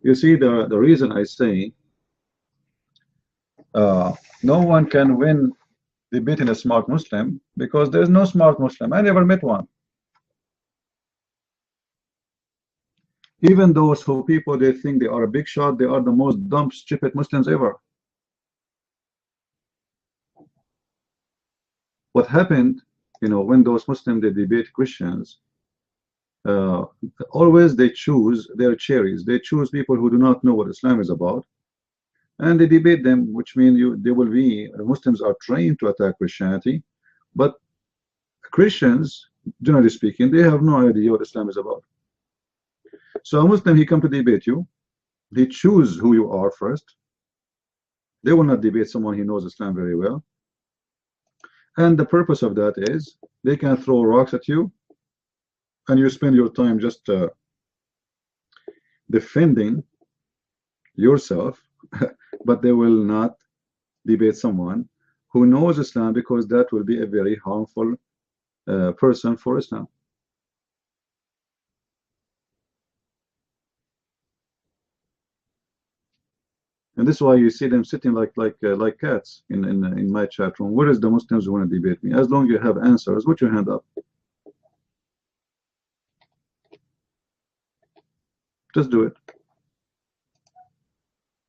You see, the reason I say uh, no one can win debating a smart Muslim, because there's no smart Muslim. I never met one. Even those who people they think they are a big shot, they are the most dumb, stupid Muslims ever. What happened, when those Muslims they debate Christians, uh, always they choose their cherries. They choose people who do not know what Islam is about, and they debate them, which means they will be Muslims are trained to attack Christianity, but Christians, generally speaking, they have no idea what Islam is about. So a Muslim, he come to debate you, he choose who you are first. They will not debate someone he knows Islam very well. And the purpose of that is they can throw rocks at you, and you spend your time just defending yourself, but they will not debate someone who knows Islam, because that will be a very harmful person for Islam. And this is why you see them sitting like cats in my chat room. Where is the Muslims who want to debate me? As long as you have answers, put your hand up. Just do it,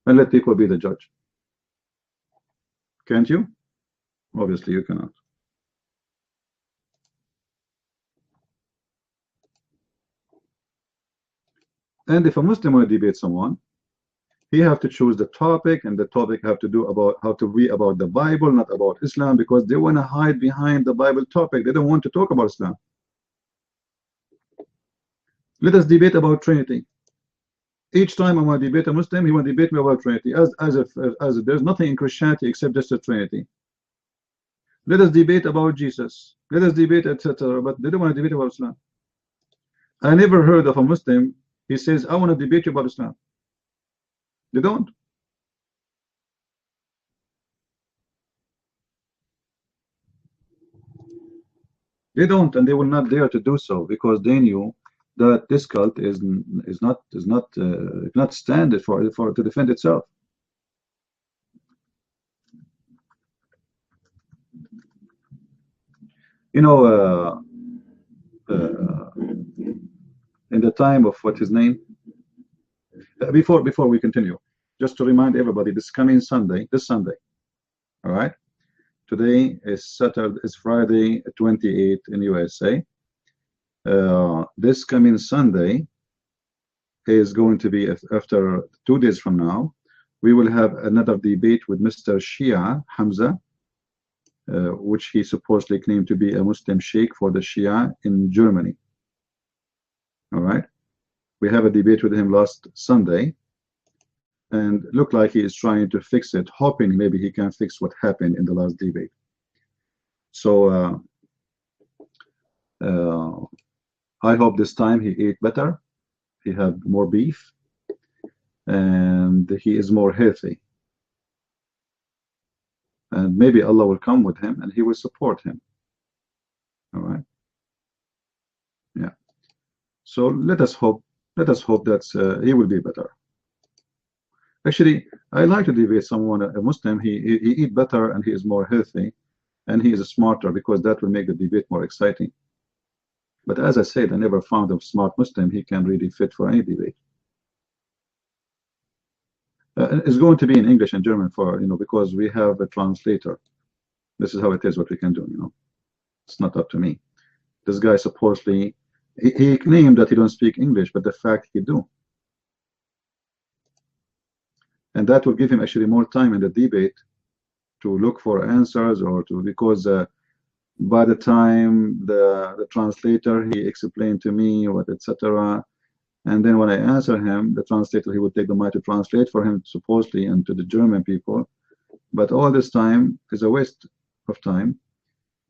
and let people be the judge. Can't you? Obviously, you cannot. And if a Muslim want to debate someone, he have to choose the topic, and the topic have to do about how to be about the Bible, not about Islam, because they want to hide behind the Bible topic. They don't want to talk about Islam. Let us debate about Trinity. Each time I want to debate a Muslim, he want to debate me about Trinity, as if there's nothing in Christianity except just a Trinity. Let us debate about Jesus. Let us debate, etc. But they don't want to debate about Islam. I never heard of a Muslim, he says, I want to debate you about Islam. They don't. They don't, and they will not dare to do so, because they knew that this cult is not standard for to defend itself. You know, in the time of what his name, before we continue, just to remind everybody, this coming Sunday, this Sunday, all right. Today is Saturday, is Friday 28th in USA. This coming Sunday is going to be after 2 days from now. We will have another debate with Mr. Shia Hamza, which he supposedly claimed to be a Muslim sheikh for the Shia in Germany. All right. We have a debate with him last Sunday, and looked like he is trying to fix it, hoping maybe he can fix what happened in the last debate. So I hope this time he ate better, he had more beef, and he is more healthy. And maybe Allah will come with him and he will support him. All right. Yeah. So let us hope that he will be better. Actually, I like to debate someone, a Muslim. He eat better and he is more healthy, and he is smarter, because that will make the debate more exciting. But as I said, I never found a smart Muslim he can really fit for any debate. It's going to be in English and German for because we have a translator. This is how it is. What we can do. It's not up to me. This guy supposedly he claimed that he don't speak English, but the fact he do. And that will give him actually more time in the debate to look for answers, or to, because by the time the translator, he explained to me what etc. And then when I answer him, the translator, he would take the mic to translate for him, supposedly, and to the German people. But all this time is a waste of time.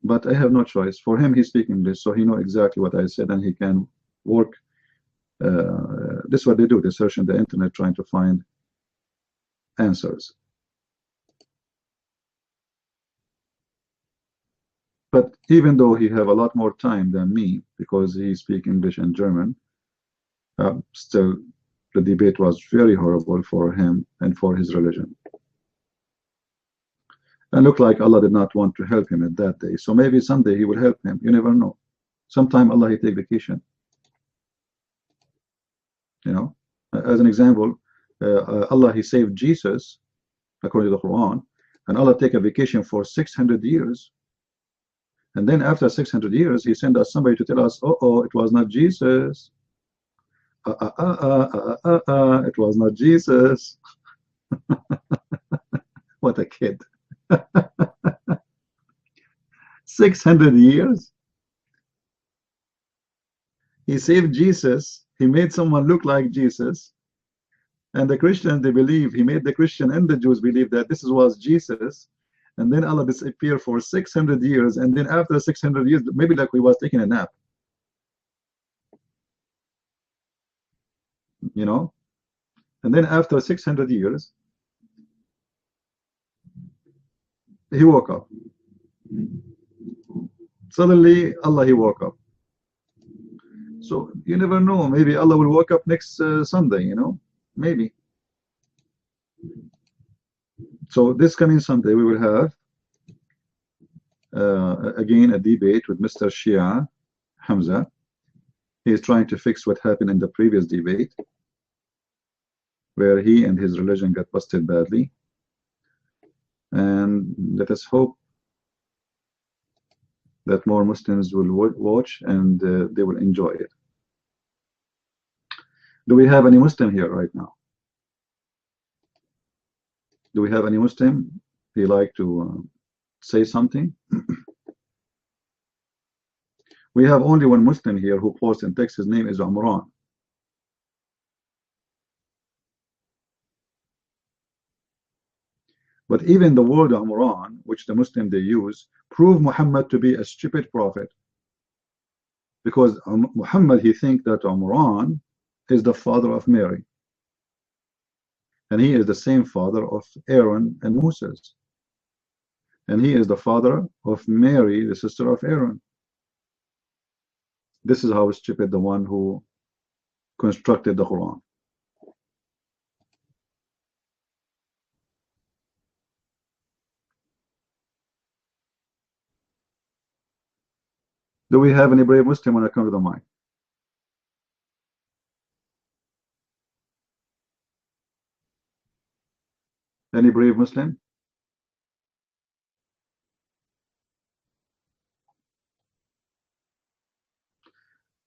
But I have no choice. For him, he speaks English, so he knows exactly what I said, and he can work. This is what they do. They search in the internet trying to find answers. But even though he have a lot more time than me, because he speaks English and German, still The debate was very horrible for him and for his religion. And looked like Allah did not want to help him at that day. So maybe someday he will help him. You never know. Sometime Allah he take vacation. You know, as an example, Allah he saved Jesus according to the Quran, and Allah take a vacation for 600 years. And then after 600 years, he sent us somebody to tell us, oh, it was not Jesus. It was not Jesus. What a kid. 600 years. He saved Jesus. He made someone look like Jesus. And the Christians, they believe, he made the Christian and the Jews believe that this was Jesus. And then Allah disappeared for 600 years. And then after 600 years, maybe like we was taking a nap. You know? And then after 600 years, he woke up. Suddenly, Allah, he woke up. So you never know. Maybe Allah will wake up next Sunday, you know? Maybe. So this coming Sunday, we will have again a debate with Mr. Shia Hamza. He is trying to fix what happened in the previous debate, where he and his religion got busted badly. And let us hope that more Muslims will watch and they will enjoy it. Do we have any Muslim here right now? Do we have any Muslim? He like to say something? We have only one Muslim here who posts in text. His name is Umran. But even the word Umran, which the Muslim they use, prove Muhammad to be a stupid prophet. Because Muhammad, he thinks that Umran is the father of Mary. And he is the same father of Aaron and Moses. And he is the father of Mary, the sister of Aaron. This is how stupid the one who constructed the Quran. Do we have any brave Muslim when I come to the mic? Any brave Muslim?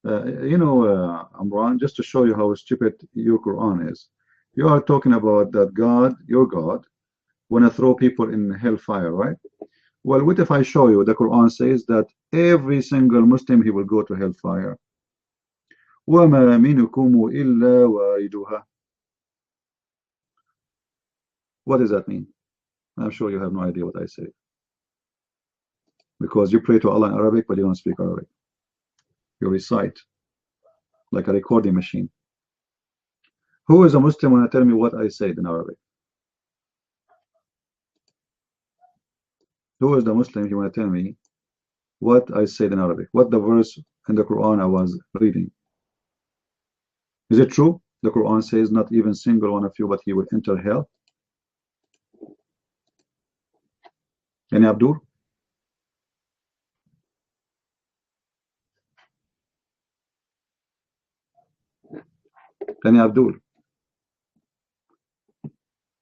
You know, Amran, just to show you how stupid your Quran is. You are talking about that God, your God, want to throw people in hellfire, right? Well, what if I show you the Quran says that every single Muslim, he will go to hellfire? وَمَا مِنْكُمْ إِلَّا وَارِدُهَا. What does that mean? I'm sure you have no idea what I say. Because you pray to Allah in Arabic, but you don't speak Arabic. You recite like a recording machine. Who is a Muslim when I tell me what I said in Arabic? Who is the Muslim who want to tell me what I said in Arabic? What the verse in the Quran I was reading? Is it true? The Quran says not even single one of you, but he will enter hell. Any Abdul? Any Abdul?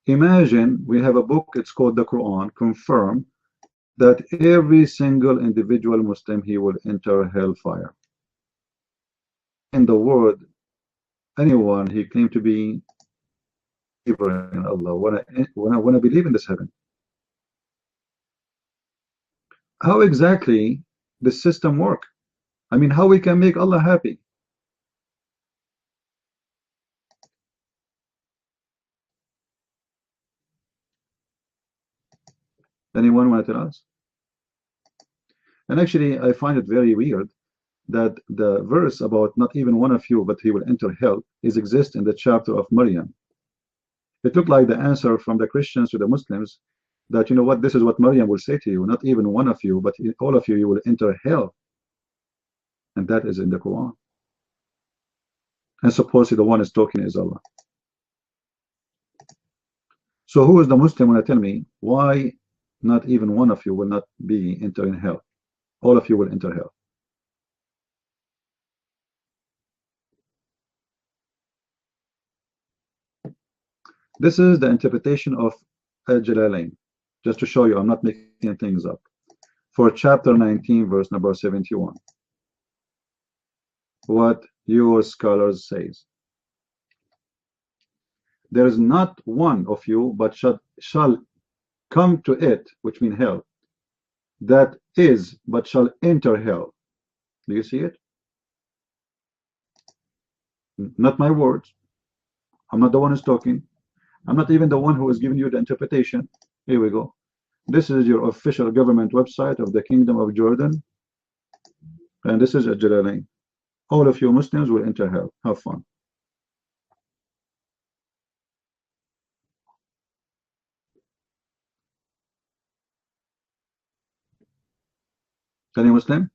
Imagine we have a book, it's called the Quran, confirm that every single individual Muslim, he will enter hellfire. In the world, anyone he claimed to be believer in Allah, when I believe in this heaven. How exactly the system work? I mean, how we can make Allah happy? Anyone want to tell us? And actually, I find it very weird that the verse about not even one of you, but he will enter hell, is exist in the chapter of Maryam. It looked like the answer from the Christians to the Muslims that, you know what, this is what Maryam will say to you, not even one of you, but all of you, you will enter hell. And that is in the Quran. And supposedly the one is talking is Allah. So who is the Muslim when I tell me why not even one of you will not be entering hell? All of you will enter hell. This is the interpretation of Al-Jalalain, just to show you I'm not making things up. For chapter 19, verse number 71. What your scholars says. There is not one of you but shall come to it, which means hell, that is but shall enter hell. Do you see it? Not my words. I'm not the one who's talking. I'm not even the one who is giving you the interpretation. Here we go. This is your official government website of the Kingdom of Jordan, and this is Al-Jalalain. All of you Muslims will enter hell. Have fun. Any Muslim?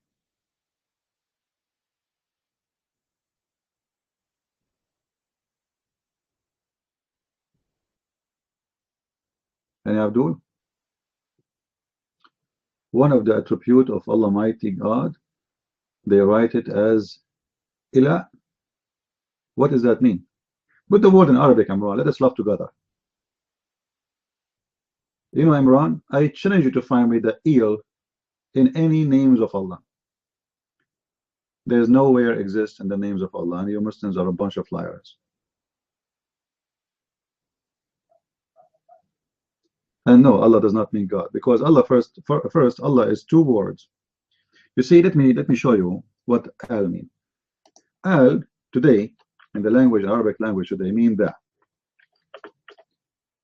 Any Abdul? One of the attributes of Almighty God, they write it as Ilah. What does that mean? Put the word in Arabic, Imran. Let us laugh together. You know, Imran, I challenge you to find me the eel in any names of Allah. There's nowhere exists in the names of Allah, and you Muslims are a bunch of liars. And no, Allah does not mean God, because Allah first Allah is two words. You see, let me show you what al mean. Al today in the language, Arabic language today, mean that.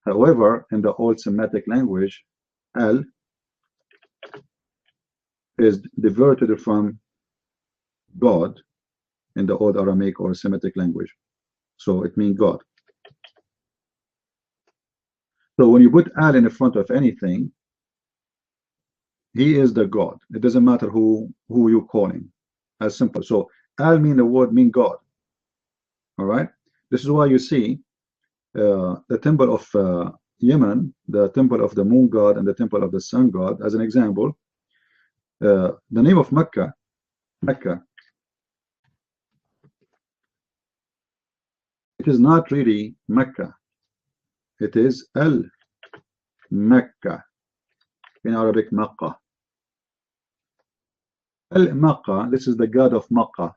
However, in the old Semitic language, al is diverted from God in the old Aramaic or Semitic language, so it means God. So when you put al in front of anything, he is the God. It doesn't matter who you call him. As simple. So al mean the word mean God. All right. This is why you see the temple of Yemen, the temple of the moon god, and the temple of the sun god. As an example, the name of Mecca, it is not really Mecca. It is Al-Mecca, in Arabic Makkah. Al-Makkah, this is the god of Makkah.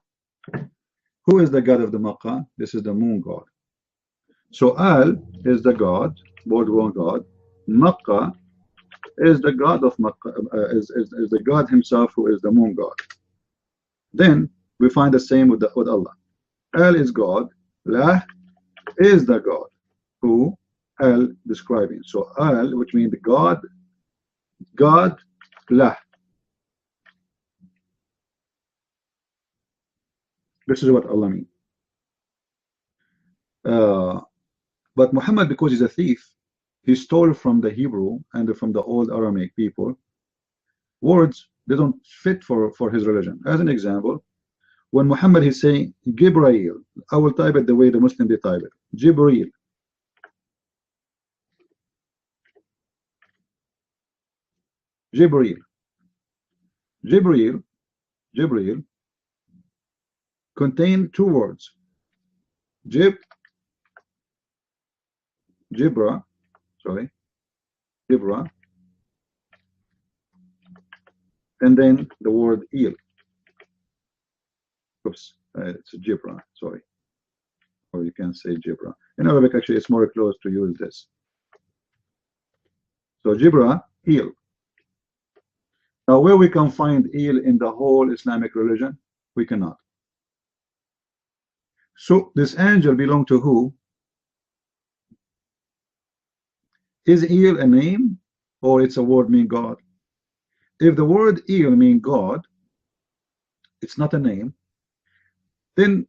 Who is the god of the Makkah? This is the moon god. So Al is the god, word one god. Makkah is the god of Makkah, is the god himself, who is the moon god. Then we find the same with Allah. Al is God, La is the god, who Al describing. So Al, which means the God, La. This is what Allah means. But Muhammad, because he's a thief, he stole from the Hebrew and from the old Aramaic people words they don't fit for his religion. As an example, when Muhammad is saying Gibrail, I will type it the way the Muslim they type it. Jibril. Jibril contain two words. Jibra, and then the word eel. Oops, it's Jibra, sorry. Or you can say Jibra. In Arabic, actually, it's more close to use this. So Jibra, eel. Now, where we can find eel in the whole Islamic religion? We cannot. So this angel belong to who? Is eel a name, or it's a word mean God? If the word eel mean God, it's not a name. Then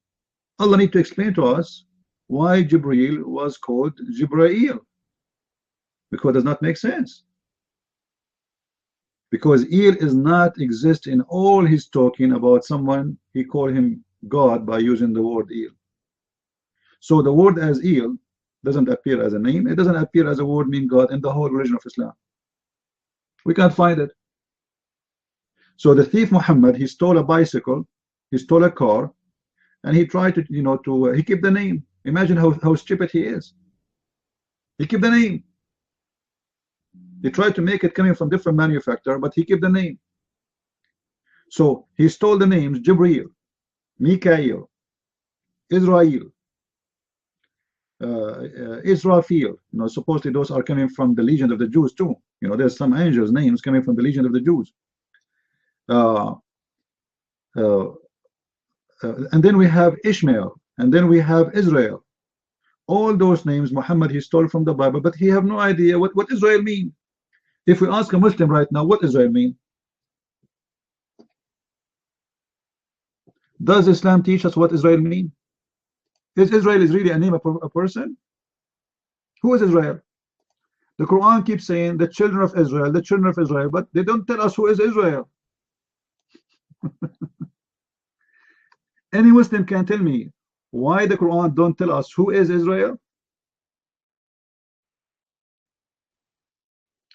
Allah need to explain to us why Jibril was called Jibrail, because it does not make sense. Because eel is not exist in all he's talking about someone, he called him God by using the word eel. So the word as eel doesn't appear as a name. It doesn't appear as a word mean God in the whole religion of Islam. We can't find it. So the thief Muhammad, he stole a bicycle, he stole a car, and he tried to, he kept the name. Imagine how stupid he is. He kept the name. He tried to make it coming from different manufacturer, but he kept the name. So he stole the names Jibreel, Mikael, Israel, Israfil. Supposedly those are coming from the legion of the Jews too. There's some angels names coming from the legion of the Jews. And then we have Ishmael, and then we have Israel. All those names Muhammad he stole from the Bible, but he have no idea what Israel mean. If we ask a Muslim right now, what Israel mean? Does Islam teach us what Israel mean? Is Israel really a name of a person? Who is Israel? The Quran keeps saying the children of Israel, the children of Israel, but they don't tell us who is Israel. Any Muslim can tell me why the Quran don't tell us who is Israel?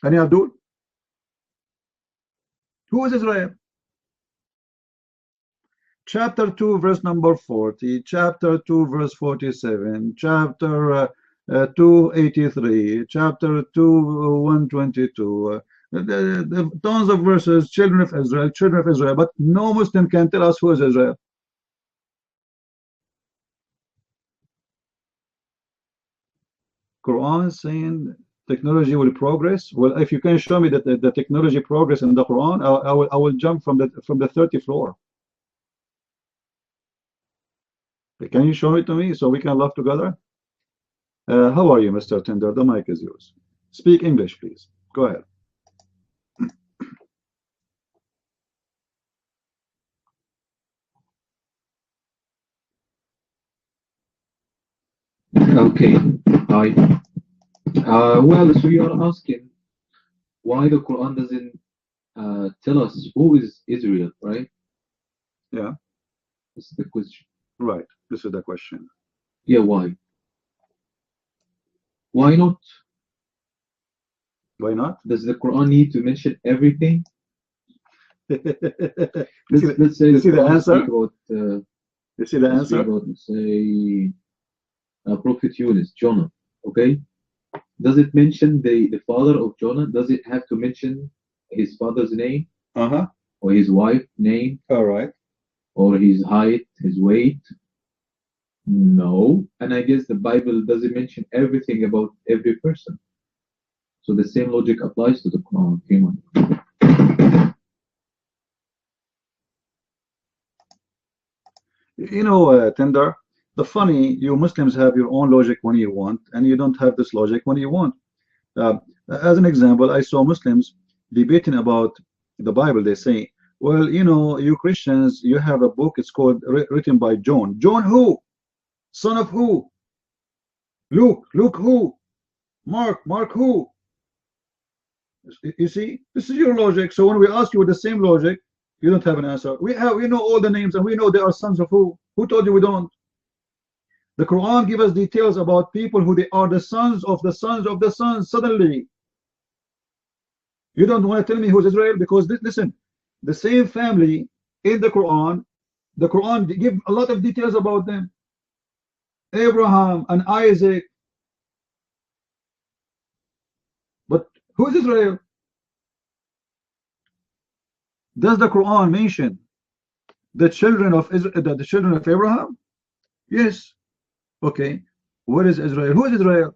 Any Abdul? Who is Israel? Chapter 2 verse number 40, chapter 2 verse 47, chapter 283, chapter 2 122, the tons of verses, children of Israel, but no Muslim can tell us who is Israel. Quran is saying technology will progress. Well, if you can show me that the technology progress in the Quran, I will jump from the 30th floor. Can you show it to me so we can laugh together? How are you, Mr. Tender? The mic is yours. Speak English, please. Go ahead. Okay. Hi. Well, so you are asking why the Quran doesn't tell us who is Israel, right? Yeah. That's the question. Right. This is the question. Yeah, why? Why not? Why not? Does the Quran need to mention everything? Let's say you see the answer. About, you see the answer. About, say, Prophet Yunus, Jonah. Okay. Does it mention the father of Jonah? Does it have to mention his father's name? Or his wife's name? All right. Or his height, his weight? No. And I guess the Bible doesn't mention everything about every person. So the same logic applies to the Quran. Tender, the funny, you Muslims have your own logic when you want, and you don't have this logic when you want. As an example, I saw Muslims debating about the Bible. They say, well, you Christians, you have a book, it's called written by John. John who? Son of who? Luke who? Mark who? You see, this is your logic. So when we ask you with the same logic, you don't have an answer. We know all the names, and we know they are sons of who? Who told you we don't? The Quran gives us details about people who they are the sons of the sons of the sons. Suddenly, you don't want to tell me who's Israel, because listen, the same family in the Quran give a lot of details about them. Abraham and Isaac. But who is Israel? Does the Quran mention the children of the children of Abraham? Yes. Okay. What is Israel? Who is Israel?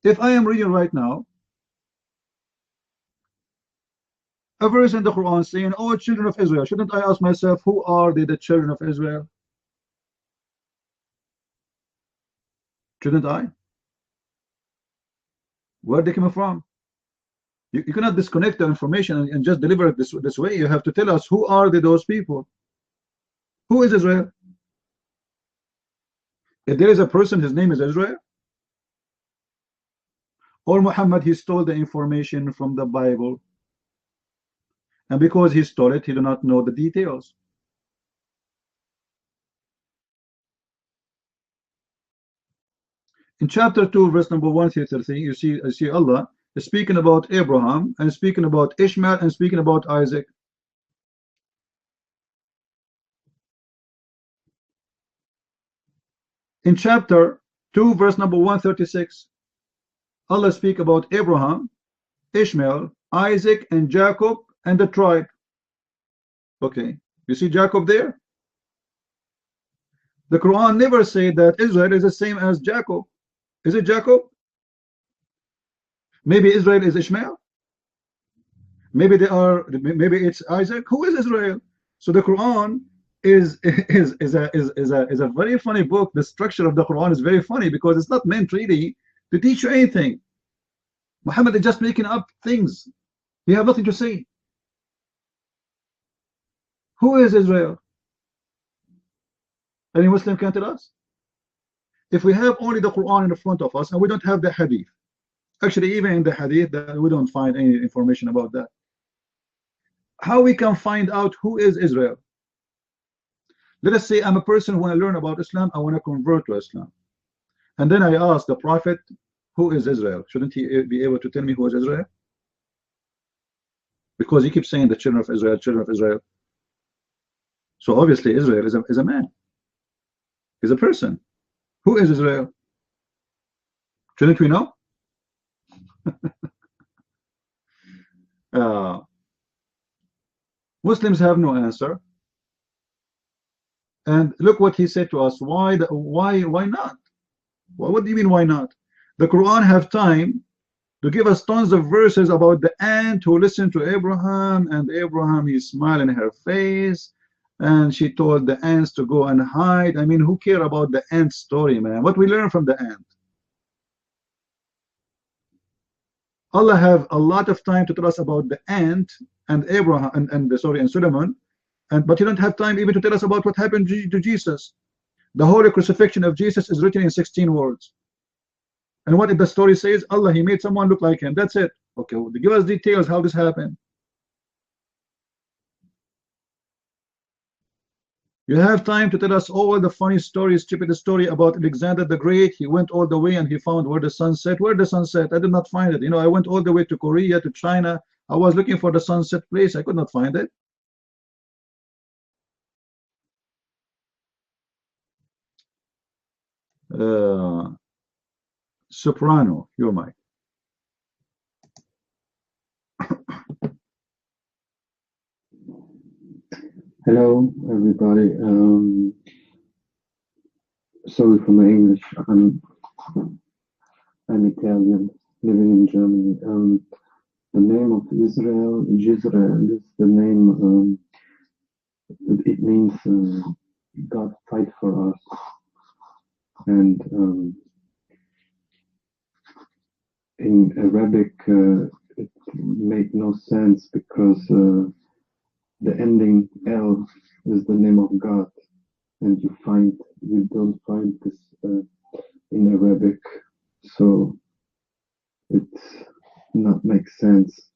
If I am reading right now a verse in the Quran saying, "Oh, children of Israel," shouldn't I ask myself, who are they, the children of Israel? Shouldn't I? Where they coming from? You cannot disconnect the information and just deliver it this way. You have to tell us, who are those people? Who is Israel? If there is a person, his name is Israel, or Muhammad, he stole the information from the Bible, and because he stole it, he do not know the details. In chapter 2, verse number 133, you see Allah is speaking about Abraham and speaking about Ishmael and speaking about Isaac. In chapter 2, verse number 136, Allah speak about Abraham, Ishmael, Isaac, and Jacob, and the tribe. Okay, you see Jacob there? The Quran never said that Israel is the same as Jacob. Is it Jacob? Maybe Israel is Ishmael. Maybe maybe it's Isaac. Who is Israel? So the Quran is a very funny book. The structure of the Quran is very funny because it's not meant really to teach you anything. Muhammad is just making up things. You have nothing to say. Who is Israel? Any Muslim can tell us? If we have only the Quran in front of us and we don't have the Hadith, actually even in the Hadith we don't find any information about that. How we can find out who is Israel? Let us say I'm a person who want to learn about Islam, I want to convert to Islam, and then I ask the Prophet, who is Israel? Shouldn't he be able to tell me who is Israel? Because he keeps saying the children of Israel, children of Israel. So obviously Israel is a man, is a person. Who is Israel? Shouldn't we know? Muslims have no answer. And look what he said to us. Why not? Well, what do you mean why not? The Quran have time to give us tons of verses about the ant who listened to Abraham, and Abraham, he smiled in her face, and she told the ants to go and hide. I mean, who care about the ant story, man? What we learn from the ant? Allah have a lot of time to tell us about the ant and Abraham and Solomon, but you don't have time even to tell us about what happened to Jesus. The holy crucifixion of Jesus is written in 16 words. And what if the story says? Allah, he made someone look like him. That's it. Okay, well, give us details how this happened. You have time to tell us all the funny stories, stupid story about Alexander the Great. He went all the way and he found where the sun set. Where the sun set? I did not find it. You know, I went all the way to Korea, to China. I was looking for the sunset place. I could not find it. Soprano, your mic. Hello, everybody. Sorry for my English. I'm Italian, living in Germany. The name of Israel, Jezreel, is the name. It means God fight for us, and in Arabic it made no sense because the ending El is the name of God, and you don't find this in Arabic, so it's not make sense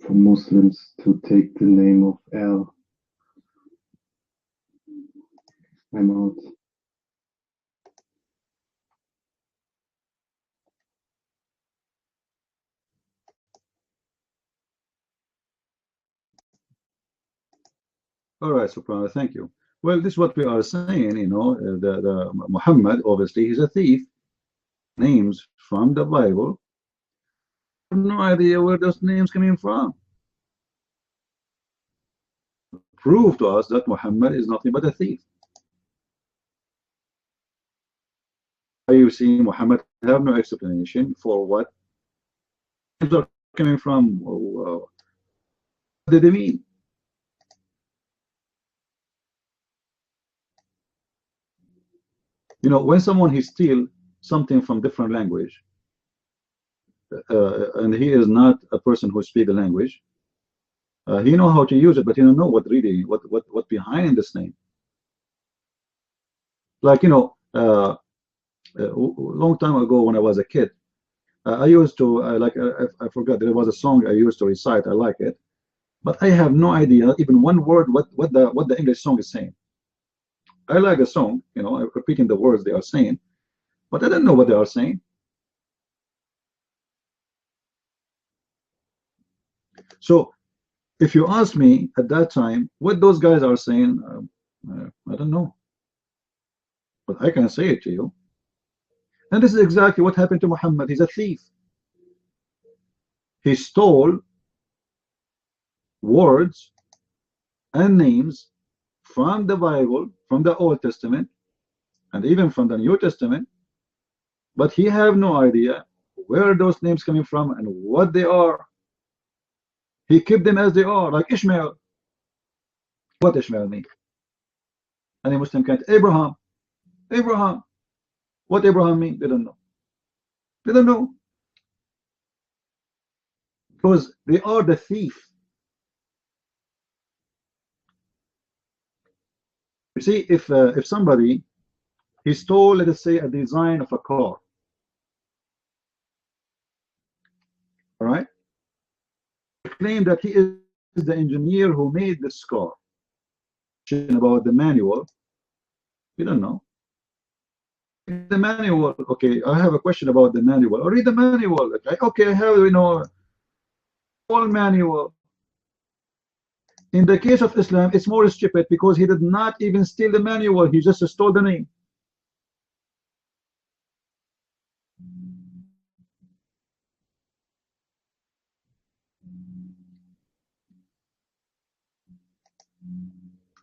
for Muslims to take the name of El. I'm out. All right, Soprano, thank you. Well, this is what we are saying, you know, the Muhammad, obviously, he's a thief. Names from the Bible. I have no idea where those names coming from. Prove to us that Muhammad is nothing but a thief. You see, Muhammad have no explanation for what names are coming from. What did they mean? You know, when someone he steal something from different language, and he is not a person who speaks the language, he know how to use it, but he don't know what really what behind this name. Like, you know, a long time ago when I was a kid, I used to I forgot, there was a song I used to recite. I like it, but I have no idea even one word what the English song is saying. I like the song, you know, I'm repeating the words they are saying, but I don't know what they are saying. So if you ask me at that time what those guys are saying, I don't know, but I can say it to you. And this is exactly what happened to Muhammad. He's a thief. He stole words and names from the Bible, from the Old Testament, and even from the New Testament, but he have no idea where those names coming from and what they are. He kept them as they are, like Ishmael. What Ishmael mean? Any Muslim can't. Abraham. Abraham. What Abraham mean? They don't know. They don't know. Because they are the thief. You see, if somebody, he stole, let us say, a design of a car, all right, claim that he is the engineer who made this car. About the manual, we don't know. The manual, okay, I have a question about the manual. I'll read the manual. Okay, I have, you know, all manual. In the case of Islam, it's more stupid because he did not even steal the manual, he just stole the name.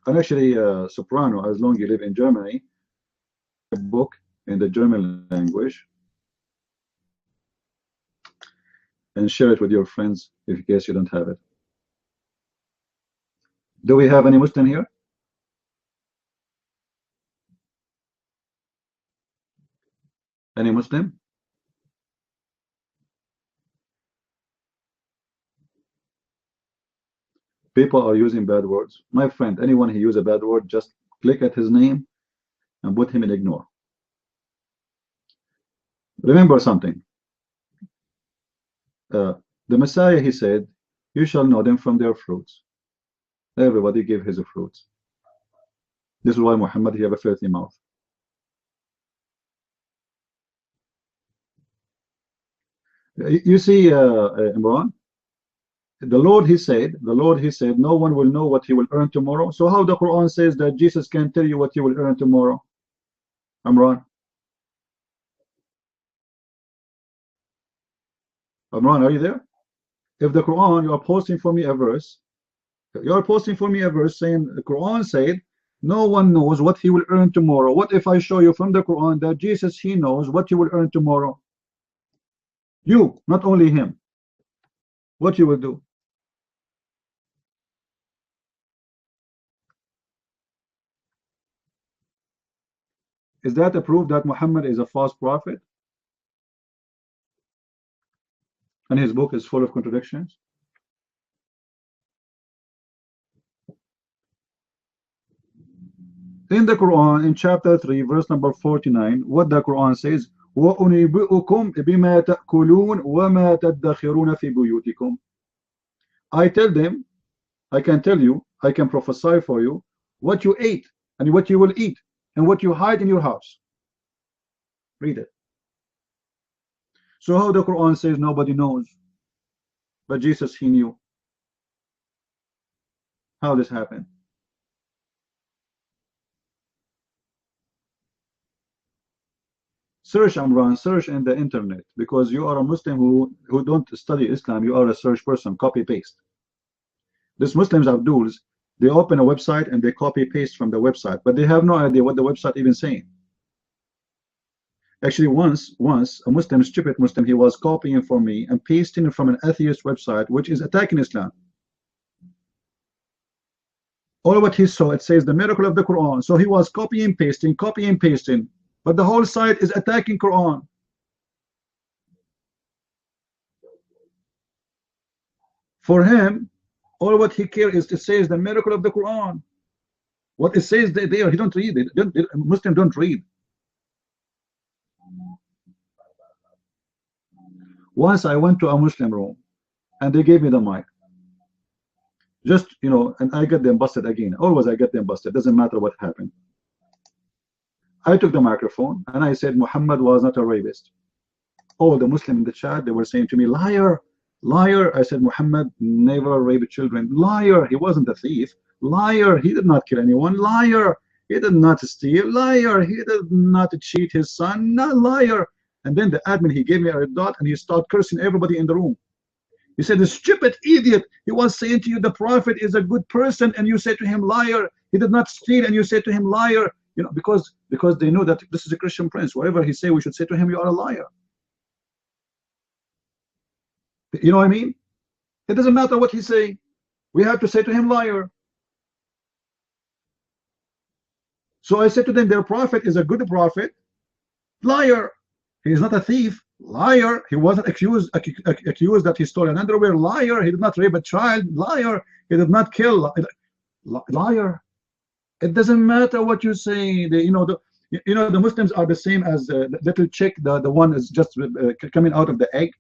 And actually, Soprano, as long as you live in Germany, a book in the German language, and share it with your friends in case you don't have it. Do we have any Muslim here? Any Muslim? People are using bad words. My friend, anyone who uses a bad word, just click at his name and put him in ignore. Remember something. The Messiah, he said, you shall know them from their fruits. Everybody give his fruits. This is why Muhammad, he have a filthy mouth. You see, Imran, the Lord he said, no one will know what he will earn tomorrow. So how the Quran says that Jesus can tell you what you will earn tomorrow? Imran, are you there? If the Quran, you are posting for me a verse, saying the Quran said no one knows what he will earn tomorrow. What if I show you from the Quran that Jesus, he knows what you will earn tomorrow? You, not only him. What you will do? Is that a proof that Muhammad is a false prophet and his book is full of contradictions? In the Quran, in chapter 3, verse number 49, what the Quran says, وَأُنِبِئُكُمْ بِمَا تَأْكُلُونَ وَمَا تَدَّخِرُونَ فِي بُيُوتِكُمْ. I tell them, I can tell you, I can prophesy for you what you ate and what you will eat and what you hide in your house. Read it. So how the Quran says nobody knows, but Jesus, he knew. How this happened? Search, Amran, search in the internet, because you are a Muslim who don't study Islam. You are a search person, copy paste. These Muslims, Abduls, they open a website and they copy paste from the website, but they have no idea what the website even saying. Actually, once a Muslim, stupid Muslim, he was copying for me and pasting from an atheist website which is attacking Islam. All what he saw, it says the miracle of the Quran. So he was copying, pasting, but the whole site is attacking Quran. For him, all what he cares is to say is the miracle of the Quran. What it says there, he don't read it. Muslim don't read. Once I went to a Muslim room and they gave me the mic. Just, you know, and I get them busted again. Always I get them busted. Doesn't matter what happened. I took the microphone and I said Muhammad was not a rapist. All the Muslims in the chat, they were saying to me, liar, liar. I said Muhammad never raped children. Liar, he wasn't a thief. Liar, he did not kill anyone. Liar, he did not steal. Liar, he did not cheat his son. No, liar. And then the admin, he gave me a red dot and he started cursing everybody in the room. He said, the stupid idiot, he was saying to you the prophet is a good person and you said to him liar. He did not steal and you said to him liar. You know, because they know that this is a Christian prince. Whatever he say, we should say to him, you are a liar. You know what I mean? It doesn't matter what he say. We have to say to him liar. So I said to them, their prophet is a good prophet. Liar. He is not a thief. Liar. He wasn't accused that he stole an underwear. Liar. He did not rape a child. Liar. He did not kill. Liar. It doesn't matter what you say. The Muslims are the same as the little chick. The one is just coming out of the egg.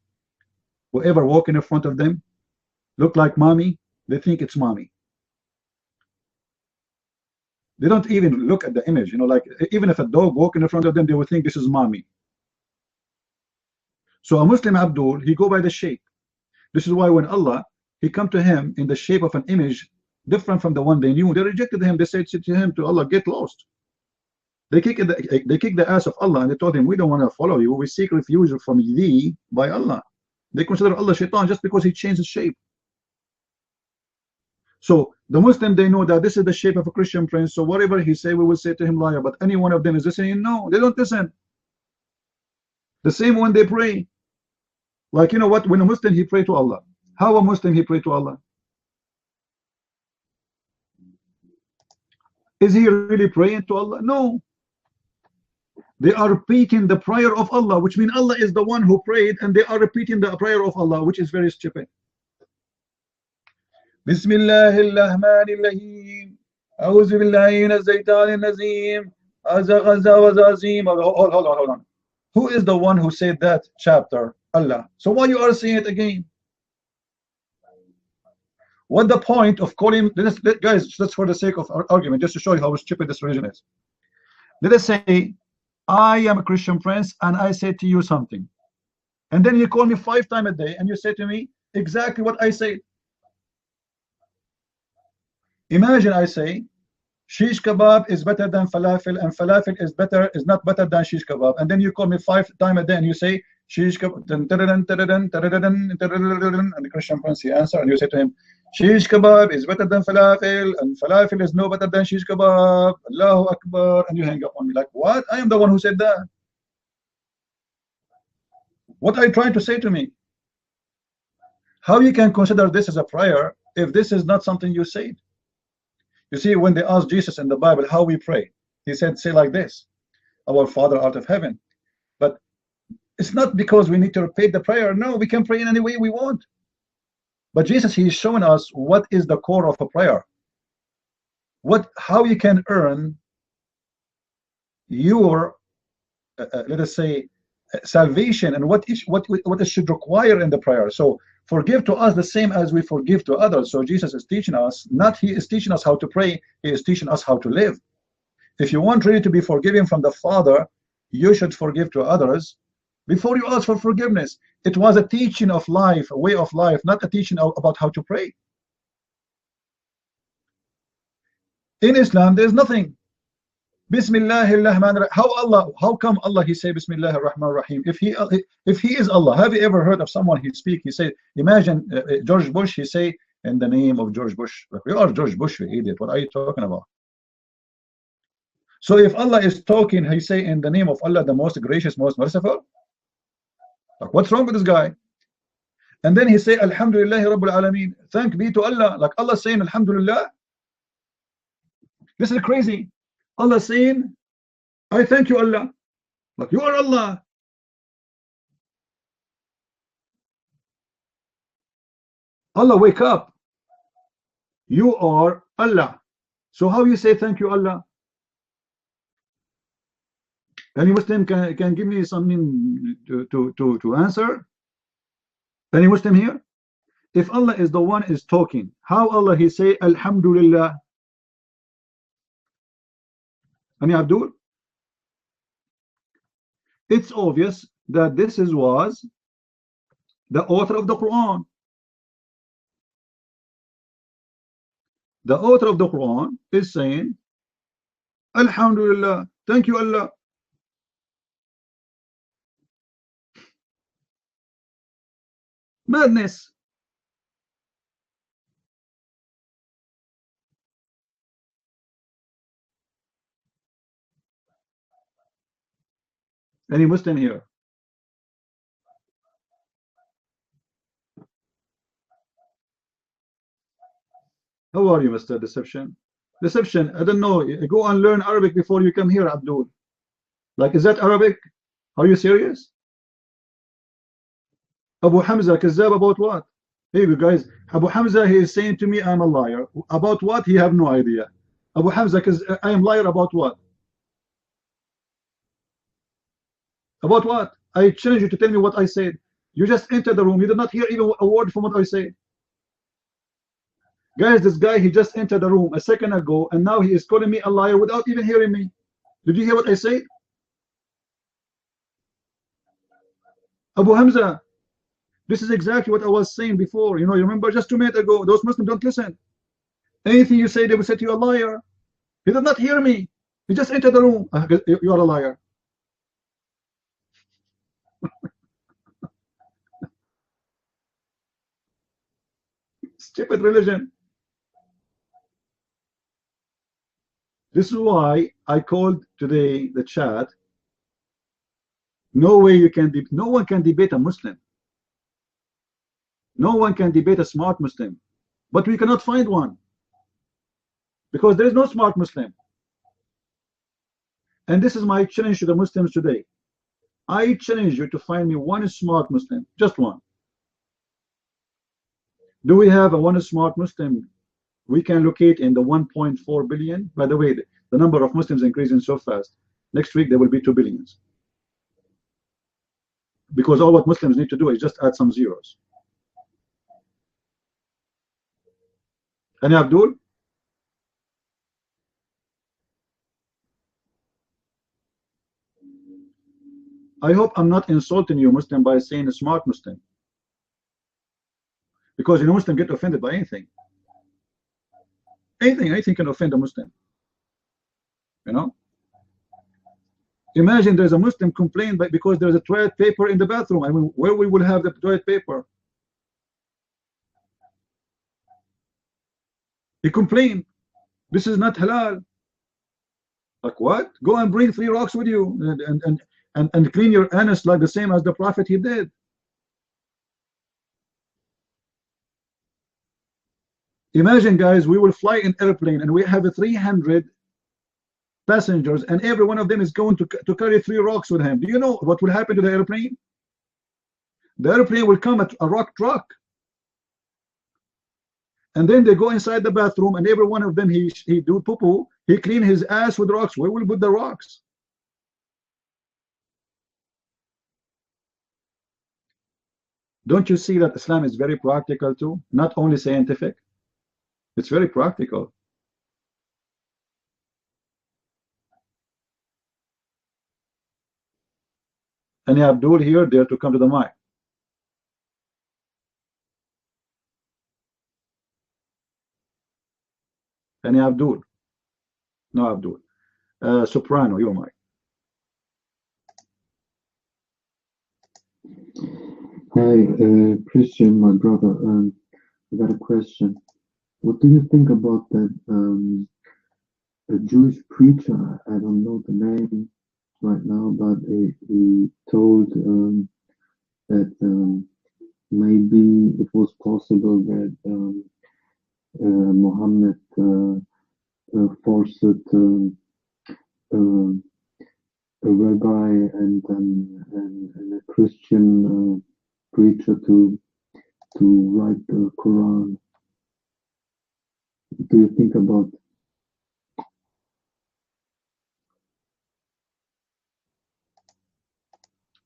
Whoever walk in front of them look like mommy, they think it's mommy. They don't even look at the image, like even if a dog walk in front of them, they will think this is mommy. So a Muslim Abdul, he go by the shape. This is why when Allah, he come to him in the shape of an image different from the one they knew, they rejected him. They said to him, to Allah, get lost. They kicked the ass of Allah and they told him, we don't want to follow you. We seek refuge from thee by Allah. They consider Allah shaitan just because he changed his shape. So the Muslim, they know that this is the shape of a Christian prince, so whatever he say, we will say to him liar. But any one of them is listening? No, they don't listen. The same when they pray. Like, you know what, when a Muslim, he pray to Allah. How a Muslim, he pray to Allah? Is he really praying to Allah? No. They are repeating the prayer of Allah, which means Allah is the one who prayed, and they are repeating the prayer of Allah, which is very stupid. Bismillahirrahmanirrahim. A'udhu billahi minash shaitanir rajim. Hold on. Who is the one who said that chapter? Allah. So why you are saying it again? What the point of calling this, guys? That's for the sake of our argument, just to show you how stupid this religion is. Let us say I am a Christian prince and I say to you something, and then you call me 5 times a day and you say to me exactly what I say. Imagine I say shish kebab is better than falafel and falafel is not better than shish kebab, and then you call me 5 times a day and you say shish kebab, and the Christian prince, he answer and you say to him shish kebab is better than falafel and falafel is no better than shish kebab, Allahu Akbar, and you hang up on me. Like, what? I am the one who said that. What are you trying to say to me? How you can consider this as a prayer if this is not something you said? You see, when they asked Jesus in the Bible how we pray, he said, say like this, our Father art of heaven. But it's not because we need to repeat the prayer. No, we can pray in any way we want. But Jesus, he is showing us what is the core of a prayer. How you can earn your, let us say, salvation, and what it should require in the prayer. So forgive to us the same as we forgive to others. So Jesus is teaching us, not he is teaching us how to pray, he is teaching us how to live. If you want really to be forgiven from the Father, you should forgive to others before you ask for forgiveness. It was a teaching of life, a way of life, not a teaching about how to pray. In Islam, there's nothing. Bismillahirrahmanirrahim. How come Allah, he say Bismillahirrahmanirrahim? If he is Allah, have you ever heard of someone he speak? He say, imagine George Bush, he say, in the name of George Bush. Like, you are George Bush, you idiot. What are you talking about? So if Allah is talking, he say, in the name of Allah, the most gracious, most merciful. Like, what's wrong with this guy? And then he say, Alhamdulillah Rabbil Alameen. Thank be to Allah. Like Allah saying, Alhamdulillah. This is crazy. Allah saying, I thank you, Allah. Like, you are Allah. Allah, wake up. You are Allah. So how you say thank you, Allah? Any Muslim can give me something to answer? Any Muslim here? If Allah is the one is talking, how Allah he say Alhamdulillah? Any Abdul? it's obvious that this was the author of the Quran. The author of the Quran is saying, Alhamdulillah, thank you Allah. Madness. Any Muslim here? How are you, Mr. Deception? Deception, I don't know. Go and learn Arabic before you come here, Abdul. Like, is that Arabic? Are you serious? Abu Hamza, Kazzab about what? Hey, you guys, Abu Hamza, he is saying to me, I'm a liar. About what? He have no idea. Abu Hamza, because I am liar about what? About what? I challenge you to tell me what I said. You just entered the room. You did not hear even a word from what I said. Guys, this guy, he just entered the room a second ago, and now he is calling me a liar without even hearing me. Did you hear what I said? Abu Hamza, this is exactly what I was saying before. You know, you remember just 2 minutes ago, those Muslims don't listen. Anything you say, they will say to you a liar. He did not hear me. He just entered the room. You are a liar. Stupid religion. This is why I called today the chat. No way you can, no one can debate a Muslim. No one can debate a smart Muslim. But we cannot find one. Because there is no smart Muslim. And this is my challenge to the Muslims today. I challenge you to find me one smart Muslim. Just one. Do we have a one smart Muslim we can locate in the 1.4 billion? By the way, the number of Muslims increasing so fast. Next week there will be 2 billions. Because all what Muslims need to do is just add some zeros. Any Abdul? I hope I'm not insulting you, Muslim, by saying a smart Muslim. Because you know, Muslim get offended by anything. Anything can offend a Muslim. You know? Imagine there's a Muslim complain because there's a toilet paper in the bathroom. I mean, where we will have the toilet paper? He complained, this is not halal. Like what? Go and bring 3 rocks with you and clean your anus like the same as the Prophet he did. Imagine, guys, we will fly in airplane and we have 300 passengers and every one of them is going to carry 3 rocks with him. Do you know what will happen to the airplane? The airplane will come at a rock truck. And then they go inside the bathroom and every one of them, he do poo-poo, he clean his ass with rocks. Where will we put the rocks? Don't you see that Islam is very practical too? Not only scientific. It's very practical. Any Abdul here dare to come to the mic? Any Abdul? No Abdul. Soprano, your mic. Hi, Christian, my brother. I got a question. What do you think about that a Jewish preacher? I don't know the name right now, but he told that maybe it was possible that Muhammad forced a rabbi and a Christian preacher to write the Quran. What do you think about?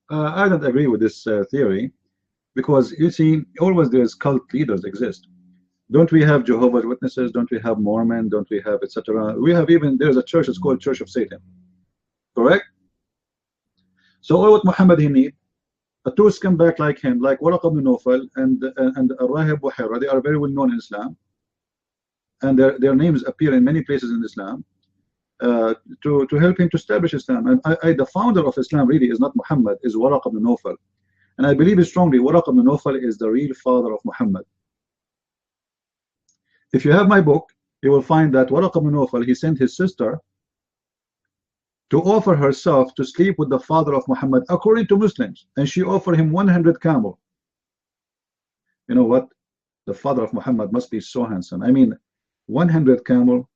I don't agree with this theory, because you see, always there's cult leaders exist. Don't we have Jehovah's Witnesses? Don't we have Mormon? Don't we have etc.? We have even, there's a church, it's called Church of Satan. Correct? So all what Muhammad he need, two scumbag like him, like Waraq ibn Nawfal and Rahib Buhaira. They are very well known in Islam, and their names appear in many places in Islam, to help him to establish Islam. And the founder of Islam really is not Muhammad, is Waraq ibn Nawfal. And I believe strongly Waraq ibn Nawfal is the real father of Muhammad. If you have my book, you will find that Waraq ibn Nawfal, he sent his sister to offer herself to sleep with the father of Muhammad according to Muslims, and she offered him 100 camel. You know what? The father of Muhammad must be so handsome. I mean, 100 camel.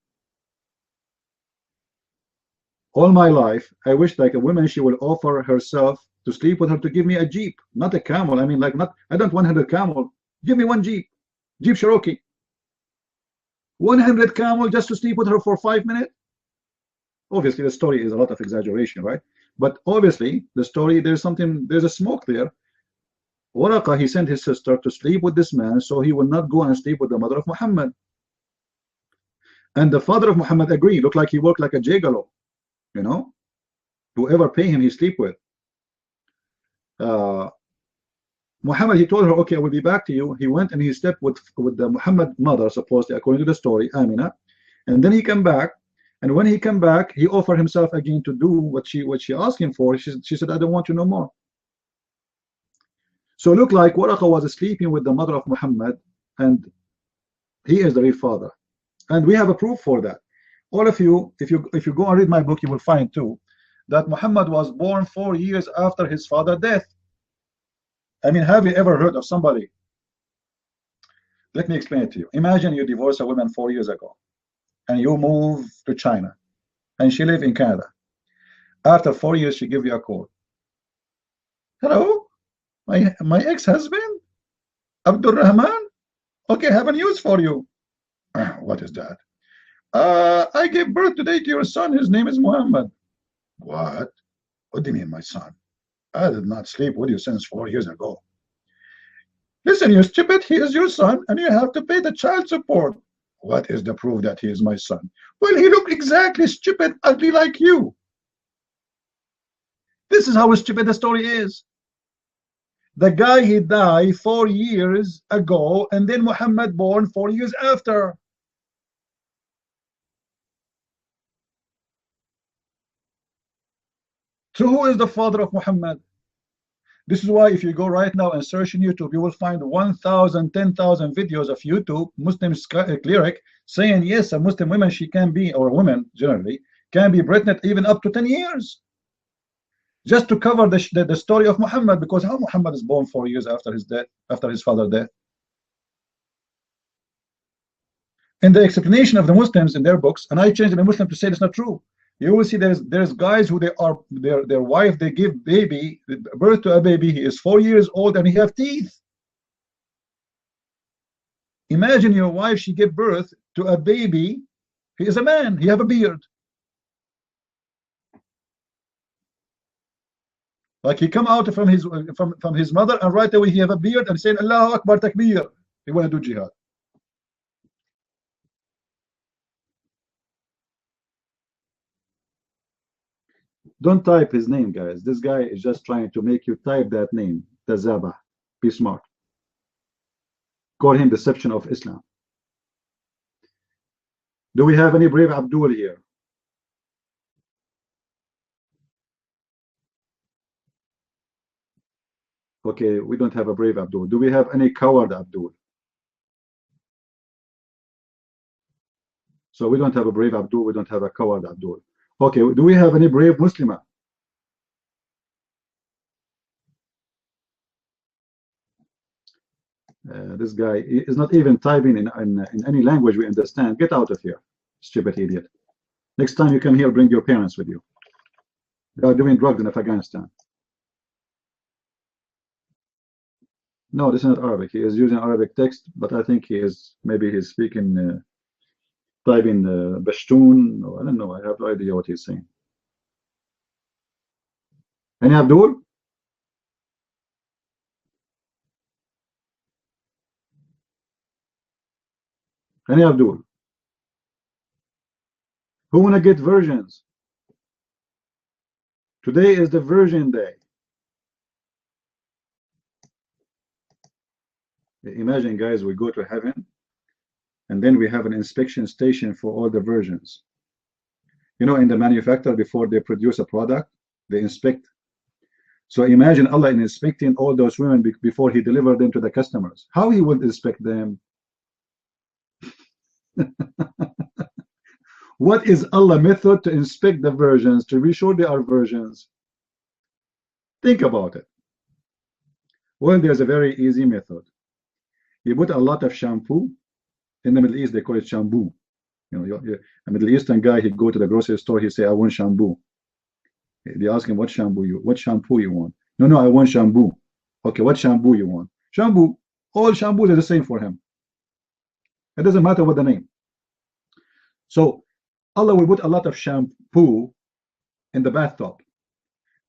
All my life, I wish like a woman, she will offer herself to sleep with her to give me a Jeep, not a camel. I mean, like, not, I don't 100 camel. Give me one Jeep, Jeep Cherokee. 100 camel just to sleep with her for 5 minutes. Obviously, the story is a lot of exaggeration, right? But obviously, the story, there's something, there's a smoke there. Waraqa, he sent his sister to sleep with this man so he will not go and sleep with the mother of Muhammad. And the father of Muhammad agreed. Looked like he worked like a gigolo, you know? Whoever pay him, he sleep with. Muhammad, he told her, okay, I will be back to you. He went and he slept with the Muhammad mother, supposedly, according to the story, Amina. And then he came back. And when he came back, he offered himself again to do what she asked him for. She said, I don't want you no more. So it looked like Waraqa was sleeping with the mother of Muhammad, and he is the real father. And we have a proof for that. All of you, if you go and read my book, you will find too that Muhammad was born 4 years after his father's death. I mean, have you ever heard of somebody? Let me explain it to you. Imagine you divorce a woman 4 years ago, and you move to China, and she live in Canada. After 4 years, she give you a call. Hello, my ex-husband, Abdul Rahman. Okay, I have a news for you. What is that? I gave birth today to your son. His name is Muhammad. What? What do you mean, my son? I did not sleep with you since 4 years ago. Listen, you stupid, he is your son, and you have to pay the child support. What is the proof that he is my son? Well, he looked exactly stupid, ugly like you. This is how stupid the story is. The guy, he died 4 years ago, and then Muhammad born 4 years after. So who is the father of Muhammad? This is why if you go right now and search in YouTube, you will find 1,000, 10,000 videos of YouTube, Muslim cleric, saying, yes, a Muslim woman, she can be, or women generally, can be pregnant even up to 10 years. Just to cover the story of Muhammad, because how Muhammad is born 4 years after his death, after his father's death. In the explanation of the Muslims in their books, and I changed the Muslim to say it's not true. You will see there's guys who their wife, they give birth to a baby. He is 4 years old and he have teeth. Imagine your wife, she give birth to a baby. He is a man. He have a beard. Like he come out from his mother, and right away he have a beard and saying Allahu Akbar Takbir. He want to do jihad. Don't type his name, guys. This guy is just trying to make you type that name, Tazaba. Be smart. Call him deception of Islam. Do we have any brave Abdul here? Okay, we don't have a brave Abdul. Do we have any coward Abdul? So we don't have a brave Abdul. We don't have a coward Abdul. Okay, do we have any brave Muslimah? This guy is not even typing in any language we understand. Get out of here, stupid idiot. Next time you come here, bring your parents with you. They are doing drugs in Afghanistan. No, this is not Arabic. He is using Arabic text, but I think maybe he's speaking, typing Pashtun. No, I don't know. I have no idea what he's saying. Any Abdul? Any Abdul? Who wanna get versions? Today is the Virgin Day. Imagine, guys, we go to heaven, and then we have an inspection station for all the virgins. You know, in the manufacturer, before they produce a product, they inspect. So imagine Allah inspecting all those women before He delivered them to the customers. How He would inspect them? What is Allah's method to inspect the virgins, to be sure they are virgins? Think about it. Well, there's a very easy method. You put a lot of shampoo. In the Middle East, they call it shampoo. You know, a Middle Eastern guy, he'd go to the grocery store, he'd say, I want shampoo. They ask him, what shampoo you want? No, I want shampoo. Okay, what shampoo you want? Shampoo. All shampoos are the same for him. It doesn't matter what the name. So Allah will put a lot of shampoo in the bathtub,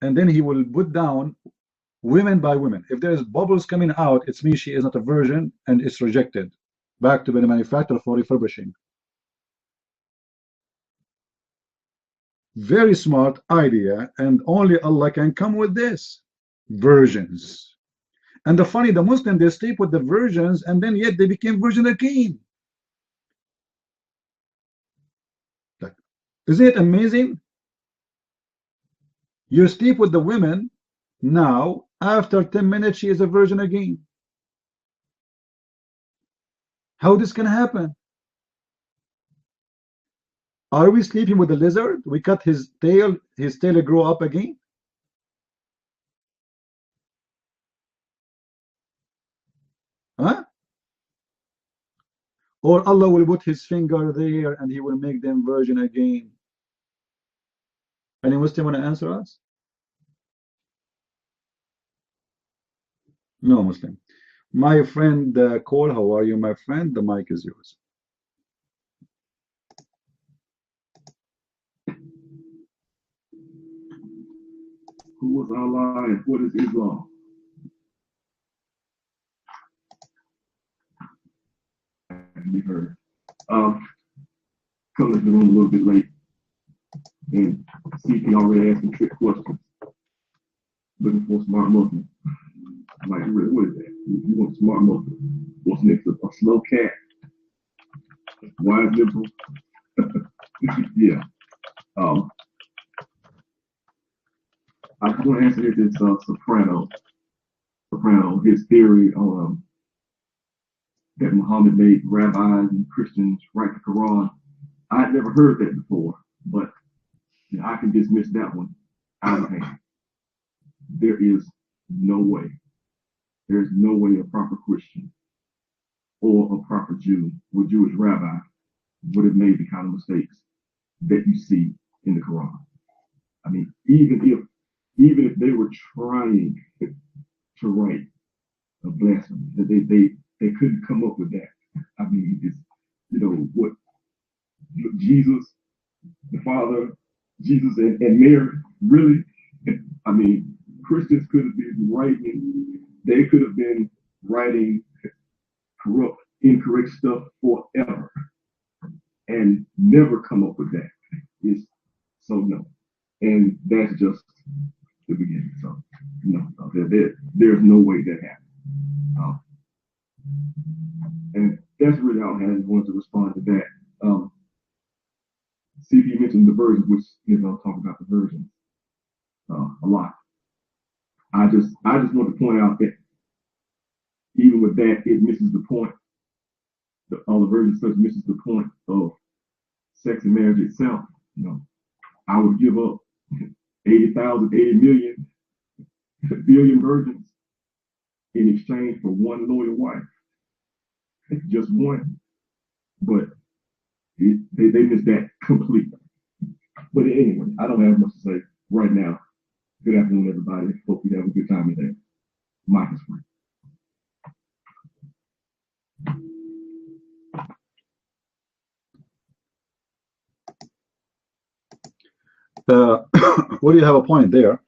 and then He will put down women by women. If there's bubbles coming out, it means she is not a virgin and it's rejected. Back to the manufacturer for refurbishing. Very smart idea, and only Allah can come with this. Virgins. And the Muslims, they stay with the virgins, and then yet they became virgin again. Isn't it amazing? You sleep with the women, now after 10 minutes she is a virgin again. How this can happen? Are we sleeping with the lizard? We cut his tail will grow up again? Huh? Or Allah will put His finger there and He will make them virgin again. Any Muslim want to answer us? No Muslim. My friend Cole, how are you, my friend? The mic is yours. Who was Allah and what is Islam? We heard. Coming to the room a little bit late, and CP already asked some trick questions. Looking for a smart Muslim. I'm like, really, what is that? You want a smart Muslim? What's next to a slow cat? Wise liberal? Yeah. I just want to answer this Soprano, his theory on that Muhammad made rabbis and Christians write the Quran. I'd never heard that before, but you know, I can dismiss that one out of hand. There is no way. There's no way a proper Christian or a proper Jew or Jewish rabbi would have made the kind of mistakes that you see in the Quran. I mean, even if they were trying to write a blasphemy, they couldn't come up with that. I mean, it's, you know, what Jesus, the Father, Jesus and Mary, really? I mean, Christians could have been writing, they could have been writing corrupt, incorrect stuff forever and never come up with that. It's so no. And that's just the beginning. So no, there's no way that happened. And that's really all I had. I wanted to respond to that. CP mentioned the virgins, which I'll talk about the virgins a lot. I just want to point out that even with that, it misses the point. All the virgin stuff misses the point of sex and marriage itself. You know, I would give up 80 million billion virgins in exchange for one loyal wife. Just one. But they missed that completely. But anyway, I don't have much to say right now. Good afternoon, everybody. Hope you have a good time today. Mike is free. Well, you have a point there.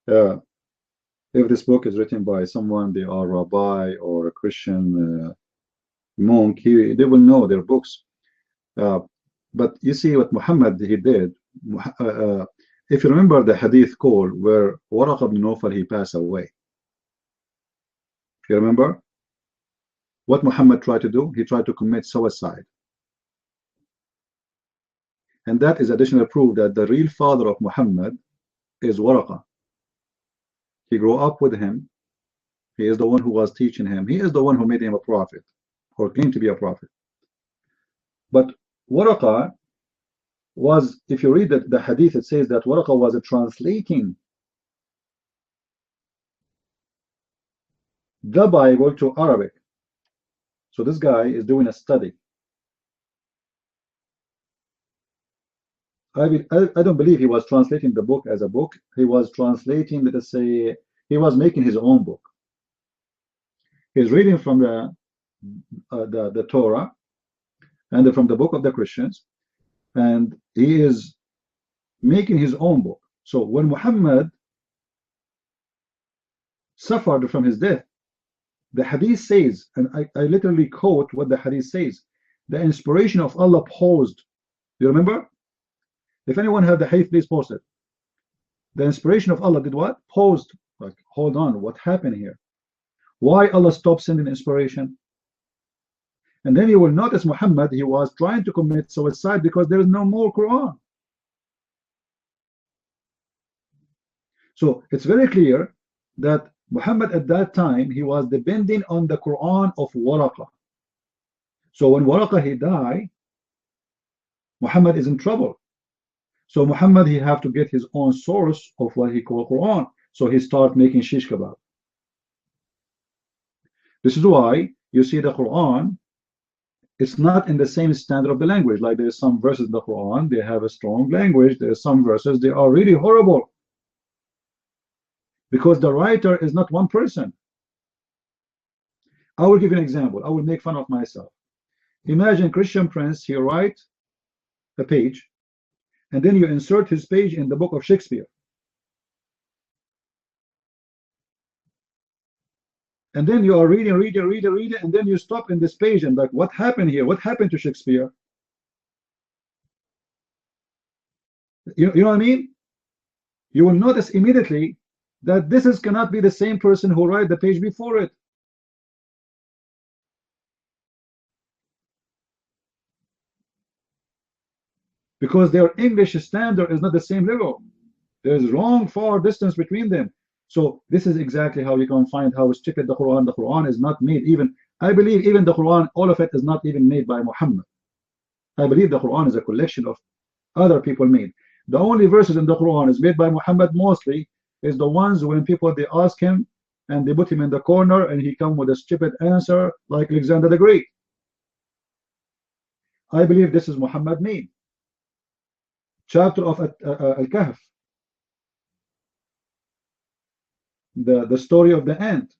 If this book is written by someone, they are a rabbi or a Christian monk, they will know their books. But you see what Muhammad he did. If you remember the hadith call where Waraq ibn Nawfal, he passed away. You remember what Muhammad tried to do? He tried to commit suicide. And that is additional proof that the real father of Muhammad is Waraqah. He grew up with him. He is the one who was teaching him. He is the one who made him a prophet, or claimed to be a prophet. But Waraqah was, if you read the hadith, it says that Waraqah was translating the Bible to Arabic. So this guy is doing a study. I don't believe he was translating the book as a book. He was translating, let us say, he was making his own book. He's reading from the Torah and from the book of the Christians, and he is making his own book. So when Muhammad suffered from his death, the hadith says, and I literally quote what the hadith says, the inspiration of Allah paused. You remember? If anyone have the hadith, please post it. The inspiration of Allah did what? Paused. Like, hold on, what happened here? Why Allah stopped sending inspiration? And then you will notice Muhammad, he was trying to commit suicide because there is no more Quran. So it's very clear that Muhammad at that time, he was depending on the Quran of Waraqah. So when Waraqah he died, Muhammad is in trouble. So Muhammad, he have to get his own source of what he called Quran. So he start making shish kebab. This is why you see the Quran, it's not in the same standard of the language. Like there's some verses in the Quran, they have a strong language. There's some verses, they are really horrible. Because the writer is not one person. I will give you an example. I will make fun of myself. Imagine Christian Prince, he write a page, and then you insert his page in the book of Shakespeare. And then you are reading, and then you stop in this page and like, what happened here? What happened to Shakespeare? You know what I mean? You will notice immediately that this cannot be the same person who wrote the page before it. Because their English standard is not the same level. There's long, far distance between them. So this is exactly how you can find how stupid the Quran is not made. Even, I believe even the Quran, all of it is not even made by Muhammad. I believe the Quran is a collection of other people made. The only verses in the Quran is made by Muhammad mostly is the ones when people, they ask him and they put him in the corner and he come with a stupid answer like Alexander the Great. I believe this is Muhammad made. Chapter of Al-Kahf, the story of the ant,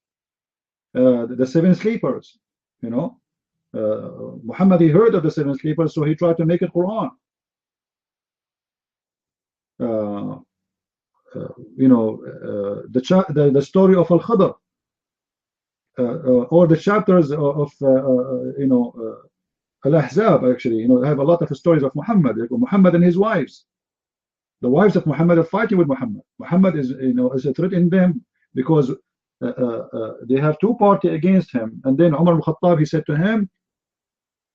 the seven sleepers, you know. Muhammad, he heard of the seven sleepers, so he tried to make it Quran. You know, the story of Al-Khadr, or the chapters of you know, Al-Ahzab, actually, you know, have a lot of stories of Muhammad, like Muhammad and his wives. The wives of Muhammad are fighting with Muhammad. Muhammad is, you know, is a threat in them because they have two parties against him. And then Umar al-Khattab, he said to him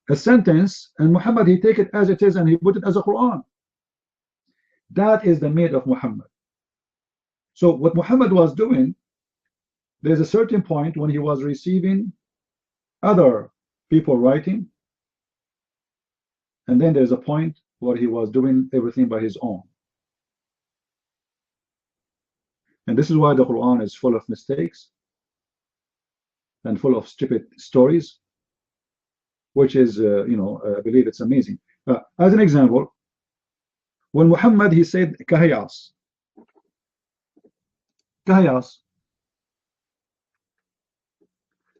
a sentence, and Muhammad, he take it as it is and he put it as a Quran. That is the made of Muhammad. So what Muhammad was doing, there's a certain point when he was receiving other people writing, and then there's a point where he was doing everything by his own. And this is why the Quran is full of mistakes and full of stupid stories, which is, you know, I believe it's amazing. As an example, when Muhammad, he said kahayas. Kahayas.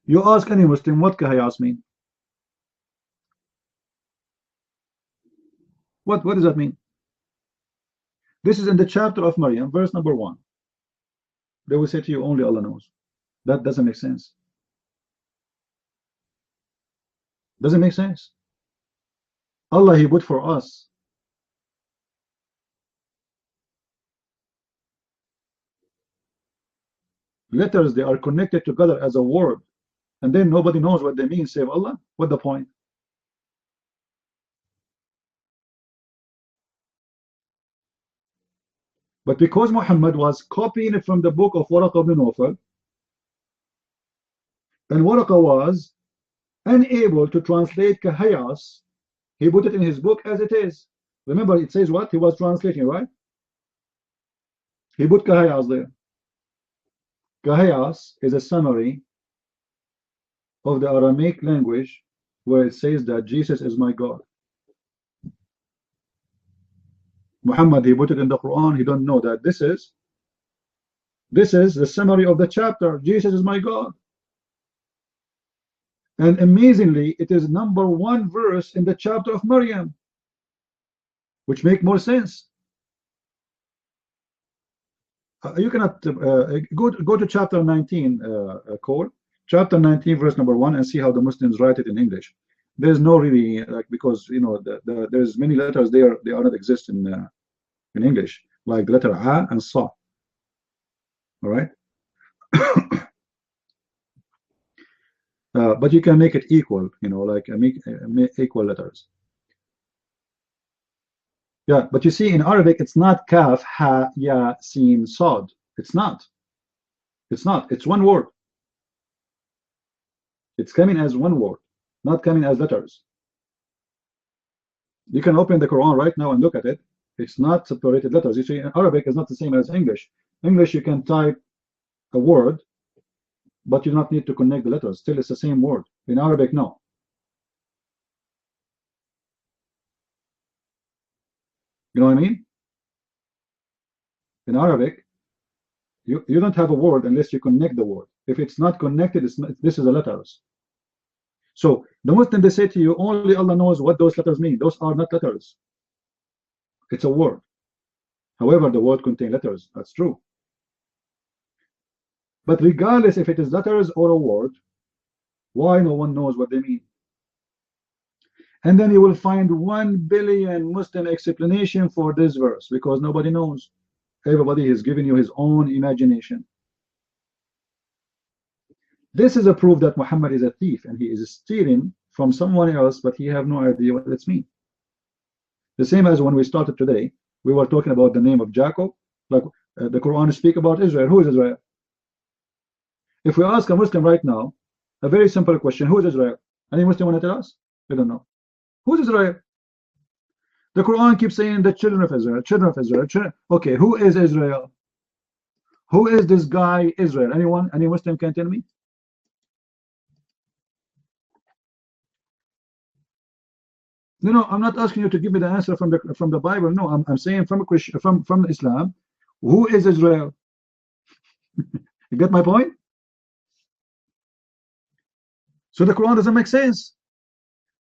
You ask any Muslim what kahayas mean. What does that mean? This is in the chapter of Maryam, verse number 1. They will say to you, only Allah knows. That doesn't make sense. Doesn't make sense. Allah, he put for us letters, they are connected together as a word, and then nobody knows what they mean save Allah. What the point? But because Muhammad was copying it from the book of Waraqah ibn Nawfal, and Waraqah was unable to translate Kahayas, he put it in his book as it is. Remember, it says what? He was translating, right? He put Kahayas there. Kahayas is a summary of the Aramaic language where it says that Jesus is my God. Muhammad, he put it in the Quran. He don't know that this is the summary of the chapter. Jesus is my God. And amazingly, it is #1 verse in the chapter of Maryam, which make more sense. You cannot go to chapter 19, Cole. Chapter 19, verse #1, and see how the Muslims write it in English. There's no really because you know there's many letters there, they are not exist in English, like the letter A and Sa. All right. But you can make it equal, you know, like make equal letters. Yeah, but you see in Arabic it's not kaf, ha, ya, sin, sad. It's not. It's one word. It's coming as one word, not coming as letters. You can open the Quran right now and look at it. It's not separated letters. You see, in Arabic is not the same as English. English, you can type a word, but you do not need to connect the letters. Still, it's the same word. In Arabic, no. You know what I mean? In Arabic, you don't have a word unless you connect the word. If it's not connected, this is the letters. So the Muslim, they say to you, only Allah knows what those letters mean. Those are not letters. It's a word. However, the word contains letters. That's true. But regardless if it is letters or a word, why no one knows what they mean? And then you will find 1 billion Muslim explanation for this verse, because nobody knows. Everybody is giving you his own imagination. This is a proof that Muhammad is a thief and he is stealing from someone else, but he have no idea what it's mean. The same as when we started today, we were talking about the name of Jacob, like the Quran speak about Israel. Who is Israel? If we ask a Muslim right now a very simple question, who is Israel? Any Muslim want to tell us? We don't know. Who's Israel? The Quran keeps saying the children of Israel, children of Israel, children. Okay, who is Israel? Who is this guy Israel? Anyone? Any Muslim can tell me? No, I'm not asking you to give me the answer from the Bible. No, I'm saying from a Christian, from Islam. Who is Israel? You get my point? So the Quran doesn't make sense.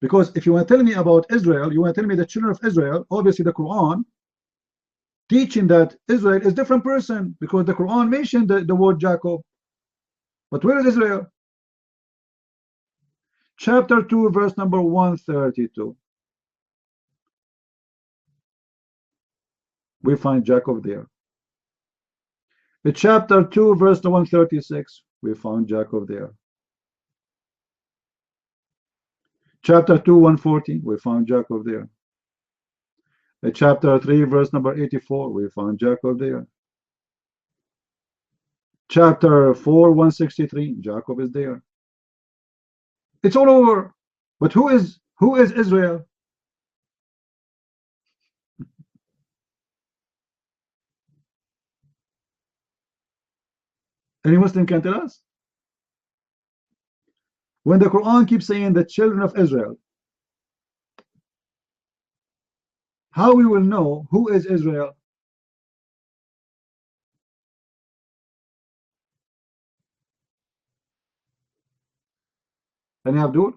Because if you want to tell me about Israel, you want to tell me the children of Israel, obviously the Quran teaching that Israel is a different person, because the Quran mentioned the word Jacob. But where is Israel? Chapter 2, verse number 132. We find Jacob there. In chapter 2, verse 136, we found Jacob there. Chapter 2, 140, we found Jacob there. In chapter 3, verse number 84, we found Jacob there. Chapter 4, 163, Jacob is there. It's all over. But who is Israel? Any Muslim can tell us? When the Quran keeps saying the children of Israel, how we will know who is Israel? Any Abdul?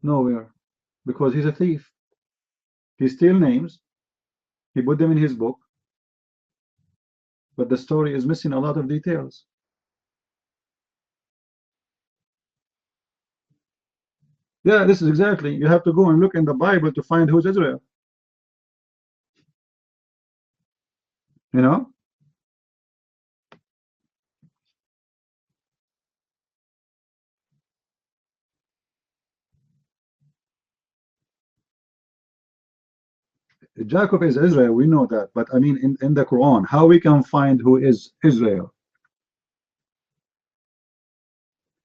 Nowhere. Because he's a thief. He steals names, he put them in his book, but the story is missing a lot of details. Yeah, this is exactly, you have to go and look in the Bible to find who's Israel. You know? Jacob is Israel, we know that, but I mean in the Quran, how we can find who is Israel?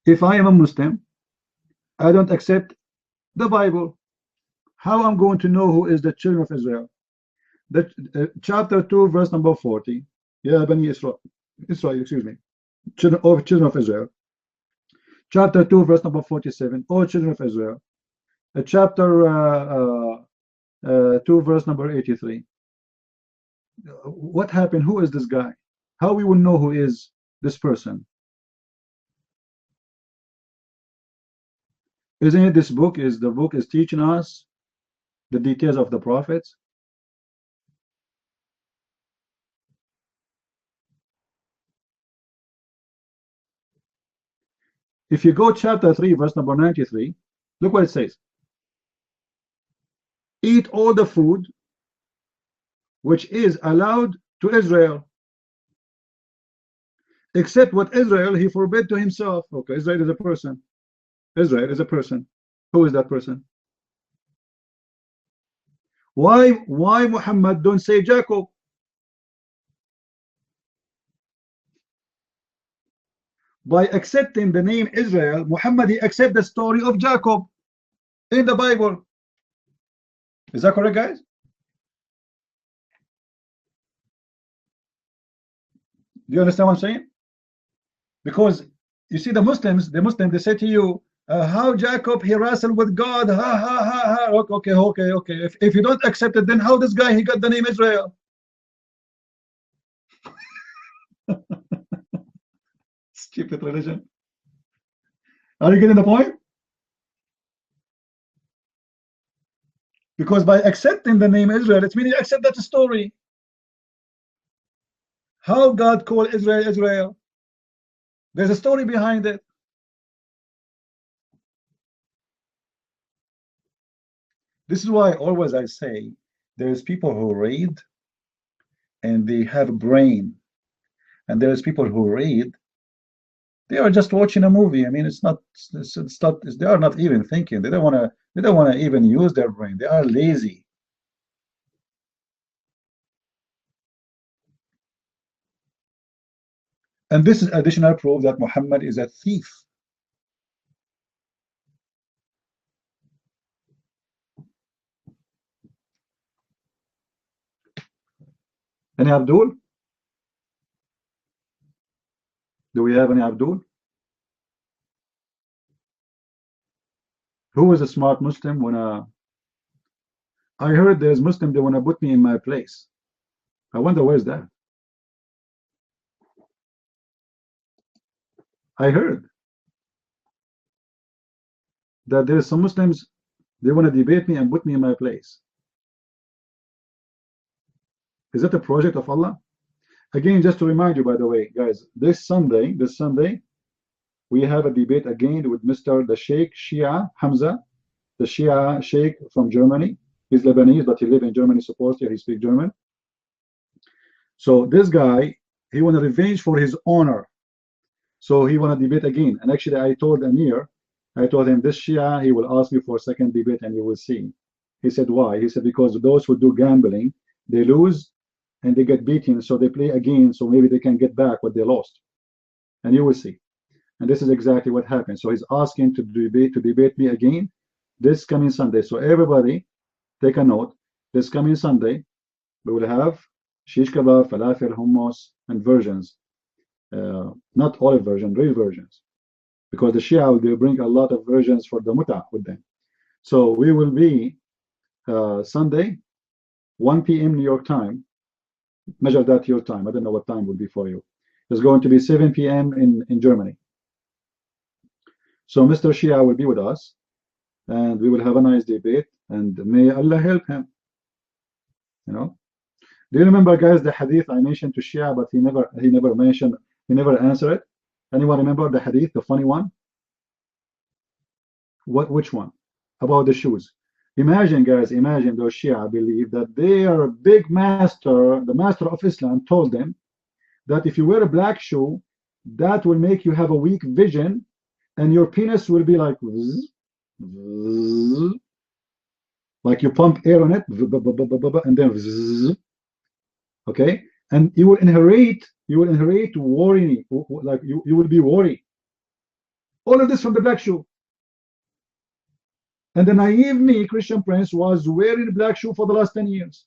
If I am a Muslim, I don't accept the Bible. How I'm going to know who is the children of Israel? Chapter 2, verse number 40. Yeah, Bani Israel, excuse me. Children of Israel. Chapter 2, verse number 47. Oh, children of Israel. Chapter 2, verse number 83. What happened? Who is this guy? How we will know who is this person? Isn't it this book is the book is teaching us the details of the prophets? If you go chapter 3, verse number 93, look what it says. Eat all the food which is allowed to Israel, except what Israel he forbid to himself. Okay, Israel is a person. Israel is a person. Who is that person? Why Muhammad don't say Jacob? By accepting the name Israel, Muhammad he accept the story of Jacob in the Bible. Is that correct, guys? Do you understand what I'm saying? Because you see the Muslims they say to you, how Jacob he wrestled with God, ha ha ha ha. Okay. If you don't accept it, then how this guy he got the name Israel? Stupid religion. Are you getting the point? Because by accepting the name Israel, it means you accept that story. How God called Israel Israel? There's a story behind it. This is why always I say there's people who read and they have a brain, and there's people who read they are just watching a movie. I mean, it's not they are not even thinking. They don't want to even use their brain. They are lazy. And this is additional proof that Muhammad is a thief. Any Abdul? Do we have any Abdul? Who is a smart Muslim? I heard there's Muslim they want to put me in my place. I wonder where's that? I heard that there's some Muslims they want to debate me and put me in my place. Is that a project of Allah? Again, just to remind you, by the way, guys, this Sunday, we have a debate again with Mr. the Sheikh Shia Hamza, the Shia Sheikh from Germany. He's Lebanese, but he lives in Germany, supposedly he speaks German. So this guy, he want to revenge for his honor. So he want to debate again. And actually, I told Amir, I told him, this Shia, he will ask you for a second debate and you will see. He said, why? He said, because those who do gambling, they lose and they get beaten, so they play again, so maybe they can get back what they lost. And you will see. And this is exactly what happened. So he's asking to debate me again this coming Sunday. So everybody, take a note. This coming Sunday, we will have shish kebab, falafel, hummus, and versions. Not olive version, real versions. Because the Shia, they bring a lot of versions for the muta with them. So we will be Sunday, 1 p.m. New York time. Measure that your time. I don't know what time will be for you. It's going to be 7 p.m. in Germany. So Mr. Shia will be with us, and we will have a nice debate, and may Allah help him. You know? Do you remember, guys, the hadith I mentioned to Shia, but he never answered it? Anyone remember the hadith, the funny one? Which one? About the shoes. Imagine, guys, imagine those Shia believe that they are a big master, the master of Islam told them that if you wear a black shoe, that will make you have a weak vision, and your penis will be like zzz, zzz, like you pump air on it, and then zzz, okay, and you will inherit worry, like you will be worried. All of this from the black shoe. And the naive me, Christian Prince, was wearing black shoe for the last 10 years.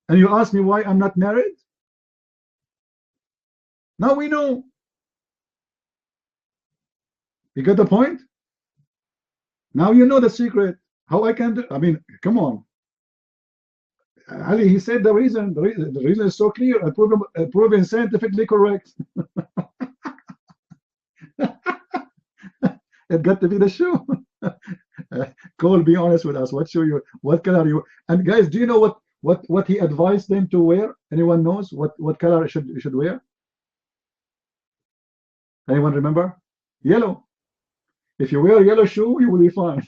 And you ask me why I'm not married? Now we know. You get the point? Now you know the secret. How I can do, I mean, come on. Ali, he said the reason is so clear and proven scientifically correct. It got to be the shoe. Cole, be honest with us. What shoe you? What color you? And guys, do you know what he advised them to wear? Anyone knows what color should wear? Anyone remember? Yellow. If you wear a yellow shoe, you will be fine.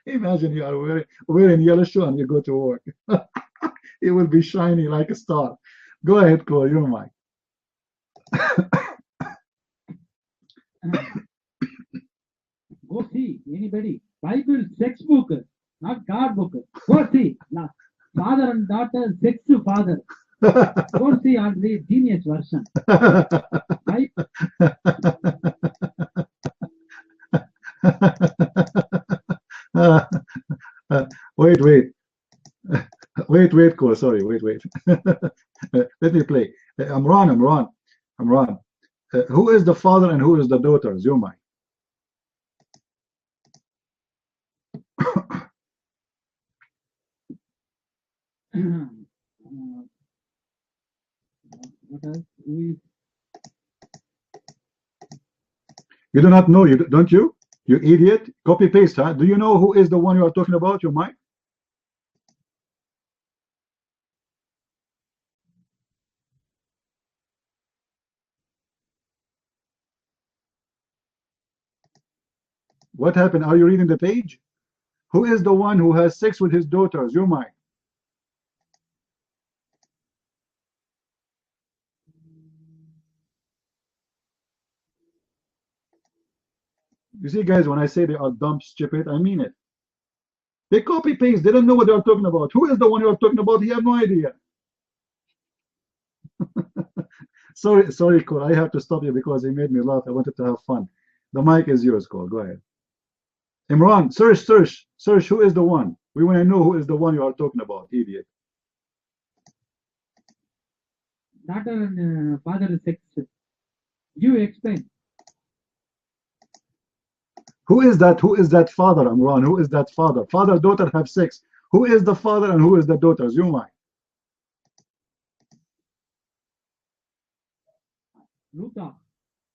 Imagine you are wearing yellow shoe and you go to work. It will be shiny like a star. Go ahead, Cole. You're mine. Go see anybody. Bible sex book, not God book. Go see. Father and daughter, sex to father. Go see on the genius version. Right? Wait, Cole. Sorry, wait. Let me play. I'm wrong. Who is the father and who is the daughter? Zumai. What else? You do not know, don't you? You idiot. Copy paste, huh? Do you know who is the one you are talking about, your Mike? What happened? Are you reading the page? Who is the one who has sex with his daughters? Your Mike. You see, guys, when I say they are dumb, stupid, I mean it. They copy paste. They don't know what they are talking about. Who is the one you are talking about? He have no idea. sorry, Cole. I have to stop you because he made me laugh. I wanted to have fun. The mic is yours, Cole. Go ahead. Imran, search. Who is the one? We want to know who is the one you are talking about, idiot. Daughter and father sex. You explain. Who is that? Who is that father, Imran? Who is that father? Father, daughter have sex. Who is the father and who is the daughter? Zumai.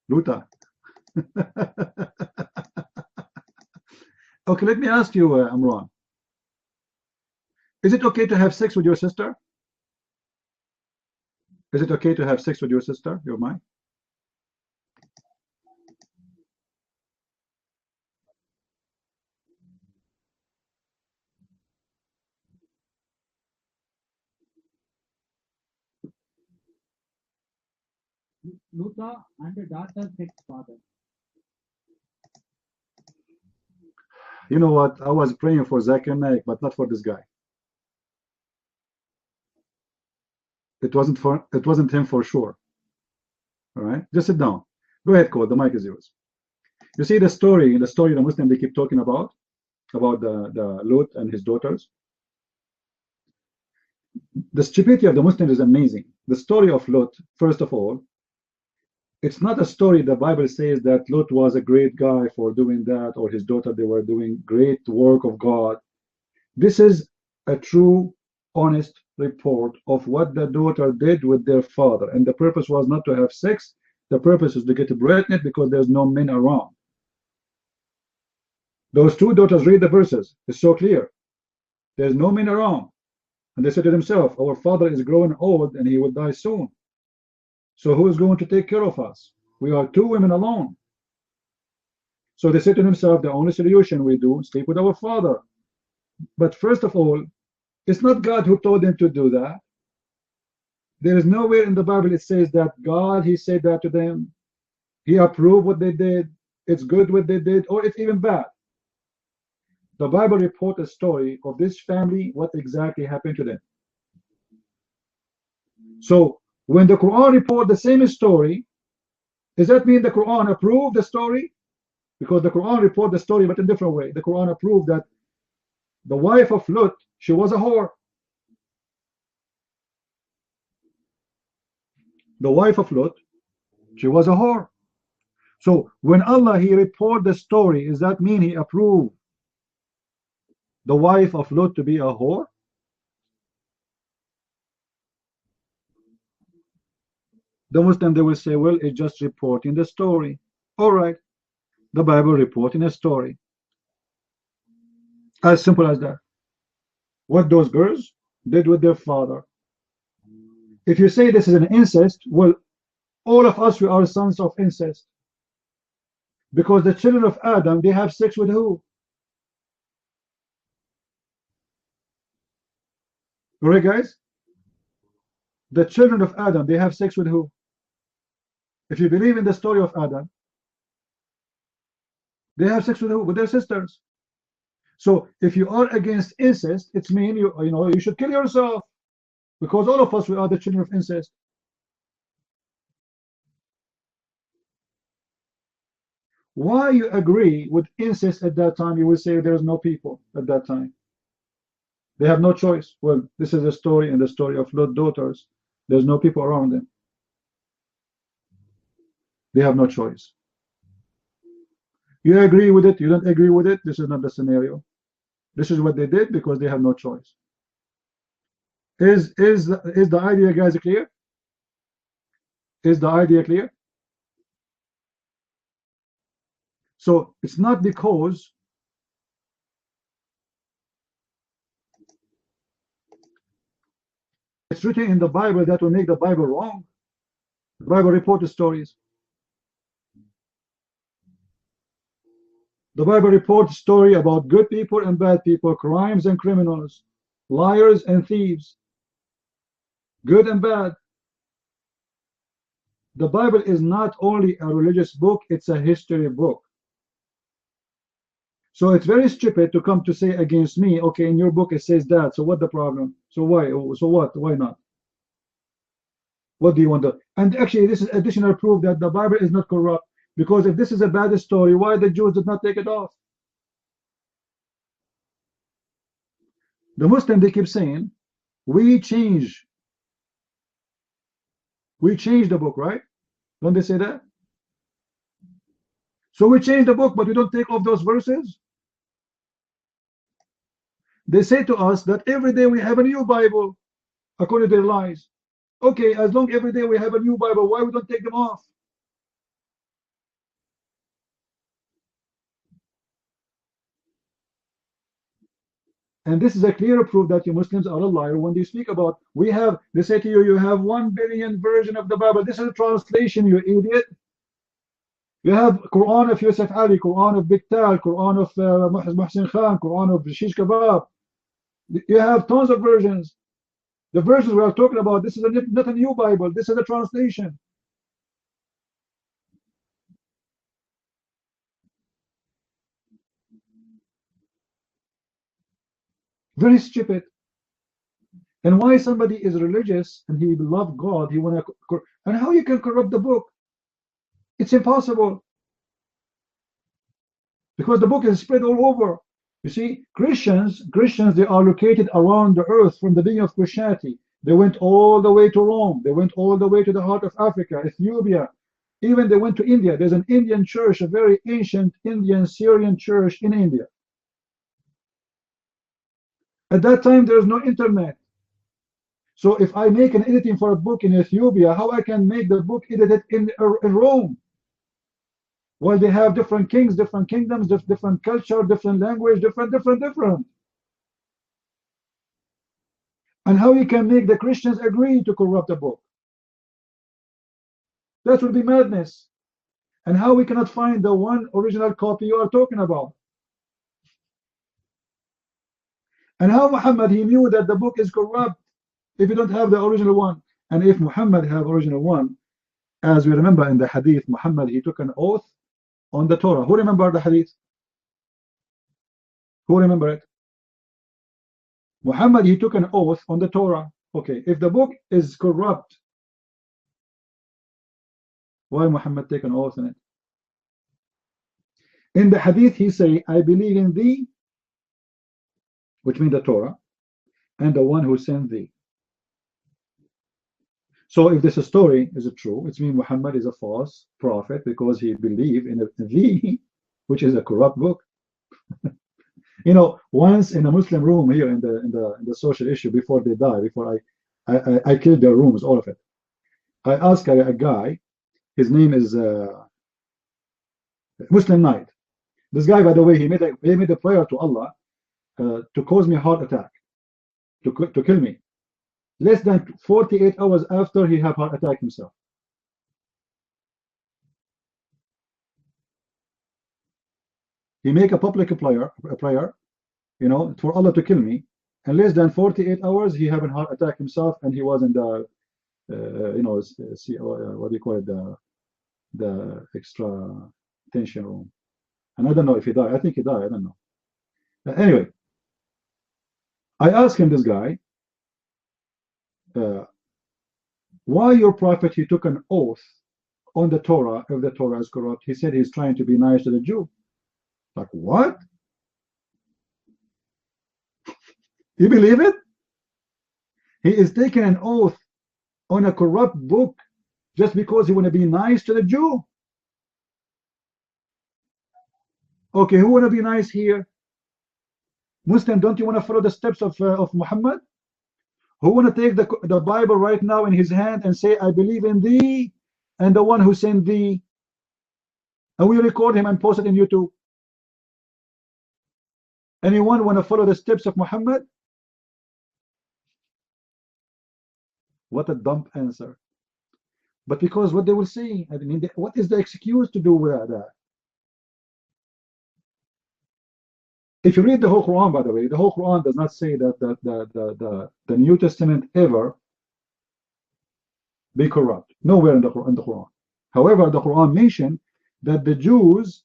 Luta. Okay, let me ask you, Imran. Is it okay to have sex with your sister? Is it okay to have sex with your sister, your mind? Luta and the daughter sex father. You know what? I was praying for Zakir Naik, but not for this guy. It wasn't him for sure. All right, just sit down. Go ahead, Cole. The mic is yours. You see the story the Muslim they keep talking about the Lut and his daughters. The stupidity of the Muslims is amazing. The story of Lut, first of all, it's not a story the Bible says that Lut was a great guy for doing that, or his daughter, they were doing great work of God. This is a true, honest report of what the daughter did with their father. And the purpose was not to have sex. The purpose is to get pregnant because there's no men around. Those two daughters, read the verses. It's so clear. There's no men around. And they said to themselves, our father is growing old and he will die soon. So who is going to take care of us? We are two women alone. So they said to themselves, the only solution we do is sleep with our father. But first of all, it's not God who told them to do that. There is nowhere in the Bible it says that God, he said that to them. He approved what they did. It's good what they did, or it's even bad. The Bible reports a story of this family, what exactly happened to them. So when the Quran reports the same story, does that mean the Quran approved the story? Because the Quran reports the story but in a different way. The Quran approved that the wife of Lut, she was a whore. The wife of Lut, she was a whore. So when Allah, he report the story, does that mean he approved the wife of Lut to be a whore? The Muslim, they will say, well, it's just reporting the story. All right, the Bible reporting a story. As simple as that. What those girls did with their father. If you say this is an incest, well, all of us, we are sons of incest. Because the children of Adam, they have sex with who? Alright, guys? The children of Adam, they have sex with who? If you believe in the story of Adam, they have sex with who? With their sisters. So if you are against incest, it's mean you should kill yourself, because all of us, we are the children of incest. Why you agree with incest at that time? You will say there's no people at that time. They have no choice. Well, this is a story in the story of Lot's daughters. There's no people around them. They have no choice. You agree with it, you don't agree with it, this is not the scenario. This is what they did because they have no choice. Is the idea, guys, clear? Is the idea clear? So it's not because it's written in the Bible that will make the Bible wrong. The Bible reports stories. The Bible reports story about good people and bad people, crimes and criminals, liars and thieves, good and bad. The Bible is not only a religious book, it's a history book. So it's very stupid to come to say against me, okay, in your book it says that, so what the problem? So why? So what? Why not? What do you want to? And actually, this is additional proof that the Bible is not corrupt. Because if this is a bad story, why the Jews did not take it off? The Muslim, they keep saying, we change the book, right? Don't they say that? So we change the book, but we don't take off those verses. They say to us that every day we have a new Bible, according to their lies. Okay, as long every day we have a new Bible, why we don't take them off? And this is a clear proof that you Muslims are a liar when they speak about, they say to you, you have 1 billion version of the Bible. This is a translation, you idiot. You have Quran of Yusuf Ali, Quran of Biktal, Quran of Muhsin Khan, Quran of Shish Kebab. You have tons of versions. The versions we are talking about, this is not a new Bible, this is a translation. Very stupid. And why somebody is religious and he loves God, he want to, and how you can corrupt the book? It's impossible. Because the book is spread all over. You see, Christians, they are located around the earth from the beginning of Christianity. They went all the way to Rome. They went all the way to the heart of Africa, Ethiopia. Even they went to India. There's an Indian church, a very ancient Indian Syrian church in India. At that time, there's no internet. So if I make an editing for a book in Ethiopia, how I can make the book edited in Rome? Well, they have different kings, different kingdoms, different culture, different language, different. And how you can make the Christians agree to corrupt the book? That would be madness. And how we cannot find the one original copy you are talking about? And how Muhammad, he knew that the book is corrupt if you don't have the original one? And if Muhammad have original one, as we remember in the hadith, Muhammad, he took an oath on the Torah. Who remember the hadith? Who remember it? Muhammad, he took an oath on the Torah. Okay, if the book is corrupt, why Muhammad take an oath on it? In the hadith, he say, I believe in thee, which means the Torah, and the one who sent thee. So if this story is true, it means Muhammad is a false prophet because he believed in thee, which is a corrupt book. You know, once in a Muslim room here in the social issue, before they die, before I killed their rooms, all of it, I asked a guy, his name is Muslim Night. This guy, by the way, he made a prayer to Allah to cause me a heart attack, to kill me. Less than 48 hours after he had heart attack himself. He make a public prayer, you know, for Allah to kill me, and less than 48 hours he had a heart attack himself, and he was in the, you know, what do you call it, the extra tension room. And I don't know if he died. I think he died. I don't know. Anyway, I asked him, this guy, why your prophet, he took an oath on the Torah if the Torah is corrupt. He said he's trying to be nice to the Jew. Like, what? You believe it? He is taking an oath on a corrupt book just because he want to be nice to the Jew. Okay, who want to be nice here? Muslim, don't you want to follow the steps of Muhammad? Who want to take the Bible right now in his hand and say, I believe in thee and the one who sent thee? And we record him and post it in YouTube. Anyone want to follow the steps of Muhammad? What a dumb answer. But because what they will see, I mean, what is the excuse to do with that? If you read the whole Quran, by the way, the whole Quran does not say that the New Testament ever be corrupt. Nowhere in the Quran. However, the Quran mentioned that the Jews,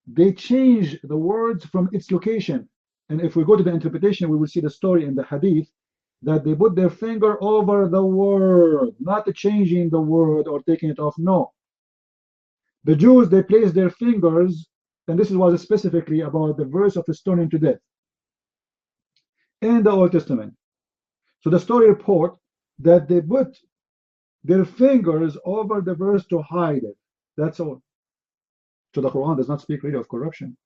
they change the words from its location. And if we go to the interpretation, we will see the story in the hadith that they put their finger over the word, not changing the word or taking it off. No. The Jews, they place their fingers, and this was specifically about the verse of stoning to death in the Old Testament. So the story report that they put their fingers over the verse to hide it. That's all. So the Quran does not speak really of corruption.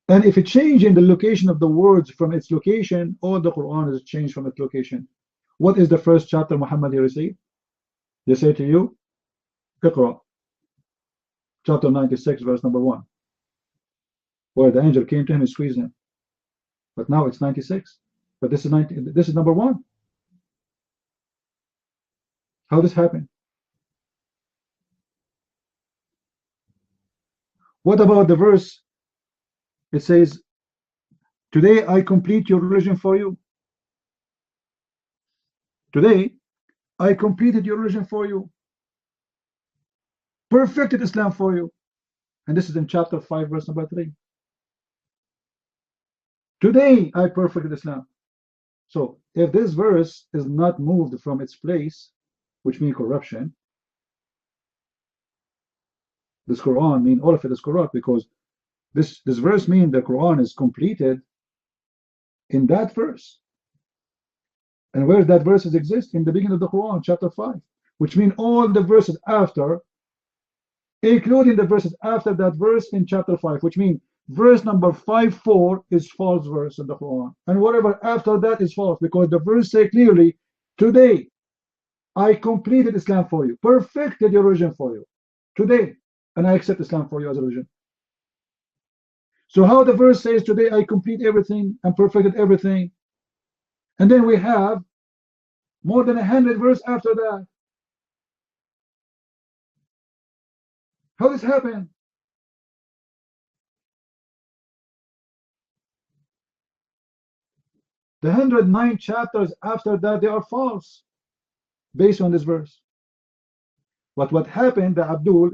And if it changes in the location of the words from its location, all the Quran is changed from its location. What is the first chapter Muhammad received? They say to you, Iqra, chapter 96, verse number 1, where the angel came to him and squeezed him. But now it's 96. But this is number 1. How this happened? What about the verse? It says, today I complete your religion for you. Today I completed your religion for you. Perfected Islam for you. And this is in chapter 5, verse number 3. Today I perfected Islam. So if this verse is not moved from its place, which means corruption, this Quran means all of it is corrupt, because this verse means the Quran is completed in that verse. And where that verses exist? In the beginning of the Quran, chapter 5, which means all the verses after, including the verses after that verse in chapter 5, which means verse number 5.4 is false verse in the Quran, and whatever after that is false, because the verse say clearly, today I completed Islam for you, perfected your religion for you today, and I accept Islam for you as a religion. So how the verse says today I complete everything and perfected everything, and then we have More than 100 verses after that. How this happened? The 109 chapters after that, they are false based on this verse. But what happened, the Abdul,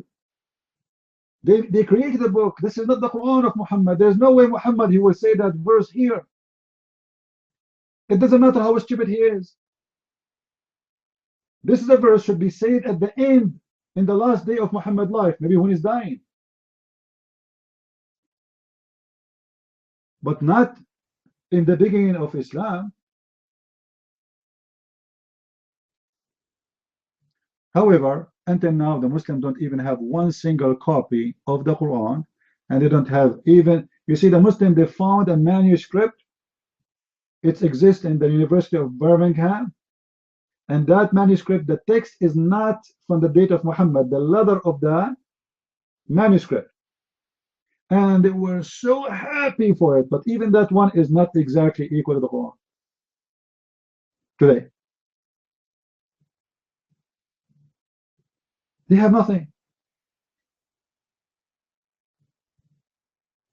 they created a book. This is not the Quran of Muhammad. There's no way Muhammad, he will say that verse here. It doesn't matter how stupid he is. This is a verse should be said at the end, in the last day of Muhammad's life, maybe when he's dying. But not in the beginning of Islam. However, until now, the Muslims don't even have one single copy of the Quran, and they don't have even, you see, the Muslim, they found a manuscript. It exists in the University of Birmingham, and that manuscript, the text is not from the date of Muhammad, the letter of the manuscript. And they were so happy for it, but even that one is not exactly equal to the Quran today. They have nothing.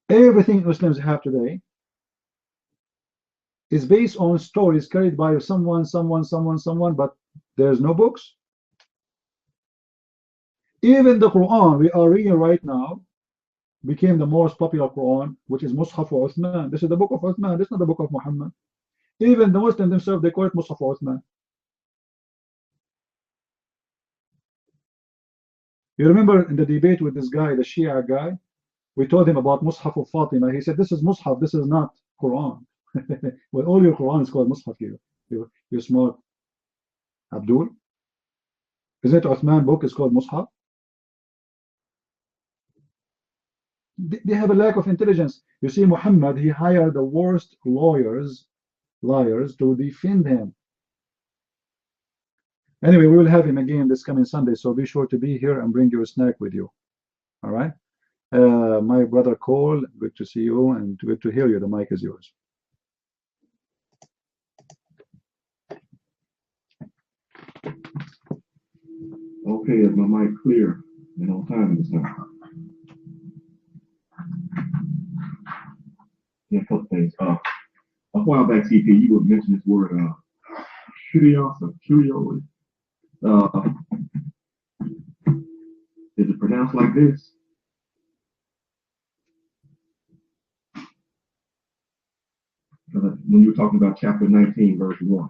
Everything Muslims have today is based on stories carried by someone, but there's no books. Even the Quran we are reading right now became the most popular Quran, which is Mus'haf Uthman. This is the book of Uthman. This is not the book of Muhammad. Even the Muslims themselves, they call it Mus'haf Uthman. You remember in the debate with this guy, the Shia guy, we told him about Mus'haf of Fatima. He said, this is Mus'haf, this is not Quran. Well, all your Quran is called Mus'haf here. You're smart. Abdul? Isn't it Uthman book is called Mus'haf? They have a lack of intelligence. You see, Muhammad, he hired the worst liars to defend him. Anyway, we will have him again this coming Sunday, so be sure to be here and bring your snack with you. All right? My brother Cole, good to see you and good to hear you. The mic is yours. Okay, is my mic clear and on time this time? Yeah, a couple things. A while back, CP, you would mention this word, curios or curio. Is it pronounced like this? When you were talking about chapter 19, verse 1,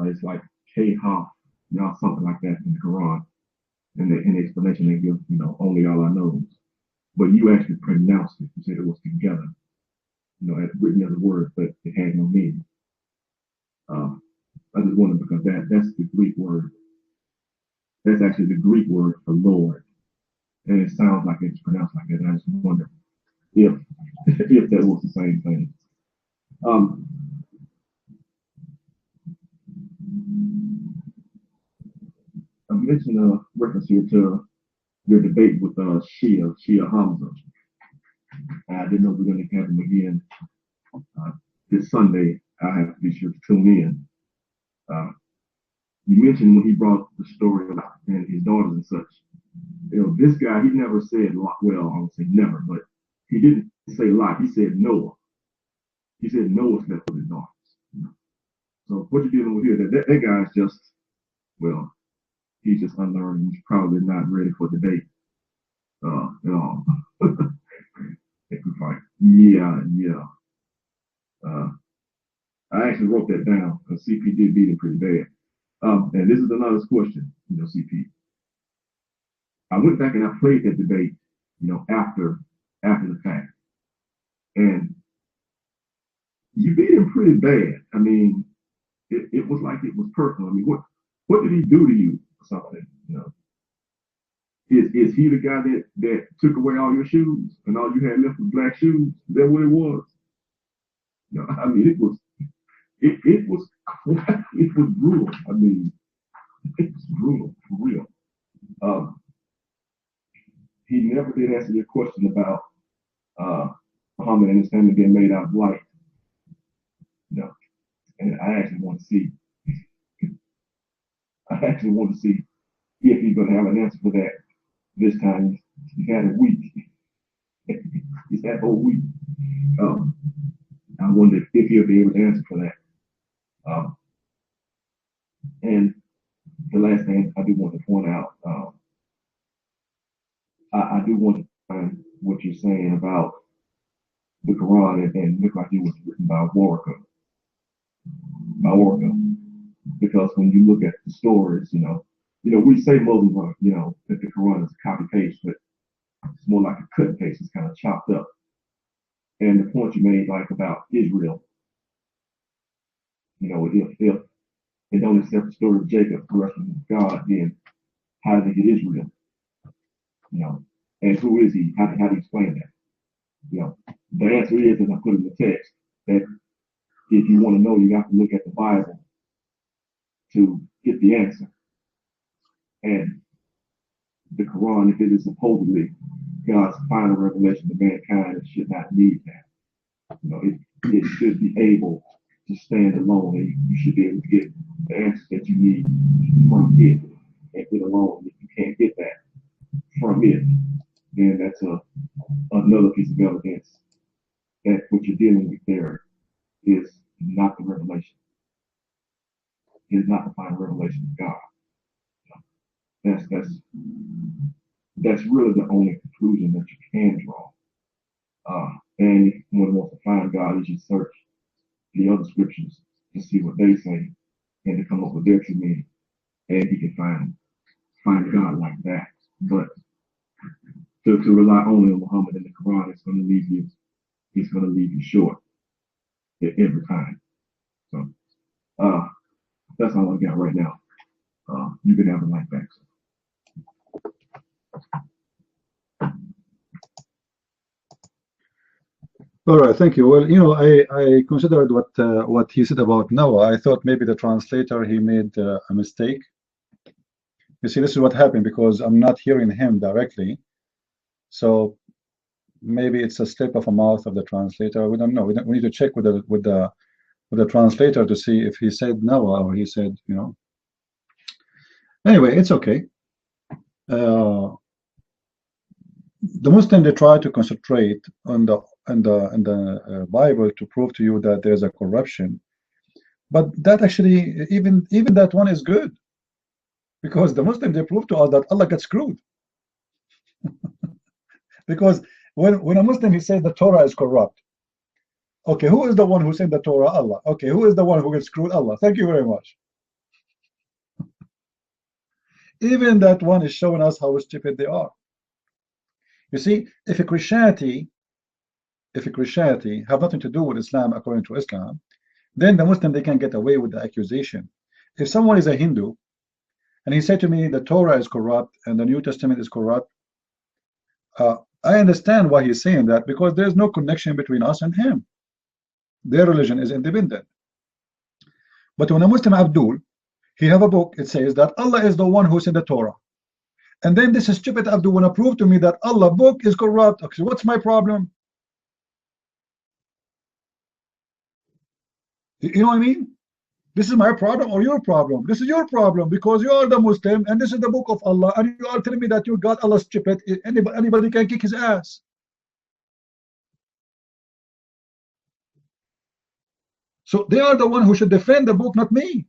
it's like K-Ha, something like that in the Quran. And in the explanation they give, only Allah knows. But you actually pronounced it. You said it was together, written as a word, but it had no meaning. I just wonder because that's the Greek word. That's actually the Greek word for Lord. And it sounds like it's pronounced like that. And I just wonder if that was the same thing. I mentioned a reference here to your debate with Shia Hamza. I didn't know we were going to have him again this Sunday. I have to be sure to tune in. You mentioned when he brought the story about and his daughters and such. This guy, he never said Lot. Well, I won't say never, but he didn't say Lot. He said Noah. He said Noah slept with his daughters. So what you're dealing with here, that guy's just, well, he's just unlearned. He's probably not ready for debate at all. Yeah. I actually wrote that down because CP did beat him pretty bad. And this is another question, CP. I went back and I played that debate, after the fact. And you beat him pretty bad. I mean, it was like it was personal. I mean, what did he do to you or something? Is he the guy that took away all your shoes and all you had left was black shoes? Is that what it was? I mean, it was brutal. I mean, it was brutal for real. He never did answer your question about Muhammad and his family being made out of light. And I actually want to see I actually want to see if he's going to have an answer for that this time. He had a week. He's that whole week. I wonder if he'll be able to answer for that. And the last thing I do want to point out, I do want to find what you're saying about the Quran and look like it was written by Waraka. Because when you look at the stories, we say Muslims are, that the Quran is a copy paste, but it's more like a cut and paste. It's kind of chopped up. And the point you made, like about Israel, if they don't accept the story of Jacob wrestling with God, then how did they get Israel? And who is he? How do you explain that? The answer is, as I put in the text, that if you want to know, you have to look at the Bible to get the answer. And the Quran, if it is supposedly God's final revelation to mankind, it should not need that. It should be able to stand alone, and you should be able to get the answers that you need from it, and it alone. If you can't get that from it, then that's another piece of evidence that what you're dealing with there is not the revelation. It is not the final revelation of God. That's really the only conclusion that you can draw. And if one wants to find God, you should search the other scriptures to see what they say and to come up with their true meaning. And he can find God like that. But to rely only on Muhammad and the Quran, it's going to leave you short every time. So that's all I got right now. You can have the mic back. All right, thank you. Well, I considered what he said about Noah. I thought maybe the translator, he made a mistake. You see, this is what happened because I'm not hearing him directly. So maybe it's a slip of a mouth of the translator. We don't know. We need to check with the translator to see if he said Noah or he said, Anyway, it's okay. The Muslim, they try to concentrate on the Bible to prove to you that there's a corruption, but that actually even that one is good, because the Muslim, they prove to us that Allah gets screwed. Because when a Muslim, he says the Torah is corrupt, okay, who is the one who said the Torah? Allah. Okay, who is the one who gets screwed? Allah. Thank you very much. Even that one is showing us how stupid they are. You see, if a Christianity have nothing to do with Islam according to Islam, then the Muslim, they can get away with the accusation. If someone is a Hindu and he said to me the Torah is corrupt and the New Testament is corrupt, I understand why he's saying that, because there's no connection between us and him. Their religion is independent. But when a Muslim Abdul, he have a book, it says that Allah is the one who sent the Torah. And then this stupid Abdul want to prove to me that Allah book is corrupt. Okay, what's my problem? You know what I mean? This is my problem or your problem? This is your problem, because you are the Muslim and this is the book of Allah, and you are telling me that you got Allah stupid. Anybody can kick his ass. So they are the one who should defend the book, not me.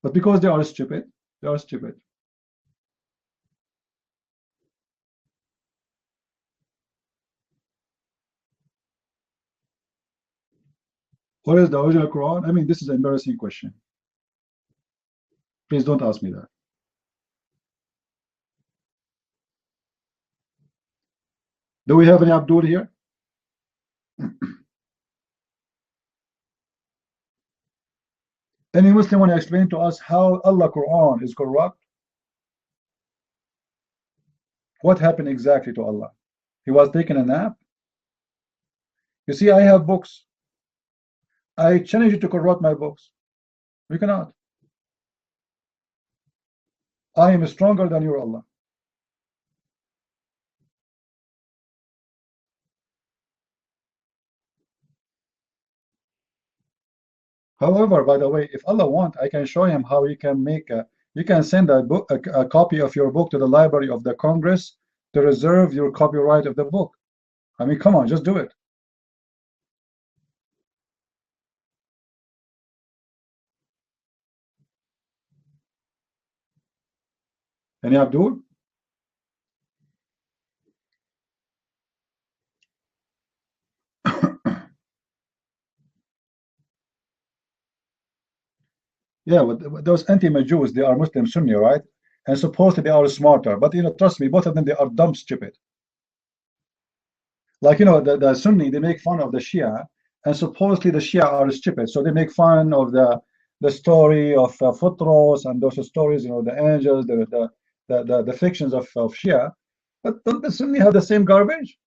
But because they are stupid, they are stupid. What is the original Quran? I mean, this is an embarrassing question. Please don't ask me that. Do we have any Abdul here? Any Muslim want to explain to us how Allah Quran is corrupt? What happened exactly to Allah? He was taking a nap? You see, I have books. I challenge you to corrupt my books. We cannot. I am stronger than your Allah. However, by the way, if Allah wants, I can show him how you can make a, you can send a book, a copy of your book to the Library of the Congress to reserve your copyright of the book. I mean, come on, just do it. Any Abdul? Yeah, but those anti-Jews, they are Muslim Sunni, right? And supposedly they are smarter. But you know, trust me, both of them, they are dumb stupid. Like, you know, the Sunni, they make fun of the Shia, and supposedly the Shia are stupid. So they make fun of the story of Futros and those stories, you know, the angels, the fictions of Shia. But don't the Sunni have the same garbage?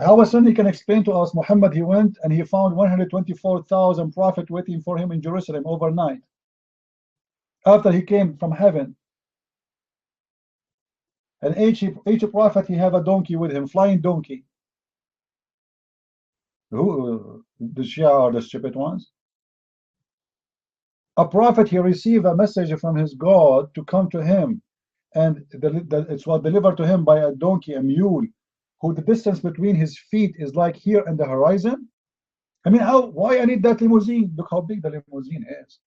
How a Sunni can explain to us Muhammad, he went and he found 124,000 prophets waiting for him in Jerusalem overnight after he came from heaven. And each prophet, he have a donkey with him, flying donkey. Who, the Shia are the stupid ones? A prophet, he received a message from his God to come to him, and it was delivered to him by a donkey, a mule, who the distance between his feet is like here in the horizon. I mean, why I need that limousine? Look how big the limousine is.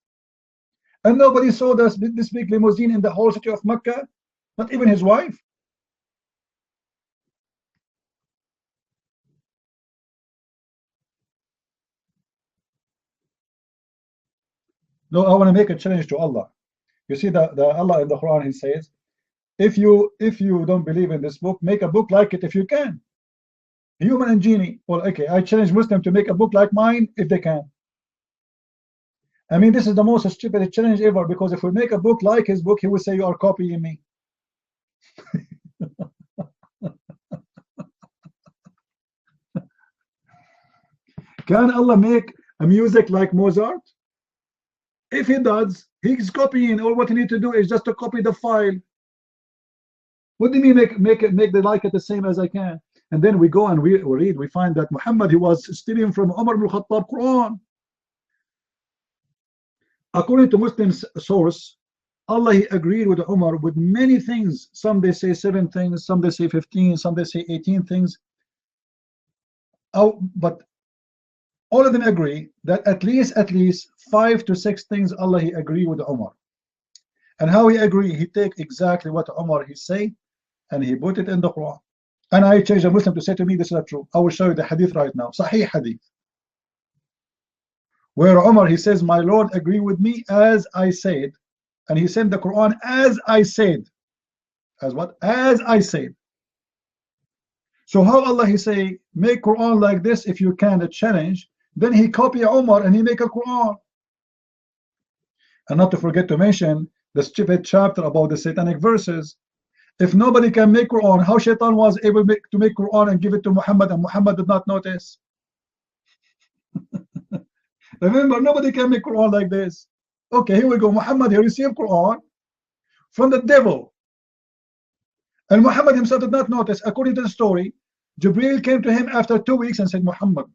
And nobody saw this big limousine in the whole city of Mecca, not even his wife. No, I want to make a challenge to Allah. You see, the Allah in the Quran, he says, if you don't believe in this book, make a book like it if you can. Human and genie. Well, okay, I challenge Muslim to make a book like mine if they can. I mean, this is the most stupid challenge ever, because if we make a book like his book, he will say you are copying me. Can Allah make a music like Mozart? If he does, he's copying. All what he need to do is just to copy the file. What do you mean make the like it the same as I can? And then we go and we read, we find that Muhammad, he was stealing from Umar ibn Khattab Quran. According to Muslim source, Allah, he agreed with Umar with many things. Some they say 7 things, some they say 15, some they say 18 things. But all of them agree that at least 5 to 6 things Allah, he agree with Umar. And how he agree? He take exactly what Umar he say and he put it in the Quran. And I change a Muslim to say to me, this is not true. I will show you the hadith right now. Sahih hadith. Where Umar, he says, my Lord agree with me as I said. And he sent the Quran as I said. As what? As I said. So how Allah, he say, make Quran like this if you can, a challenge. Then he copy Umar and he make a Quran. And not to forget to mention the stupid chapter about the satanic verses. If nobody can make Quran, how Shaitan was able to make Quran and give it to Muhammad, and Muhammad did not notice? Remember, nobody can make Quran like this. Okay, here we go. Muhammad, he received Quran from the devil. And Muhammad himself did not notice. According to the story, Jibreel came to him after 2 weeks and said, Muhammad,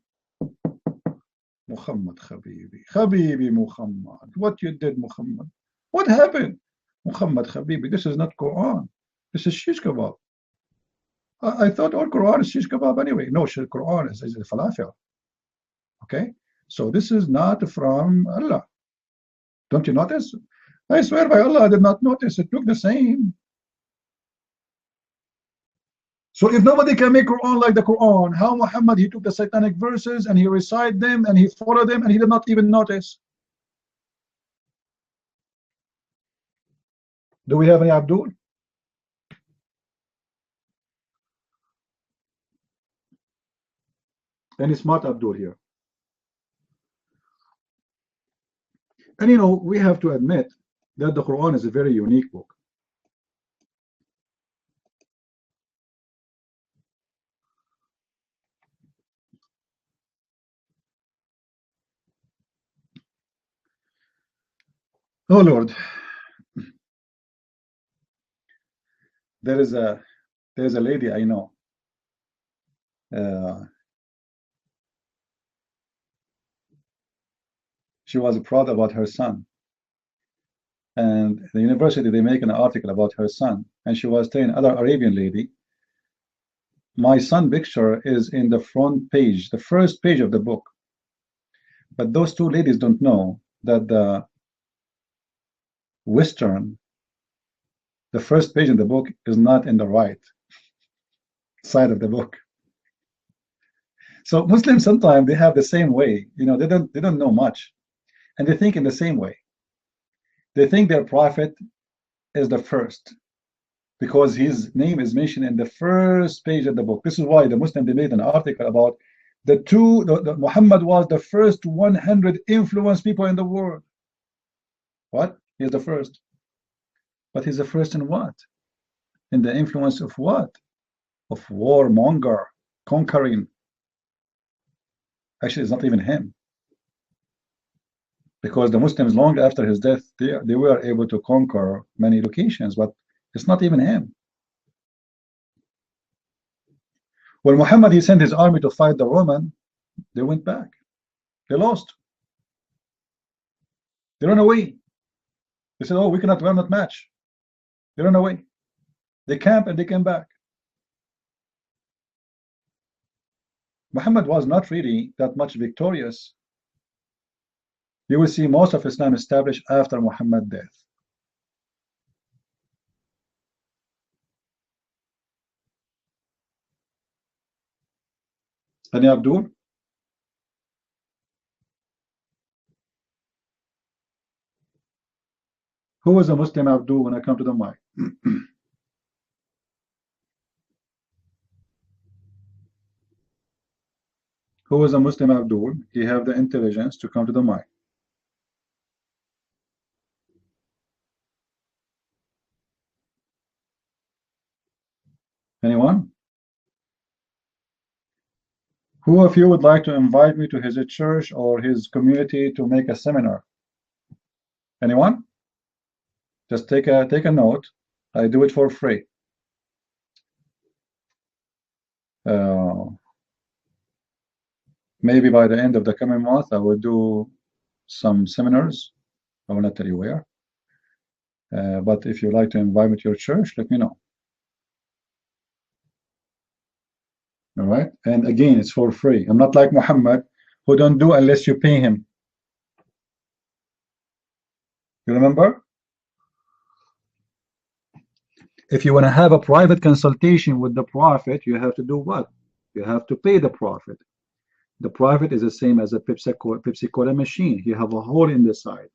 Habibi Muhammad, what you did, Muhammad? What happened? Muhammad, Habibi, this is not Quran. This is shish kebab. I thought all Quran is shish kebab anyway. No, Quran is falafel. Okay? So this is not from Allah. Don't you notice? I swear by Allah, I did not notice. It looked the same. So if nobody can make Quran like the Quran, how Muhammad, he took the satanic verses and he recited them and he followed them and he did not even notice? Do we have any Abdul? Any smart Abdul here? And you know, we have to admit that the Quran is a very unique book. Oh Lord, there's a lady I know. She was proud about her son. And the university, they make an article about her son. And she was telling other Arabian lady, my son picture is in the front page, the first page of the book. But those two ladies don't know that the first page in the book is not in the right side of the book. So Muslims sometimes they have the same way, you know, they don't know much, and they think in the same way. They think their prophet is the first because his name is mentioned in the first page of the book. This is why the Muslim, they made an article about Muhammad was the first 100 influence people in the world. What? He is the first. But he's the first in what? In the influence of what? Of warmonger, conquering. Actually, it's not even him. Because the Muslims, long after his death, they were able to conquer many locations, but it's not even him. When Muhammad, he sent his army to fight the Roman, they went back. They lost. They ran away. They said, oh, we are not match. They ran away. They camped and they came back. Muhammad was not really that much victorious. You will see most of Islam established after Muhammad's death. Any Abdul? Who was a Muslim Abdul when I come to the mic? Who was a Muslim Abdul? He have the intelligence to come to the mic. Anyone? Who of you would like to invite me to his church or his community to make a seminar? Anyone? Just take a note. I do it for free. Maybe by the end of the coming month, I will do some seminars. I will not tell you where. But if you'd like to invite me to your church, let me know. All right. And again, it's for free. I'm not like Muhammad, who don't do unless you pay him. You remember? If you want to have a private consultation with the Prophet, you have to do what? You have to pay the Prophet. The Prophet is the same as a Pepsi Cola machine. You have a hole in the side.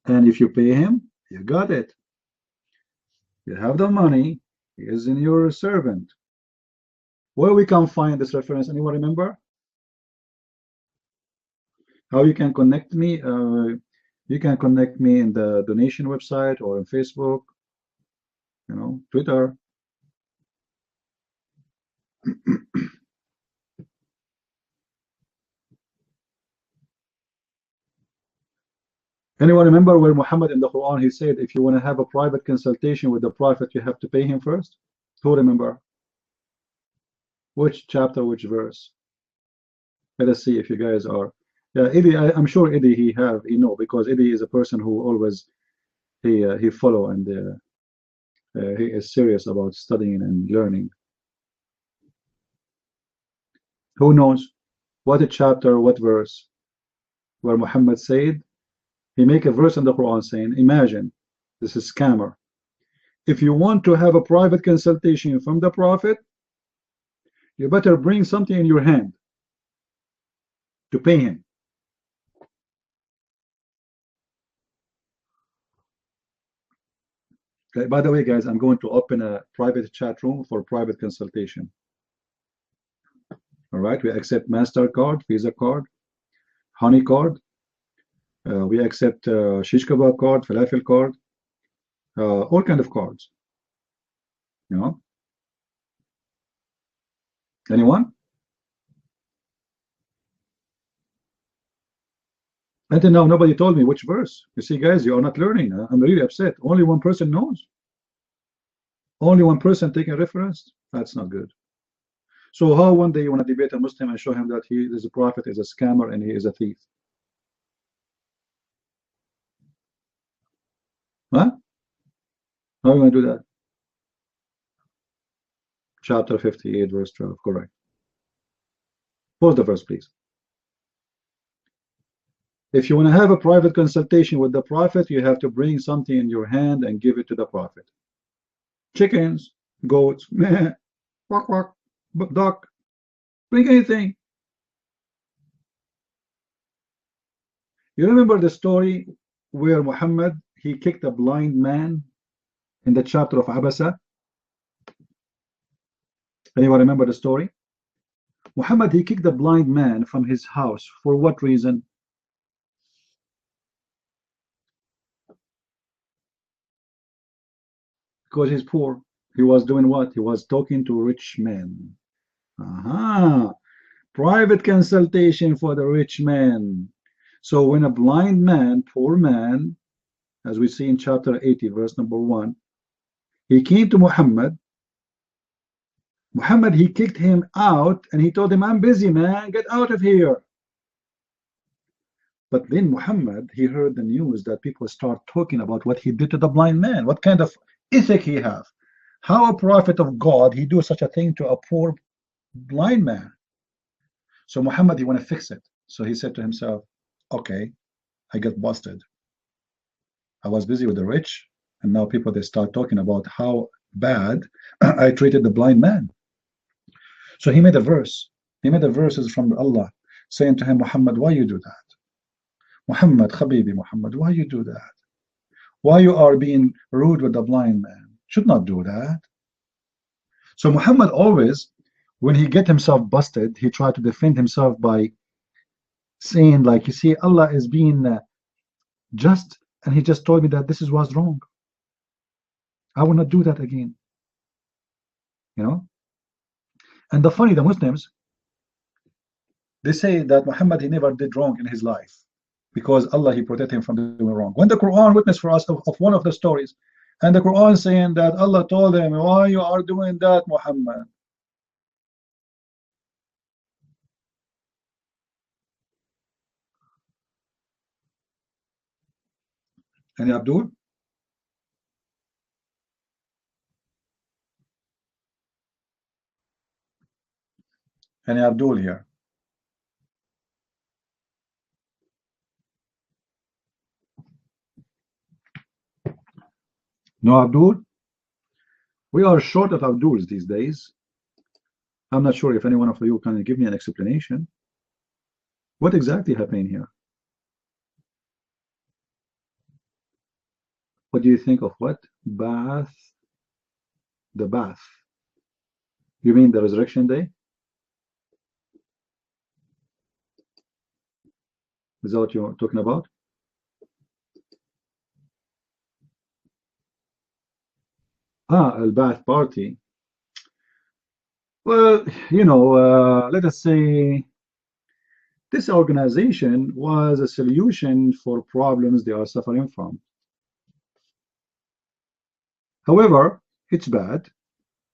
And if you pay him, you got it. You have the money. He is in your servant. Where we can find this reference? Anyone remember? How you can connect me? You can connect me in the donation website or on Facebook, you know, Twitter. Anyone remember where Muhammad in the Quran, he said, if you want to have a private consultation with the Prophet, you have to pay him first? Who remember? Which chapter, which verse? Let us see if you guys are. Yeah, Eddie, I'm sure Eddie, he know, because Eddie is a person who always, he follow and he is serious about studying and learning. Who knows? What chapter, what verse? Where Muhammad said, he make a verse in the Quran saying, imagine, this is scammer. If you want to have a private consultation from the Prophet, you better bring something in your hand to pay him. Okay, by the way, guys, I'm going to open a private chat room for private consultation. All right, we accept MasterCard, Visa card, Honey card. We accept shish kebab card, falafel card, all kind of cards. You know? Anyone? Until now, nobody told me which verse. You see, guys, you are not learning. I'm really upset. Only one person knows. Only one person taking reference. That's not good. So how one day you want to debate a Muslim and show him that he is a prophet, is a scammer, and he is a thief? How are you going to do that? Chapter 58, verse 12, correct. Pause the verse, please. If you want to have a private consultation with the prophet, you have to bring something in your hand and give it to the prophet. Chickens, goats, meh, quack, quack, duck, bring anything. You remember the story where Muhammad, he kicked a blind man in the chapter of Abasa? Anyone remember the story? Muhammad, he kicked the blind man from his house. For what reason? Because he's poor. He was doing what? He was talking to rich men. Aha! Private consultation for the rich man. So when a blind man, poor man, as we see in chapter 80, verse number 1, he came to Muhammad. Muhammad, he kicked him out and he told him, I'm busy, man, get out of here. But then Muhammad, he heard the news that people start talking about what he did to the blind man. What kind of ethic he have? How a prophet of God, he do such a thing to a poor blind man? So Muhammad, he want to fix it. So he said to himself, okay, I got busted. I was busy with the rich, and now people, they start talking about how bad I treated the blind man. So he made a verse. He made the verses from Allah saying to him, Muhammad, why you do that? Muhammad, Habibi Muhammad, why you do that? Why you are being rude with the blind man? Should not do that. So Muhammad always, when he get himself busted, he tried to defend himself by saying, like, you see, Allah is being just, and he just told me that this was wrong. I will not do that again. You know? And the Muslims, they say that Muhammad, he never did wrong in his life because Allah, he protected him from doing wrong. When the Quran witnessed for us of one of the stories, and the Quran saying that Allah told him, why you are doing that, Muhammad? Any Abdul? Any Abdul here? No Abdul? We are short of Abduls these days. I'm not sure if any one of you can give me an explanation. What exactly happened here? What do you think of what? Bath. The bath. You mean the resurrection day? Is that what you're talking about? Al-Ba'ath party. Well, you know, let us say this organization was a solution for problems they are suffering from. However, it's bad.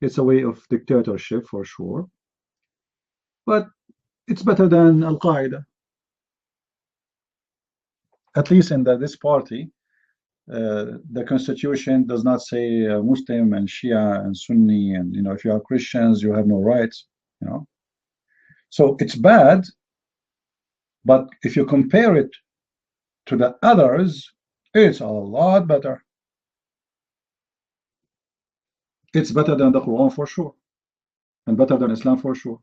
It's a way of dictatorship for sure. But it's better than Al-Qaeda. At least in this party, the constitution does not say Muslim and Shia and Sunni, and you know, if you are Christians, you have no rights, you know. So it's bad, but if you compare it to the others, it's a lot better. It's better than the Quran for sure, and better than Islam for sure.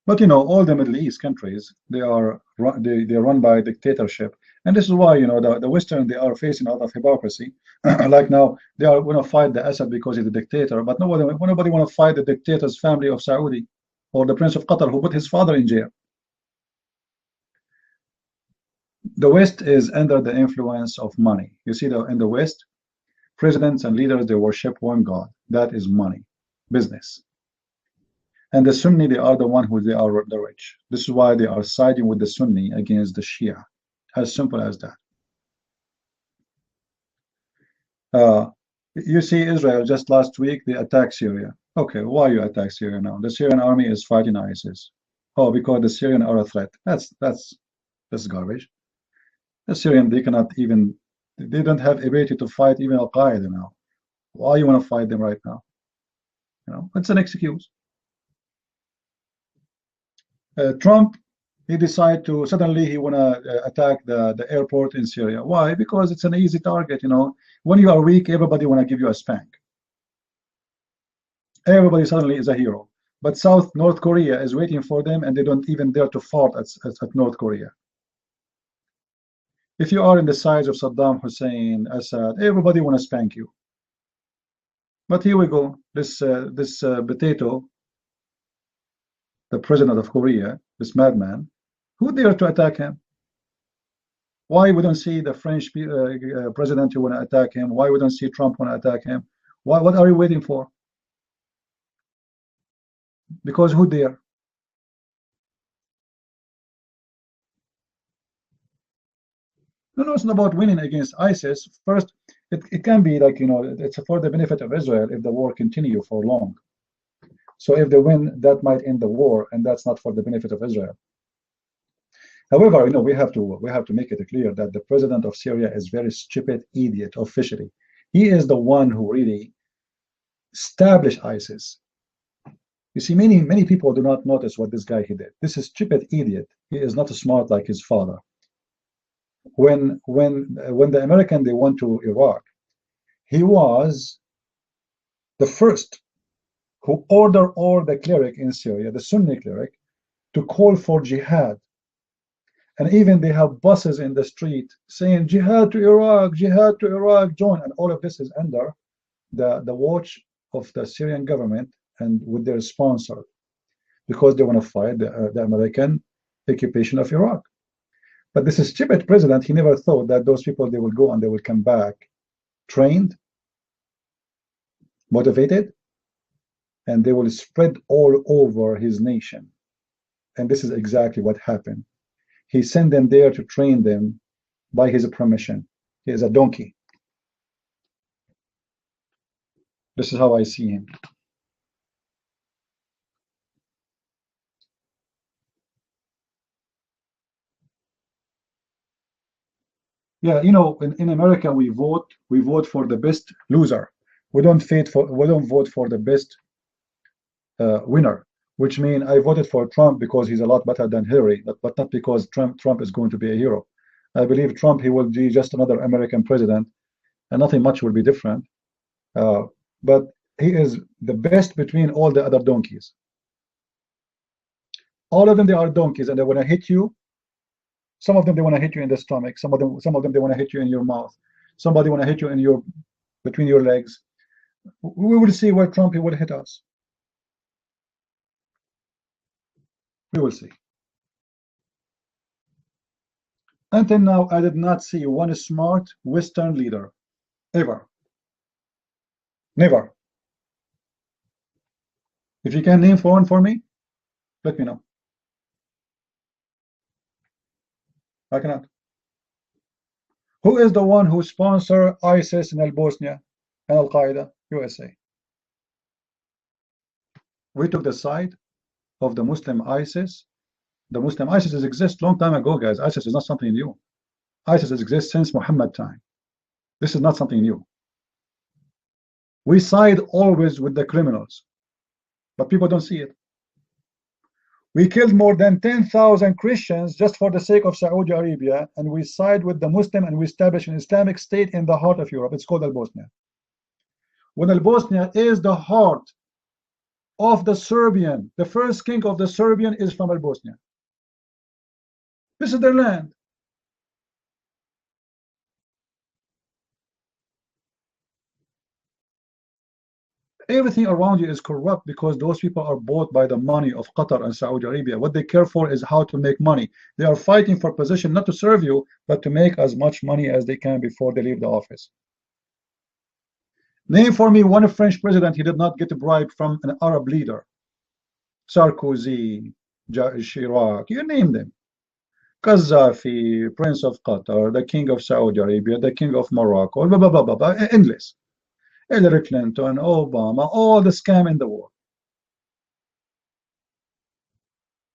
But you know, all the Middle East countries, they're run by dictatorship, and this is why, you know, the Western, they are facing a lot of hypocrisy. Like now, they are going to fight the Assad because he's a dictator, but nobody want to fight the dictator's family of Saudi or the Prince of Qatar who put his father in jail. The West is under the influence of money. You see, in the West, presidents and leaders, they worship one God. That is money, business. And the Sunni, they are the one who they are the rich. This is why they are siding with the Sunni against the Shia. As simple as that. You see, Israel just last week they attacked Syria. Okay, why you attack Syria now? The Syrian army is fighting ISIS. Oh, because the Syrian are a threat. That's garbage. The Syrian, they cannot even, they don't have ability to fight even Al Qaeda now. Why you want to fight them right now? You know, it's an excuse. Trump, he decided to suddenly he want to attack the airport in Syria. Why? Because it's an easy target. You know, when you are weak, everybody want to give you a spank. Everybody suddenly is a hero. But North Korea is waiting for them, and they don't even dare to fart at North Korea. If you are in the size of Saddam Hussein, Assad, everybody want to spank you. But here we go. This potato, the president of Korea, this madman, who dare to attack him? Why we don't see the French president who want to attack him? Why we don't see Trump want to attack him? Why? What are you waiting for? Because who dare? No, it's not about winning against ISIS. First, it can be like, you know, it's for the benefit of Israel if the war continue for long. So if they win, that might end the war, and that's not for the benefit of Israel. However, you know, we have to make it clear that the president of Syria is very stupid idiot officially. He is the one who really established ISIS. You see, many people do not notice what this guy he did. This is stupid idiot. He is not smart like his father. When the American they went to Iraq, he was the first who ordered all the cleric in Syria, the Sunni cleric, to call for jihad. And even they have buses in the street saying jihad to Iraq, join. And all of this is under the watch of the Syrian government and with their sponsor, because they want to fight the American occupation of Iraq. But this stupid president, he never thought that those people, they will go and they will come back trained, motivated, and they will spread all over his nation. And this is exactly what happened. He sent them there to train them by his permission. He is a donkey. This is how I see him. Yeah, you know, in America we vote for the best loser. We don't vote for the best winner, which means I voted for Trump because he's a lot better than Hillary, but not because Trump is going to be a hero. I believe Trump, he will be just another American president, and nothing much will be different. But he is the best between all the other donkeys. All of them, they are donkeys, and they want to hit you. Some of them, they want to hit you in the stomach. Some of them, they want to hit you in your mouth. Somebody want to hit you in between your legs. We will see where Trump he will hit us. We will see. Until now, I did not see one smart Western leader, ever. Never. If you can name one for me, let me know. I cannot. Who is the one who sponsored ISIS in Bosnia and Al Qaeda? USA. We took the side of the Muslim ISIS. The Muslim ISIS exists long time ago, guys. ISIS is not something new. ISIS exists since Muhammad time. This is not something new. We side always with the criminals, but people don't see it. We killed more than 10,000 Christians just for the sake of Saudi Arabia, and we side with the Muslim, and we establish an Islamic state in the heart of Europe. It's called Al-Bosnia. When Al-Bosnia is the heart of the Serbian, the first king of the Serbian is from Al-Bosnia. This is their land. Everything around you is corrupt because those people are bought by the money of Qatar and Saudi Arabia. What they care for is how to make money. They are fighting for position, not to serve you, but to make as much money as they can before they leave the office. Name for me one French president he did not get a bribe from an Arab leader. Sarkozy, Chirac, you name them. Gaddafi, Prince of Qatar, the King of Saudi Arabia, the King of Morocco, blah, blah, blah, blah, blah, endless. Hillary Clinton, Obama, all the scam in the world.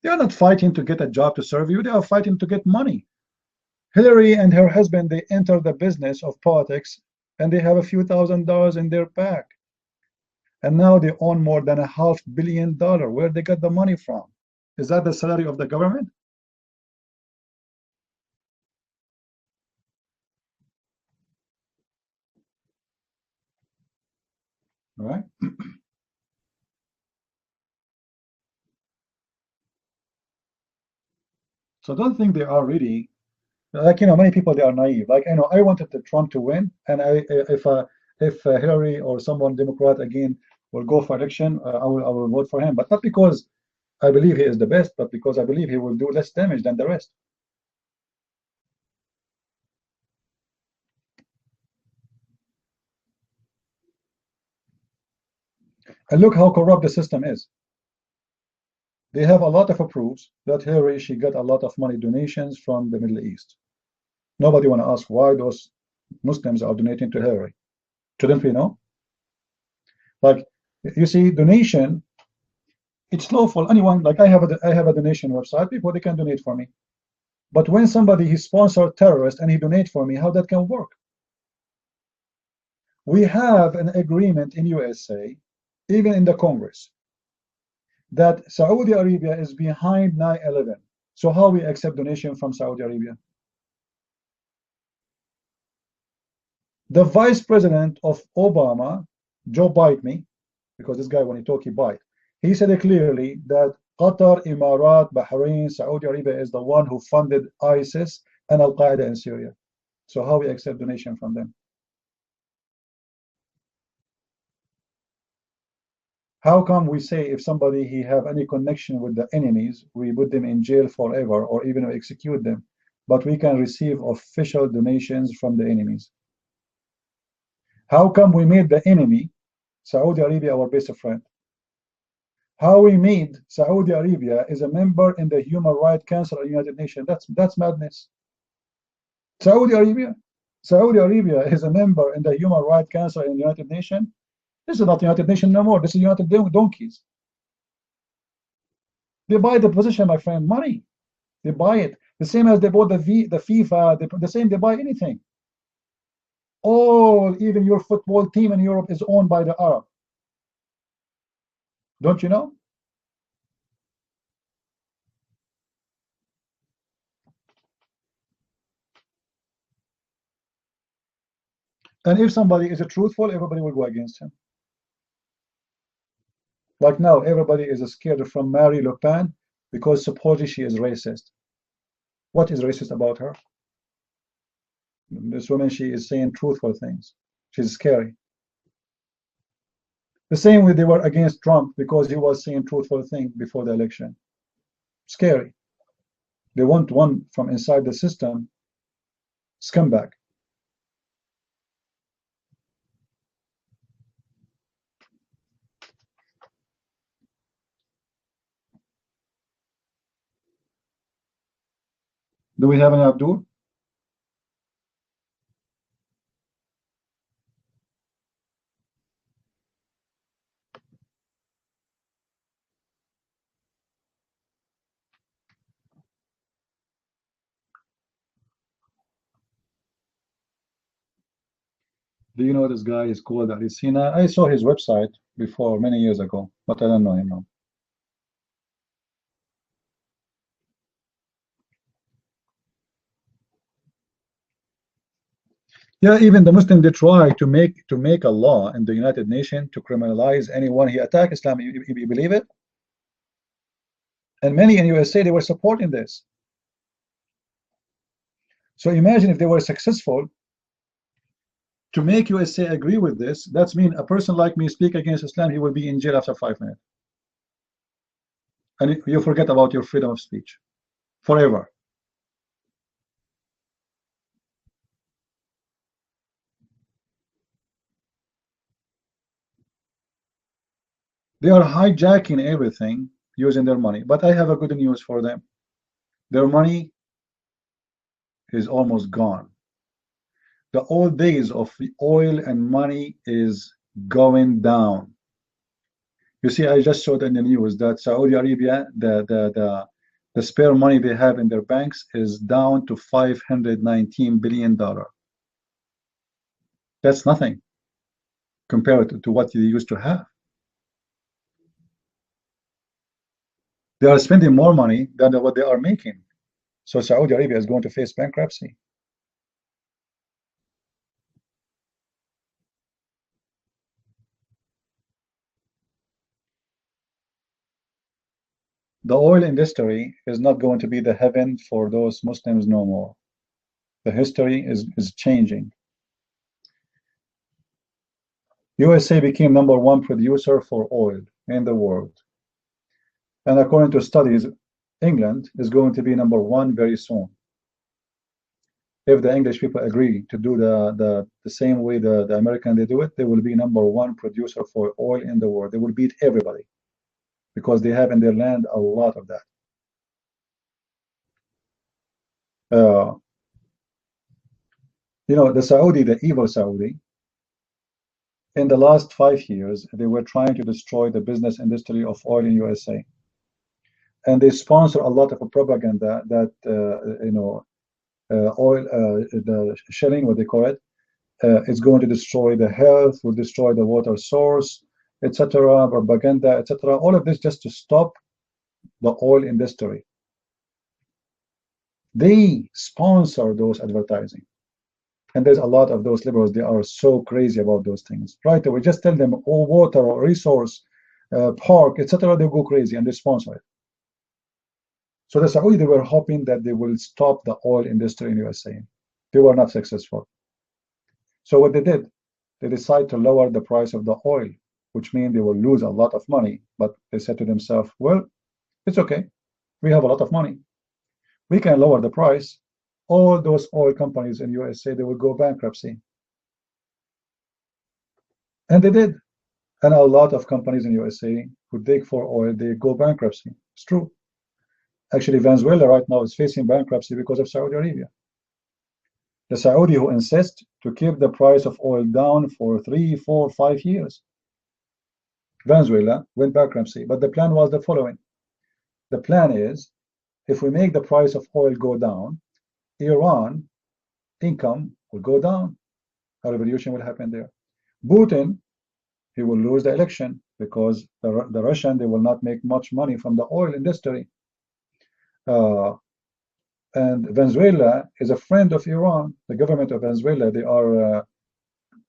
They are not fighting to get a job to serve you. They are fighting to get money. Hillary and her husband, they enter the business of politics and they have a few $1,000s in their pack. And now they own more than $500 million. Where they got the money from? Is that the salary of the government? All right. So don't think they are really, like, many people, they are naive. Like, I wanted Trump to win, and if Hillary or someone Democrat again will go for election, I will vote for him, but not because I believe he is the best, but because I believe he will do less damage than the rest. And look how corrupt the system is. They have a lot of proofs that Hillary, she got a lot of money donations from the Middle East. Nobody want to ask why those Muslims are donating to Hillary. Shouldn't we know? Like, you see, donation, it's lawful. Anyone, like I have a donation website, people, they can donate for me. But when somebody, he sponsored terrorists and he donate for me, how that can work? We have an agreement in USA, even in the Congress, that Saudi Arabia is behind 9/11. So how we accept donation from Saudi Arabia? The vice president of Obama, Joe Biden, me, because this guy, when he talk, he bite. He said clearly that Qatar, Emirat, Bahrain, Saudi Arabia is the one who funded ISIS and Al Qaeda in Syria. So how we accept donation from them? How come we say if somebody he have any connection with the enemies, we put them in jail forever or even execute them, but we can receive official donations from the enemies? How come we made the enemy, Saudi Arabia, our best friend? How we made Saudi Arabia is a member in the Human Rights Council of the United Nations? That's madness. Saudi Arabia is a member in the Human Rights Council in the United Nations. This is not United Nations no more. This is United Donkeys. They buy the position, my friend, money. They buy it. The same as they bought the FIFA, the same, they buy anything. All, even your football team in Europe is owned by the Arab. Don't you know? And if somebody is truthful, everybody will go against him. Like now, everybody is scared from Marine Le Pen because supposedly she is racist. What is racist about her? This woman, she is saying truthful things. She's scary. The same way they were against Trump because he was saying truthful things before the election. Scary. They want one from inside the system, scumbag. Do we have any Abdul? Do you know this guy is called Ali Sina? I saw his website before many years ago, but I don't know him now. Yeah, even the Muslim, they try to make a law in the United Nations to criminalize anyone he attack Islam. You believe it? And many in USA, they were supporting this. So imagine if they were successful to make USA agree with this. That's mean a person like me speak against Islam, he will be in jail after 5 minutes. And you forget about your freedom of speech forever. They are hijacking everything using their money. But I have a good news for them. Their money is almost gone. The old days of oil and money is going down. You see, I just showed in the news that Saudi Arabia, the spare money they have in their banks is down to $519 billion. That's nothing compared to what they used to have. They are spending more money than what they are making. So Saudi Arabia is going to face bankruptcy. The oil industry is not going to be the heaven for those Muslims no more. The history is changing. USA became #1 producer for oil in the world. And according to studies, England is going to be #1 very soon. If the English people agree to do the same way the American they do it, they will be #1 producer for oil in the world. They will beat everybody because they have in their land a lot of that. You know, the Saudi, the evil Saudi, in the last 5 years, they were trying to destroy the business industry of oil in USA. And they sponsor a lot of propaganda that, you know, oil, the shelling, what they call it, is going to destroy the health, will destroy the water source, etc., propaganda, etc. All of this just to stop the oil industry. They sponsor those advertising. And there's a lot of those liberals, they are so crazy about those things. Right away, just tell them, oh, water or resource, park, etc., they go crazy and they sponsor it. So the Saudi, they were hoping that they will stop the oil industry in USA. They were not successful. So what they did, they decided to lower the price of the oil, which means they will lose a lot of money. But they said to themselves, well, it's okay. We have a lot of money. We can lower the price. All those oil companies in USA, they will go bankruptcy. And they did. And a lot of companies in USA who dig for oil, they go bankruptcy. It's true. Actually, Venezuela right now is facing bankruptcy because of Saudi Arabia. The Saudi who insist to keep the price of oil down for 3, 4, 5 years. Venezuela went bankruptcy, but the plan was the following. The plan is, if we make the price of oil go down, Iran income will go down. A revolution will happen there. Putin, he will lose the election because the Russian, they will not make much money from the oil industry. And Venezuela is a friend of Iran. The government of Venezuela, they are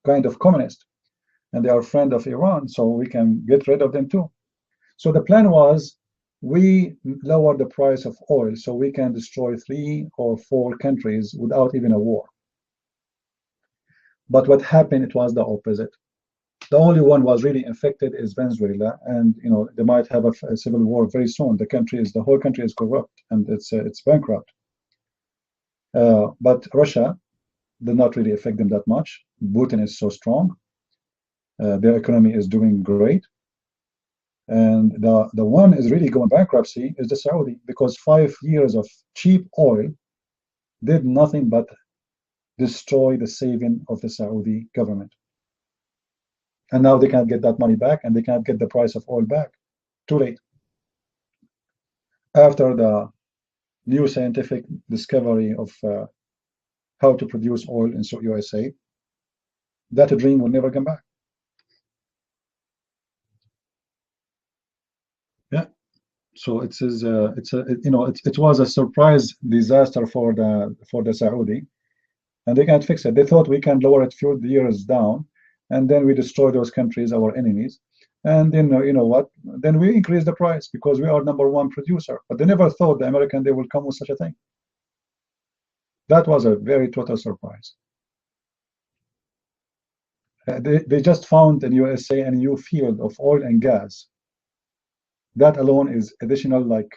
kind of communist, and they are a friend of Iran, so we can get rid of them too. So the plan was, we lower the price of oil so we can destroy 3 or 4 countries without even a war. But what happened, it was the opposite. The only one was really infected is Venezuela, and you know they might have a civil war very soon. The whole country is corrupt and it's bankrupt. But Russia did not really affect them that much. Putin is so strong. Their economy is doing great. And the one is really going bankruptcy is the Saudi, because 5 years of cheap oil did nothing but destroy the saving of the Saudi government. And now they can't get that money back, and they can't get the price of oil back. Too late. After the new scientific discovery of how to produce oil in USA, that dream will never come back. Yeah. So it was a surprise disaster for the Saudi, and they can't fix it. They thought we can lower it few years down, and then we destroy those countries, our enemies, and then you know what? Then we increase the price because we are #1 producer. But they never thought the American, they will come with such a thing. That was a very total surprise. They just found in USA a new field of oil and gas. That alone is additional like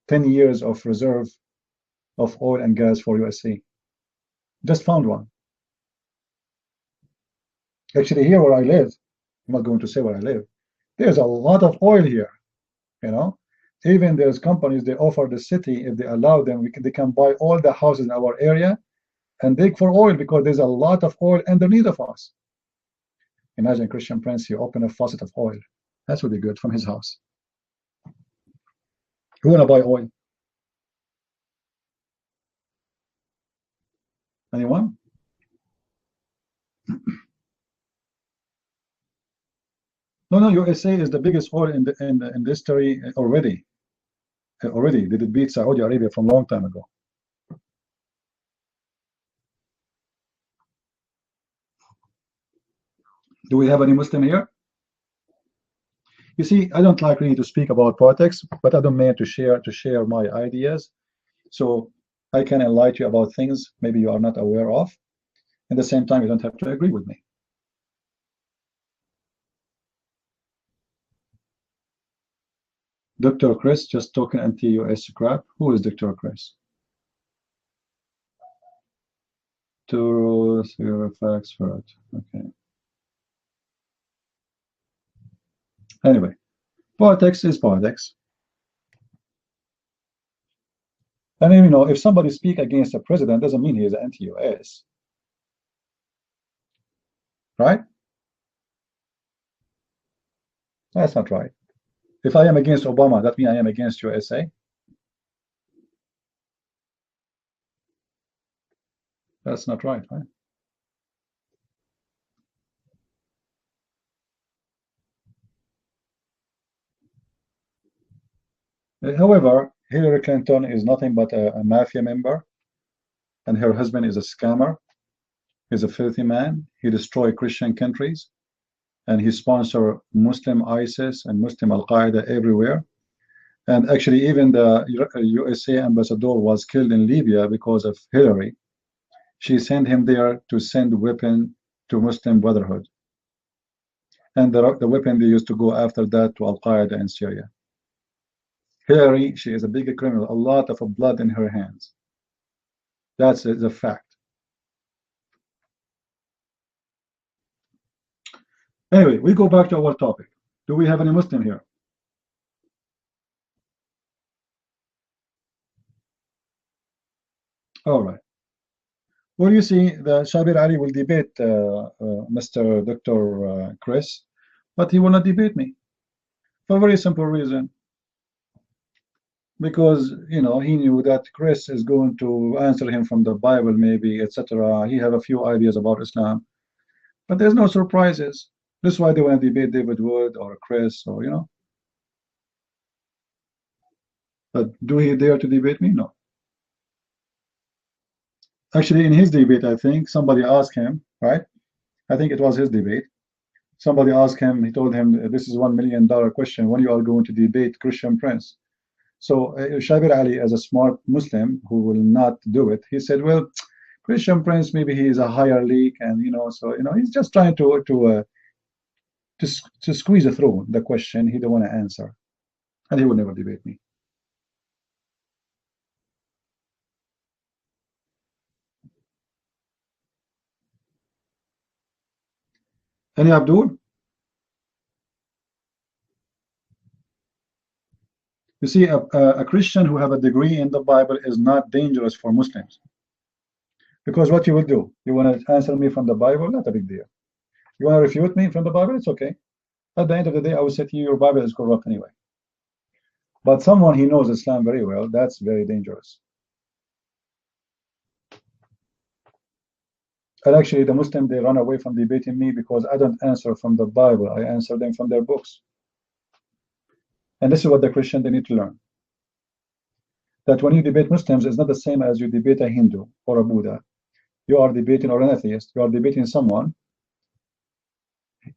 10 years of reserve of oil and gas for USA. Just found one. Actually, here where I live, I'm not going to say where I live, there's a lot of oil here, you know. Even there's companies, they offer the city, if they allow them, they can buy all the houses in our area and dig for oil because there's a lot of oil underneath of us. Imagine Christian Prince, you open a faucet of oil. That would be good from his house. Who wanna buy oil? Anyone? No, USA is the biggest oil in the industry already. Already, did it beat Saudi Arabia from a long time ago? Do we have any Muslim here? You see, I don't like really to speak about politics, but I don't mean to share my ideas, so I can enlighten you about things maybe you are not aware of. At the same time, you don't have to agree with me. Dr. Chris just talking anti-US crap. Who is Dr. Chris? To your facts for it. Okay. Anyway, politics is politics. And you know, if somebody speak against a president, doesn't mean he is anti-US, right? That's not right. If I am against Obama, that means I am against USA. That's not right, right? However, Hillary Clinton is nothing but a mafia member, and her husband is a scammer. He's a filthy man. He destroyed Christian countries, and he sponsored Muslim ISIS and Muslim Al-Qaeda everywhere. And actually, even the USA ambassador was killed in Libya because of Hillary. She sent him there to send weapon to Muslim Brotherhood. And the weapon they used to go after that to Al-Qaeda in Syria. Hillary, she is a big criminal, a lot of blood in her hands. That's a fact. Anyway, we go back to our topic. Do we have any Muslim here? All right. Well, you see, the Shabir Ali will debate Mr. Dr. Chris, but he will not debate me for a very simple reason. Because, you know, he knew that Chris is going to answer him from the Bible, maybe, etc. He have a few ideas about Islam, but there's no surprises. That's why they want to debate David Wood or Chris, or, you know. But do he dare to debate me? No. Actually, in his debate, I think somebody asked him, right? I think it was his debate. Somebody asked him, he told him, this is $1 million question, when you are going to debate Christian Prince. So Shabir Ali, as a smart Muslim who will not do it, he said, well, Christian Prince, maybe he is a higher league, and, you know, so, you know, he's just trying to squeeze through the question he don't want to answer, and he will never debate me. Any Abdul? You see, a Christian who have a degree in the Bible is not dangerous for Muslims, because what you will do, you want to answer me from the Bible, not a big deal. You want to refute me from the Bible, it's okay. At the end of the day, I will say to you, your Bible is corrupt anyway. But someone who knows Islam very well, that's very dangerous. And actually, the Muslims, they run away from debating me because I don't answer from the Bible. I answer them from their books. And this is what the Christian, they need to learn. That when you debate Muslims, it's not the same as you debate a Hindu or a Buddha. You are debating, or an atheist, you are debating someone.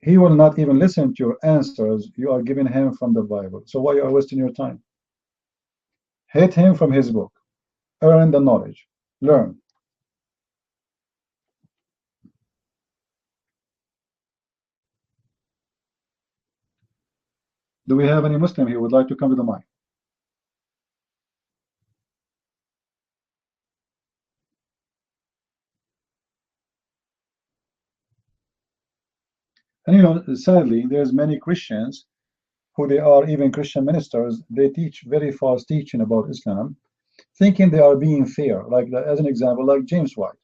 He will not even listen to your answers. You are giving him from the Bible. So why are you wasting your time? Hate him from his book. Earn the knowledge. Learn. Do we have any Muslim here who would like to come to the mic? And you know, sadly, there's many Christians who they are even Christian ministers. They teach very false teaching about Islam, thinking they are being fair. Like, as an example, like James White.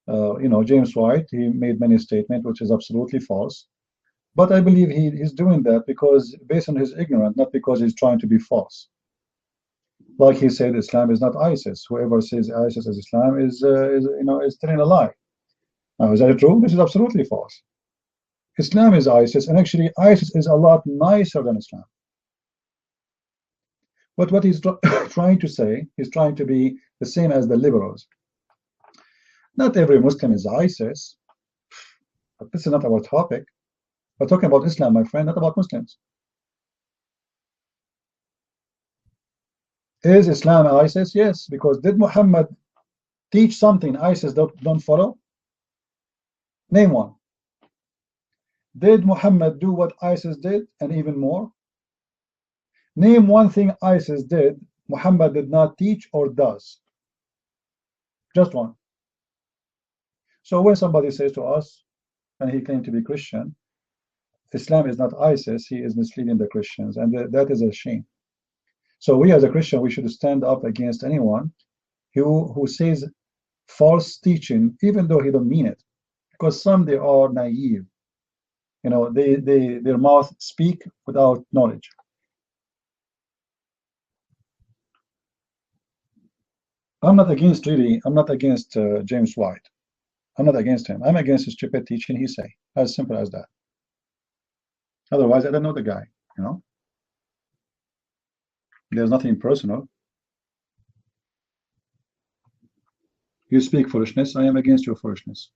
You know, James White, he made many statements which is absolutely false. But I believe he's doing that because based on his ignorance, not because he's trying to be false. Like he said, Islam is not ISIS. Whoever says ISIS is Islam is telling a lie. Now, is that true? This is absolutely false. Islam is ISIS, and actually ISIS is a lot nicer than Islam. But what he's trying to say, he's trying to be the same as the liberals. Not every Muslim is ISIS, but this is not our topic. We're talking about Islam, my friend, not about Muslims. Is Islam ISIS? Yes, because did Muhammad teach something ISIS don't follow? Name one. Did Muhammad do what ISIS did and even more? Name one thing ISIS did Muhammad did not teach or does. Just one. So when somebody says to us, and he claimed to be Christian, Islam is not ISIS, he is misleading the Christians, and that is a shame. So we as a Christian, we should stand up against anyone who says false teaching, even though he don't mean it, because some they are naive. You know, their mouth speak without knowledge. I'm not against James White. I'm not against him. I'm against his stupid teaching he say. As simple as that. Otherwise, I don't know the guy, you know. There's nothing personal. You speak foolishness, I am against your foolishness.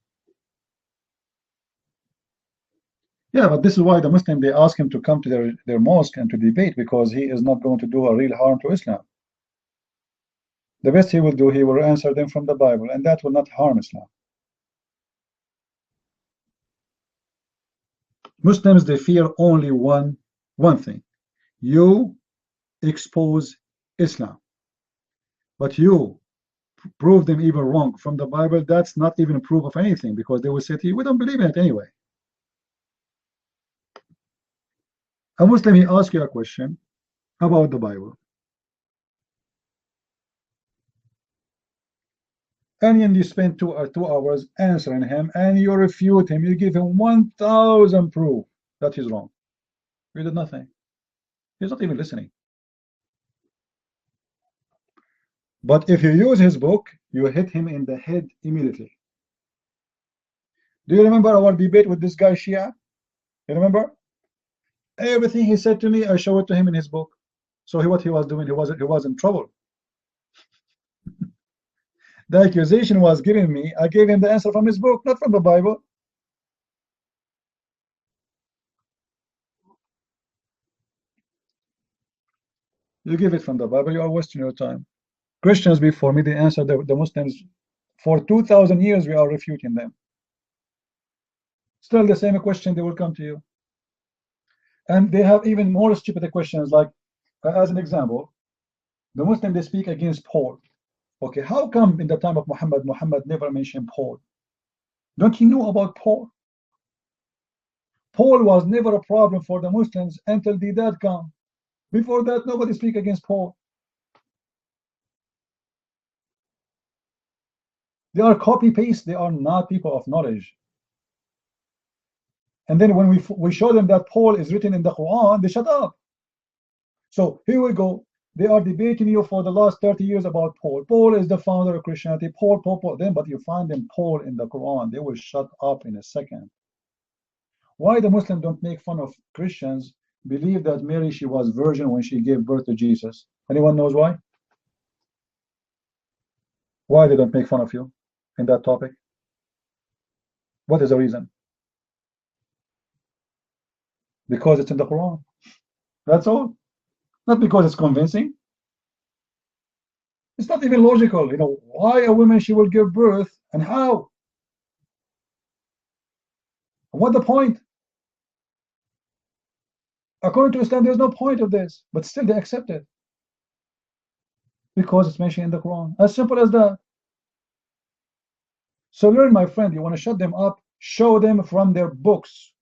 Yeah, but this is why the Muslim, they ask him to come to their mosque and to debate, because he is not going to do a real harm to Islam. The best he will do, he will answer them from the Bible, and that will not harm Islam. Muslims, they fear only one thing. You expose Islam, but you prove them even wrong from the Bible. That's not even proof of anything, because they will say to you, we don't believe in it anyway. A Muslim, he asks you a question about the Bible, and then you spend two hours answering him, and you refute him. You give him 1,000 proof that he's wrong. You did nothing. He's not even listening. But if you use his book, you hit him in the head immediately. Do you remember our debate with this guy Shia? You remember? Everything he said to me, I showed it to him in his book. So what he was doing, he was in trouble. The accusation was given me, I gave him the answer from his book, not from the Bible. You give it from the Bible, you are wasting your time. Christians before me, they answered the Muslims. For 2,000 years, we are refuting them. Still the same question, they will come to you. And they have even more stupid questions, like, as an example, the Muslim, they speak against Paul. Okay, how come in the time of Muhammad never mentioned Paul? Don't you know about Paul? Paul was never a problem for the Muslims until the dad come. Before that, nobody speak against Paul. They are copy-paste. They are not people of knowledge. And then when we show them that Paul is written in the Quran, they shut up. So here we go. They are debating you for the last 30 years about Paul. Paul is the founder of Christianity. Paul. Then, but you find them Paul in the Quran, they will shut up in a second. Why the Muslims don't make fun of Christians believe that Mary, she was virgin when she gave birth to Jesus? Anyone knows why? Why they don't make fun of you in that topic? What is the reason? Because it's in the Quran. That's all. Not because it's convincing. It's not even logical. You know, why a woman, she will give birth, and how? What the point? According to Islam, there's no point of this, but still they accept it because it's mentioned in the Quran. As simple as that. So learn, my friend. You want to shut them up, show them from their books.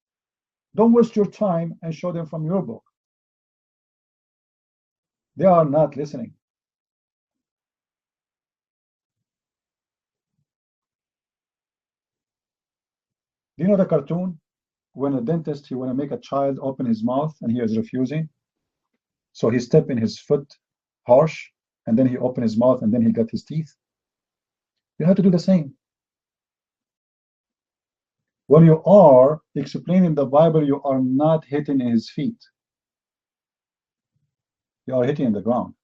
Don't waste your time and show them from your book. They are not listening. Do you know the cartoon when a dentist, he want to make a child open his mouth and he is refusing, so he step in his foot harsh, and then he open his mouth and then he got his teeth. You have to do the same. When you are explaining the Bible, you are not hitting his feet. You are hitting the ground.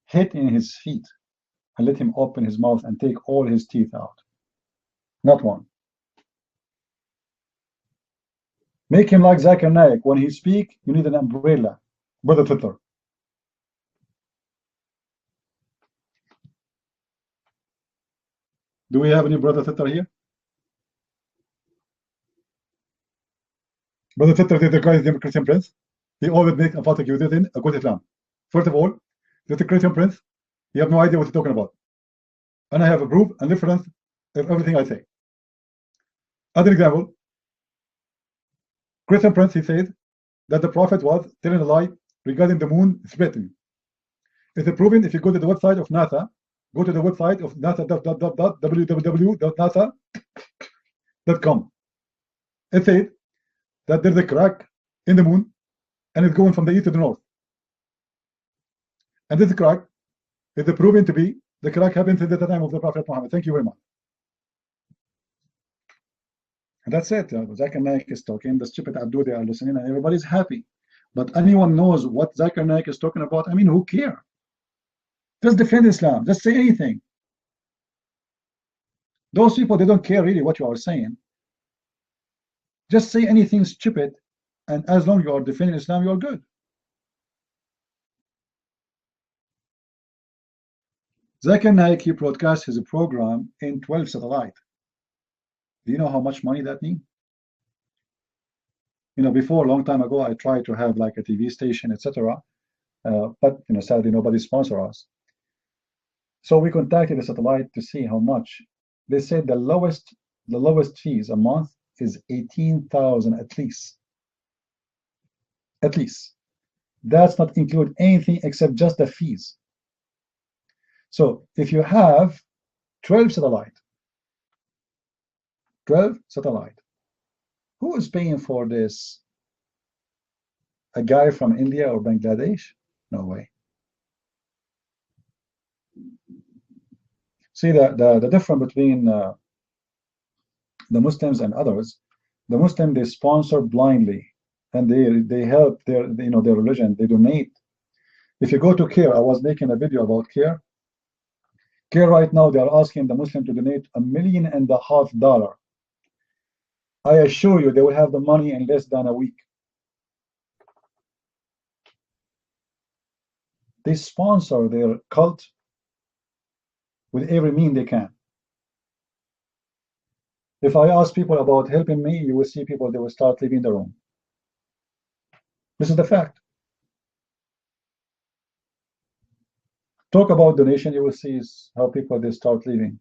Hit in his feet and let him open his mouth and take all his teeth out. Not one. Make him like Zakir Naik. When he speak, you need an umbrella. Brother Twitter. Do we have any Brother Twitter here? Brother Twitter is the Christian prince. He always makes a photo within a good Islam. First of all, the Christian prince, you have no idea what he's talking about. And I have a proof and reference of everything I say. Other example, Christian prince, he said that the prophet was telling a lie regarding the moon splitting. It's proven if you go to the website of NASA, go to the website of NASA, www.nasa.com. It said that there's a crack in the moon and it's going from the east to the north. And this crack is proven to be the crack happened since the time of the Prophet Muhammad. Thank you very much. And that's it. Zakir Naik is talking, the stupid Abdu, they are listening, and everybody's happy. But anyone knows what Zakir Naik is talking about? I mean, who cares? Just defend Islam. Just say anything. Those people, they don't care really what you are saying. Just say anything stupid, and as long as you are defending Islam, you are good. Zakir Naik, he broadcasts his program in 12 satellite. Do you know how much money that means? You know, before, a long time ago, I tried to have like a TV station, etc. But you know, sadly, nobody sponsor us. So we contacted the satellite to see how much. They said the lowest fees a month is 18,000 at least. At least. That's not include anything except just the fees. So if you have 12 satellite, who is paying for this? A guy from India or Bangladesh? No way. See the difference between the Muslims and others. The Muslims, they sponsor blindly, and they help their their religion. They donate. If you go to CARE, I was making a video about CARE. CARE right now, they are asking the Muslim to donate $1.5 million. I assure you, they will have the money in less than a week. They sponsor their cult with every means they can. If I ask people about helping me, you will see people, they will start leaving the room. This is the fact. Talk about donation, you will see how people, they start leaving.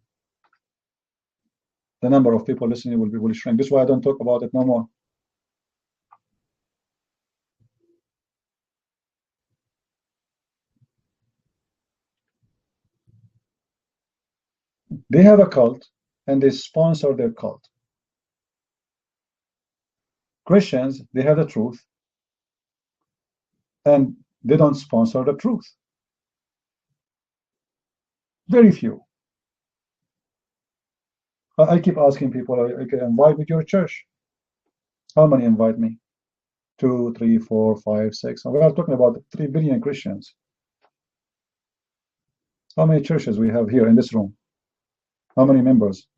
The number of people listening will shrink. This is why I don't talk about it no more. They have a cult and they sponsor their cult. Christians, they have the truth and they don't sponsor the truth. Very few. I keep asking people, invite me to your church. How many invite me? 2, 3, 4, 5, 6. We are talking about 3 billion Christians. How many churches we have here in this room? How many members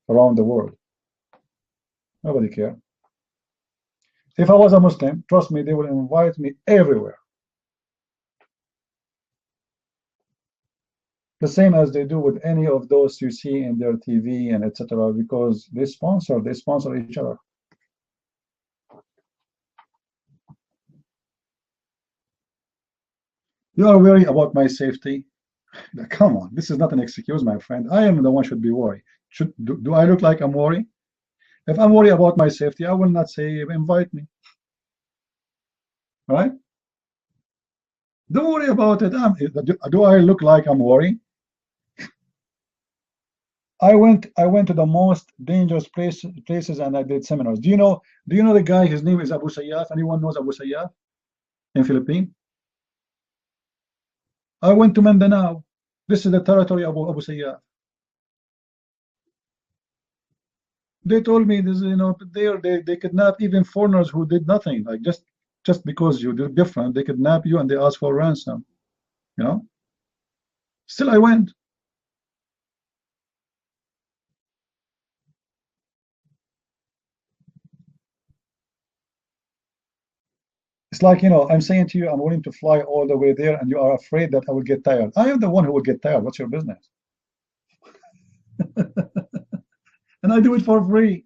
around the world? Nobody cares. If I was a Muslim, trust me, they will invite me everywhere. The same as they do with any of those you see in their TV and etc. because they sponsor each other. You are worried about my safety? Come on, this is not an excuse, my friend. I am the one should be worried. Do I look like I'm worried? If I'm worried about my safety, I will not say invite me. Right? Don't worry about it. Do I look like I'm worried? I went to the most dangerous places and I did seminars. Do you know the guy? His name is Abu Sayyaf. Anyone knows Abu Sayyaf in Philippines? I went to Mindanao. This is the territory of Abu Sayyaf. They told me this, they kidnap even foreigners who did nothing, like just because you did different, they kidnap you and they ask for ransom. Still I went. It's like, I'm saying to you, I'm willing to fly all the way there, and you are afraid that I will get tired. I am the one who will get tired. What's your business? And I do it for free.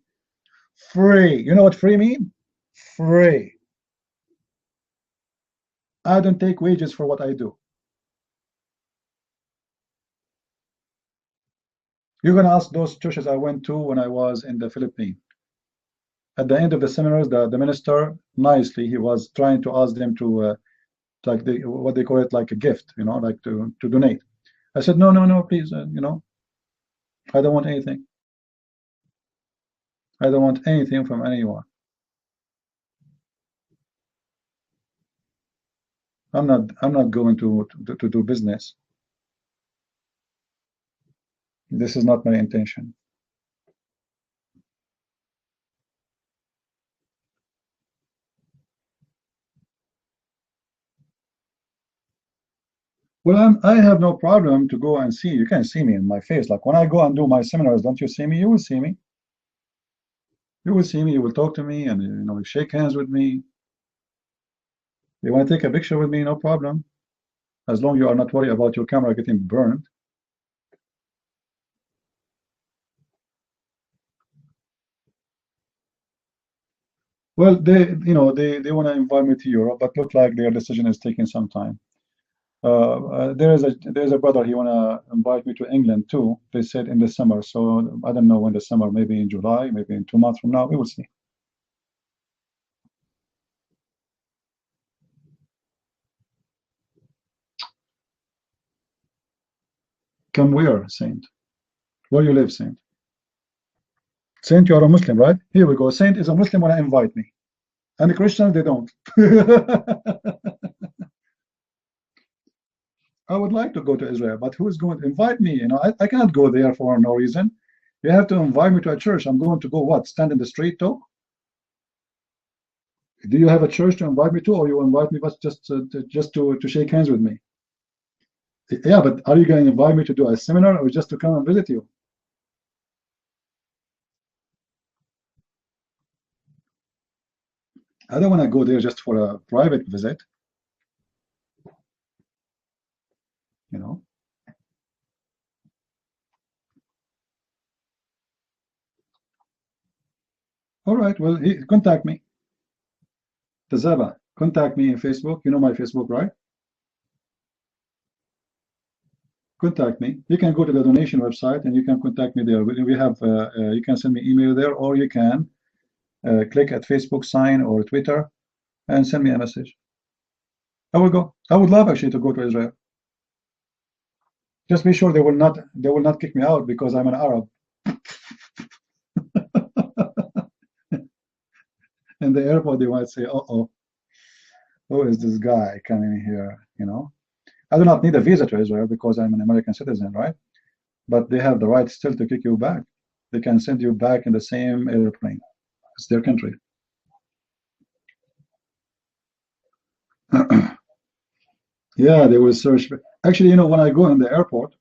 Free. You know what free mean? Free. I don't take wages for what I do. You're going to ask those churches I went to when I was in the Philippines. At the end of the seminars, the minister, nicely, he was trying to ask them to, like what they call it, like a gift, like to donate. I said, no, please, I don't want anything. I don't want anything from anyone. I'm not going to do business. This is not my intention. Well, I have no problem to go and see. You can see me in my face. Like when I go and do my seminars, don't you see me? You will see me. You will see me. You will talk to me, and you shake hands with me. You want to take a picture with me? No problem. As long as you are not worried about your camera getting burned. Well, they want to invite me to Europe, but look like their decision is taking some time. There's a brother, he want to invite me to England too. They said in the summer, so I don't know when the summer, maybe in July, maybe in 2 months from now, we will see. Come where, Saint? Where you live, Saint? Saint, you are a Muslim, right? Here we go. Saint is a Muslim when I invite me. And the Christians, they don't. I would like to go to Israel, but who is going to invite me? I cannot go there for no reason. You have to invite me to a church. I'm going to go what? Stand in the street talk? Do you have a church to invite me to, or you invite me but just to shake hands with me? Yeah, but are you going to invite me to do a seminar or just to come and visit you? I don't want to go there just for a private visit. All right, well, contact me. Tazaba, contact me on Facebook. You know my Facebook, right? Contact me. You can go to the donation website and you can contact me there. We have, you can send me email there, or you can click at Facebook sign or Twitter and send me a message. I will go. I would love actually to go to Israel. Just be sure they will not kick me out because I'm an Arab. In the airport, they might say, "Uh-oh, who is this guy coming here?" I do not need a visa to Israel because I'm an American citizen, right? But they have the right still to kick you back. They can send you back in the same airplane. It's their country. Yeah, they will search. Actually, when I go in the airport,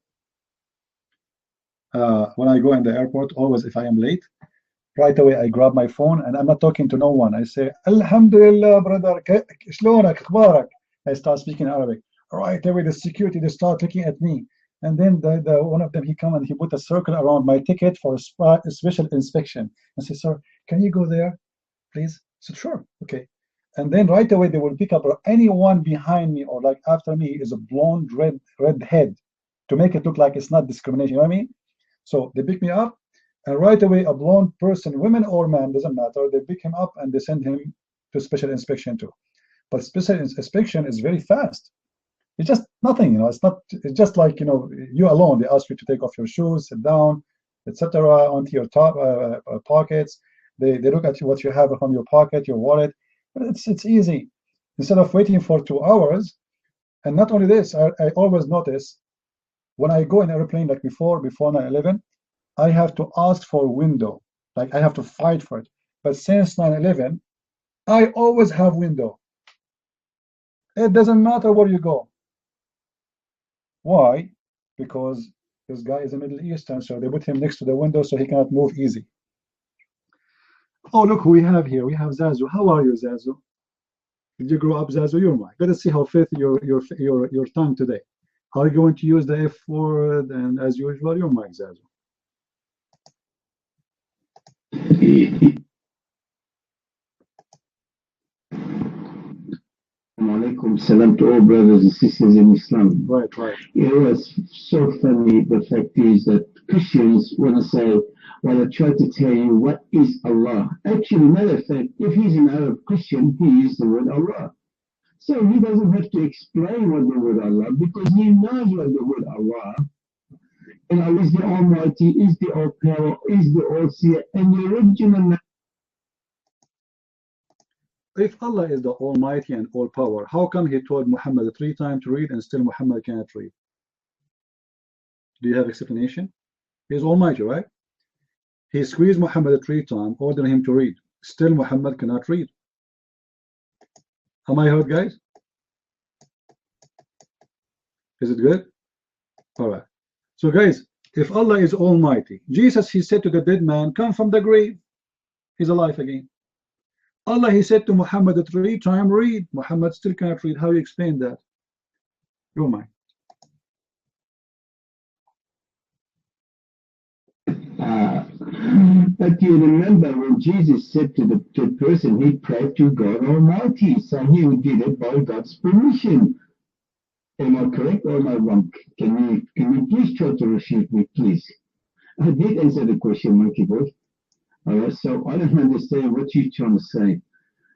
always if I am late, right away I grab my phone and I'm not talking to no one. I say, Alhamdulillah, brother, shlonak, akhbarak. I start speaking Arabic. Right away, the security, they start looking at me. And then the one of them, he come and he put a circle around my ticket for a special inspection. I say, sir, can you go there, please? I said, sure, okay. And then right away, they will pick up anyone behind me or like after me is a blonde red head to make it look like it's not discrimination, you know what I mean? So they pick me up, and right away, a blonde person, women or man, doesn't matter, they pick him up and they send him to special inspection too. But special inspection is very fast. It's just nothing, it's just like, you alone, they ask you to take off your shoes, sit down, etc., onto your top pockets. They look at what you have from your pocket, your wallet. But it's easy. Instead of waiting for 2 hours, and not only this, I always notice when I go in an airplane, like before 9/11, I have to ask for a window, like I have to fight for it. But since 9/11, I always have window. It doesn't matter where you go. Why? Because this guy is a Middle Eastern, so they put him next to the window so he cannot move easy. Oh, look who we have here. We have Zazu. How are you, Zazu? Did you grow up, Zazu? You're mine. Let us see how filthy your tongue today. Are you going to use the F word? And as usual, you're mine, Zazu. Alaikum salam to all brothers and sisters in Islam. Right. It was so funny. The fact is that Christians want to say, well, I try to tell you what is Allah. Actually, matter of fact, if he's an Arab Christian, he uses the word Allah. So he doesn't have to explain what the word Allah, because he knows what the word Allah. And Allah is the Almighty, is the All-Power, is the All-Seer, and the original. If Allah is the Almighty and All-Power, how come he told Muhammad 3 times to read and still Muhammad cannot read? Do you have explanation? He's Almighty, right? He squeezed Muhammad 3 times, ordered him to read. Still Muhammad cannot read. Am I heard, guys? Is it good? All right. So, guys, if Allah is Almighty, Jesus, he said to the dead man, come from the grave. He's alive again. Allah, he said to Muhammad 3 times, read. Muhammad still cannot read. How you explain that? You're mine. But you remember when Jesus said to the person, he prayed to God Almighty, so he did it by God's permission. Am I correct or am I wrong? Can you please try to refute me, please? I did answer the question, Monkey Boy. So I don't understand what you're trying to say.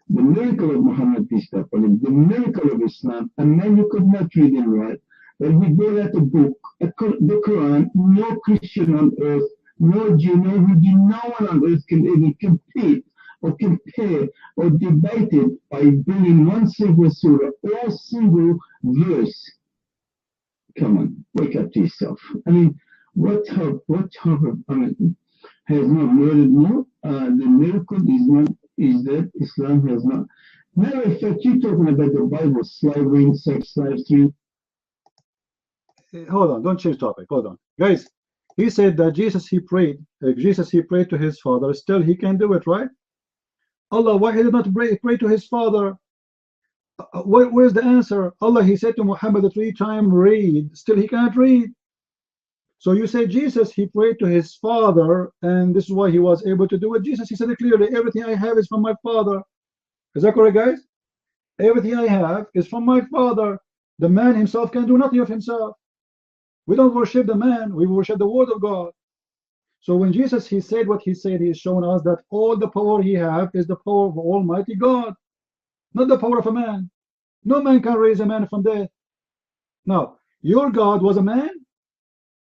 The miracle of Muhammad, peace be upon him, the miracle of Islam, a man who could not read and write, but he brought out a book, the Quran. No Christian on earth, no Jew, no Hindu, no one on earth can even compete or compare or debate it by bringing one single surah or single verse. Come on, wake up to yourself. I mean, what type of, I mean, has not murdered more. The miracle is that Islam has not. Matter of fact, you're talking about the Bible, slavery, sex slaves, too. Hold on, don't change topic. Hold on, guys. He said that Jesus he prayed to his father. Still, he can do it, right? Allah, why he did not pray to his father? Where's the answer? Allah, he said to Muhammad 3 times, read. Still, he can't read. So you say Jesus, he prayed to his father, and this is why he was able to do it. Jesus, he said it clearly, everything I have is from my father. Is that correct, guys? Everything I have is from my father. The man himself can do nothing of himself. We don't worship the man, we worship the word of God. So when Jesus, he said what he said, he is showing us that all the power he has is the power of Almighty God, not the power of a man. No man can raise a man from death. Now, your God was a man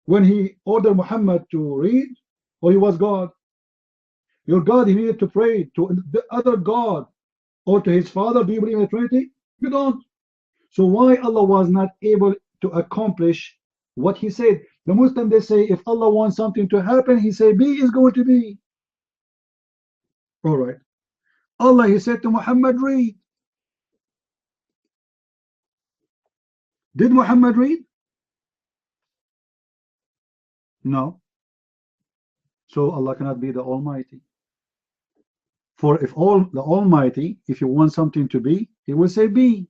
when he ordered Muhammad to read, or he was God? Your God, he needed to pray to the other God or to his father. Do you believe in the Trinity? You don't. So why Allah was not able to accomplish what he said? The Muslim, they say, if Allah wants something to happen, he say be is going to be. All right. Allah, he said to Muhammad, read. Did Muhammad read? No. So Allah cannot be the Almighty. For if the Almighty, if you want something to be, he will say be.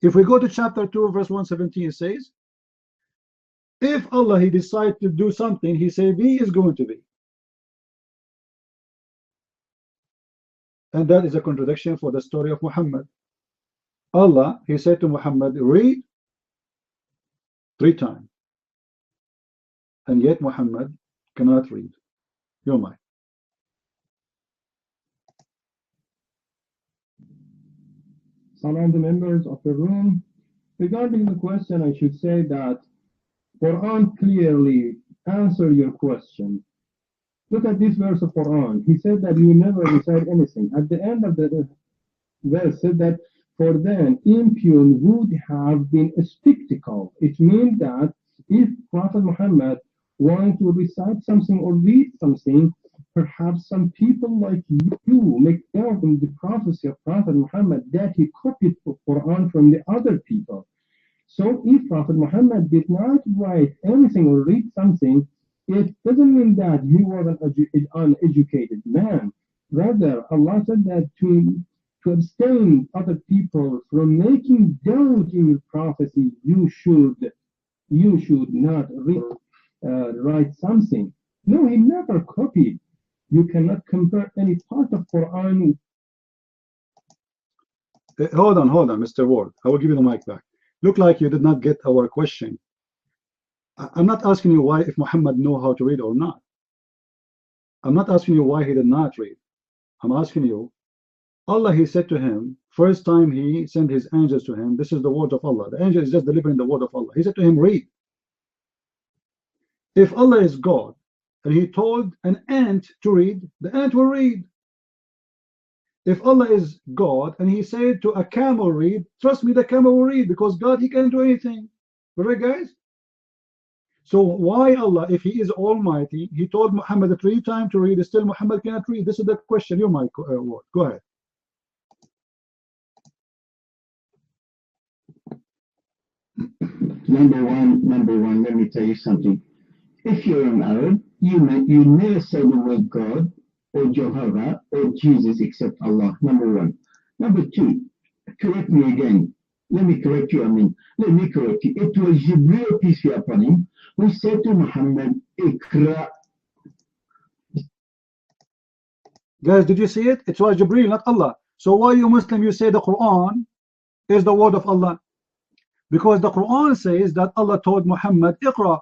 If we go to chapter 2 verse 117, it says, if Allah he decides to do something, he say be is going to be. And that is a contradiction for the story of Muhammad. Allah, he said to Muhammad, read 3 times. And yet Muhammad cannot read. You're mine. Salam the members of the room. Regarding the question, I should say that Quran clearly answer your question. Look at this verse of Quran. He said that you never recite anything. At the end of the verse said that for them impune would have been a spectacle. It means that if Prophet Muhammad wanted to recite something or read something, perhaps some people like you make doubt in the prophecy of Prophet Muhammad that he copied the Quran from the other people. So if Prophet Muhammad did not write anything or read something, it doesn't mean that he was an uneducated man. Rather, Allah said that to abstain other people from making doubt in your prophecy, you should not write something. No, he never copied. You cannot compare any part of Quran. Hold on, Mr. Ward. I will give you the mic back. Look like you did not get our question. I'm not asking you why if Muhammad know how to read or not. I'm not asking you why he did not read. I'm asking you, Allah, he said to him, first time he sent his angels to him, this is the word of Allah. The angel is just delivering the word of Allah. He said to him, read. If Allah is God, and he told an ant to read, the ant will read. If Allah is God, and he said to a camel read, trust me, the camel will read, because God, he can do anything. Correct, guys? So why Allah, if he is almighty, he told Muhammad 3 times to read, still Muhammad cannot read? This is the question. You're my word. Go ahead. Number one, let me tell you something. If you're an Arab, you never say the word God or Jehovah or Jesus except Allah. Number one. Number two, correct me again. Let me correct you. Let me correct you. It was Jibreel, peace be upon him, who said to Muhammad, Ikra. Guys, did you see it? It was Jibreel, not Allah. So why you Muslim, you say the Quran is the word of Allah? Because the Quran says that Allah told Muhammad, Iqra.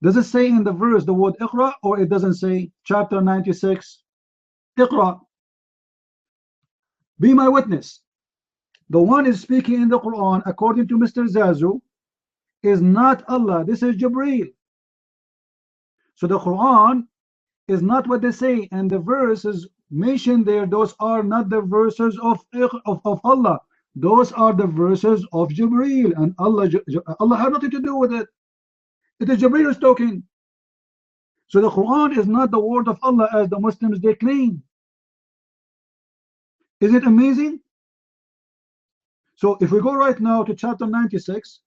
Does it say in the verse the word Iqra, or it doesn't say? Chapter 96, Iqra. Be my witness. The one is speaking in the Quran, according to Mr. Zazu, is not Allah. This is Jibreel. So the Quran is not what they say, and the verses mentioned there, those are not the verses of Allah. Those are the verses of Jibreel, and Allah had nothing to do with it. It is Jibreel who's talking. So the Quran is not the word of Allah as the Muslims they claim. Is it amazing? So if we go right now to chapter 96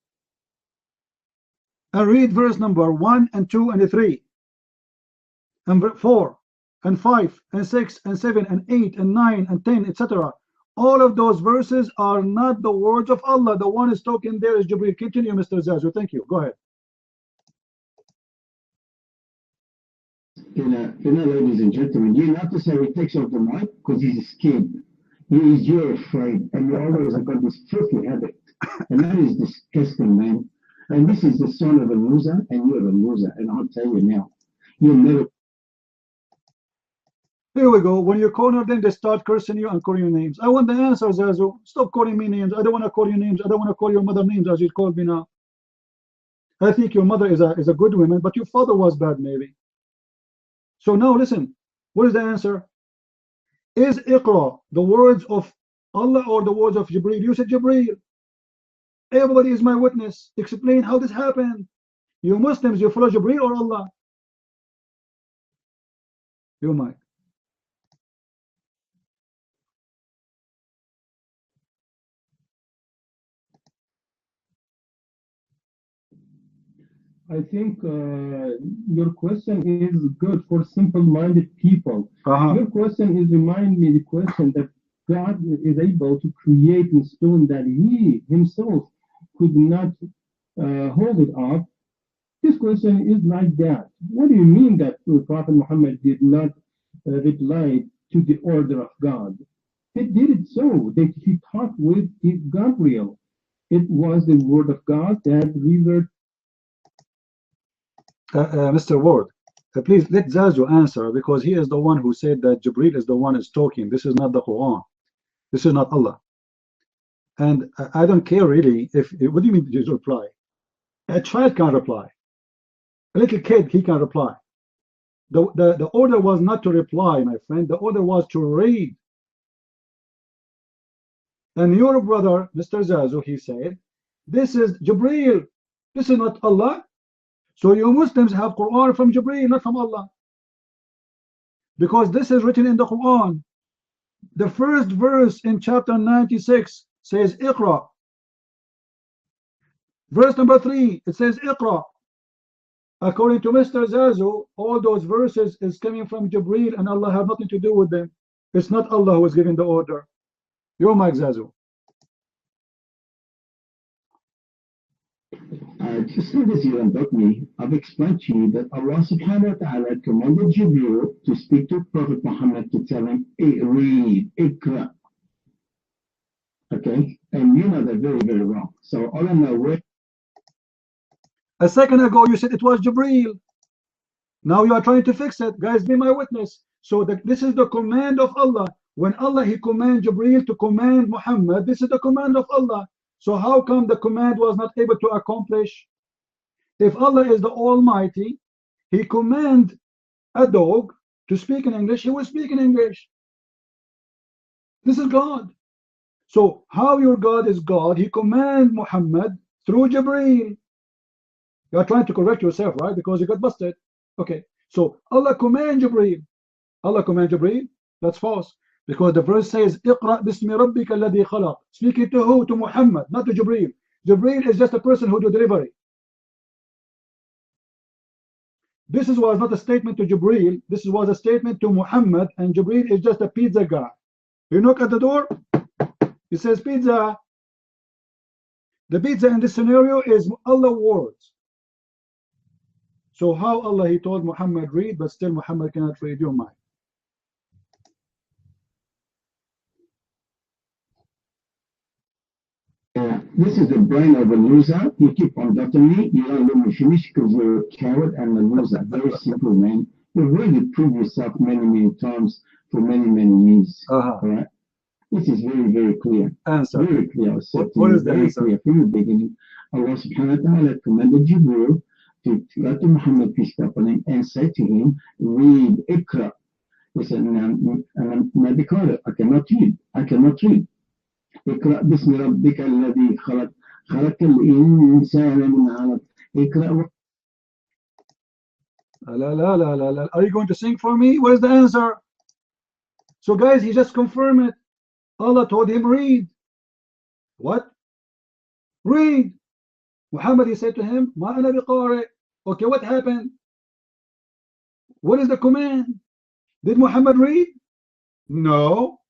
and read verse number 1 and 2 and 3 and 4 and 5 and 6 and 7 and 8 and 9 and 10, etc. All of those verses are not the words of Allah. The one is talking there is Jibreel. Continue, Mr. Zazu. Thank you. Go ahead. Ladies and gentlemen, you notice how he takes off the mic because he's scared. You're afraid, and you always have got this filthy habit, and that is disgusting, man. And this is the son of a loser, and you're a loser. And I'll tell you now, you'll never. Here we go. When you corner them, they start cursing you and calling you names. I want the answer, Zazu. Stop calling me names. I don't want to call you names. I don't want to call your mother names as you called me now. I think your mother is a good woman, but your father was bad, maybe. So now listen. What is the answer? Is Iqra the words of Allah or the words of Jibreel? You said Jibreel. Everybody is my witness. Explain how this happened. You Muslims, you follow Jibreel or Allah? You might. I think your question is good for simple-minded people. Your question is remind me the question that God is able to create in stone that he himself could not hold it up. This question is like that. What do you mean that Prophet Muhammad did not reply to the order of God? He did it so that he talked with Gabriel. It was the word of God that revealed. Mr. Ward, please let Zazu answer, because he is the one who said that Jibreel is the one is talking. This is not the Quran. This is not Allah. And I don't care really if, what do you mean you reply? A child can't reply. A little kid, he can reply. The order was not to reply, my friend. The order was to read. And your brother, Mr. Zazu, he said, this is Jibreel. This is not Allah. So you Muslims have Quran from Jibreel, not from Allah. Because this is written in the Quran. The first verse in chapter 96 says Iqra. Verse number 3, it says Iqra. According to Mr. Zazu, all those verses is coming from Jibreel and Allah have nothing to do with them. It's not Allah who is giving the order. Your mic, Zazu. Just so this you don't me, I've explained to you that Allah subhanahu wa ta'ala commanded Jibreel to speak to Prophet Muhammad to tell him, read, Iqra. Okay? And you know that very, very wrong. So all I know where. A second ago you said it was Jibreel. Now you are trying to fix it. Guys, be my witness. So this is the command of Allah. When Allah, he command Jibreel to command Muhammad, this is the command of Allah. So how come the command was not able to accomplish? If Allah is the Almighty, he command a dog to speak in English, he will speak in English. This is God. So how your God is God? He command Muhammad through Jibreel. You are trying to correct yourself, right? Because you got busted. Okay. So Allah command Jibreel. Allah command Jibreel. That's false. Because the verse says, Iqra bismi rabbika alladhi khalaq. Speaking to who? To Muhammad, not to Jibreel. Jibreel is just a person who do delivery. This was not a statement to Jibreel. This was a statement to Muhammad, and Jibreel is just a pizza guy. You knock at the door, he says pizza. The pizza in this scenario is Allah's words. So how Allah, he told Muhammad read, but still Muhammad cannot read? Your mind. This is the brain of a loser. You keep on doubting me. You don't let me finish because you're a coward and a loser. Very simple, man. You've really proved yourself many, many times for many, many years. All right. This is very, very clear. Answer. Very clear. What is the very answer? Clear from the beginning. Allah subhanahu wa ta'ala commanded Jibreel to go to Muhammad, peace be upon him, and say to him, read, Iqra. He said, I cannot read. I cannot read. اقرأ باسم ربك الذي خلق خلق الإنسان من علق اقرأ. La. Are you going to sing for me? What is the answer? So guys, he just confirmed it. Allah told him read. What? Read. Muhammad, he said to him, Ma ana biqari. Okay, what happened? What is the command? Did Muhammad read? No.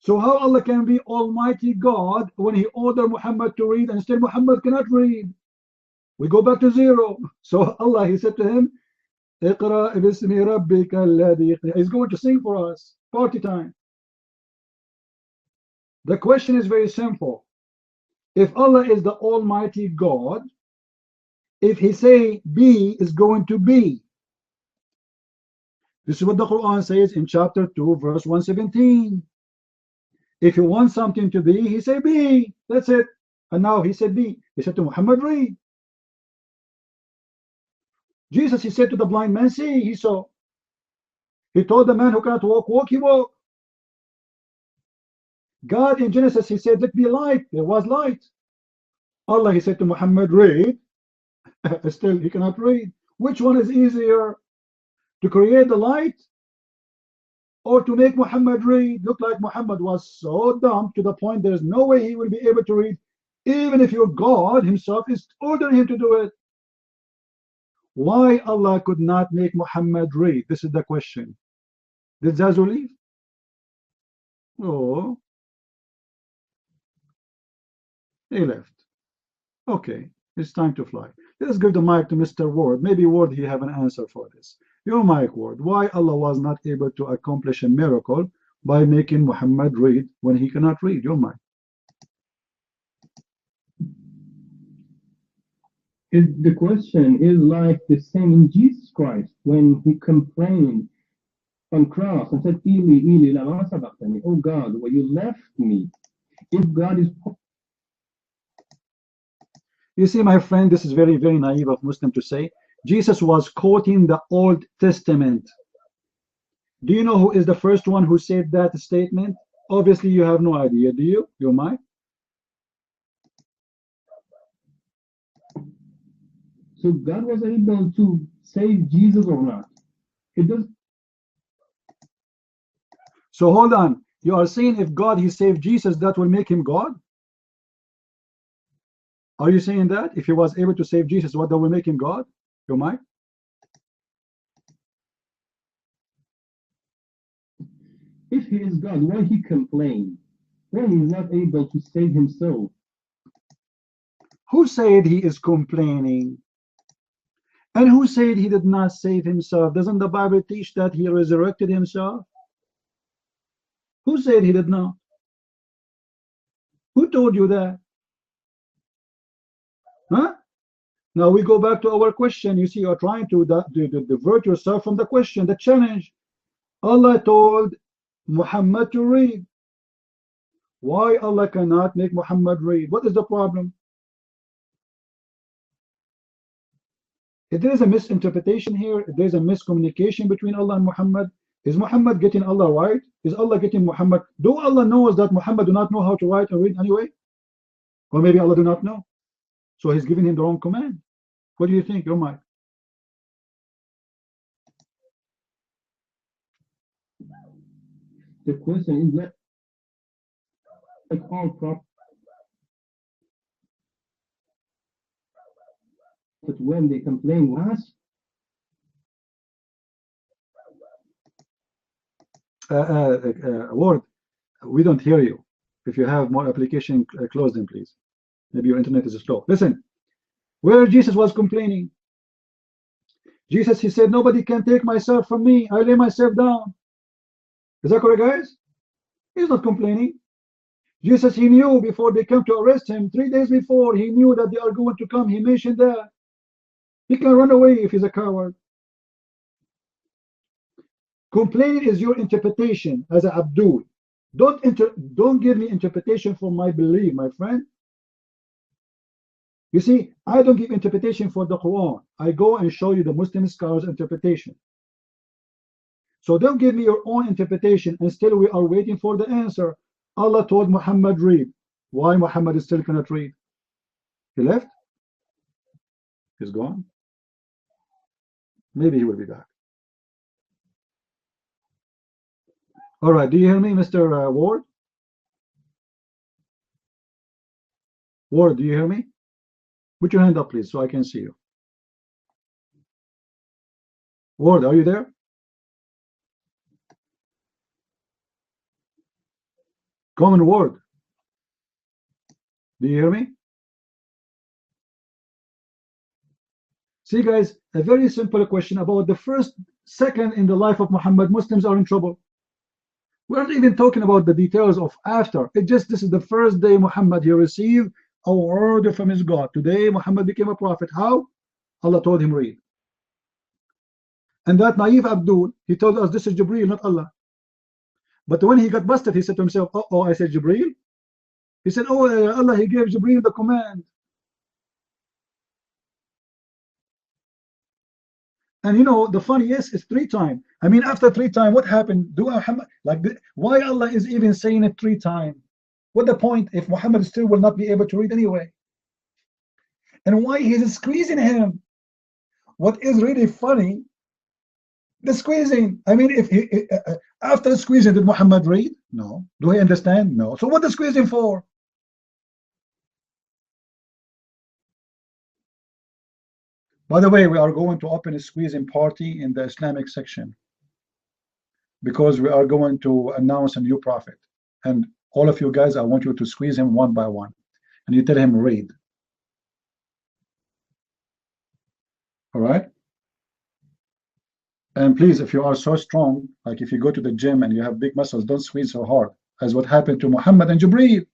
So how Allah can be Almighty God when he ordered Muhammad to read and still Muhammad cannot read? We go back to zero. So Allah, he said to him, Iqra bismi rabbika alladhi. He's going to sing for us. Party time. The question is very simple. If Allah is the Almighty God, if he say be, is going to be. This is what the Quran says in chapter 2, verse 117. If you want something to be, he said be. That's it. And now he said be. He said to Muhammad, read. Jesus, he said to the blind man, see, he saw. He told the man who cannot walk, walk, he walked. God in Genesis, he said, let be light. There was light. Allah, he said to Muhammad, read. Still, he cannot read. Which one is easier? To create the light or to make Muhammad read? Look like Muhammad was so dumb to the point there's no way he will be able to read, even if your God himself is ordering him to do it. Why Allah could not make Muhammad read? This is the question. Did Zazu leave? Oh, he left. Okay, it's time to fly. Let's give the mic to Mr. Ward. Maybe Ward, he have an answer for this. Your mic, Ward. Why Allah was not able to accomplish a miracle by making Muhammad read when he cannot read? Your mic. The question is like the same in Jesus Christ when he complained on cross and said, Eli, Eli, lama sabachthani. Oh God, where you left me. If God is You see, my friend, this is very, very naive of Muslim to say. Jesus was quoting the Old Testament. Do you know who is the first one who said that statement? Obviously, you have no idea, do you? You might. So God was able to save Jesus or not? It does. So hold on. You are saying if God, he saved Jesus, that will make him God? Are you saying that? If he was able to save Jesus, what that will make him God? You might. If he is God, why he complain? Why he is not able to save himself? Who said he is complaining? And who said he did not save himself? Doesn't the Bible teach that he resurrected himself? Who said he did not? Who told you that? Huh? Now we go back to our question. You see, you're trying to divert yourself from the question, the challenge. Allah told Muhammad to read. Why Allah cannot make Muhammad read? What is the problem? If there is a misinterpretation here, if there is a miscommunication between Allah and Muhammad, is Muhammad getting Allah right? Is Allah getting Muhammad? Do Allah knows that Muhammad do not know how to write and read anyway? Or maybe Allah do not know. So he's giving him the wrong command. What do you think, Umar? The question is that like all prophets, when they complain was Ward, we don't hear you. If you have more application, close them, please. Maybe your internet is slow. Listen, where Jesus was complaining. Jesus, he said, nobody can take myself from me. I lay myself down. Is that correct, guys? He's not complaining. Jesus, he knew before they came to arrest him, 3 days before, he knew that they are going to come. He mentioned that. He can run away if he's a coward. Complaining is your interpretation as a Abdul. Don't give me interpretation for my belief, my friend. You see, I don't give interpretation for the Quran. I go and show you the Muslim scholars' interpretation. So don't give me your own interpretation, and still we are waiting for the answer. Allah told Muhammad read. Why Muhammad still cannot read? He left? He's gone? Maybe he will be back. All right, do you hear me, Mr. Ward? Ward, do you hear me? Put your hand up, please, so I can see you. Ward, are you there? Common Word. Do you hear me? See, guys, a very simple question about the first second in the life of Muhammad. Muslims are in trouble. We're not even talking about the details of after. It just, this is the first day Muhammad, he received a order from his God. Today Muhammad became a prophet. How? Allah told him read. And that naive Abdul, he told us this is Jibreel, not Allah. But when he got busted, he said to himself, oh, I said Jibreel. He said, oh, Allah, he gave Jibreel the command. And you know, the funniest is 3 times. I mean, after 3 times, what happened? Do Muhammad, like, why Allah is even saying it 3 times? What the point if Muhammad still will not be able to read anyway? And why he's squeezing him? What is really funny, the squeezing. I mean, if he, after the squeezing, did Muhammad read? No. Do he understand? No. So what the squeezing for? By the way, we are going to open a squeezing party in the Islamic section because we are going to announce a new prophet. And all of you guys, I want you to squeeze him one by one. And you tell him read. All right? And please, if you are so strong, like if you go to the gym and you have big muscles, don't squeeze so hard, as what happened to Muhammad and Jibreel.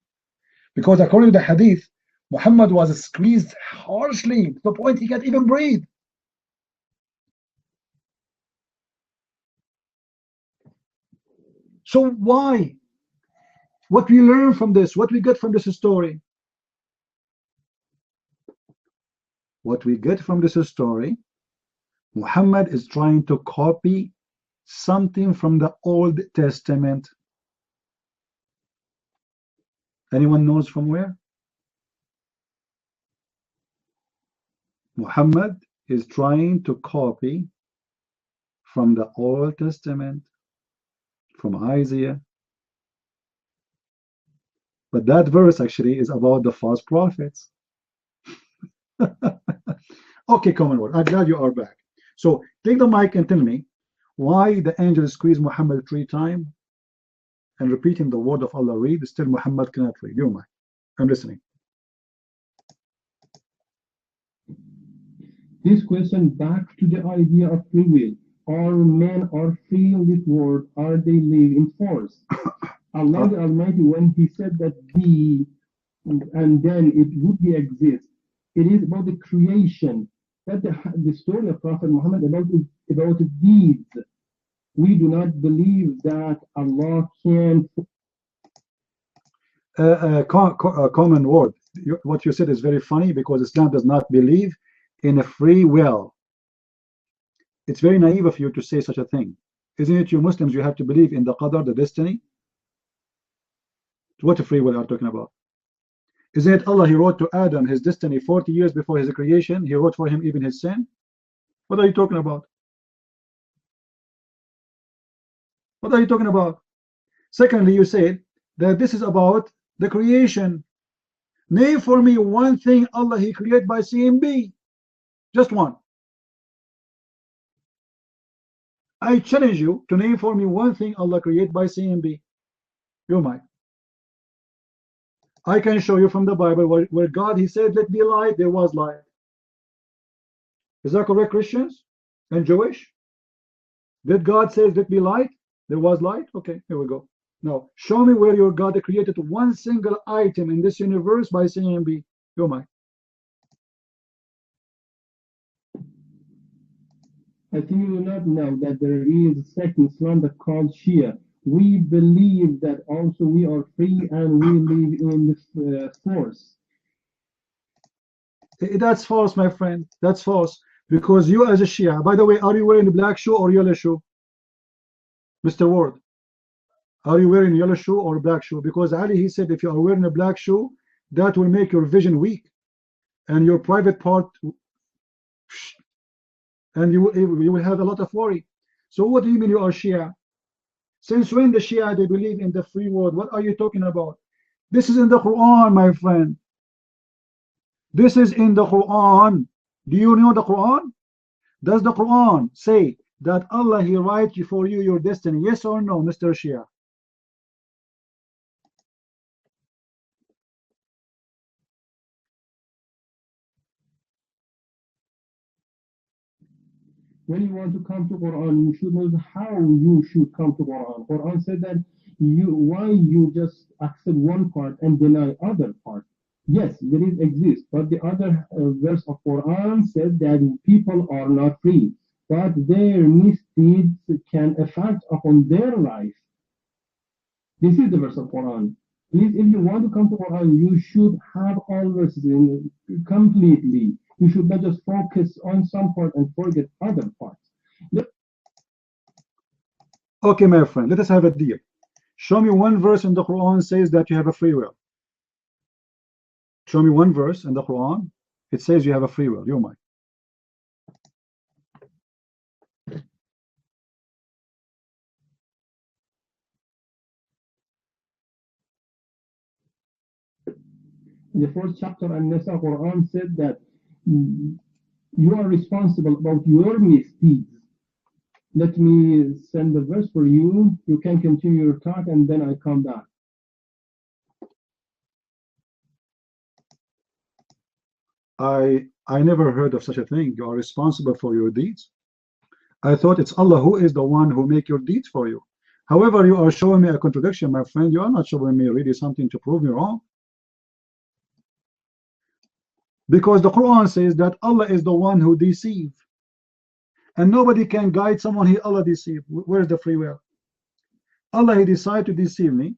Because according to the hadith, Muhammad was squeezed harshly to the point he can't even breathe. So why? What we learn from this, what we get from this story? What we get from this story, Muhammad is trying to copy something from the Old Testament. Anyone knows from where? Muhammad is trying to copy from the Old Testament, from Isaiah. But that verse actually is about the false prophets. Okay, common word. I'm glad you are back. So take the mic and tell me why the angel squeezed Muhammad 3 times and repeating the word of Allah read, still Muhammad cannot read. You mic. I'm listening. This question back to the idea of free will. Are men are free in this world? Are they live in force? Allah the Almighty, when He said that be, and then it would be exist, it is about the creation. That the story of Prophet Muhammad about the deeds. We do not believe that Allah can. Common word. What you said is very funny because Islam does not believe in a free will. It's very naive of you to say such a thing. Isn't it, you Muslims, you have to believe in the qadar, the destiny? What a free will are you talking about? Isn't it Allah, He wrote to Adam his destiny 40 years before his creation? He wrote for him even his sin? What are you talking about? What are you talking about? Secondly, you said that this is about the creation. Name for me one thing Allah He created by CMB. Just one. I challenge you to name for me one thing Allah created by CMB. You might. I can show you from the Bible where God, He said, let be light, there was light. Is that correct, Christians and Jewish? Did God say, let be light? There was light? Okay, here we go. Now, show me where your God created one single item in this universe by CMB. You might. I think you do not know that there is a sect in Islam that called Shia. We believe that also we are free and we live in the force. That's false, my friend. That's false. Because you as a Shia, by the way, are you wearing a black shoe or yellow shoe? Mr. Ward, are you wearing a yellow shoe or a black shoe? Because Ali, he said, if you are wearing a black shoe, that will make your vision weak and your private part, and you will have a lot of worry. So what do you mean you are Shia? Since when the Shia, they believe in the free world? What are you talking about? This is in the Quran, my friend. This is in the Quran. Do you know the Quran? Does the Quran say that Allah, He writes for you your destiny? Yes or no, Mr. Shia? When you want to come to Quran, you should know how you should come to Quran. Quran said that why you just accept one part and deny other part. Yes, there is exist, but the other verse of Quran said that people are not free, but their misdeeds can affect upon their life. This is the verse of Quran. Please, if you want to come to Quran, you should have all verses in completely. You should not just focus on some part and forget other parts. Okay, my friend, let us have a deal. Show me one verse in the Quran says that you have a free will. Show me one verse in the Quran. It says you have a free will. You might. The first chapter in Nisa Quran said that you are responsible about your misdeeds. Let me send the verse for you. You can continue your talk and then I come back. I never heard of such a thing. You are responsible for your deeds. I thought it's Allah who is the one who make your deeds for you. However, you are showing me a contradiction, my friend. You are not showing me really something to prove me wrong. Because the Quran says that Allah is the one who deceives. And nobody can guide someone He Allah deceive. Where's the free will? Allah, He decided to deceive me.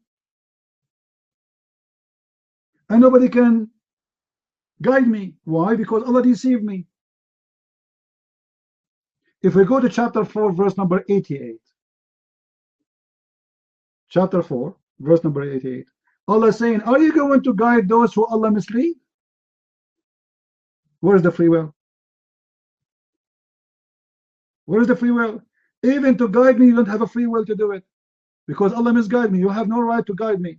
And nobody can guide me. Why? Because Allah deceived me. If we go to chapter 4, verse number 88. Chapter 4, verse number 88. Allah is saying, are you going to guide those who Allah mislead? Where is the free will? Where is the free will? Even to guide me, you don't have a free will to do it. Because Allah misguide me. You have no right to guide me.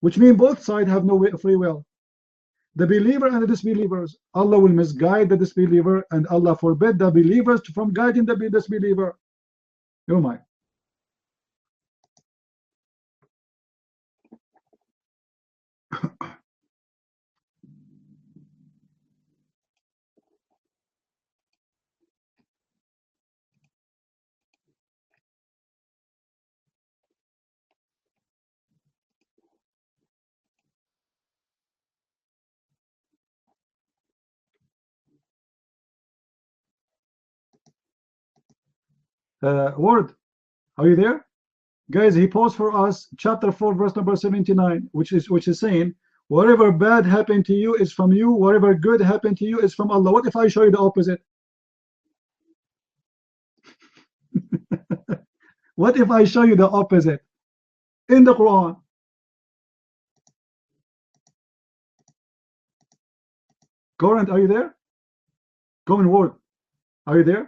Which means both sides have no free will. The believer and the disbelievers. Allah will misguide the disbeliever, and Allah forbid the believers from guiding the disbeliever. Oh my. Word, are you there? Guys, he posed for us chapter 4, verse number 79, which is saying, whatever bad happened to you is from you, whatever good happened to you is from Allah. What if I show you the opposite? What if I show you the opposite in the Quran? Current, are you there? Common Word, are you there?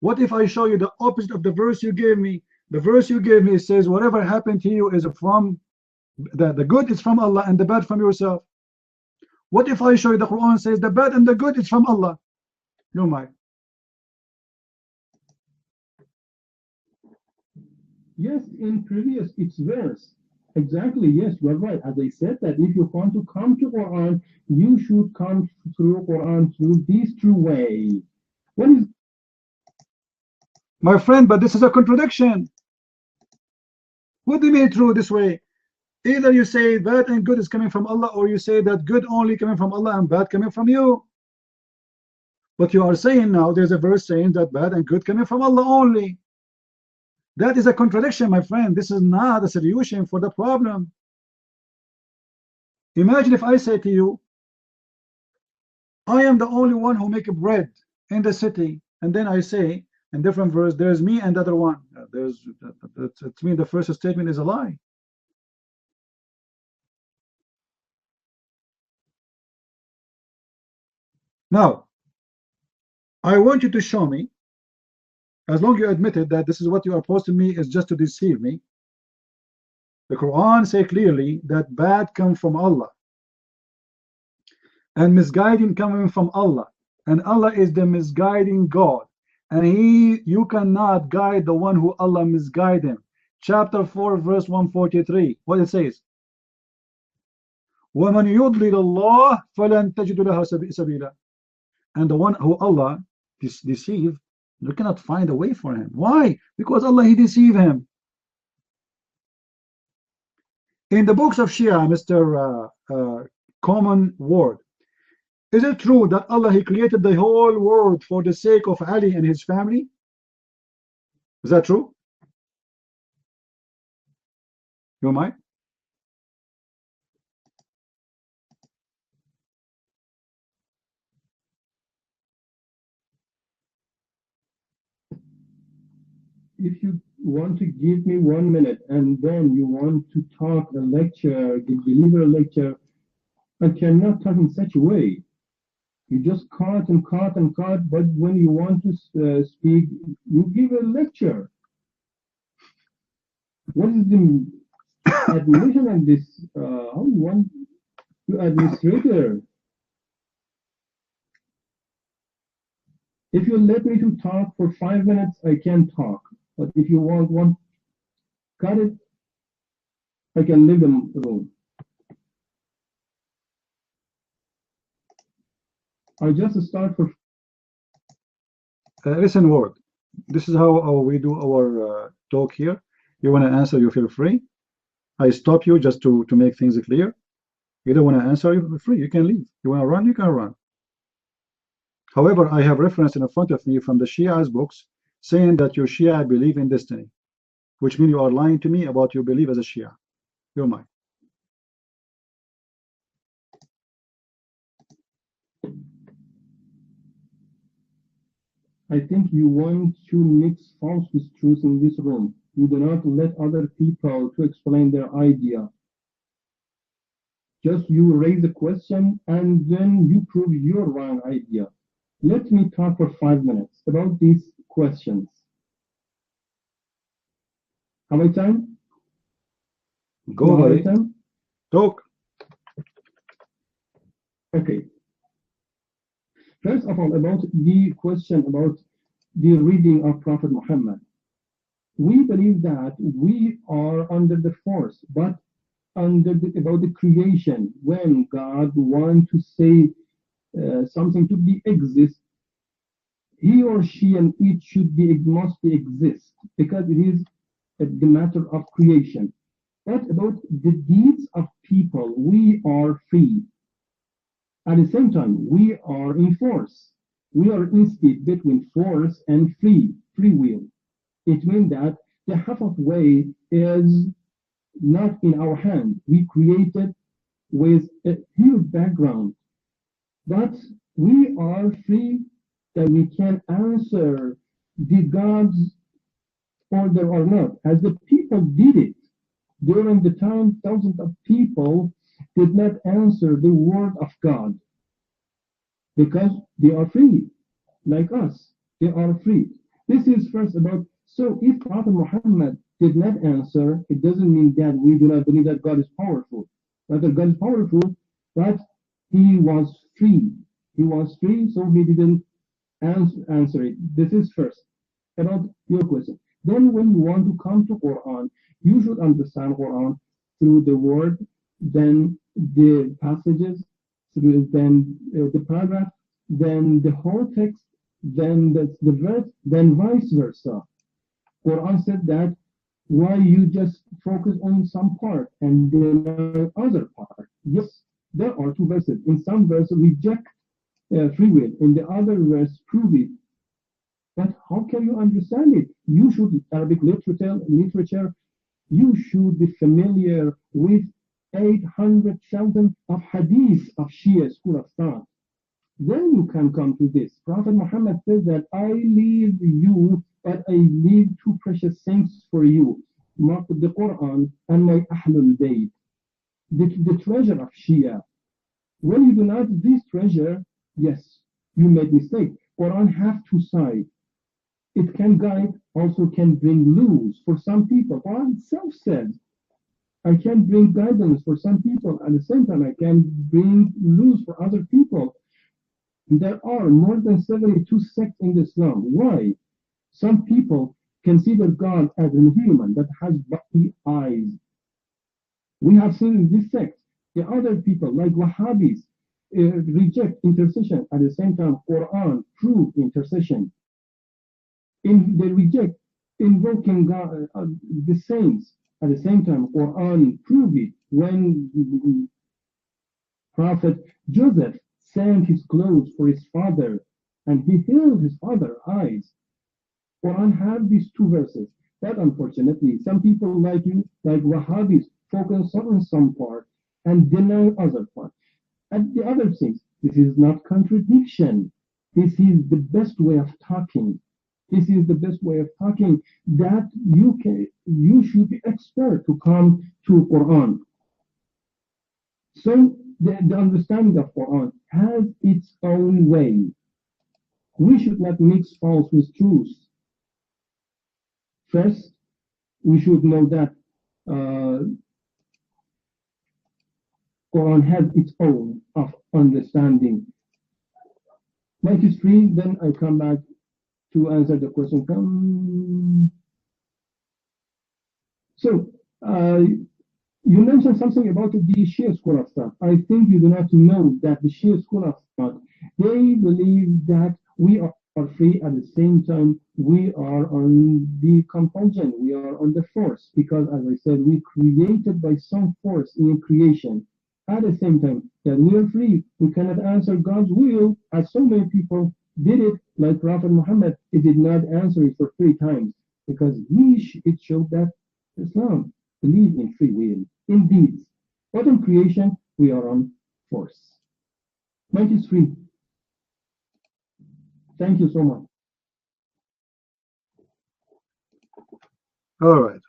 What if I show you the opposite of the verse you gave me? The verse you gave me says whatever happened to you is from the good is from Allah and the bad from yourself. What if I show you the Quran says the bad and the good is from Allah? No, my. Yes, in previous its verse. Exactly, yes, you are right. As I said that if you want to come to Quran, you should come through Quran through this true way. What is my friend, but this is a contradiction. What do you mean through this way? Either you say bad and good is coming from Allah, or you say that good only coming from Allah and bad coming from you. But you are saying now there's a verse saying that bad and good coming from Allah only. That is a contradiction, my friend. This is not a solution for the problem. Imagine if I say to you, I am the only one who make bread in the city, and then I say in different verse, there's me and the other one. To me, the first statement is a lie. Now, I want you to show me, as long as you admitted that this is what you are posting me is just to deceive me. The Quran say clearly that bad comes from Allah and misguiding coming from Allah, and Allah is the misguiding God. And you cannot guide the one who Allah misguide him. Chapter 4, verse 143. What it says? وَمَنْ يُضْلِلَ اللَّهِ فَلَنْ تَجِدُ لَهَا سَبِيلًا. And the one who Allah deceive, you cannot find a way for him. Why? Because Allah, He deceived him. In the books of Shia, Mr. Common Word, is it true that Allah, He created the whole world for the sake of Ali and his family? Is that true? You might? If you want to give me 1 minute and then you want to talk a lecture, deliver a lecture, I cannot talk in such a way. You just cut and cut and cut, but when you want to speak, you give a lecture. What is the admission of this? How you want to administrator? If you let me to talk for 5 minutes, I can talk. But if you want cut it, I can leave the room. I just start for. Listen, Word. This is how we do our talk here. You want to answer, you feel free. I stop you just to make things clear. You don't want to answer, you feel free. You can leave. You want to run, you can run. However, I have reference in front of me from the Shia's books saying that your Shia believe in destiny, which means you are lying to me about your belief as a Shia. You're mine. I think you want to mix false with truth in this room. You do not let other people to explain their idea. Just you raise a question and then you prove your wrong idea. Let me talk for 5 minutes about these questions. How much time? Go ahead. Time? Talk. Okay. First of all, about the question about the reading of Prophet Muhammad. We believe that we are under the force, but about the creation, when God wants to say something to be exist, he or she and it must be exist, because it is the matter of creation. But about the deeds of people, we are free. At the same time, we are in force. We are in state between force and free will. It means that the half of way is not in our hand. We created with a huge background, but we are free that we can answer the God's order or not, as the people did it. During the time, thousands of people did not answer the word of God because they are free, like us. They are free. This is first about, so if Prophet Muhammad did not answer, it doesn't mean that we do not believe that God is powerful. Rather, God is powerful, but he was free. He was free, so he didn't answer it. This is first about your question. Then when you want to come to Quran, you should understand Quran through the word, then the passages, then the paragraph, then the whole text, then the verse, then vice versa. Quran said that why you just focus on some part and the other part. Yes, there are two verses. In some verse reject free will, in the other verse prove it. But how can you understand it? You should, Arabic literature, you should be familiar with 800,000 of hadith of Shia school of thought. Then you can come to this. Prophet Muhammad says that I leave you, but I leave two precious things for you, the Quran and my Ahlul Bayt, the treasure of Shia. When you do not have this treasure, yes, you made mistake. Quran have two sides. It can guide, also can bring loose for some people. Quran itself says, I can bring guidance for some people. At the same time, I can bring loose for other people. There are more than 72 sects in Islam. Why? Some people consider God as a human that has body eyes. We have seen in this sect, the other people like Wahhabis reject intercession. At the same time, Quran prove intercession. They reject invoking God, the saints. At the same time, Quran prove it. When Prophet Joseph sent his clothes for his father and he healed his father's eyes. Quran have these two verses. But unfortunately, some people like you, like Wahhabis, focus on some part and deny other part. And the other things, this is not contradiction. This is the best way of talking. This is the best way of talking that you should be expert to come to Quran. So the understanding of Quran has its own way. We should not mix false with truth. First, we should know that Quran has its own of understanding. Mike is free, then I come back to answer the question. So, you mentioned something about the Shia school of thought. I think you do not know that the Shia school of thought, they believe that we are free, at the same time we are on the compulsion, we are on the force, because as I said, we created by some force in creation. At the same time that we are free, we cannot answer God's will, as so many people did it, like Prophet Muhammad. He did not answer it for 3 times, because it showed that Islam believes in free will, in deeds. But in creation, we are on force. Might is free. Thank you so much. All right.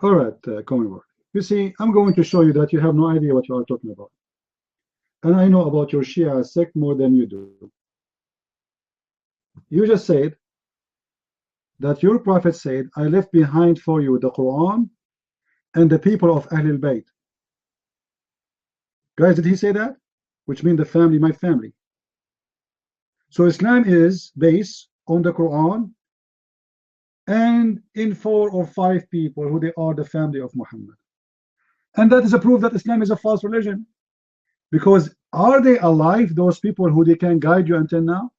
All right, Commonwealth. You see, I'm going to show you that you have no idea what you are talking about. And I know about your Shia sect more than you do. You just said that your prophet said, I left behind for you the Quran and the people of Ahlul Bayt. Guys, did he say that? Which means the family, my family. So Islam is based on the Quran and in 4 or 5 people who they are the family of Muhammad. And that is a proof that Islam is a false religion. Because are they alive, those people who they can guide you until now?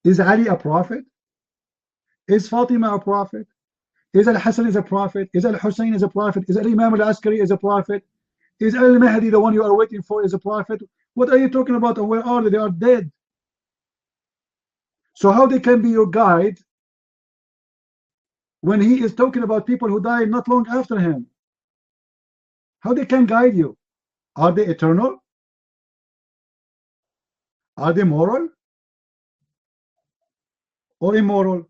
Is Ali a prophet? Is Fatima a prophet? Is Al-Hassan is a prophet? Is Al-Hussein is a prophet? Is Al-Imam Al-Askari is a prophet? Is Al-Mahdi, the one you are waiting for, is a prophet? What are you talking about? And where are they? They are dead. So how they can be your guide when he is talking about people who died not long after him? How they can guide you? Are they eternal? Are they moral or immoral?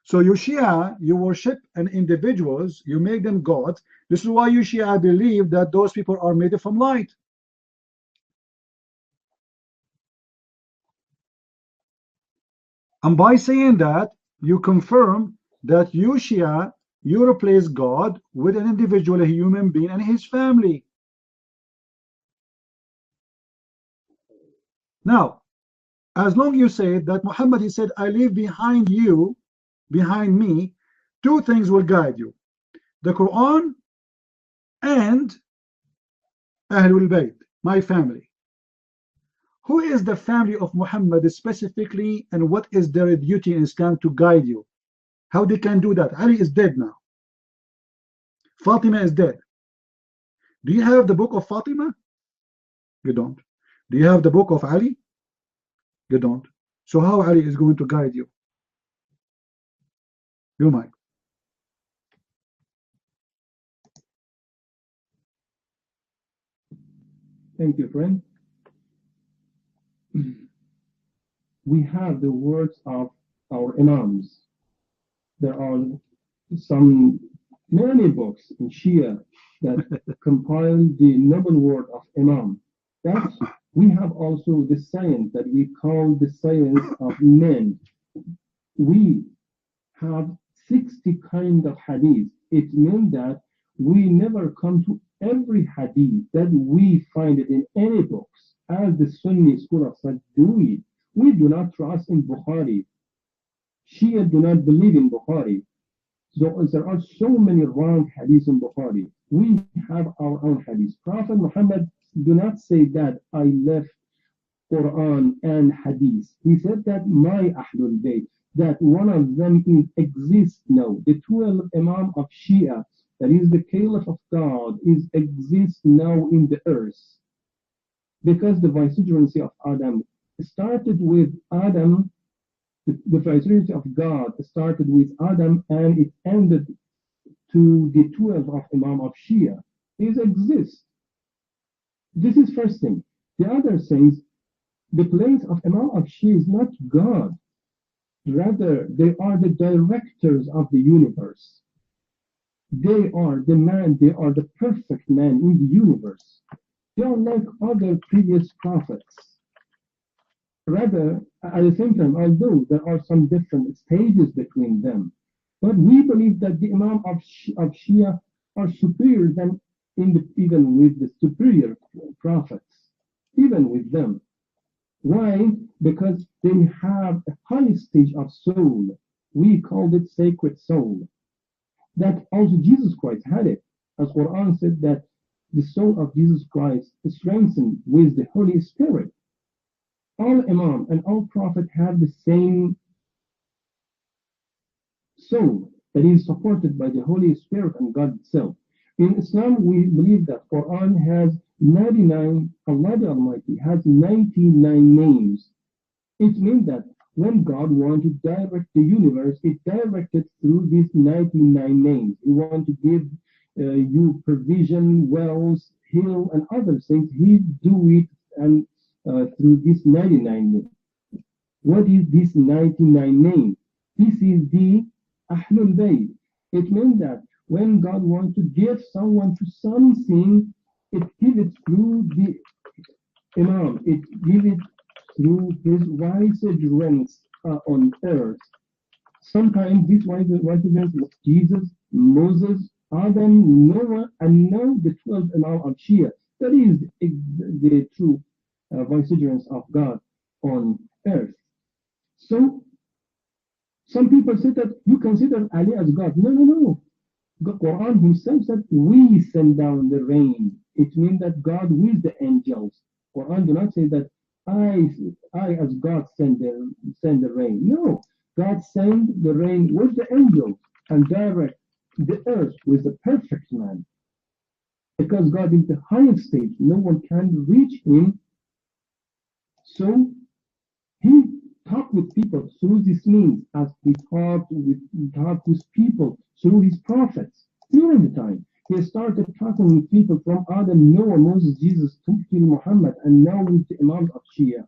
So you Shia, you worship an individuals, you make them gods. This is why you Shia believe that those people are made from light. And by saying that, you confirm that you Shia, you replace God with an individual, a human being, and his family. Now, as long as you say that Muhammad, he said, I leave behind you, behind me, 2 things will guide you: the Quran and Ahlul Bayt, my family. Who is the family of Muhammad specifically, and what is their duty in Islam to guide you? How they can do that? Ali is dead now. Fatima is dead. Do you have the book of Fatima? You don't. Do you have the book of Ali? You don't. So how Ali is going to guide you? Your mic. Thank you, friend. We have the words of our Imams. There are many books in Shia that compile the noble word of Imam. That we have also the science that we call the science of men. We have 60 kind of hadith. It means that we never come to every hadith that we find it in any books, as the Sunni school of thought do it. We do not trust in Bukhari. Shia do not believe in Bukhari. So there are so many wrong hadiths in Bukhari. We have our own hadith. Prophet Muhammad do not say that I left Quran and hadith. He said that my Ahlul Bayt, that one of them exists now. The 12 Imam of Shia, that is the Caliph of God, exists now in the earth. Because the vicegerency of Adam started with Adam, the vicegerency of God started with Adam, and it ended to the 12 of Imam of Shia. These exist. This is first thing. The other things, the place of Imam of Shia is not God. Rather, they are the directors of the universe. They are the man, they are the perfect man in the universe. They are like other previous prophets. Rather, at the same time, although there are some different stages between them, but we believe that the Imam of Shia are superior than even with the superior prophets, even with them. Why? Because they have a high stage of soul. We called it sacred soul. That also Jesus Christ had it. As Quran said that the soul of Jesus Christ is strengthened with the Holy Spirit. All Imam and all Prophet have the same soul that is supported by the Holy Spirit and God itself. In Islam, we believe that Quran has 99, Allah the Almighty has 99 names. It means that when God wanted to direct the universe, it directed through these 99 names. He wanted to give you provision, wealth, heal, and other things. He do it and through these 99 names. What is this 99 name? This is the Ahlul Bayt. It means that when God wants to give someone to something, it gives it through the Imam. It gives it through his vicegerents on earth. Sometimes these vicegerents was Jesus, Moses, Adam, Noah, and now the 12 Imam of Shia. That is the true vicegerents of God on earth. So some people say that you consider Ali as God. No, no, no. The Quran himself said we send down the rain. It means that God with the angels. Quran do not say that I as God send the rain. No, God send the rain with the angels and direct the earth with the perfect man. Because God is the highest stage, no one can reach him. So he talked with people through this means, as he talked with people through his prophets during the time. He started talking with people from Adam, Noah, Moses, Jesus, till Muhammad, and now with the Imams of Shia.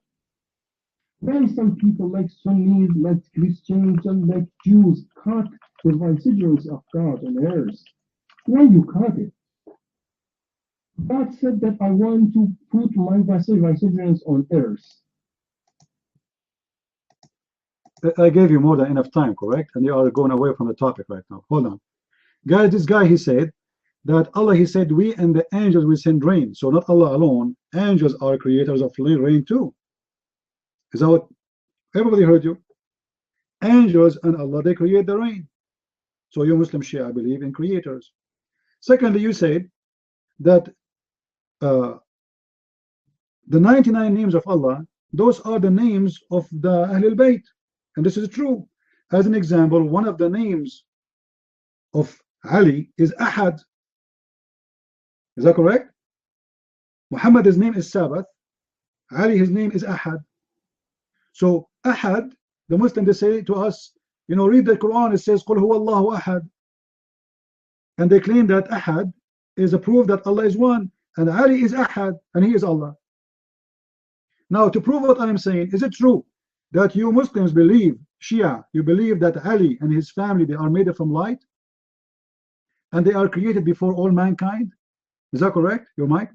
Why some people like Sunnis, like Christians, and like Jews cut the vicegerents of God on earth? Why you cut it? God said that I want to put my vicegerents on earth. I gave you more than enough time, correct? And you are going away from the topic right now. Hold on. Guys, this guy, he said that Allah, he said, we and the angels will send rain. So not Allah alone. Angels are creators of rain too. Is that what everybody heard you? Angels and Allah, they create the rain. So you Muslim Shia believe in creators. Secondly, you said that the 99 names of Allah, those are the names of the Ahlul Bayt. And this is true. As an example, one of the names of Ali is Ahad. Is that correct? Muhammad, his name is Sabbath. Ali, his name is Ahad. So Ahad, the Muslims, they say to us, you know, read the Quran, it says Qul huwa Allahu Ahad. And they claim that Ahad is a proof that Allah is one, and Ali is Ahad, and he is Allah. Now, to prove what I am saying, is it true that you Muslims believe, Shia, you believe that Ali and his family, they are made from light, and they are created before all mankind? Is that correct? Your mic?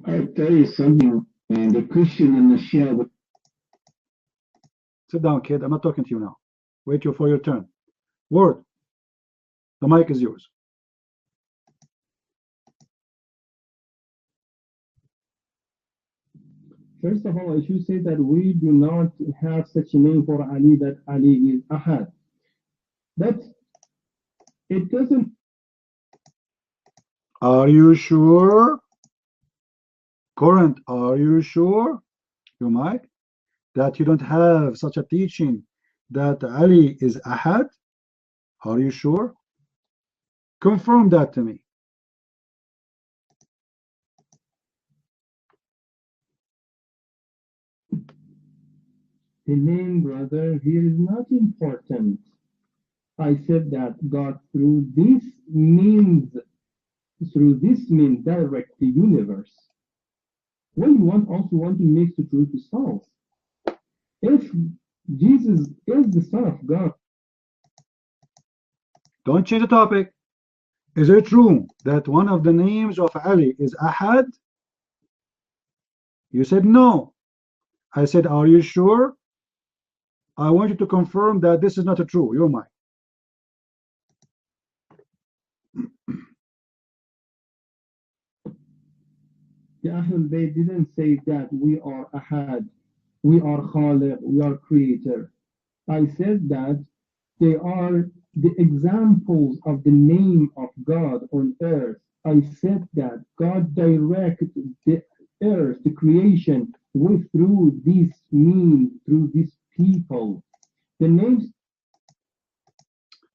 I'll tell you something, and the Christian and the Shia. Sit down, kid. I'm not talking to you now. Wait for your turn. Word. The mic is yours. First of all, I should say that we do not have such a name for Ali, that Ali is Ahad. But it doesn't. Are you sure? Current, are you sure, you might, that you don't have such a teaching that Ali is Ahad? Are you sure? Confirm that to me. The name, brother, here is not important. I said that God through this means direct the universe. When you also want to mix the truth with false. If Jesus is the Son of God. Don't change the topic. Is it true that one of the names of Ali is Ahad? You said no. I said, are you sure? I want you to confirm that this is not true. You're mine. The Ahlul Bayt didn't say that we are Ahad, we are Khaliq, we are Creator. I said that they are the examples of the name of God on earth. I said that God directed the earth, the creation, through this means, through these people. The names.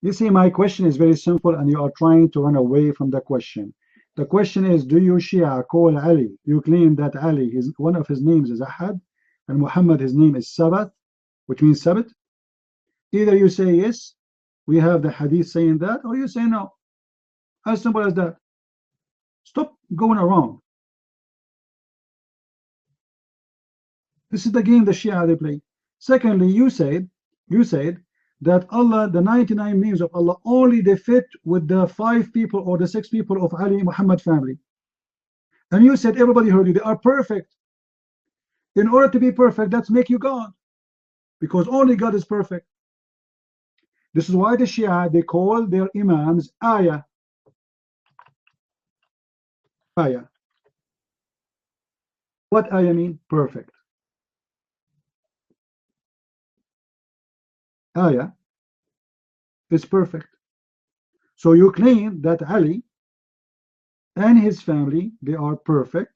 You see, my question is very simple, and you are trying to run away from the question. The question is, do you Shia call Ali? You claim that Ali, one of his names is Ahad, and Muhammad, his name is Sabbath, which means Sabbath. Either you say yes, we have the hadith saying that, or you say no. As simple as that. Stop going around. This is the game the Shia they play. Secondly, you said that Allah, the 99 names of Allah, only they fit with the 5 people or the 6 people of Ali Muhammad family. And you said, everybody heard you, they are perfect. In order to be perfect, that's make you God, because only God is perfect. This is why the Shia, they call their imams ayah. Ayah. What ayah mean? Perfect. Ayah is perfect. So you claim that Ali and his family, they are perfect,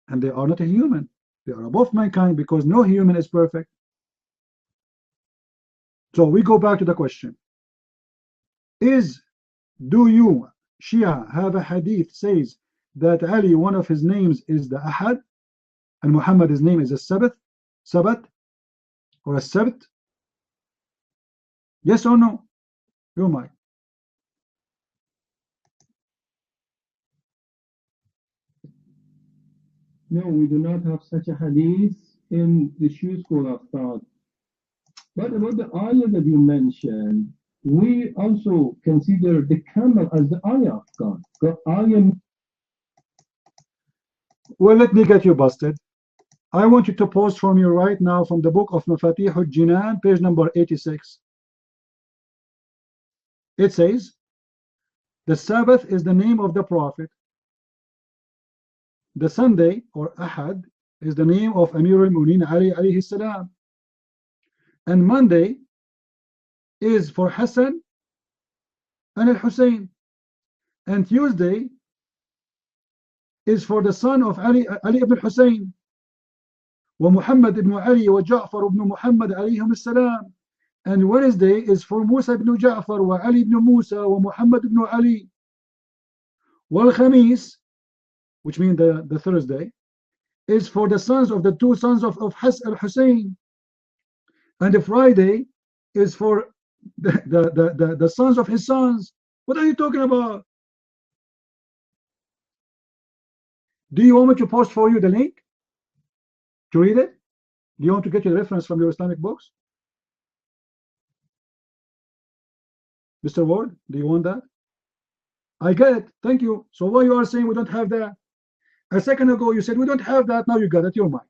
and they are not a human. They are above mankind, because no human is perfect. So we go back to the question. Do you, Shia, have a hadith says that Ali, one of his names is the Ahad, and Muhammad, his name is a Sabat, or a Sabt? Yes or no? You might. No, we do not have such a hadith in the Shia school of thought. But about the ayah that you mentioned, we also consider the camel as the ayah of God. Well, let me get you busted. I want you to post for me right now from the book of Mafatih al-Jinan, page number 86. It says, the Sabbath is the name of the Prophet. The Sunday, or Ahad, is the name of Amir al-Mu'minin Ali alayhi salam. And Monday is for Hassan and al-Hussein. And Tuesday is for the son of Ali ibn Hussein, wa Muhammad ibn Ali wa Ja'far ibn Muhammad alayhim salam. And Wednesday is for Musa ibn Ja'far wa Ali ibn Musa wa Muhammad ibn Ali. Wal Khamis, which means the Thursday, is for the sons of the 2 sons of al-Hussein. And the Friday is for the sons of his sons. What are you talking about? Do you want me to post for you the link to read it? Do you want to get your reference from your Islamic books? Mr. Ward, do you want that? I get it. Thank you. So why you are saying we don't have that? A second ago you said we don't have that. Now you got it. You're mine.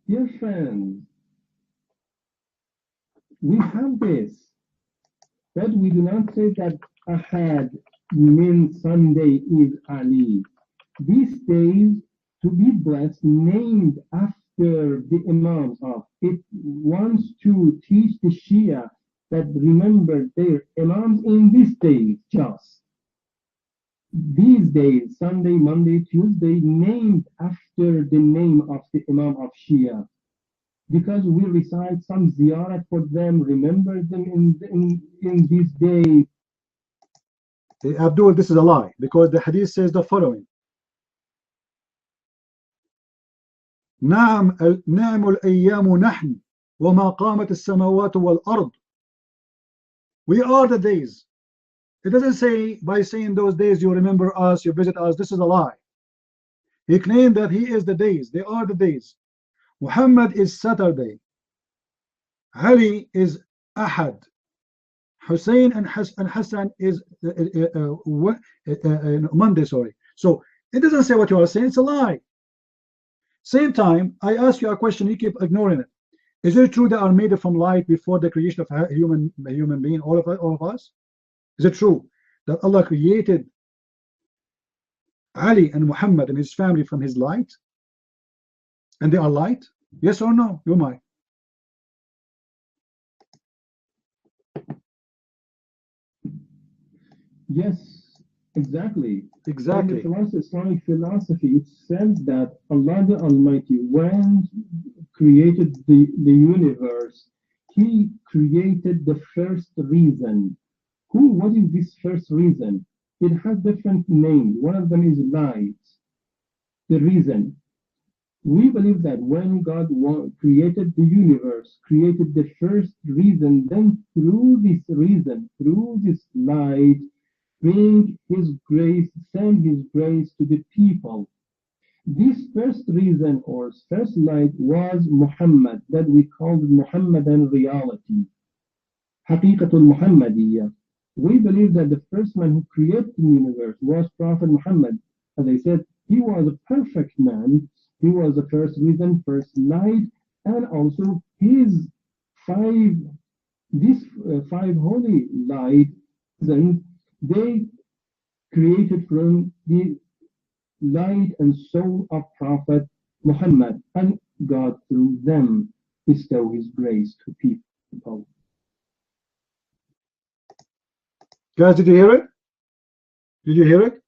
Dear friends, we have this, but we do not say that Ahad means Sunday is Ali. These days to be blessed, named after the Imams of. It wants to teach the Shia that remember their Imams in these days, just. These days, Sunday, Monday, Tuesday, named after the name of the Imam of Shia. Because we recite some ziyarat for them, remember them in these days. Hey, Abdul, this is a lie, because the hadith says the following. نعم الأيام نحن وما قامت السماوات والأرض. We are the days. It doesn't say by saying those days you remember us, you visit us. This is a lie. He claimed that he is the days. They are the days. Muhammad is Saturday. Ali is Ahad. Hussein and Hassan is Monday, sorry. So it doesn't say what you are saying. It's a lie. Same time, I ask you a question, you keep ignoring it. Is it true they are made from light before the creation of a human being, all of us? Is it true that Allah created Ali and Muhammad and his family from his light? And they are light? Yes or no? You might. Yes, exactly. Exactly. In the Islamic philosophy, it says that Allah the Almighty, when created the universe, He created the first reason. What is this first reason? It has different names. One of them is light. The reason. We believe that when God created the universe, created the first reason, then through this reason, through this light, bring his grace, send his grace to the people. This first reason or first light was Muhammad, that we called Muhammadan reality. Haqiqatul Muhammadiyya. We believe that the first man who created the universe was Prophet Muhammad. As I said, he was a perfect man. He was the first reason, first light, and also these five holy lights, then they created from the light and soul of Prophet Muhammad, and God through them bestow his grace to people. Guys, did you hear it? Did you hear it?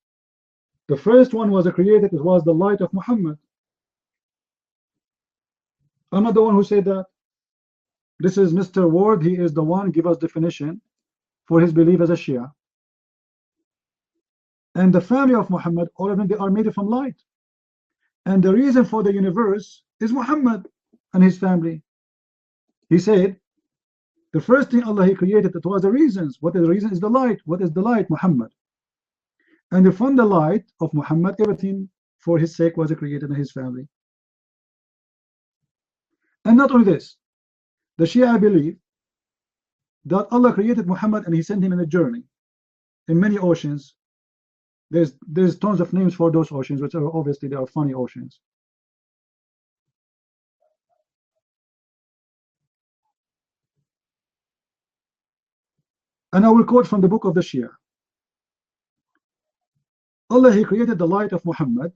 The first one was created, it was the light of Muhammad. I'm not the one who said that. This is Mr. Ward. He is the one give us definition for his belief as a Shia. And the family of Muhammad, all of them, they are made from light. And the reason for the universe is Muhammad and his family. He said, the first thing Allah He created, it was the reasons. What is the reason? Is the light. What is the light? Muhammad. And from the light of Muhammad, everything for his sake was created in his family. And not only this, the Shia believe that Allah created Muhammad and He sent him in a journey in many oceans. There's tons of names for those oceans, which are obviously they are funny oceans. And I will quote from the book of the Shia. Allah He created the light of Muhammad,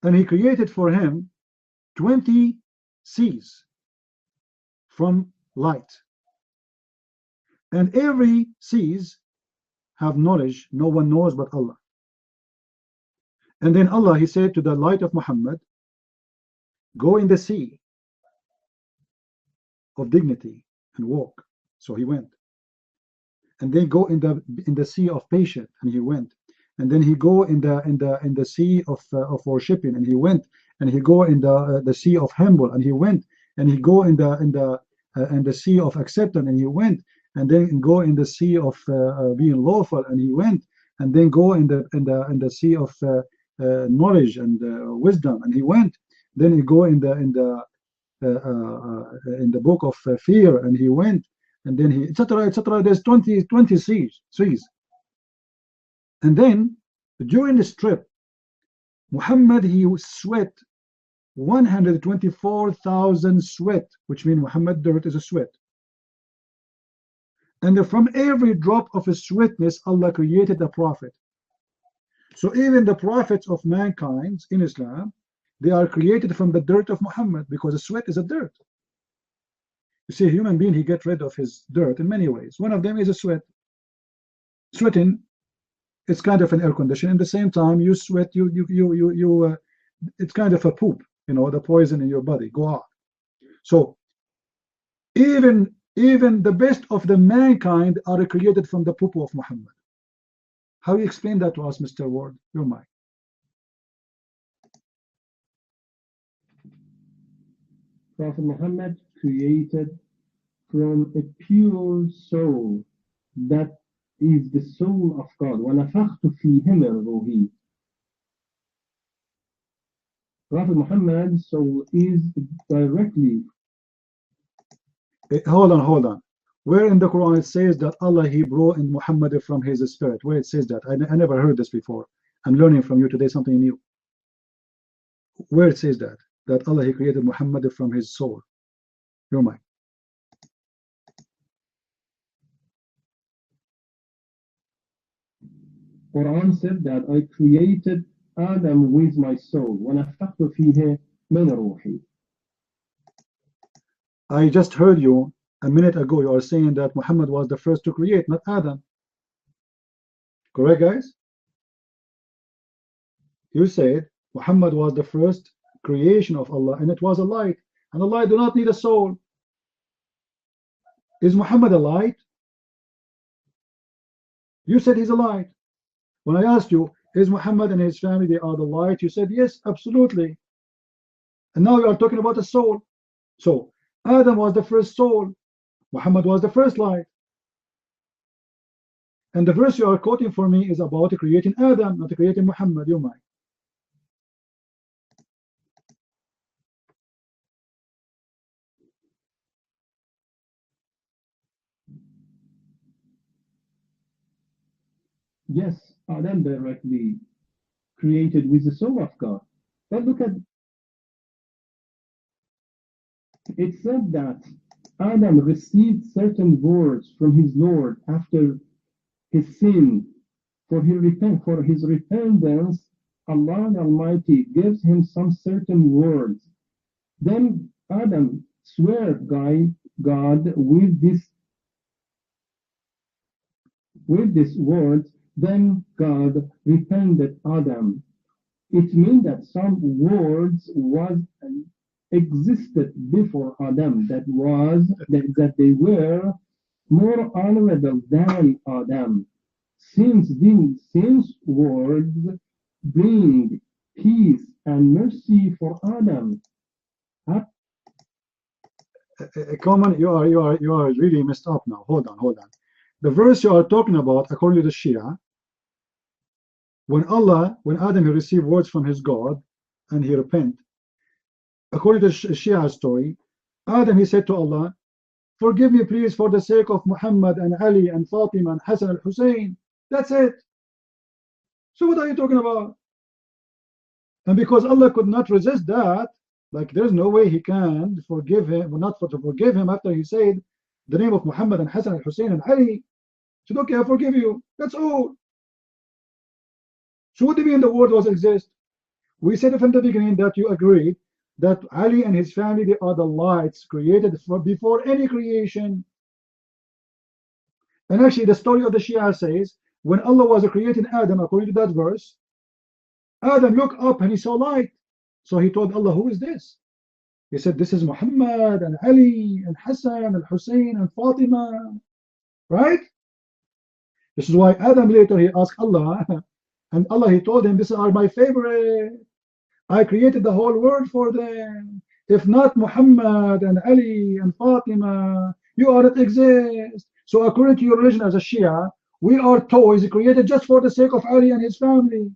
and He created for him 20 seas from light, and every seas have knowledge no one knows but Allah. And then Allah He said to the light of Muhammad, go in the sea of dignity and walk. So he went. And then go in the sea of patience, and he went. And then he go in the sea of worshiping, and he went. And he go in the sea of humble, and he went. And he go in the sea of acceptance, and he went. And then go in the sea of being lawful, and he went. And then go in the sea of knowledge and wisdom, and he went. Then he go in the book of fear, and he went. And then he, etc., etc. There's 20 seas. And then during this trip, Muhammad, he sweat 124,000 sweat, which means Muhammad dirt is a sweat. And from every drop of his sweatness, Allah created a prophet. So even the prophets of mankind in Islam, they are created from the dirt of Muhammad, because the sweat is a dirt. You see, a human being, he gets rid of his dirt in many ways. One of them is a sweat. Sweating, it's kind of an air condition. At the same time, you sweat, it's kind of a poop, the poison in your body go out. So even the best of the mankind are created from the poop of Muhammad. How do you explain that to us, Mr. Ward? Your mic. Prophet Muhammad created from a pure soul that is the soul of God. وَنَفَخْتُ فِيهِ مِنْ رُوحِي. Prophet Muhammad's soul is directly. Hold on. Where in the Quran it says that Allah He brought in Muhammad from His spirit? Where it says that? I never heard this before. I'm learning from you today something new. Where it says that Allah He created Muhammad from His soul? Your mind. Quran said that I created Adam with my soul. وَنَفَخْتُ فِيهِ مِنْ رُوحِي. I just heard you a minute ago. You are saying that Muhammad was the first to create, not Adam. Correct, guys? You said Muhammad was the first creation of Allah, and it was a light. And the light do not need a soul. Is Muhammad a light? You said he's a light. When I asked you, is Muhammad and his family, they are the light? You said yes, absolutely. And now you are talking about a soul. So Adam was the first soul. Muhammad was the first light. And the verse you are quoting for me is about creating Adam, not creating Muhammad. You mind? Yes, Adam directly created with the soul of God. But look at it said that Adam received certain words from his Lord after his sin. For his repentance, Allah Almighty gives him some certain words. Then Adam swear by God with this word. Then God repented Adam. It means that some words was existed before Adam that they were more honorable than Adam. Since words bring peace and mercy for Adam. Common, you are really messed up now. Hold on. The verse you are talking about, according to the Shia, when Adam he received words from his God and he repent. According to Shia story, Adam he said to Allah, "Forgive me please for the sake of Muhammad and Ali and Fatima and Hassan and Hussein." That's it. So what are you talking about? And because Allah could not resist that, like there's no way he can forgive him, to forgive him after he said the name of Muhammad and Hassan and Hussein and Ali. He said, okay, I forgive you. That's all. So what do you mean the word was exist? We said from the beginning that you agreed that Ali and his family, they are the lights created before any creation. And actually the story of the Shia says, when Allah was creating Adam, according to that verse, Adam looked up and he saw light. So he told Allah, who is this? He said, this is Muhammad and Ali and Hassan and Hussein and Fatima. Right? This is why Adam later he asked Allah, and Allah he told him, these are my favorite. I created the whole world for them. If not Muhammad and Ali and Fatima, you are not exist. So according to your religion as a Shia, we are toys created just for the sake of Ali and his family.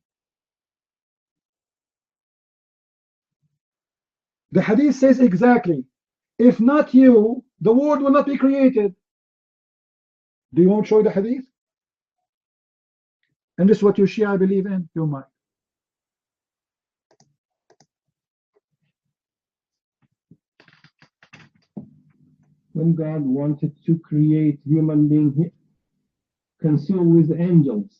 The hadith says exactly, if not you, the world will not be created. Do you want to show the hadith? And this is what you Shia believe in, you might. When God wanted to create human being, he concealed with angels.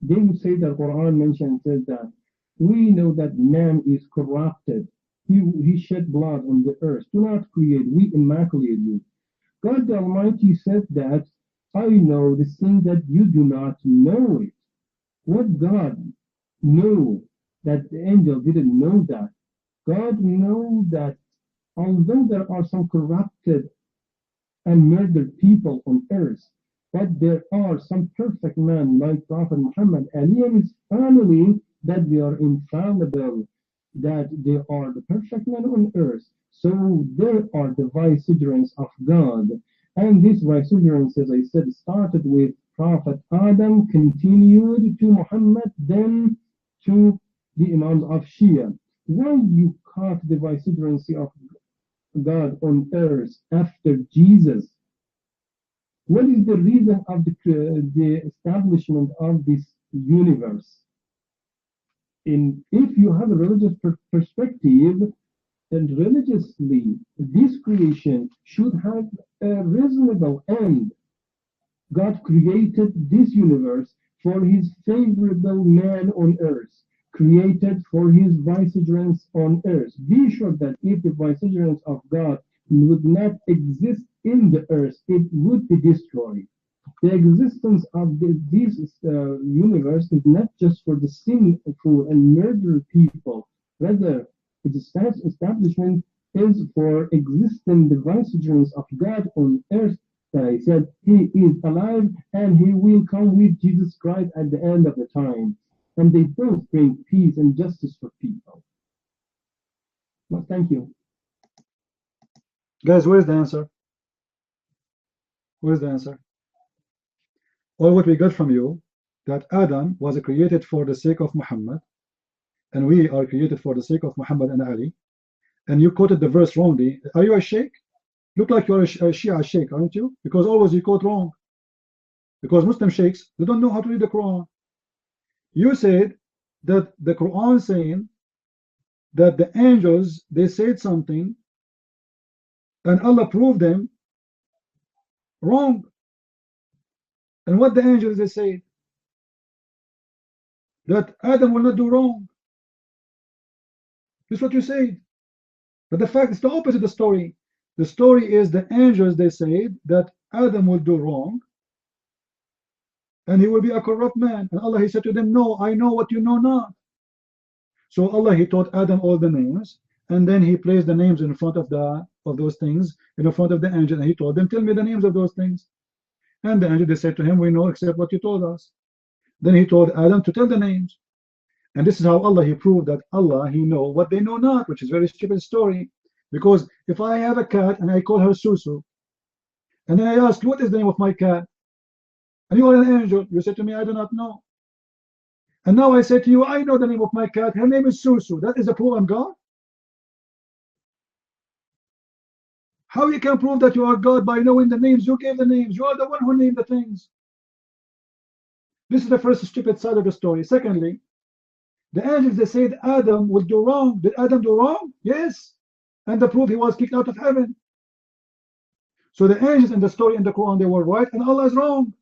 Then you say that Quran mentions that we know that man is corrupted. He shed blood on the earth. Do not create, we immaculate you. God the Almighty said that I know the thing that you do not know it. What God knew that the angel didn't know that. God knew that although there are some corrupted and murdered people on earth, but there are some perfect men like Prophet Muhammad and his family that they are infallible, that they are the perfect men on earth. So there are the vicegerents of God. And this vicegerents, as I said, started with Prophet Adam, continued to Muhammad, then to the Imams of Shia. Why you caught the vicegerency of God on earth after Jesus? What is the reason of the establishment of this universe? If you have a religious perspective, and religiously, this creation should have a reasonable end. God created this universe for his favorable man on earth, created for his vicegerents on earth. Be sure that if the vicegerents of God would not exist in the earth, it would be destroyed. The existence of this universe is not just for the sinful and murder people. Rather, its establishment is for existing the vicegerents of God on earth. That I said, he is alive and he will come with Jesus Christ at the end of the time. And they both bring peace and justice for people. Well, thank you. Guys, where's the answer? Where's the answer? All what we got from you, that Adam was created for the sake of Muhammad, and we are created for the sake of Muhammad and Ali, and you quoted the verse wrongly. Are you a sheikh? Look like you're a Shia sheikh, aren't you? Because always you quote wrong. Because Muslim sheikhs, they don't know how to read the Quran. You said that the Quran saying that the angels, they said something, and Allah proved them wrong. And what the angels, they say that Adam will not do wrong. This is what you say. But the fact is the opposite of the story. The story is the angels, they said that Adam will do wrong and he will be a corrupt man. And Allah, he said to them, no, I know what you know not. So Allah, he taught Adam all the names, and then he placed the names in front of those things, in front of the angel, and he told them, tell me the names of those things. And the angel, they said to him, we know except what you told us. Then he told Adam to tell the names. And this is how Allah, he proved that Allah, he know what they know not, which is a very stupid story. Because if I have a cat and I call her Susu, and then I ask, what is the name of my cat? And you are an angel, you say to me, I do not know. And now I say to you, I know the name of my cat, her name is Susu. That is a proof I'm God? How you can prove that you are God by knowing the names? You gave the names, you are the one who named the things. This is the first stupid side of the story. Secondly, the angels, they said Adam will do wrong. Did Adam do wrong? Yes. And the proof, he was kicked out of heaven. So the angels in the story in the Quran, they were right and Allah is wrong.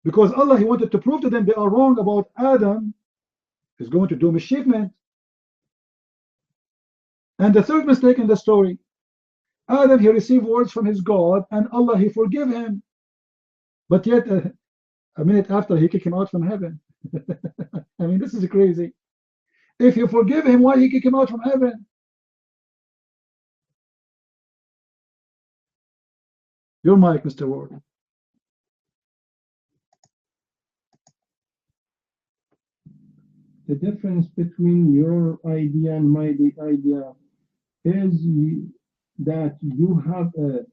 Because Allah, he wanted to prove to them they are wrong about Adam is going to do mischievement. And the third mistake in the story, Adam, he received words from his God and Allah, he forgave him. But yet, a minute after, he kicked him out from heaven. I mean, this is crazy. If you forgive him, why he kick him out from heaven? Your mic, Mr. Ward. The difference between your idea and my idea is that you have a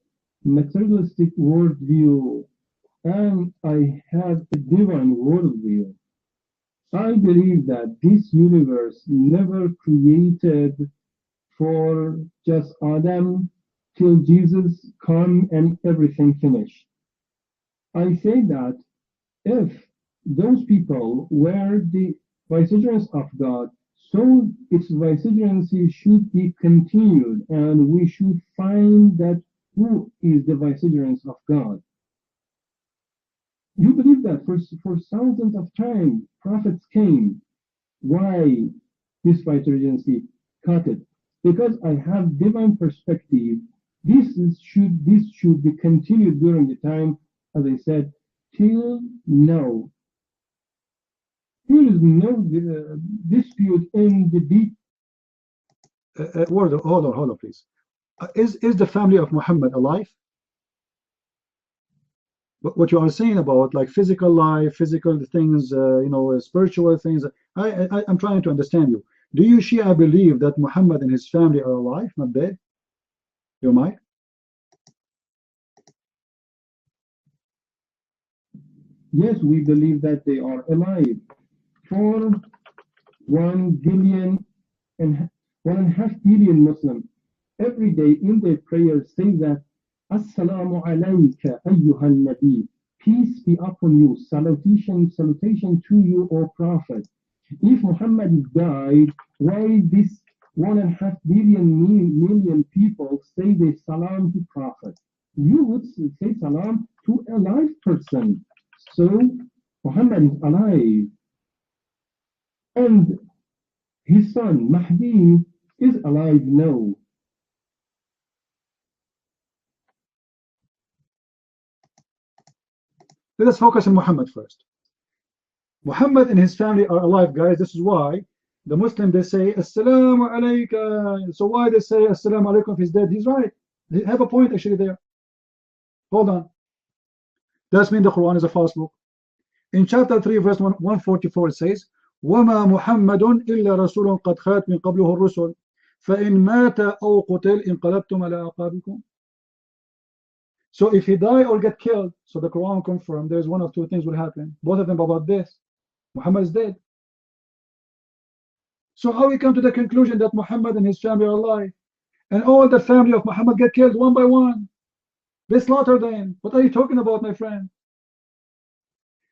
materialistic worldview and I have a divine worldview. I believe that this universe never created for just Adam till Jesus come and everything finished. I say that if those people were the vicegerents of God, so its vicegerency should be continued and we should find that who is the vicegerents of God. You believe that for thousands of time prophets came. Why this vicegerency cut it? Because I have divine perspective. This should be continued during the time, as I said, till now. There is no dispute in the deep. Hold on, please. Is the family of Muhammad alive? What you are saying about like physical life, physical things, spiritual things, I'm trying to understand you. Do you Shia believe that Muhammad and his family are alive, not dead? Your mic? Yes, we believe that they are alive. For 1 billion and 1.5 billion Muslims every day in their prayers say that Assalamu alayka ayyuhal nabi, peace be upon you, salutation to you, O Prophet. If Muhammad died, why this 1.5 million people say they salam to Prophet? You would say salam to a live person. So Muhammad is alive. And his son Mahdi is alive now. Let us focus on Muhammad first. Muhammad and his family are alive, guys. This is why the Muslim, they say Assalamu alayka. So why they say Assalamu alaykum if he's dead? He's right. They have a point actually there. Hold on. That's mean the Quran is a false book. In chapter 3 verse 144 it says وَمَا مُحَمَّدٌ إِلَّا رَسُولٌ قَدْ خَلَتْ مِنْ قَبْلِهِ الرُّسُلُ فَإِنْ مَاتَ أَوْ قُتِلَ انقلبتم على أعقابكم. So if he die or get killed, so the Quran confirmed there's one of two things will happen. Both of them about this. Muhammad is dead. So how we come to the conclusion that Muhammad and his family are alive, and all the family of Muhammad get killed one by one? They slaughter them. What are you talking about, my friend?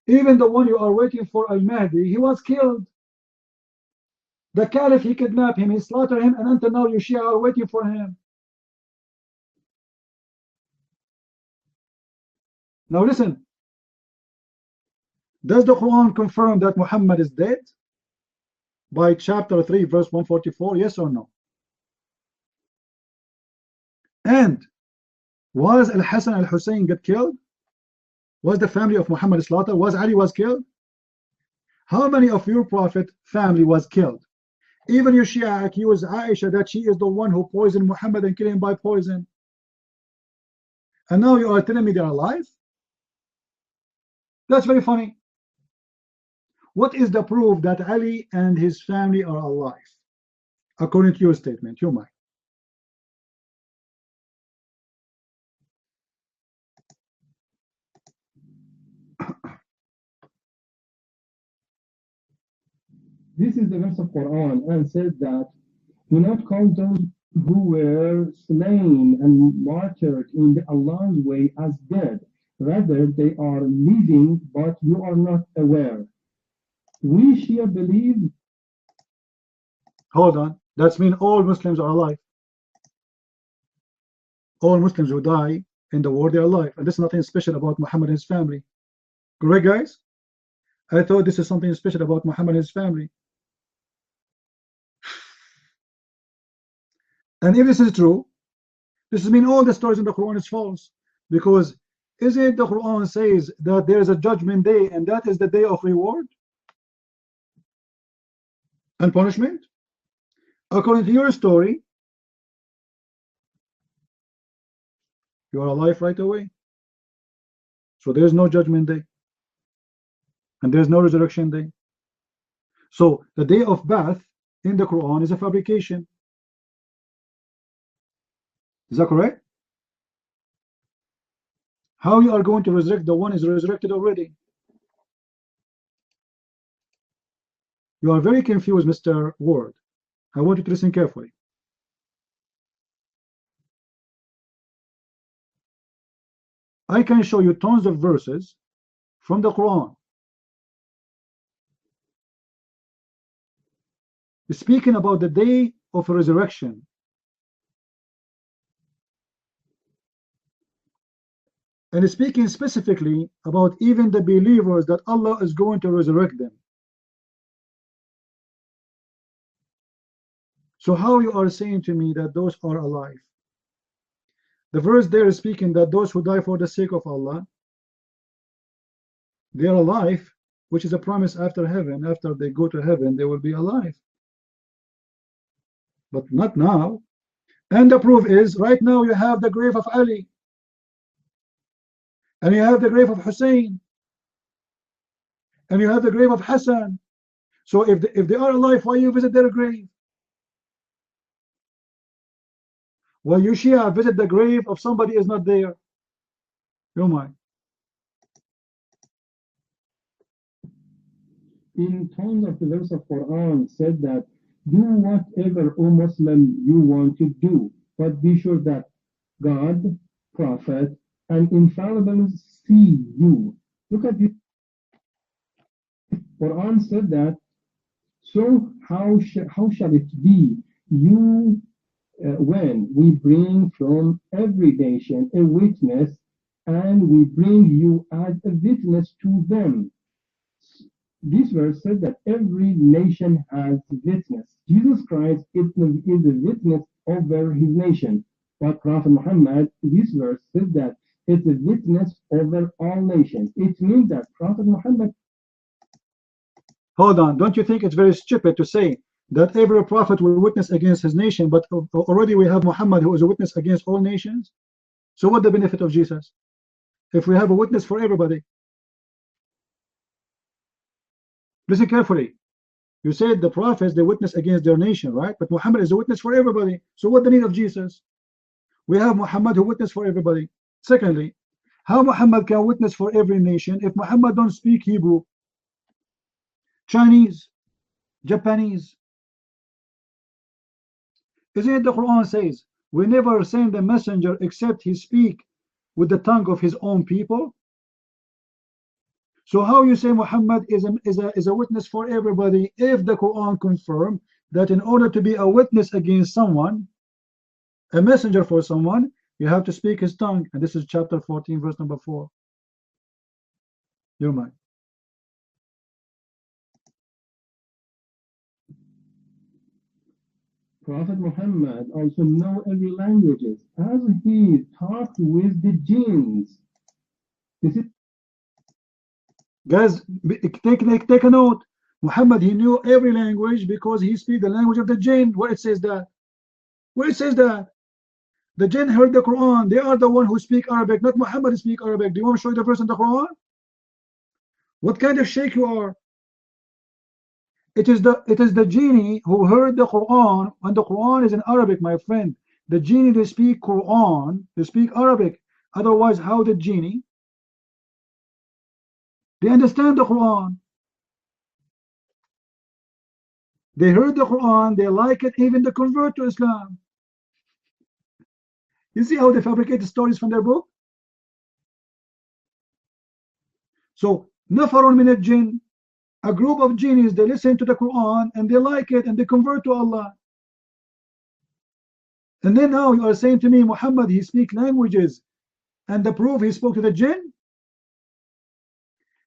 Even the one you are waiting for, Al-Mahdi, he was killed. The Caliph, he kidnapped him, he slaughtered him, and until now you Shia are waiting for him. Now listen. Does the Quran confirm that Muhammad is dead? By chapter 3, verse 144, yes or no? And was Al-Hassan Al-Hussein get killed? Was the family of Muhammad slaughtered? Was Ali was killed? How many of your prophet family was killed? Even your Shia accuse Aisha that she is the one who poisoned Muhammad and killed him by poison. And now you are telling me they're alive? That's very funny. What is the proof that Ali and his family are alive? According to your statement, you might. This is the verse of Quran and said that do not count those who were slain and martyred in Allah's way as dead. Rather, they are living, but you are not aware. We Shia believe. Hold on. That means all Muslims are alive. All Muslims who die in the war, they are alive. And there's nothing special about Muhammad and his family. Correct, guys? I thought this is something special about Muhammad and his family. And if this is true, this means all the stories in the Quran is false. Because isn't the Quran says that there is a judgment day and that is the day of reward and punishment? According to your story, you are alive right away. So there is no judgment day. And there is no resurrection day. So the day of Ba'ath in the Quran is a fabrication. Is that correct? How you are going to resurrect the one is resurrected already? You are very confused, Mr. Ward. I want you to listen carefully. I can show you tons of verses from the Quran speaking about the day of resurrection. And speaking specifically about even the believers that Allah is going to resurrect them. So how you are saying to me that those are alive? The verse there is speaking that those who die for the sake of Allah, they are alive, which is a promise after heaven. After they go to heaven, they will be alive. But not now. And the proof is, right now you have the grave of Ali. And you have the grave of Hussein. And you have the grave of Hassan. So if they are alive, why you visit their grave? Why you Shia visit the grave of somebody is not there? You mind? In tons of the verse of Quran said that do whatever, O Muslim, you want to do, but be sure that God, Prophet, and infallibles see you. Look at this. Quran said that. So how shall it be you when we bring from every nation a witness, and we bring you as a witness to them? This verse said that every nation has witness. Jesus Christ is a witness over his nation. But Prophet Muhammad, this verse said that it's a witness over all nations. It means that Prophet Muhammad. Hold on, don't you think it's very stupid to say that every prophet will witness against his nation, but already we have Muhammad who is a witness against all nations? So what's the benefit of Jesus if we have a witness for everybody? Listen carefully. You said the prophets, they witness against their nation, right? But Muhammad is a witness for everybody. So what the need of Jesus? We have Muhammad who witness for everybody. Secondly, how Muhammad can witness for every nation if Muhammad don't speak Hebrew, Chinese, Japanese? Isn't it the Quran says, we never send a messenger except he speak with the tongue of his own people? So how you say Muhammad is a witness for everybody if the Quran confirm that in order to be a witness against someone, a messenger for someone, you have to speak his tongue? And this is chapter 14, verse number 4. Your mind. Prophet Muhammad also know every languages as he talked with the jinns. This is Guys, take a note. Muhammad, he knew every language because he speaks the language of the jinn. Where it says that? Where it says that? The jinn heard the Quran. They are the one who speak Arabic, not Muhammad speak Arabic. Do you want to show you the verse in the Quran? What kind of sheikh you are? It is the genie who heard the Quran, and the Quran is in Arabic, my friend. The genie, they speak Quran, they speak Arabic. Otherwise, how the genie? They understand the Quran. They heard the Quran, they like it, even they convert to Islam. You see how they fabricate the stories from their book? So, Nafarun min al-jinn, a group of genies, they listen to the Quran and they like it and they convert to Allah. And then now you are saying to me, Muhammad, he speaks languages, and the proof he spoke to the jinn?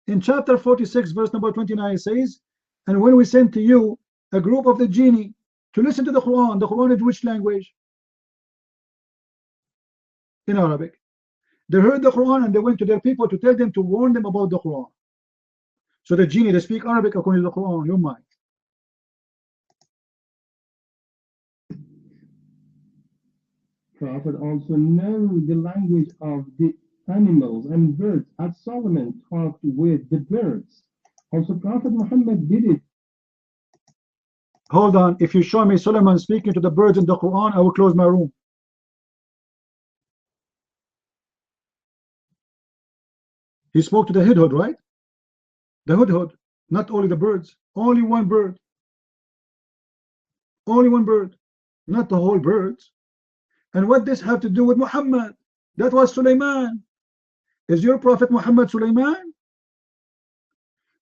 In chapter 46, verse number 29, it says, and when we sent to you a group of the genie to listen to the Quran is which language? In Arabic. They heard the Quran and they went to their people to tell them, to warn them about the Quran. So the genie, they speak Arabic according to the Quran. You might. Prophet also know the language of the animals and birds, as Solomon talked with the birds. Also, Prophet Muhammad did it. Hold on. If you show me Solomon speaking to the birds in the Quran, I will close my room. He spoke to the hudhud, right? The hudhud, not only the birds. Only one bird. Only one bird, not the whole birds. And what does this have to do with Muhammad? That was Sulaiman. Is your prophet Muhammad Sulaiman?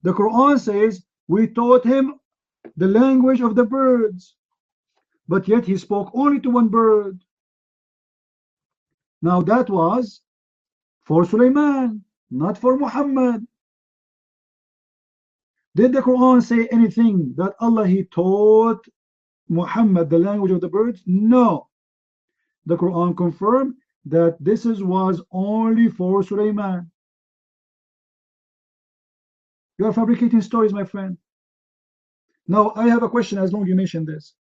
The Quran says we taught him the language of the birds, but yet he spoke only to one bird. Now that was for Sulaiman, not for Muhammad. Did the Quran say anything that Allah he taught Muhammad the language of the birds? No. The Quran confirmed that this was only for Sulaiman. You are fabricating stories, my friend. Now I have a question, as long as you mentioned this.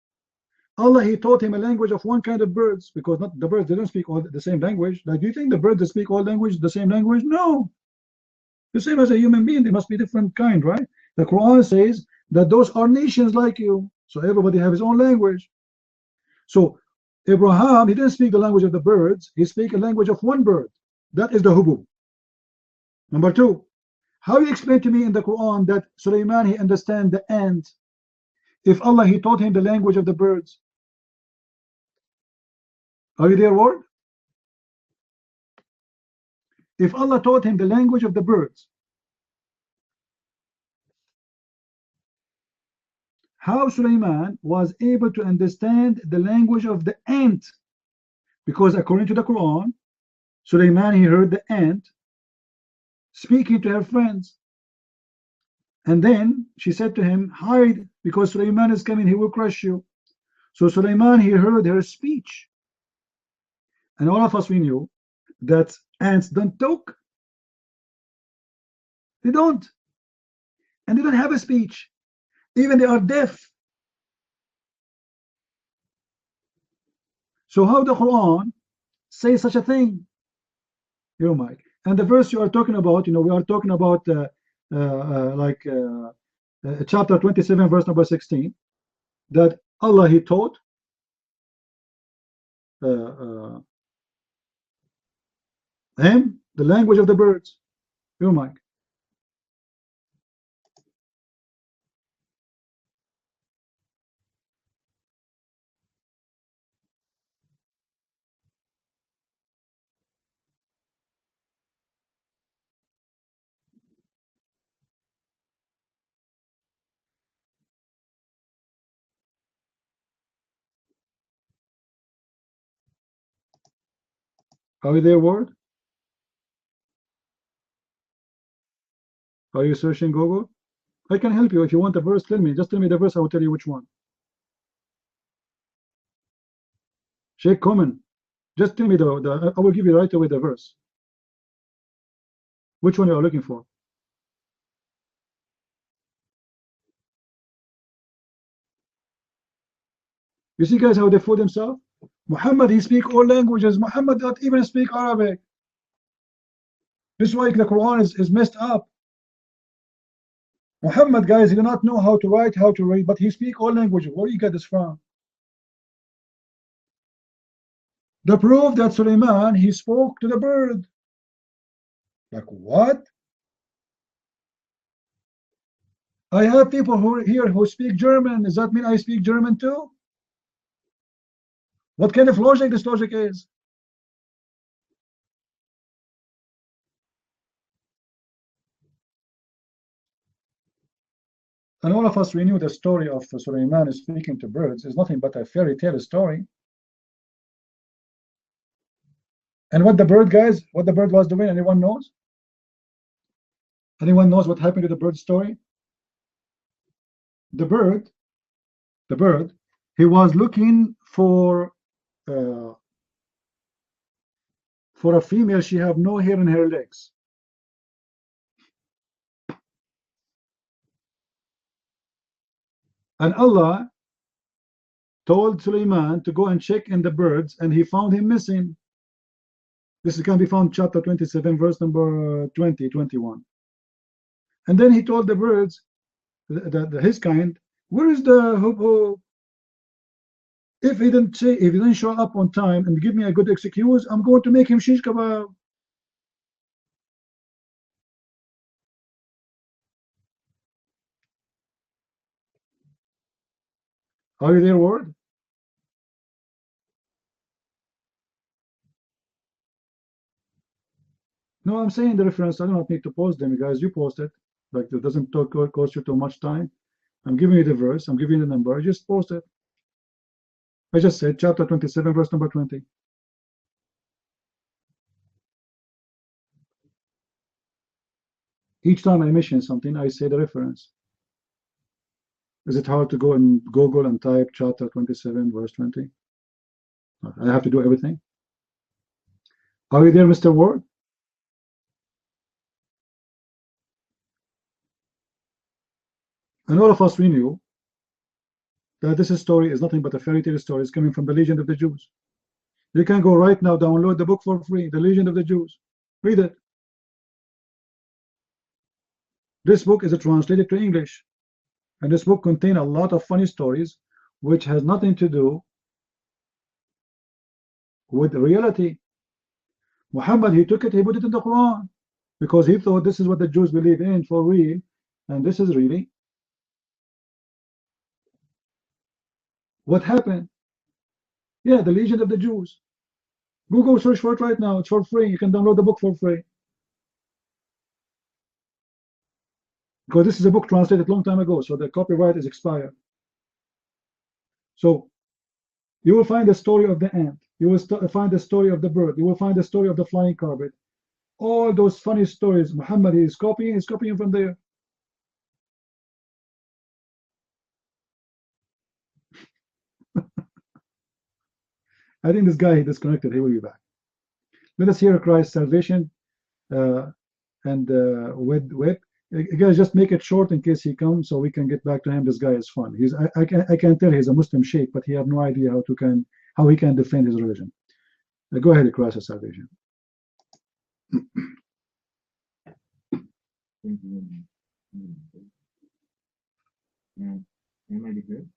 Allah he taught him a language of one kind of birds, because not the birds, they don't speak all the same language. Like, do you think the birds that speak all language the same language? No. The same as a human being, they must be different kind, right? The Quran says that those are nations like you, so everybody have his own language. So Abraham, he didn't speak the language of the birds, he speak a language of one bird. That is the hubub. Number two, how you explain to me in the Quran that Sulaiman he understand the ant if Allah he taught him the language of the birds? Are you there, word? If Allah taught him the language of the birds, how Sulaiman was able to understand the language of the ant? Because according to the Quran, Sulaiman he heard the ant speaking to her friends, and then she said to him, hide, because Sulaiman is coming, he will crush you. So Sulaiman he heard her speech, and all of us, we knew that ants don't talk. They don't, and they don't have a speech. Even they are deaf. So how the Quran say such a thing? You Mike. And the verse you are talking about, you know, we are talking about chapter 27, verse number 16, that Allah he taught The language of the birds. Your mic. Are you there, Word? Are you searching Google? I can help you. If you want a verse, tell me. Just tell me the verse, I will tell you which one. Sheikh Common. Just tell me I will give you right away the verse. Which one you are looking for? You see, guys, how they fool themselves? Muhammad, he speak all languages. Muhammad don't even speak Arabic. This is why the Quran is messed up. Muhammad, guys, he do not know how to write, how to read, but he speak all languages. Where do you get this from? The proof that Suleiman, he spoke to the bird. Like what? I have people who speak German. Does that mean I speak German too? What kind of logic this logic is? And all of us, we knew the story of Suleiman speaking to birds is nothing but a fairy tale story. And what the bird, guys, what the bird was doing, anyone knows? Anyone knows what happened to the bird story? The bird, he was looking for a female. She have no hair in her legs. And Allah told Suleiman to go and check in the birds, and he found him missing. This can be found chapter 27, verse number 20, 21. And then he told the birds, his kind, where is the hubhub? If he didn't show up on time and give me a good excuse, I'm going to make him shish kebab. Are you there, Ward? No, I'm saying the reference. I do not need to post them, guys. You post it. Like, it doesn't cost you too much time. I'm giving you the verse. I'm giving you the number. Just post it. I just said chapter 27, verse number 20. Each time I mention something, I say the reference. Is it hard to go in Google and type chapter 27, verse 20? I have to do everything. Are you there, Mr. Ward? And all of us, we knew that this story is nothing but a fairy tale story. It's coming from the Legend of the Jews. You can go right now, download the book for free, The Legend of the Jews. Read it. This book is translated to English. And this book contains a lot of funny stories, which has nothing to do with reality. Muhammad, he took it, he put it in the Quran, because he thought this is what the Jews believe in for real, and this is really what happened. Yeah, The Legend of the Jews. Google search for it right now. It's for free. You can download the book for free. Because this is a book translated a long time ago, so the copyright is expired. So you will find the story of the ant. You will find the story of the bird. You will find the story of the flying carpet. All those funny stories, Muhammad is copying from there. I think this guy, he disconnected. He will be back. Let us hear Christ's salvation with guys, just make it short in case he comes, so we can get back to him. This guy is fun. I can tell he's a Muslim sheikh, but he have no idea how he can defend his religion. Go ahead, Christ's salvation. Am I heard?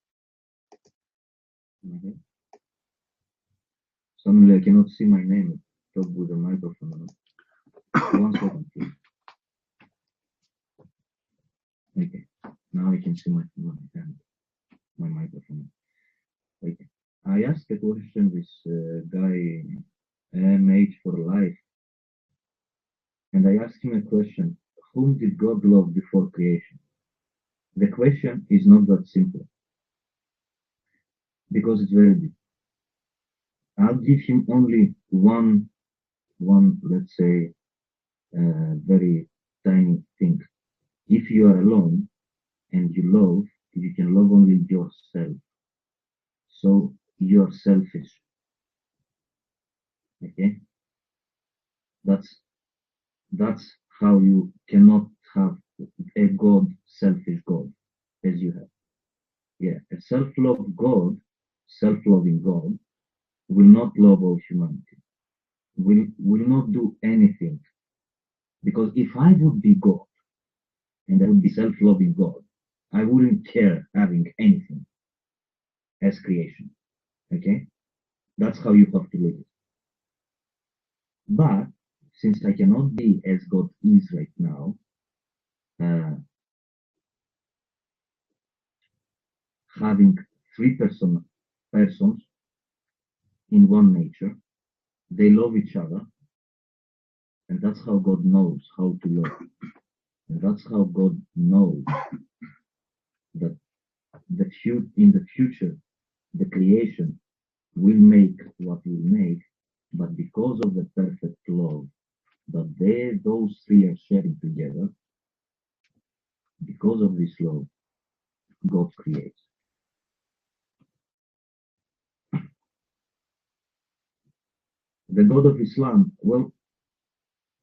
Suddenly I cannot see my name. Talk with the microphone. 1 second, please. Okay, now I can see my microphone. Okay, I asked a question this guy, MH for life, and I asked him a question: whom did God love before creation? The question is not that simple because it's very deep. I'll give him only one, let's say, very tiny thing. If you are alone and you love, you can love only yourself. So you are selfish. Okay? That's how you cannot have a God, selfish God, as you have. Yeah, a self-love God, self-loving God, will not love all humanity. Will not do anything. Because if I would be God, and I would be self-loving God, I wouldn't care having anything as creation. Okay? That's how you have to live it. But since I cannot be as God is right now, having three persons in one nature, they love each other, and that's how God knows how to love. And that's how God knows that in the future, the creation will make what will make, but because of the perfect love that those three are sharing together, because of this love, God creates. The God of Islam, well,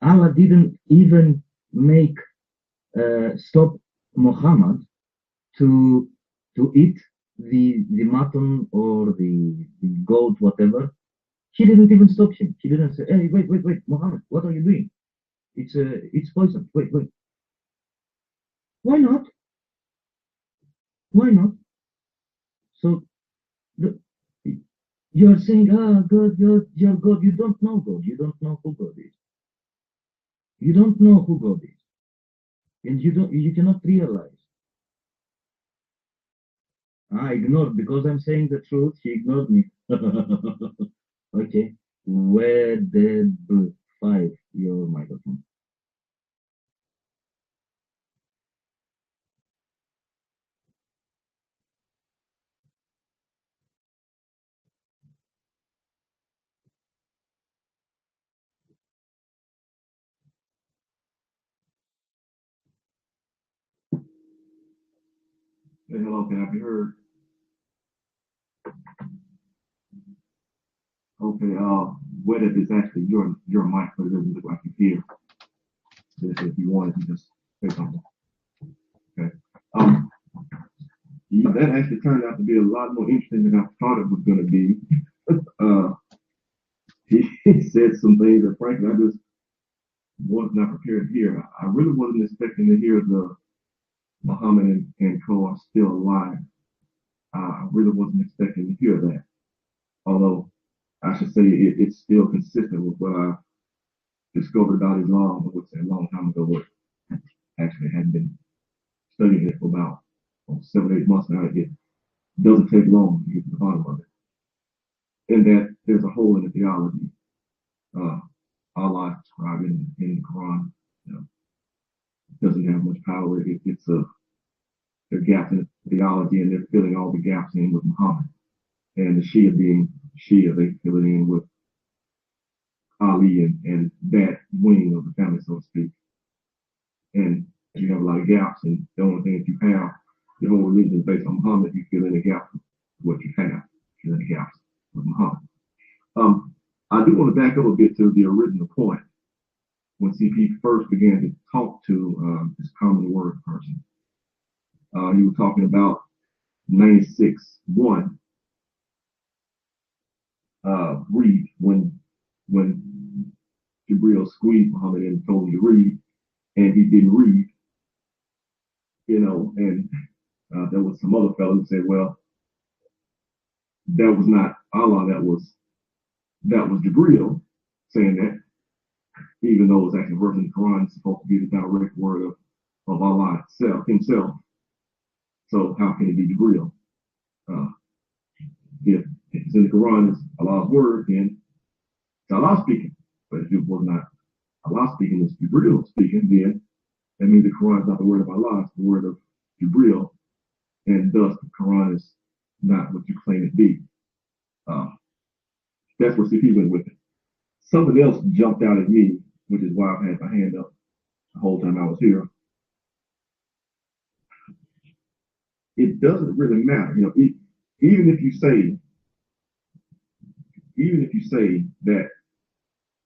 Allah didn't even make stop Muhammad to eat the mutton or the goat, whatever. He didn't even stop him. He didn't say, "Hey, wait, Muhammad, what are you doing? It's poison. Wait. Why not? Why not?" So you're saying, God, you're God. You don't know God. You don't know who God is. You don't know who God is, and you cannot realize. I ignored because I'm saying the truth. He ignored me. Okay. Where did 5 your microphone? Hey, hello, can I be heard? Okay, whether it's actually your mic, but it doesn't look like you hear. If you wanted to just say something. Okay. Yeah, that actually turned out to be a lot more interesting than I thought it was going to be. He said some things that frankly I just was not prepared to hear. I really wasn't expecting to hear the Muhammad and co are still alive. I really wasn't expecting to hear that. Although I should say it's still consistent with what I discovered about Islam, I would say a long time ago, but actually had been studying it for about 7 or 8 months now. It doesn't take long to get to the bottom of it. And that there's a hole in the theology. Allah described in the Quran, doesn't have much power. It's there are gaps in theology, and they're filling all the gaps in with Muhammad. And the Shia being Shia, they fill it in with Ali and that wing of the family, so to speak. And you have a lot of gaps, and the only thing that you have, your whole religion is based on Muhammad, you fill in the gaps with what you have, fill in the gaps with Muhammad. I do want to back up a bit to the original point. When CP first began to talk to this common word person, he was talking about 96:1. Read when Jibril squeezed Muhammad and told him to read, and he didn't read. And there was some other fellow who said, well, that was not Allah, that was Jibril saying that. even though it's actually verse in the Quran, it's supposed to be the direct word of Allah himself. So how can it be Jibreel? If it's in the Quran, it's Allah's word, then it's Allah speaking. But if it was not Allah speaking, it's Jibreel speaking, then that means the Quran is not the word of Allah, it's the word of Jibreel, and thus the Quran is not what you claim it be. That's where CP went with it. Something else jumped out at me, which is why I've had my hand up the whole time I was here. It doesn't really matter, even if you say that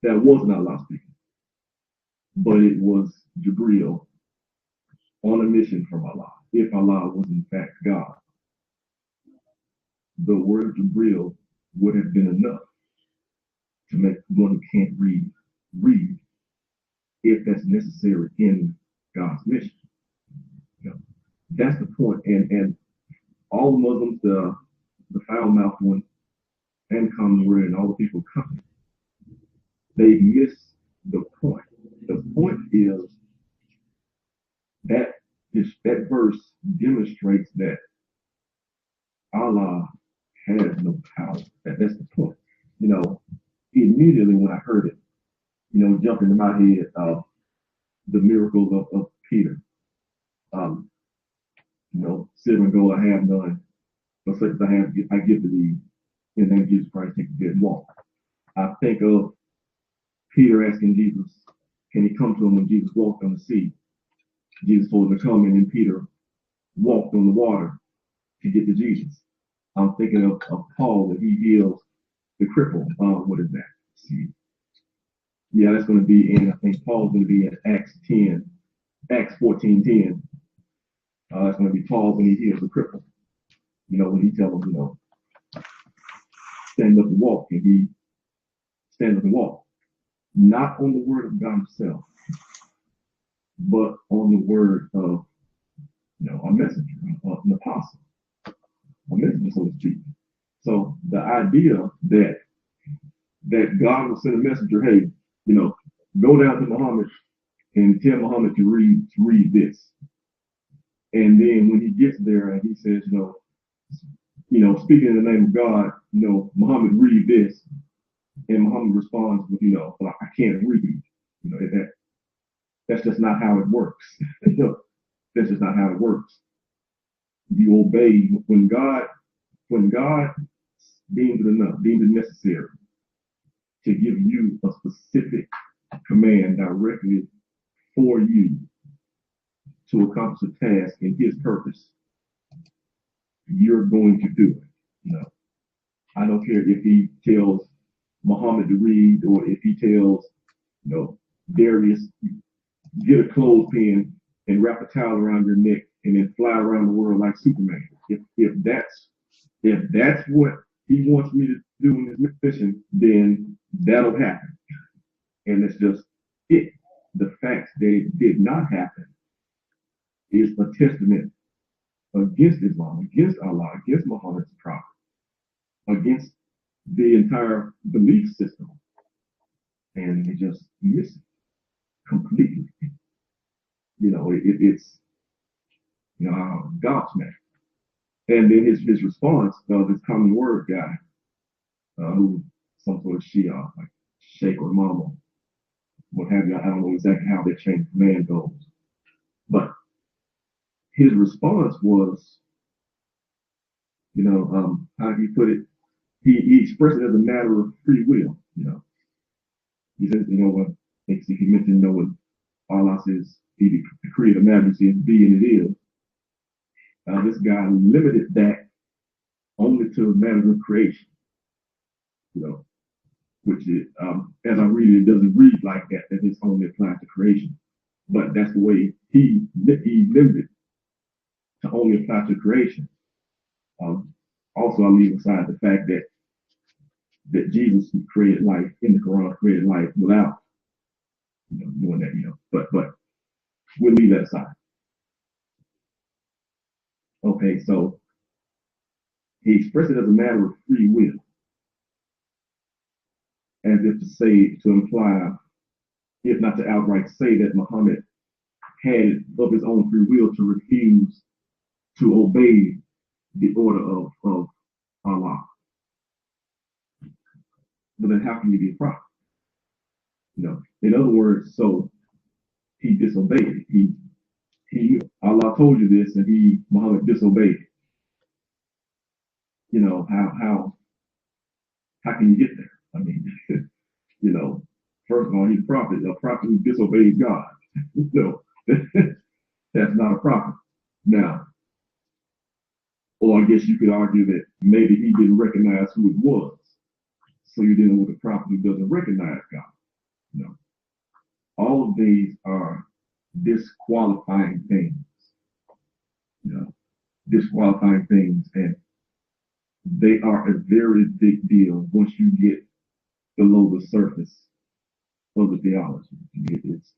wasn't Allah speaking, but it was Jibreel on a mission from Allah. If Allah was in fact God, the word of Jibreel would have been enough to make one who can't read, if that's necessary in God's mission. That's the point. And all Muslims, the foul-mouthed one, and common word, and all the people coming, they miss the point. The point is that verse demonstrates that Allah has no power. That's the point. Immediately when I heard it, jumped into my head the miracles of Peter. Silver and gold I have none, but such as I give to thee. In the name of Jesus Christ, take the dead and walk. I think of Peter asking Jesus, can he come to him when Jesus walked on the sea? Jesus told him to come, and then Peter walked on the water to get to Jesus. I'm thinking of Paul when he heals the cripple. What is that? Let's see. Yeah, that's going to be I think Paul's going to be in Acts 14:10. That's going to be Paul when he heals the cripple. When he tells him, stand up and walk, and he stands up and walk. Not on the word of God himself, but on the word of, a messenger, an apostle, a messenger, so to speak. So the idea that God will send a messenger, hey, go down to Muhammad and tell Muhammad to read this. And then when he gets there and he says, speaking in the name of God, Muhammad, read this. And Muhammad responds with, well, I can't read. That's just not how it works. That's just not how it works. You obey when God deems it enough, deems it necessary to give you a specific command directly for you to accomplish a task in his purpose. You're going to do it. I don't care if he tells Muhammad to read, or if he tells, Darius, get a clothespin and wrap a towel around your neck and then fly around the world like Superman. If that's what he wants me to do in this mission, then that'll happen. And it's just it. The fact that it did not happen is a testament against Islam, against Allah, against Muhammad's prophet, against the entire belief system. And it just misses completely. It's gobsmacked. And then his response, this common word guy, who some sort of Shia, like Sheikh or Mama, what have you. I don't know exactly how their chain of command goes. But his response was, how do you put it? He expressed it as a matter of free will. He says, when he mentioned, when Allah says he decreed a majesty and be and it is. This guy limited that only to matters of creation. Which is, as I read it, doesn't read like that it's only applied to creation. But that's the way he limited to only apply to creation. Also, I leave aside the fact that Jesus created life in the Quran, created life without doing that, but we'll leave that aside. Okay, so he expressed it as a matter of free will, as if to say, to imply if not to outright say that Muhammad had it of his own free will to refuse to obey the order of Allah. But then how can you be a prophet? You know, in other words, so he disobeyed. He Allah told you this, and Muhammad disobeyed. You know, how can you get there? I mean, you know, first of all, he's a prophet who disobeys God. No, that's not a prophet. Now, or I guess you could argue that maybe he didn't recognize who it was. So you're dealing with a prophet who doesn't recognize God. You know, all of these are disqualifying things. You know, disqualifying things, and they are a very big deal once you get below the surface of the theology. It's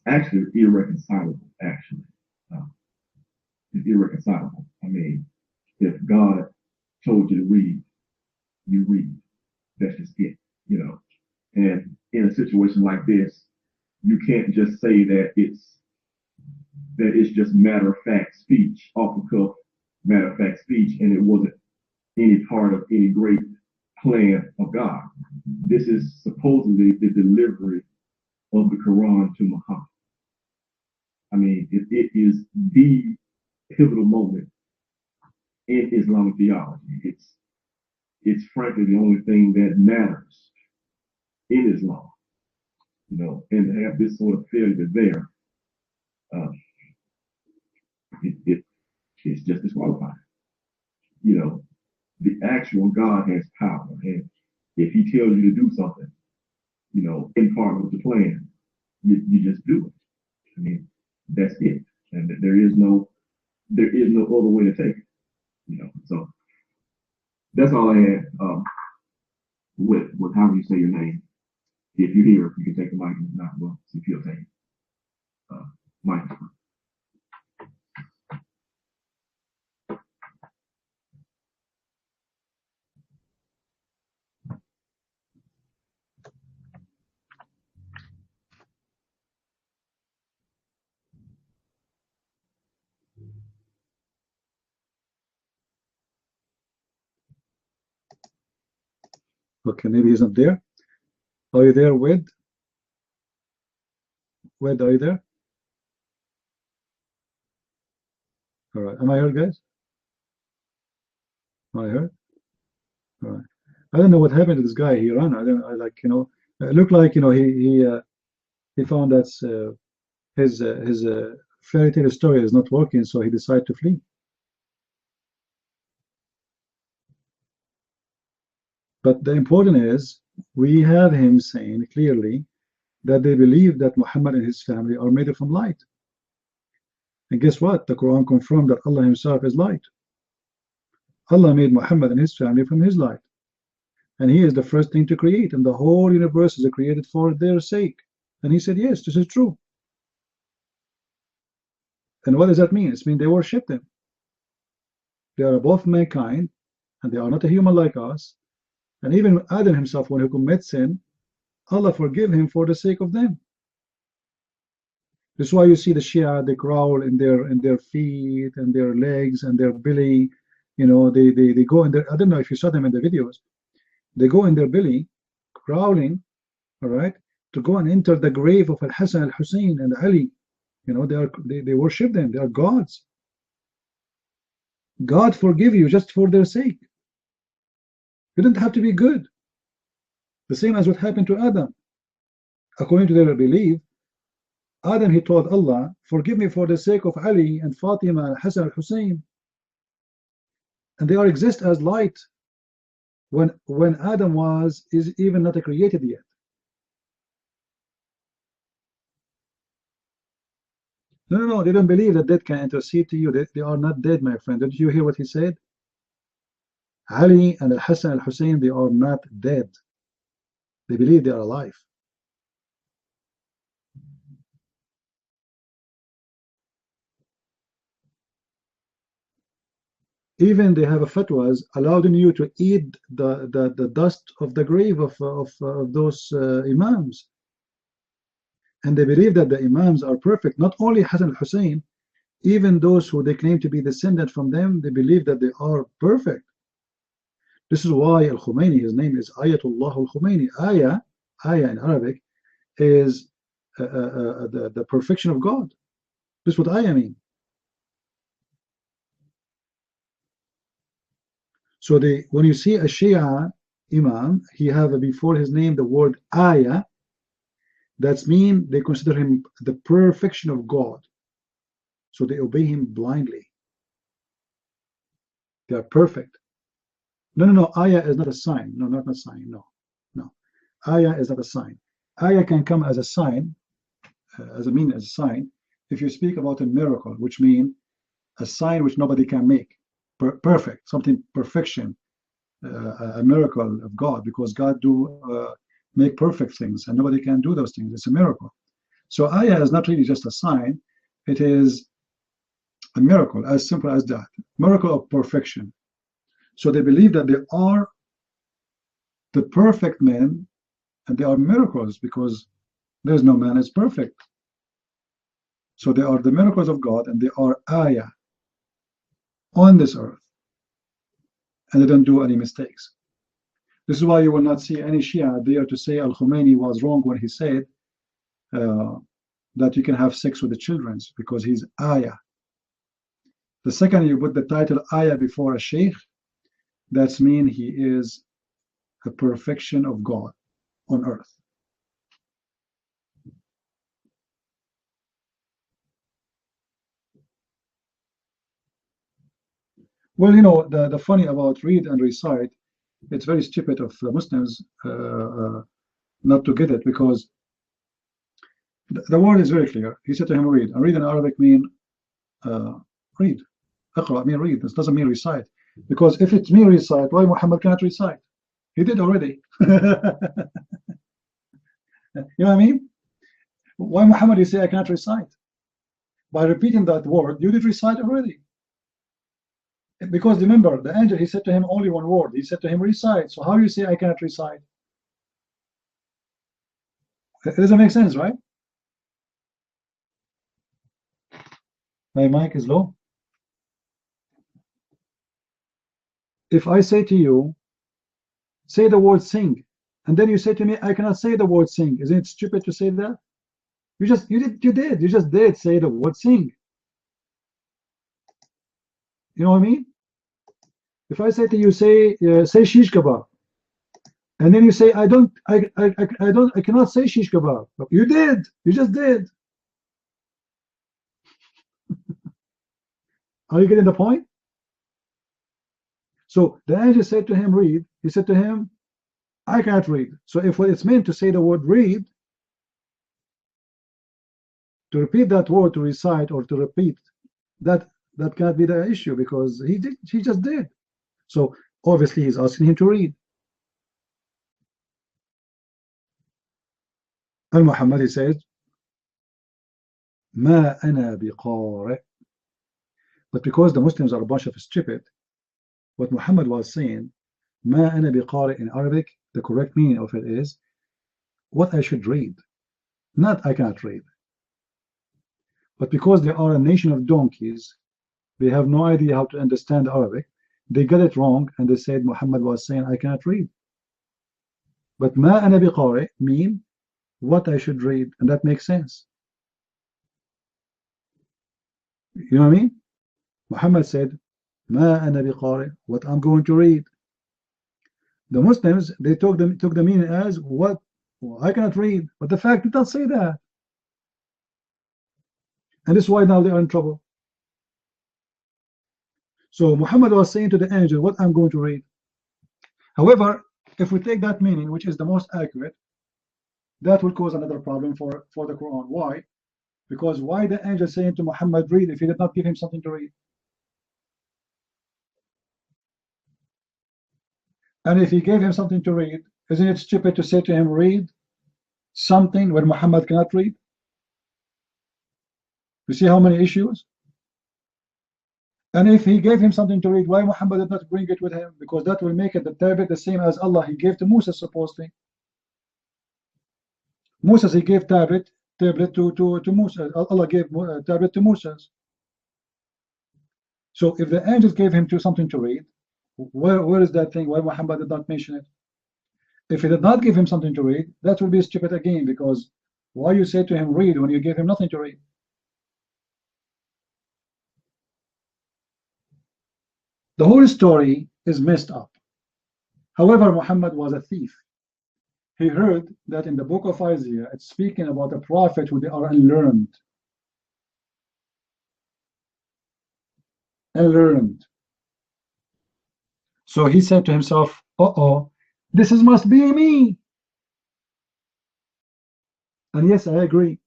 actually irreconcilable, actually. It's irreconcilable. I mean, if God told you to read, you read. That's just it, you know. And in a situation like this, you can't just say that it's just matter of fact speech, off the cuff, matter of fact speech, and it wasn't any part of any great plan of God. This is supposedly the delivery of the Quran to Muhammad. I mean, it is the pivotal moment in Islamic theology. It's frankly the only thing that matters in Islam, you know, and to have this sort of failure there, it's just disqualifying. You know, the actual God has power, and if He tells you to do something, you know, in part with the plan, you just do it. I mean, that's it, and there is no other way to take it. You know, so that's all I had with how you say your name. If you're here, you can take the mic, and if not, well, see if you'll take it. Mike. Okay, maybe he's not there. Are you there, Wed? Wed, are you there? All right. Am I heard, guys? Am I heard? All right. I don't know what happened to this guy. He ran. I like, you know, it looked like, you know, he found that his fairy tale story is not working, so he decided to flee. But the important is, we have him saying clearly that they believe that Muhammad and his family are made from light. And guess what? The Quran confirmed that Allah himself is light. Allah made Muhammad and his family from his light. And he is the first thing to create, and the whole universe is created for their sake. And he said, yes, this is true. And what does that mean? It means they worship them. They are above mankind, and they are not a human like us. And even Adam himself, when he commits sin, Allah forgive him for the sake of them. This is why you see the Shia, they growl in their feet and their legs and their belly. You know, they go in their, I don't know if you saw them in the videos. They go in their belly, growling, all right, to go and enter the grave of Al-Hassan, Al-Hussein, and Ali. You know, they worship them. They are gods. God forgive you just for their sake. You don't have to be good. The same as what happened to Adam. According to their belief, Adam, he told Allah, forgive me for the sake of Ali and Fatima and Hassan al-Hussein. And they are exist as light when Adam is even not created yet. No, they don't believe that dead can intercede to you. They are not dead, my friend. Did you hear what he said? Ali and Al-Hassan al-Hussein, they are not dead. They believe they are alive. Even they have a fatwas allowing you to eat the dust of the grave of those imams. And they believe that the imams are perfect. Not only Hassan al-Hussein, even those who they claim to be descended from them, they believe that they are perfect. This is why al-Khomeini, his name is Ayatollah al-Khomeini. Ayah in Arabic is the perfection of God. This is what ayah mean. So when you see a Shia imam, he have before his name the word ayah. That's mean they consider him the perfection of God. So they obey him blindly. They are perfect. No. Ayah is not a sign. No, not a sign. No. Ayah is not a sign. Ayah can come as a sign, as a sign, if you speak about a miracle, which means a sign which nobody can make. Perfect, something perfection, a miracle of God, because God do make perfect things, and nobody can do those things. It's a miracle. So ayah is not really just a sign. It is a miracle, as simple as that. Miracle of perfection. So they believe that they are the perfect men, and they are miracles, because there's no man is perfect. So they are the miracles of God, and they are ayah on this earth, and they don't do any mistakes. This is why you will not see any Shia there to say al-Khomeini was wrong when he said that you can have sex with the children, because he's ayah. The second you put the title ayah before a sheikh, that's mean he is a perfection of God on earth. Well, you know, the funny about read and recite, it's very stupid of Muslims not to get it, because the word is very clear. He said to him, read. And read in Arabic mean read. Iqra mean read. This doesn't mean recite. Because if it means recite, why Muhammad cannot recite? He did already. You know what I mean? Why Muhammad, you say I cannot recite? By repeating that word, you did recite already. Because remember, the angel, he said to him only one word. He said to him, recite. So how do you say I cannot recite? It doesn't make sense, right? My mic is low. If I say to you, say the word sing, and then you say to me, I cannot say the word sing, isn't it stupid to say that? You just did say the word sing. You know what I mean? If I say to you, say shish kebab, and then you say I cannot say shish kebab. You did. You just did. Are you getting the point? So the angel said to him, read. He said to him, I cannot read. So if what it's meant to say the word read, to repeat that word, to recite or to repeat, that can't be the issue, because he just did. So obviously he's asking him to read. And Muhammad, he says, Ma ana biqari. But because the Muslims are a bunch of stupid, what Muhammad was saying, Ma ana biqari in Arabic, the correct meaning of it is what I should read, not I cannot read. But because they are a nation of donkeys, they have no idea how to understand Arabic. They got it wrong, and they said Muhammad was saying I cannot read. But ma ana biqari mean what I should read, and that makes sense. You know what I mean? Muhammad said ma ana biqari, what I'm going to read. The Muslims, they took the meaning as what, well, I cannot read, but the fact did not say that. And this is why now they are in trouble. So Muhammad was saying to the angel, what I'm going to read. However, if we take that meaning, which is the most accurate, that will cause another problem for the Quran. Why? Because why the angel saying to Muhammad, read, if he did not give him something to read? And if he gave him something to read, isn't it stupid to say to him, read something when Muhammad cannot read? You see how many issues? And if he gave him something to read, why Muhammad did not bring it with him? Because that will make it the tablet the same as Allah he gave to Moses supposedly. Moses he gave tablet to Moses. Allah gave tablet to Moses. So if the angels gave him something to read, where is that thing? Why Muhammad did not mention it? If he did not give him something to read, that will be stupid again, because why you say to him read when you gave him nothing to read? The whole story is messed up. However, Muhammad was a thief. He heard that in the book of Isaiah, it's speaking about a prophet who they are unlearned. Unlearned. So he said to himself, uh-oh, this must be me. And yes, I agree.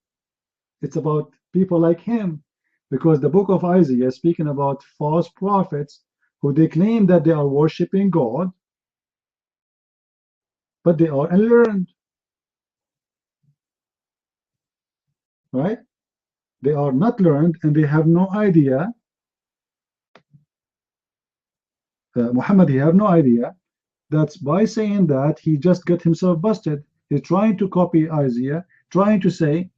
It's about people like him, because the book of Isaiah is speaking about false prophets who they claim that they are worshiping God, but they are unlearned. Right? They are not learned and they have no idea. Muhammad, he have no idea. That's by saying that he just got himself busted. He's trying to copy Isaiah, trying to say,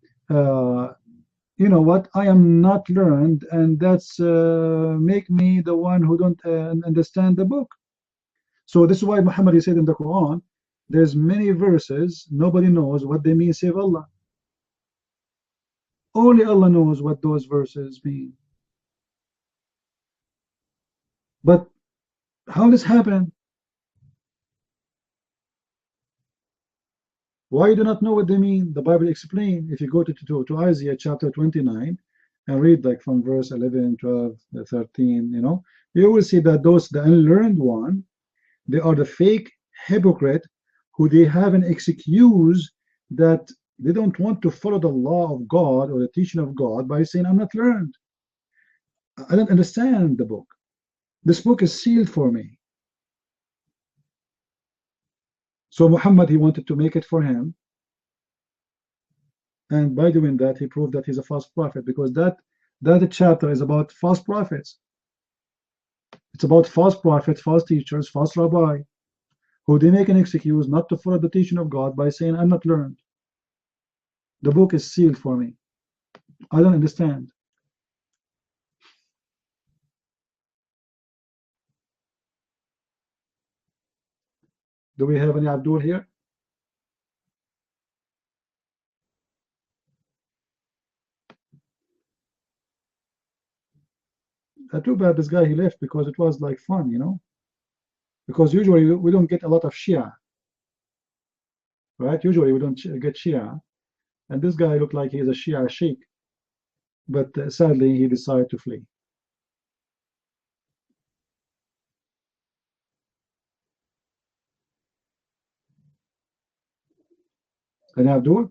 you know what, I am not learned, and that's make me the one who don't understand the book. So this is why Muhammad, he said in the Quran, there's many verses, nobody knows what they mean save Allah. Only Allah knows what those verses mean. But how this happened? Why you do not know what they mean? The Bible explains. If you go to Isaiah chapter 29 and read like from verse 11, 12, 13, you know, you will see that those, the unlearned one, they are the fake hypocrite who they have an excuse that they don't want to follow the law of God or the teaching of God by saying, I'm not learned. I don't understand the book. This book is sealed for me. So Muhammad, he wanted to make it for him. And by doing that, he proved that he's a false prophet, because that chapter is about false prophets. It's about false prophets, false teachers, false rabbi, who they make an excuse not to follow the teaching of God by saying, I'm not learned. The book is sealed for me. I don't understand. Do we have any Abdul here? Too bad this guy, he left, because it was like fun, you know, because usually we don't get a lot of Shia, right? Usually we don't get Shia, and this guy looked like he's a Shia sheikh, but sadly he decided to flee. And Abdul?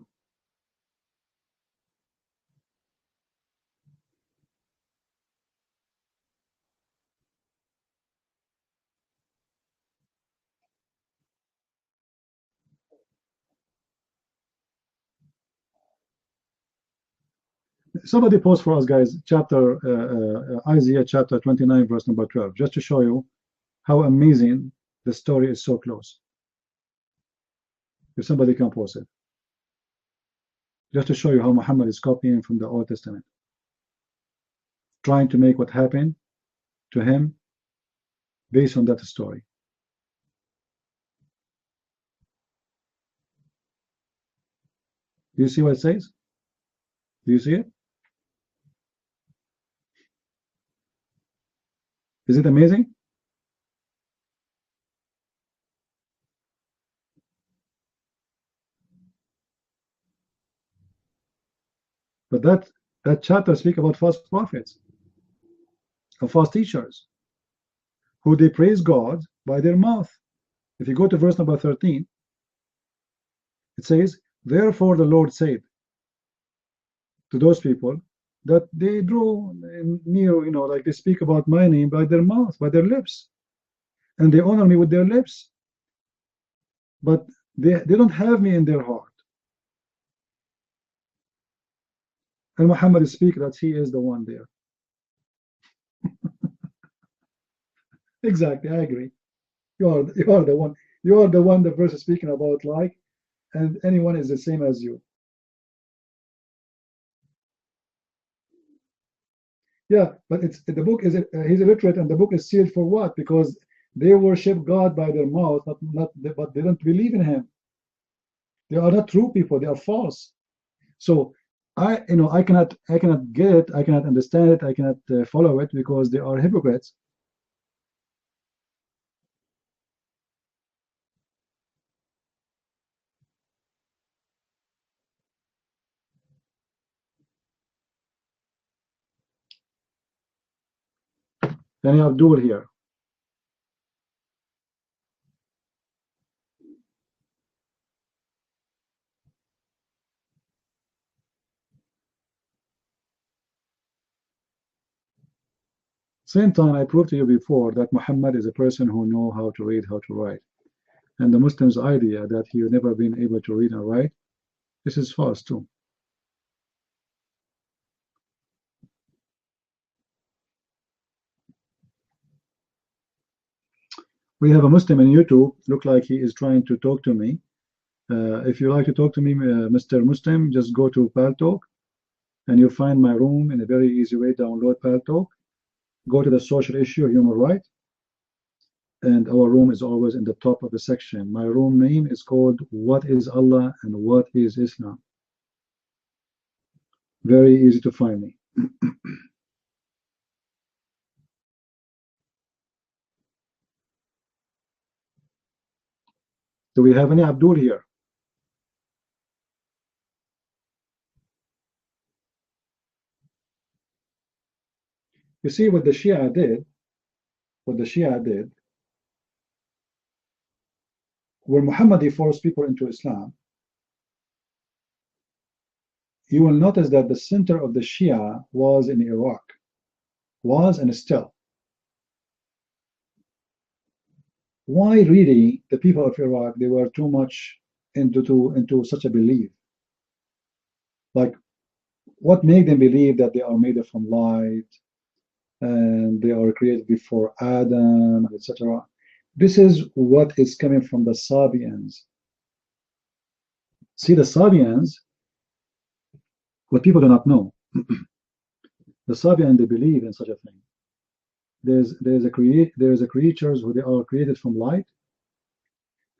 Somebody post for us, guys, Isaiah chapter 29, verse number 12, just to show you how amazing the story is so close. If somebody can post it, just to show you how Muhammad is copying from the Old Testament, trying to make what happened to him based on that story. Do you see what it says? Do you see it? Is it amazing? But that chapter speaks about false prophets and false teachers who they praise God by their mouth. If you go to verse number 13, it says, therefore the Lord said to those people that they draw near, you know, like they speak about my name by their mouth, by their lips, and they honor me with their lips, but they don't have me in their heart. And Muhammad is speaking that he is the one there. Exactly, I agree. You are the one. You are the one the verse is speaking about, like, and anyone is the same as you. Yeah, but it's the book is he's illiterate, and the book is sealed for what? Because they worship God by their mouth, not but they don't believe in Him. They are not true people. They are false. So I cannot get it. I cannot understand it. I cannot follow it because they are hypocrites. Then you have Abdul here. Same time, I proved to you before that Muhammad is a person who know how to read, how to write. And the Muslims' idea that he never been able to read and write, this is false too. We have a Muslim in YouTube, look like he is trying to talk to me. If you like to talk to me, Mr. Muslim, just go to Paltalk and you'll find my room in a very easy way. Download Paltalk, go to the social issue, human right, and our room is always in the top of the section. My room name is called What is Allah and What is Islam? Very easy to find me. Do we have any Abdul here? You see what the Shia did, when Muhammad forced people into Islam, you will notice that the center of the Shia was in Iraq, was and still. Why really the people of Iraq, they were too much into such a belief? Like, what made them believe that they are made from light and they are created before Adam, etc.? This is what is coming from the Sabians. See, the Sabians, what people do not know, the Sabians, they believe in such a thing. There's a creatures who they are created from light,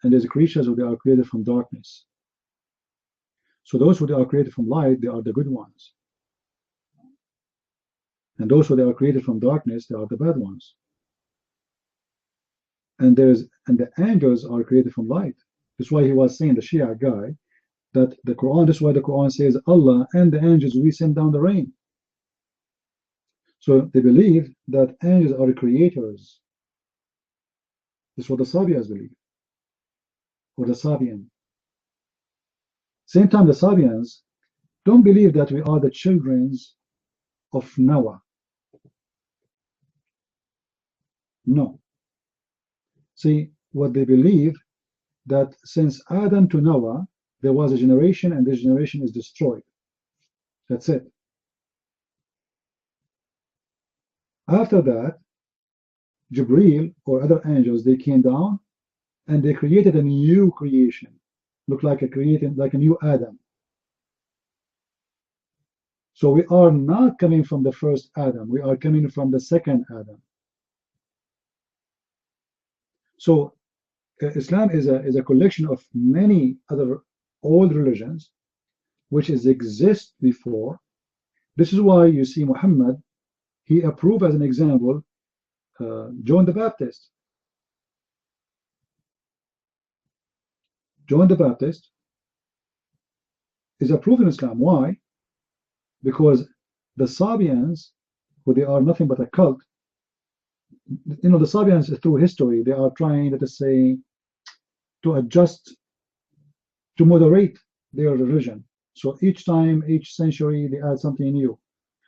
and there's creatures who they are created from darkness. So those who they are created from light, they are the good ones, and those who they are created from darkness, they are the bad ones. And the angels are created from light. That's why he was saying, the Shia guy, that the Quran, that's why the Quran says Allah and the angels, we send down the rain. So they believe that angels are creators. That's what the Sabians believe, or the Sabian. Same time, the Sabians don't believe that we are the children of Noah. No. See, what they believe, that since Adam to Noah, there was a generation, and this generation is destroyed. That's it. After that, Jibreel or other angels, they came down and they created a new creation. Looked like a new Adam. So we are not coming from the first Adam. We are coming from the second Adam. So Islam is a collection of many other old religions which exist before. This is why you see Muhammad, he approved as an example John the Baptist. John the Baptist is approved in Islam. Why? Because the Sabians, who they are nothing but a cult, the Sabians through history, they are trying, let us say, to adjust, to moderate their religion. So each time, each century, they add something new.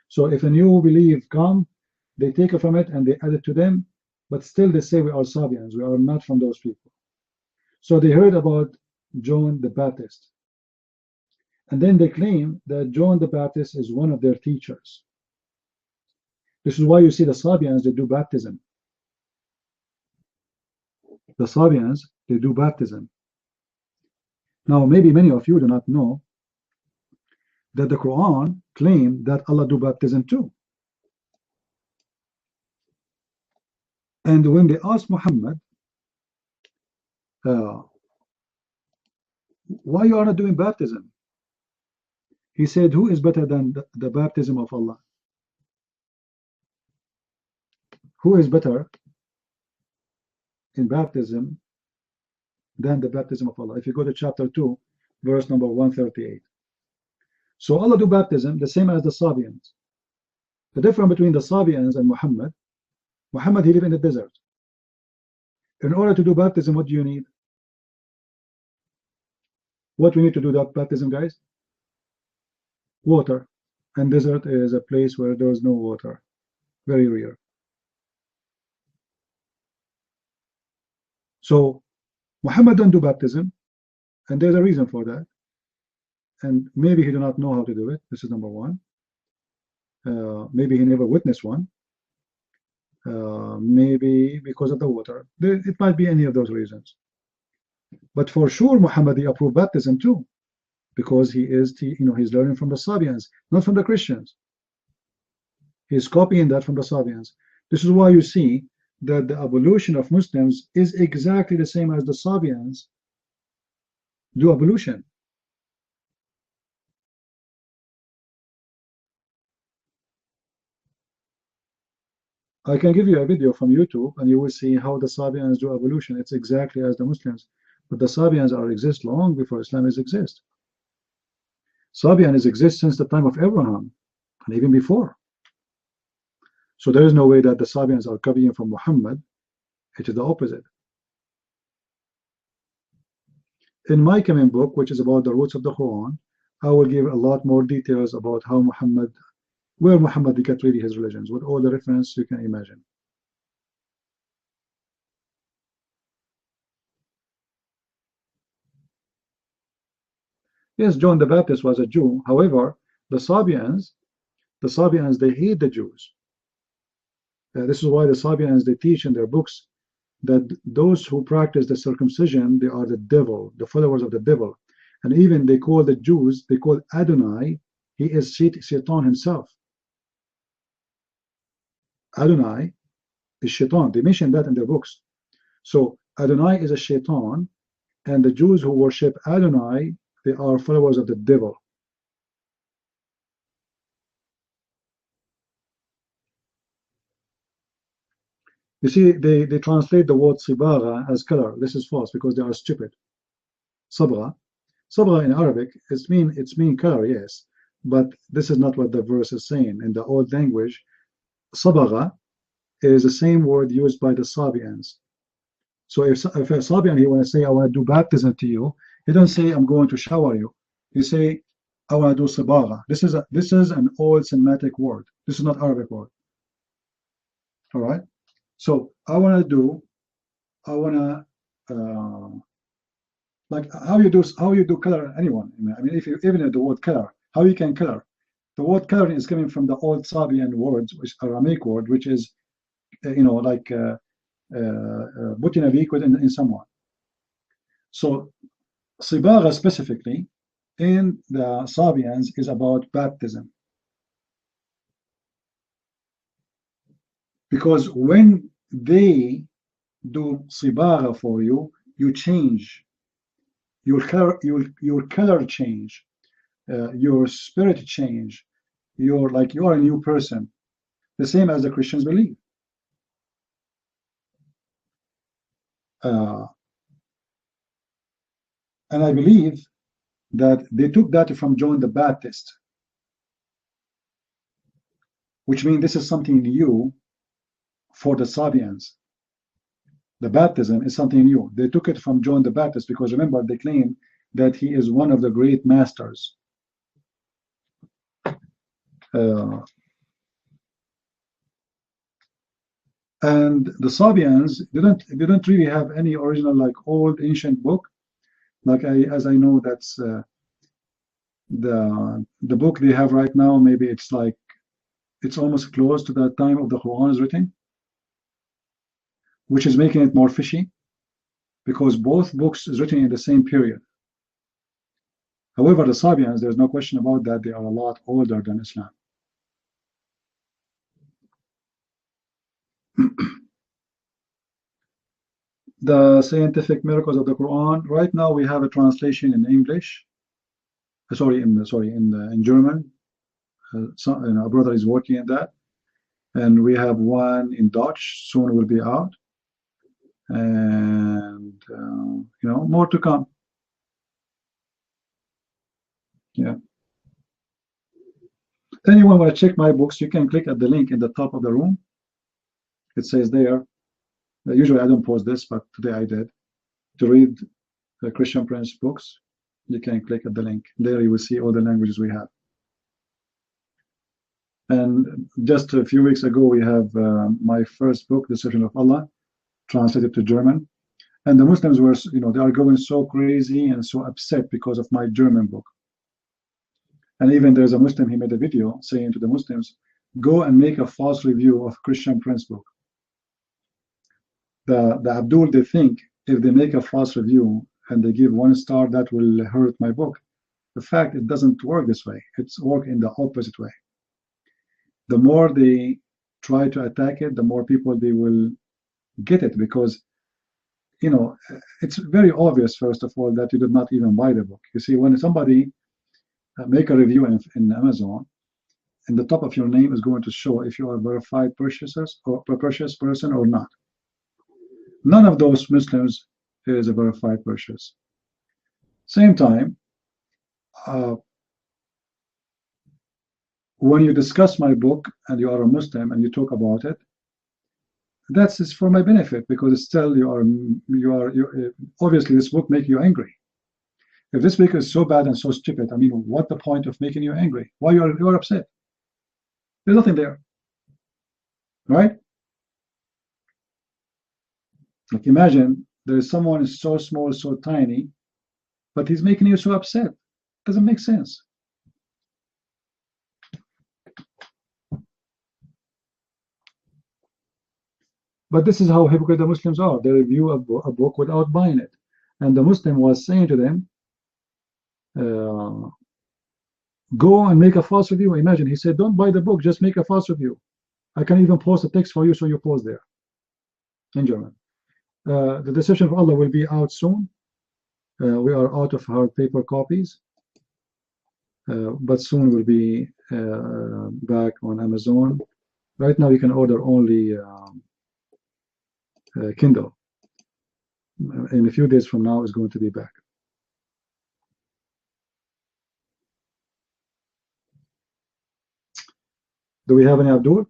So if a new belief comes, they take it from it and they add it to them, but still they say we are Sabians, we are not from those people. So they heard about John the Baptist. And then they claim that John the Baptist is one of their teachers. This is why you see the Sabians, they do baptism. the Sabians, they do baptism. Now, maybe many of you do not know that the Quran claimed that Allah do baptism too. And when they asked Muhammad, why you are not doing baptism? He said, who is better than the baptism of Allah? Who is better in baptism than the baptism of Allah? If you go to chapter 2, verse number 138. So Allah do baptism the same as the Sabians. The difference between the Sabians and Muhammad, he lived in the desert. In order to do baptism, what do you need? What we need to do that baptism, guys? Water. And desert is a place where there is no water. Very rare. So Muhammad don't do baptism, and there's a reason for that. And maybe he do not know how to do it. This is number one. Maybe he never witnessed one. Maybe because of the water. It might be any of those reasons. But for sure, Muhammad, he approved baptism too, because he is, he's learning from the Sabians, not from the Christians. He's copying that from the Sabians. This is why you see that the ablution of Muslims is exactly the same as the Sabians do ablution. I can give you a video from YouTube and you will see how the Sabians do ablution. It's exactly as the Muslims. But the Sabians exist long before Islam exists. Sabians exist since the time of Abraham and even before. So there is no way that the Sabians are copying from Muhammad. It is the opposite. In my coming book, which is about the roots of the Quran, I will give a lot more details about how where Muhammad got really his religions, with all the reference you can imagine. Yes, John the Baptist was a Jew. However, the Sabians, they hate the Jews. This is why the Sabians, they teach in their books that those who practice the circumcision, they are the devil, the followers of the devil. And even they call the Jews, they call Adonai, he is Satan himself. Adonai is Shaitan. They mention that in their books. So Adonai is a Shaitan, and the Jews who worship Adonai, they are followers of the devil. You see, they translate the word Sibagha as color. This is false because they are stupid. Sabgha in Arabic, it's mean color, yes, but this is not what the verse is saying. In the old language, Sabagha is the same word used by the Sabians. So if a Sabian, he want to say, I want to do baptism to you, he don't say, I'm going to shower you. He say, I want to do Sabagha. This is an old Semitic word. This is not Arabic word. All right. So I want to like how you do color anyone. I mean, if you even at the word color, how you can color. The word coloring is coming from the old Sabian words, which Aramaic word, which is like putting a liquid in someone. So Sibagha specifically in the Sabians is about baptism. Because when they do Sibagha for you, you change. Your color change, your spirit change. You are a new person, the same as the Christians believe. And I believe that they took that from John the Baptist, which means this is something new for the Sabians. The baptism is something new. They took it from John the Baptist because remember, they claim that he is one of the great masters. And the Sabians didn't really have any original like old ancient book. As I know, that's the book they have right now. Maybe it's almost close to the time of the Quran is written, which is making it more fishy. because both books is written in the same period. However, the Sabians, there's no question about that, they are a lot older than Islam. The scientific miracles of the Quran. Right now, we have a translation in English. In German. A brother is working in that, and we have one in Dutch. Soon will be out, and more to come. Yeah. Anyone want to check my books? You can click at the link in the top of the room. It says there. Usually I don't post this, but today I did. To read the Christian Prince books, you can click at the link. There you will see all the languages we have. And just a few weeks ago, we have my first book, The Deception of Allah, translated to German. And the Muslims were, they are going so crazy and so upset because of my German book. And even there's a Muslim, he made a video saying to the Muslims, go and make a false review of Christian Prince book. The Abdul, they think if they make a false review and they give 1 star, that will hurt my book. The fact, it doesn't work this way. It's work in the opposite way. The more they try to attack it, the more people they will get it, because it's very obvious, first of all, that you did not even buy the book. You see, when somebody make a review in Amazon, in the top of your name is going to show if you are a verified purchaser or not. None of those Muslims is a verified purchase. Same time, when you discuss my book and you are a Muslim and you talk about it, that's for my benefit, because it's still you are obviously this book make you angry. If this book is so bad and so stupid, I mean, what the point of making you angry? Why you are upset? There's nothing there, right? Like, imagine there is someone so small, so tiny, but he's making you so upset. Doesn't make sense. But this is how hypocrite the Muslims are. They review a book without buying it. And the Muslim was saying to them, go and make a false review. Imagine, he said, don't buy the book, just make a false review. I can even post a text for you, so you post there in German. The Deception of Allah will be out soon. We are out of hard paper copies, but soon we'll be back on Amazon. Right now you can order only Kindle. In a few days from now, it's going to be back. Do we have any Abdul?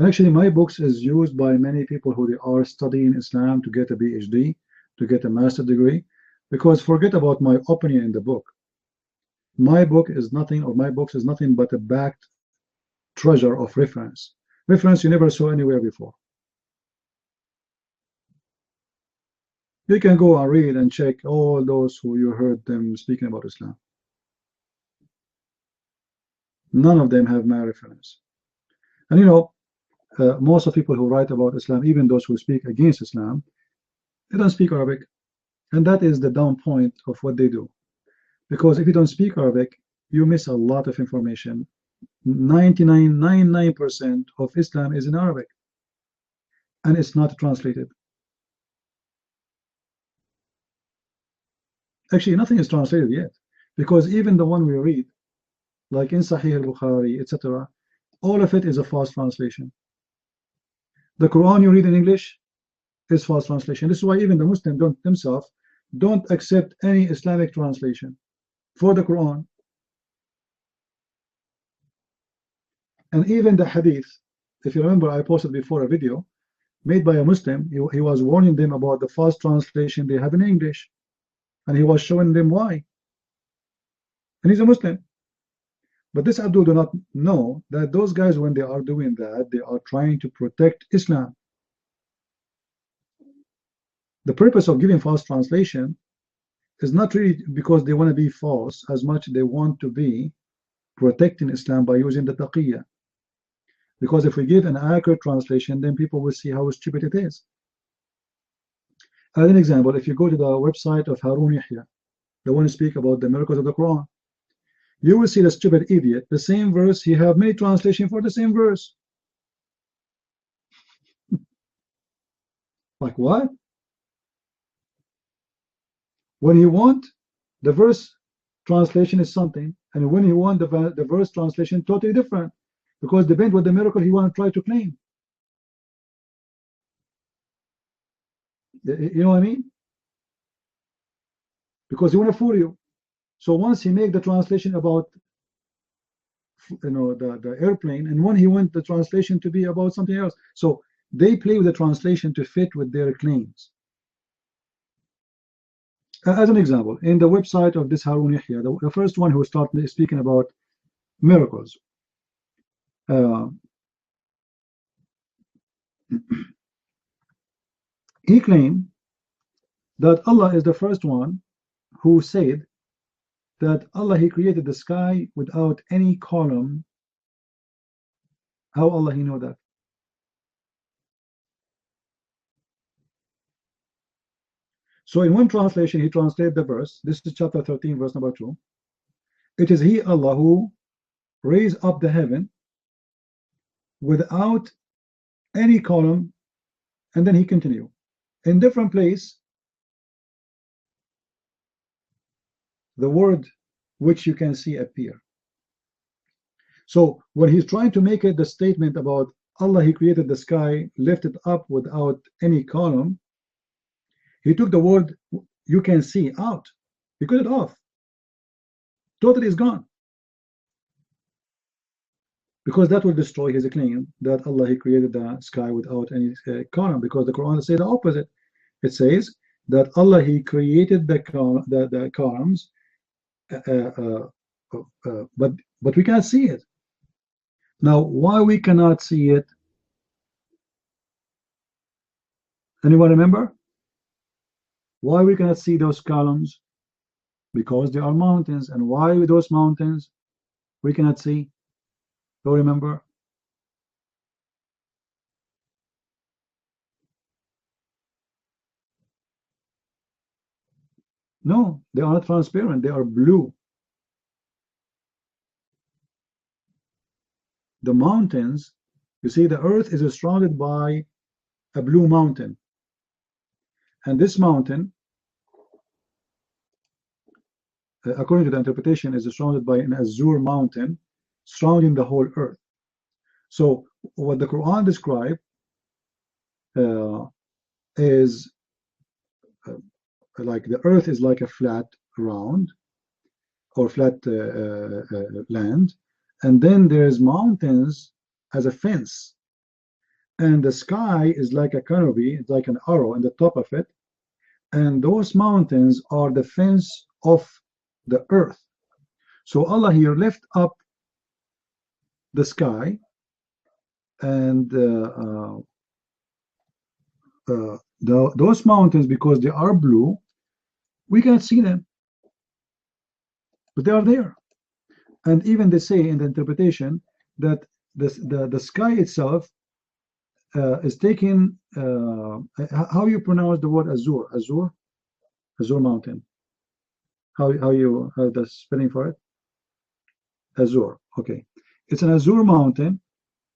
Actually, my books is used by many people who they are studying Islam to get a PhD, to get a master's degree, because forget about my opinion in the book. My book is nothing, or my books is nothing but a backed treasure of reference. Reference you never saw anywhere before. You can go and read and check all those who you heard them speaking about Islam. None of them have my reference. And most of people who write about Islam, even those who speak against Islam, they don't speak Arabic. And that is the down point of what they do. Because if you don't speak Arabic, you miss a lot of information. 99.99% of Islam is in Arabic. And it's not translated. Actually, nothing is translated yet. Because even the one we read, like in Sahih al-Bukhari, etc., all of it is a false translation. The Quran you read in English is false translation. This is why even the Muslims themselves don't accept any Islamic translation for the Quran. And even the Hadith, if you remember, I posted before a video made by a Muslim. He was warning them about the false translation they have in English, and he was showing them why. And he's a Muslim. But this Abdul do not know that those guys, when they are doing that, they are trying to protect Islam. The purpose of giving false translation is not really because they want to be false, as much they want to be protecting Islam by using the taqiyya. Because if we give an accurate translation, then people will see how stupid it is. As an example, if you go to the website of Harun Yahya, the one who speak about the miracles of the Quran, you will see the stupid idiot, the same verse, he have many translation for the same verse. Like what? When he want the verse translation is something, and when he want the verse translation totally different, because depends what the miracle he want to try to claim. You know what I mean? Because he want to fool you. So once he make the translation about, you know, the airplane, and when he want the translation to be about something else, so they play with the translation to fit with their claims. As an example, in the website of this Harun Yahya, the first one who started speaking about miracles, he claimed that Allah is the first one who said that Allah, he created the sky without any column. How Allah he know that? So in one translation he translated the verse, this is chapter 13 verse number 2. It is he, Allah, who raised up the heaven without any column, and then he continued. In different place, the word which you can see appear. So when he's trying to make it the statement about Allah, he created the sky, lifted up without any column, he took the word you can see out. He cut it off. Totally is gone. Because that will destroy his claim that Allah, he created the sky without any column, because the Quran says the opposite. It says that Allah, he created the columns, but we can't see it. Now, why we cannot see it? Anyone remember? Why we cannot see those columns? Because they are mountains. And why with those mountains we cannot see? Do you remember? No, they are not transparent. They are blue. The mountains, you see, the earth is surrounded by a blue mountain. And this mountain, according to the interpretation, is surrounded by an azure mountain surrounding the whole earth. So what the Quran describes is like the earth is like a flat round or flat land, and then there's mountains as a fence, and the sky is like a canopy, it's like an arrow in the top of it, and those mountains are the fence of the earth. So Allah here lift up the sky, and those mountains, because they are blue, we can't see them, but they are there. And even they say in the interpretation that the sky itself is taken, how you pronounce the word azure? Azure mountain. How the spelling for it? Azure. Okay, it's an azure mountain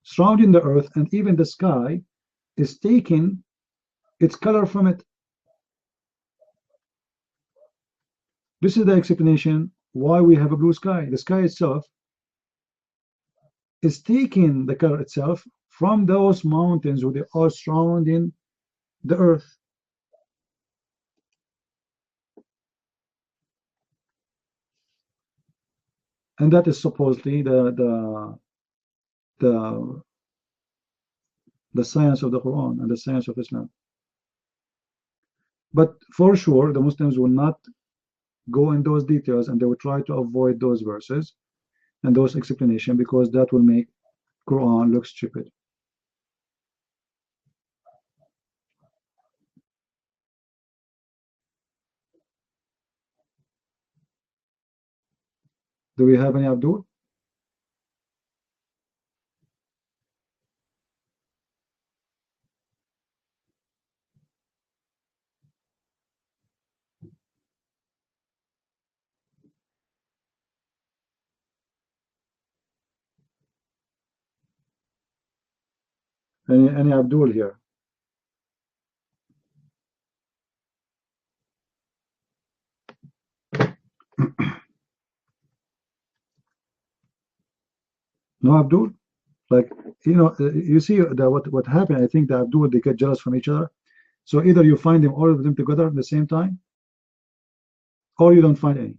surrounding the earth, and even the sky is taking its color from it. This is the explanation why we have a blue sky. The sky itself is taking the color itself from those mountains where they are surrounding the earth. And that is supposedly the science of the Quran and the science of Islam. But for sure, the Muslims will not go in those details, and they will try to avoid those verses and those explanations, because that will make Quran look stupid. Do we have any Abdul? Any Abdul here? No Abdul? Like, you know, you see that what happened, I think the Abdul, they get jealous from each other. So either you find them, all of them together at the same time, or you don't find any.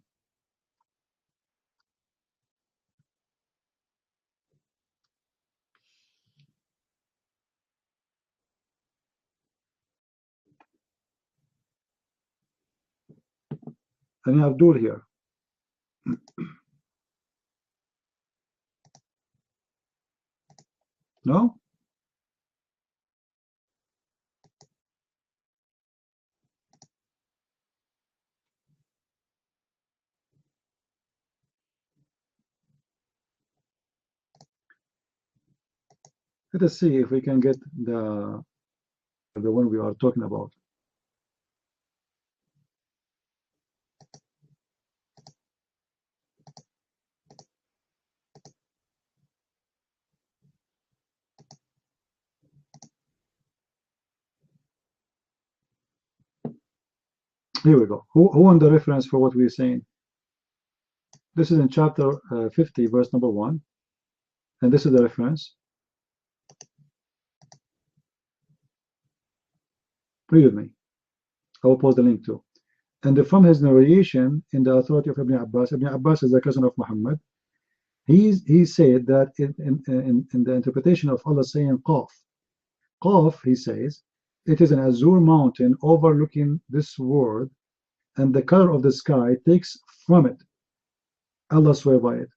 Any Abdul here? No? Let us see if we can get the one we are talking about. Here we go. Who on the reference for what we're saying? This is in chapter 50, verse number 1. And this is the reference. Read with me. I will post the link too. And from his narration in the authority of Ibn Abbas is the cousin of Muhammad. He said that in the interpretation of Allah saying Qaf. Qaf, he says, it is an azure mountain overlooking this world, and the color of the sky takes from it. Allah swear by it.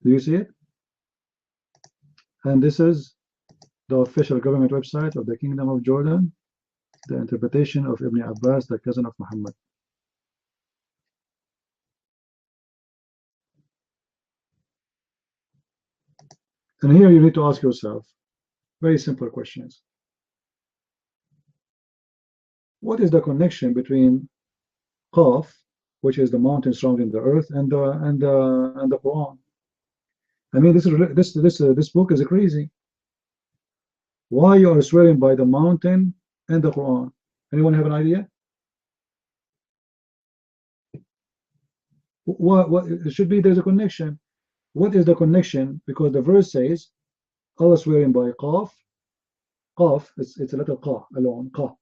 Do you see it? And this is the official government website of the Kingdom of Jordan, the interpretation of Ibn Abbas, the cousin of Muhammad. And here you need to ask yourself very simple questions. What is the connection between Qaf, which is the mountain surrounding the earth, and the Quran? I mean, this book is crazy. Why you are swearing by the mountain and the Quran? Anyone have an idea? What it should be? There's a connection. What is the connection? Because the verse says Allah swearing by Qaf. Qaf, it's a letter Qa alone, Qa.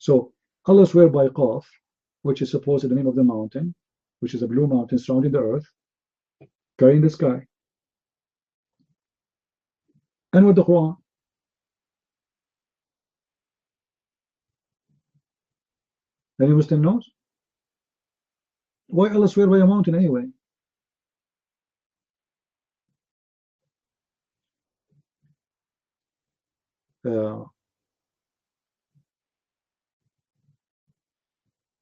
So Allah swear by Qaf, which is supposedly the name of the mountain, which is a blue mountain surrounding the earth, carrying the sky. And with the Quran. Any Muslim knows? Why Allah swear by a mountain anyway?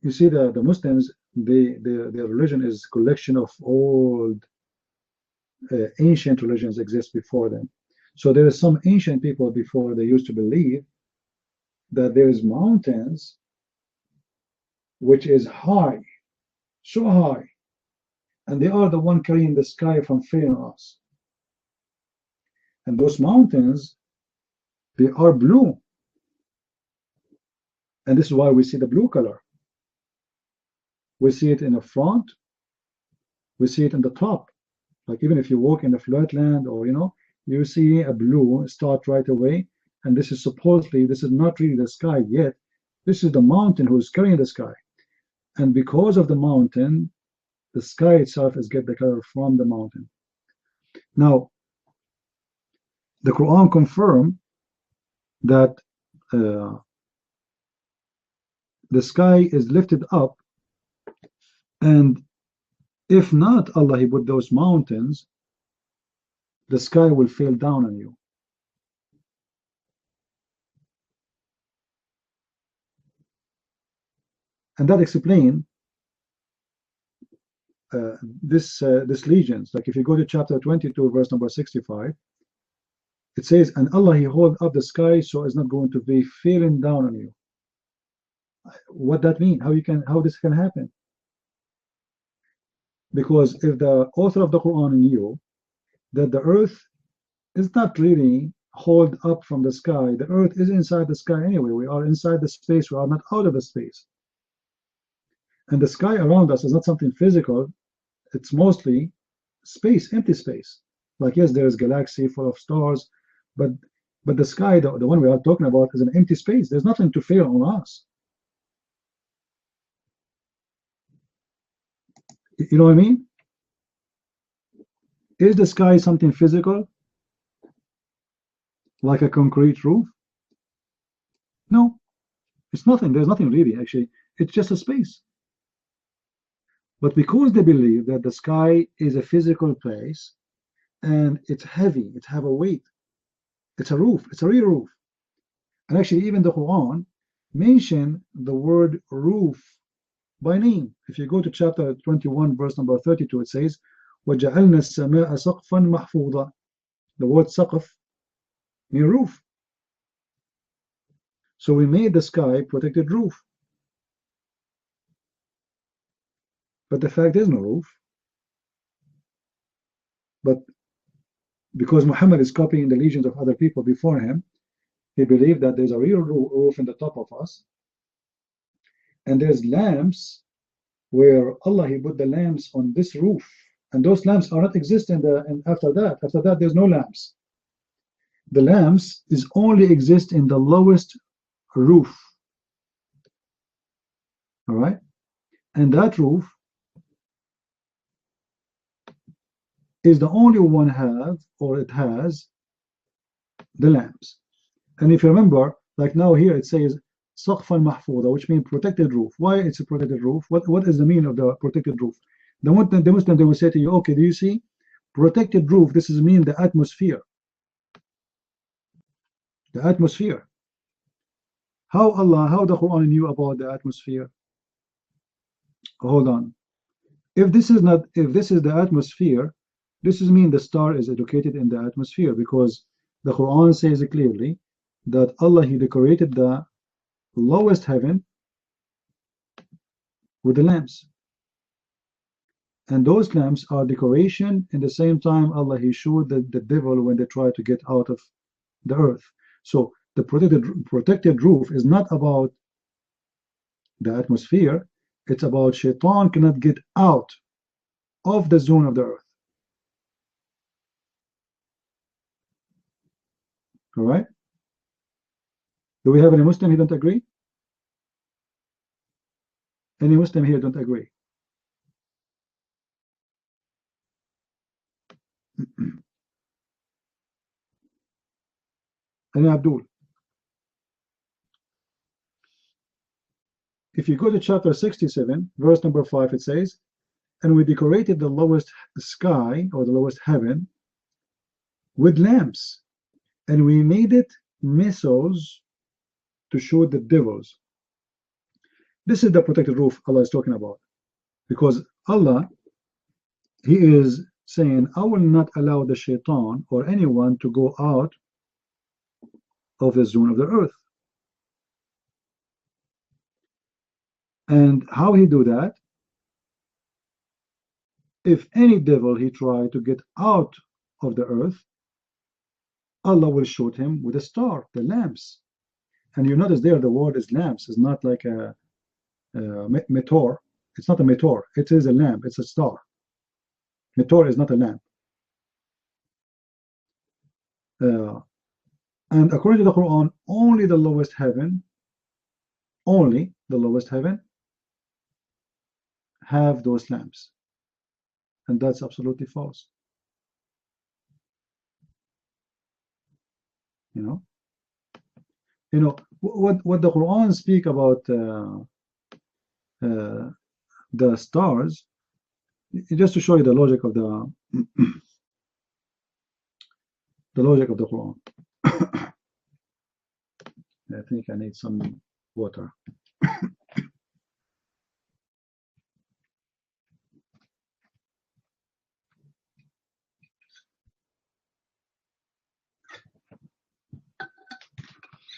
You see, the Muslims, their religion is a collection of old ancient religions exist before them. So there is some ancient people before they used to believe that there is mountains which is high, so high, and they are the one carrying the sky from failing us. And those mountains, they are blue, and this is why we see the blue color. We see it in the front, we see it in the top. Like even if you walk in the flatland, or you see a blue start right away, and this is supposedly, this is not really the sky yet. This is the mountain who is carrying the sky. And because of the mountain, the sky itself is get the color from the mountain. Now, the Quran confirms that the sky is lifted up, and if not Allah, He put those mountains, the sky will fall down on you. And that explains this legions. Like if you go to chapter 22, verse number 65, it says, and Allah, He hold up the sky so it's not going to be falling down on you. What that mean? How this can happen? Because if the author of the Quran knew that the earth is not really hold up from the sky. The earth is inside the sky anyway. We are inside the space. We are not out of the space. And the sky around us is not something physical. It's mostly space, empty space. Like, yes, there is galaxy full of stars, but the sky, the one we are talking about, is an empty space. There's nothing to fear on us. You know what I mean? Is the sky something physical? Like a concrete roof? No, it's nothing. There's nothing really, actually. It's just a space. But because they believe that the sky is a physical place and it's heavy, it have a weight, it's a roof, it's a real roof. And actually, even the Quran mention the word roof by name. If you go to chapter 21, verse number 32, it says, وَجَعَلْنَا السَّمَاءَ سَقْفًا مَحْفُوظًا. The word saqf means roof. So we made the sky protected roof. But the fact is no roof. But because Muhammad is copying the legions of other people before him, he believed that there's a real roof in the top of us. And there's lamps where Allah, he put the lamps on this roof. And those lamps are not existent after that. After that, there's no lamps. The lamps is only exist in the lowest roof. All right? And that roof is the only one it has the lamps. And if you remember, like now here it says Saqfan Mahfuda, which means protected roof. Why it's a protected roof? What is the meaning of the protected roof? The Muslim, they will say to you, okay, do you see? Protected roof, this is mean the atmosphere. The atmosphere. How the Quran knew about the atmosphere? Hold on. If this is the atmosphere, this is mean the star is educated in the atmosphere, because the Quran says clearly that Allah, he decorated the lowest heaven with the lamps. And those lamps are decoration. In the same time, Allah, he showed the devil when they try to get out of the earth. So the protected roof is not about the atmosphere. It's about Shaitan cannot get out of the zone of the earth. All right? Do we have any Muslim who don't agree? Any Muslim here don't agree? Any Abdul? If you go to chapter 67, verse number 5, it says, and we decorated the lowest sky, or the lowest heaven, with lamps, and we made it missiles to shoot the devils. This is the protected roof Allah is talking about, because Allah, he is saying, I will not allow the shaitan or anyone to go out of the zone of the earth. And how he do that? If any devil he try to get out of the earth, Allah will shoot him with a star, the lamps. And you notice there the word is lamps. It's not like a meteor. It's not a meteor. It is a lamp. It's a star. Meteor is not a lamp. And according to the Quran, only the lowest heaven have those lamps. And that's absolutely false. You know what the Quran speak about the stars, just to show you the logic of the Quran. I think I need some water.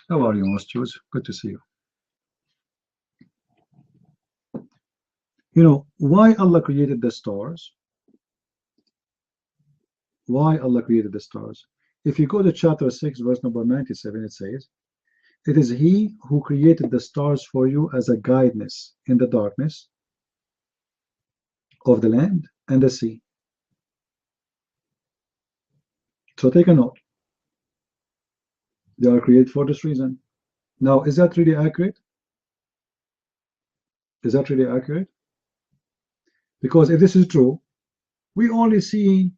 How are you, most Jews? Good to see you. You know why Allah created the stars? Why Allah created the stars? If you go to chapter 6, verse number 97, it says, "It is he who created the stars for you as a guidance in the darkness of the land and the sea." So take a note. They are created for this reason. Now, is that really accurate? Is that really accurate? Because if this is true, we only see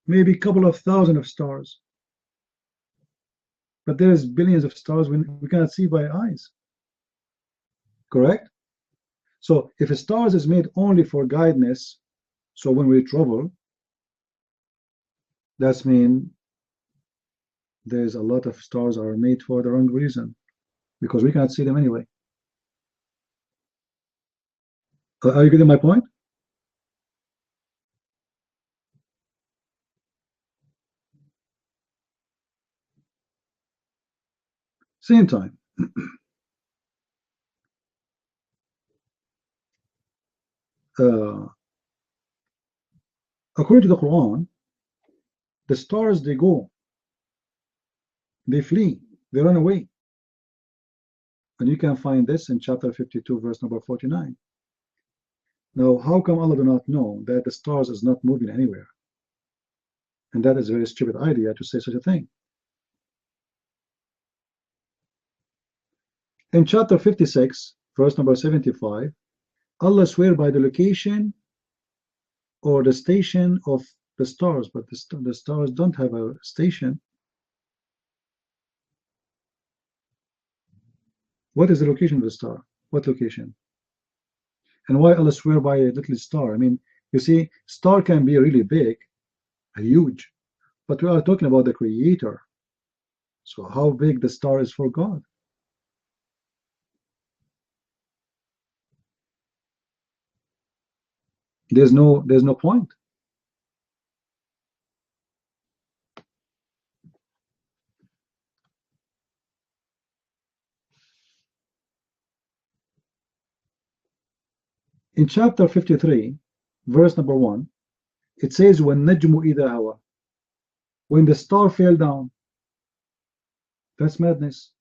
maybe a couple of thousand of stars. But there's billions of stars we cannot see by eyes. Correct? So if a stars is made only for guidance, so when we travel, that's mean there's a lot of stars are made for the wrong reason, because we cannot see them anyway. Are you getting my point? Same time. According to the Quran, the stars, they go, they flee, they run away. And you can find this in chapter 52, verse number 49. Now, how come Allah do not know that the stars is not moving anywhere? And that is a very stupid idea to say such a thing. In chapter 56, verse number 75, Allah swear by the location or the station of the stars, but the stars don't have a station. What is the location of the star? What location? And why Allah swear by a little star? I mean, you see, star can be really big, huge, but we are talking about the Creator. So how big the star is for God? There's no point. In chapter 53, verse number 1, it says, وَالنَّجْمُ إِذَا هَوَى, when the star fell down. That's madness.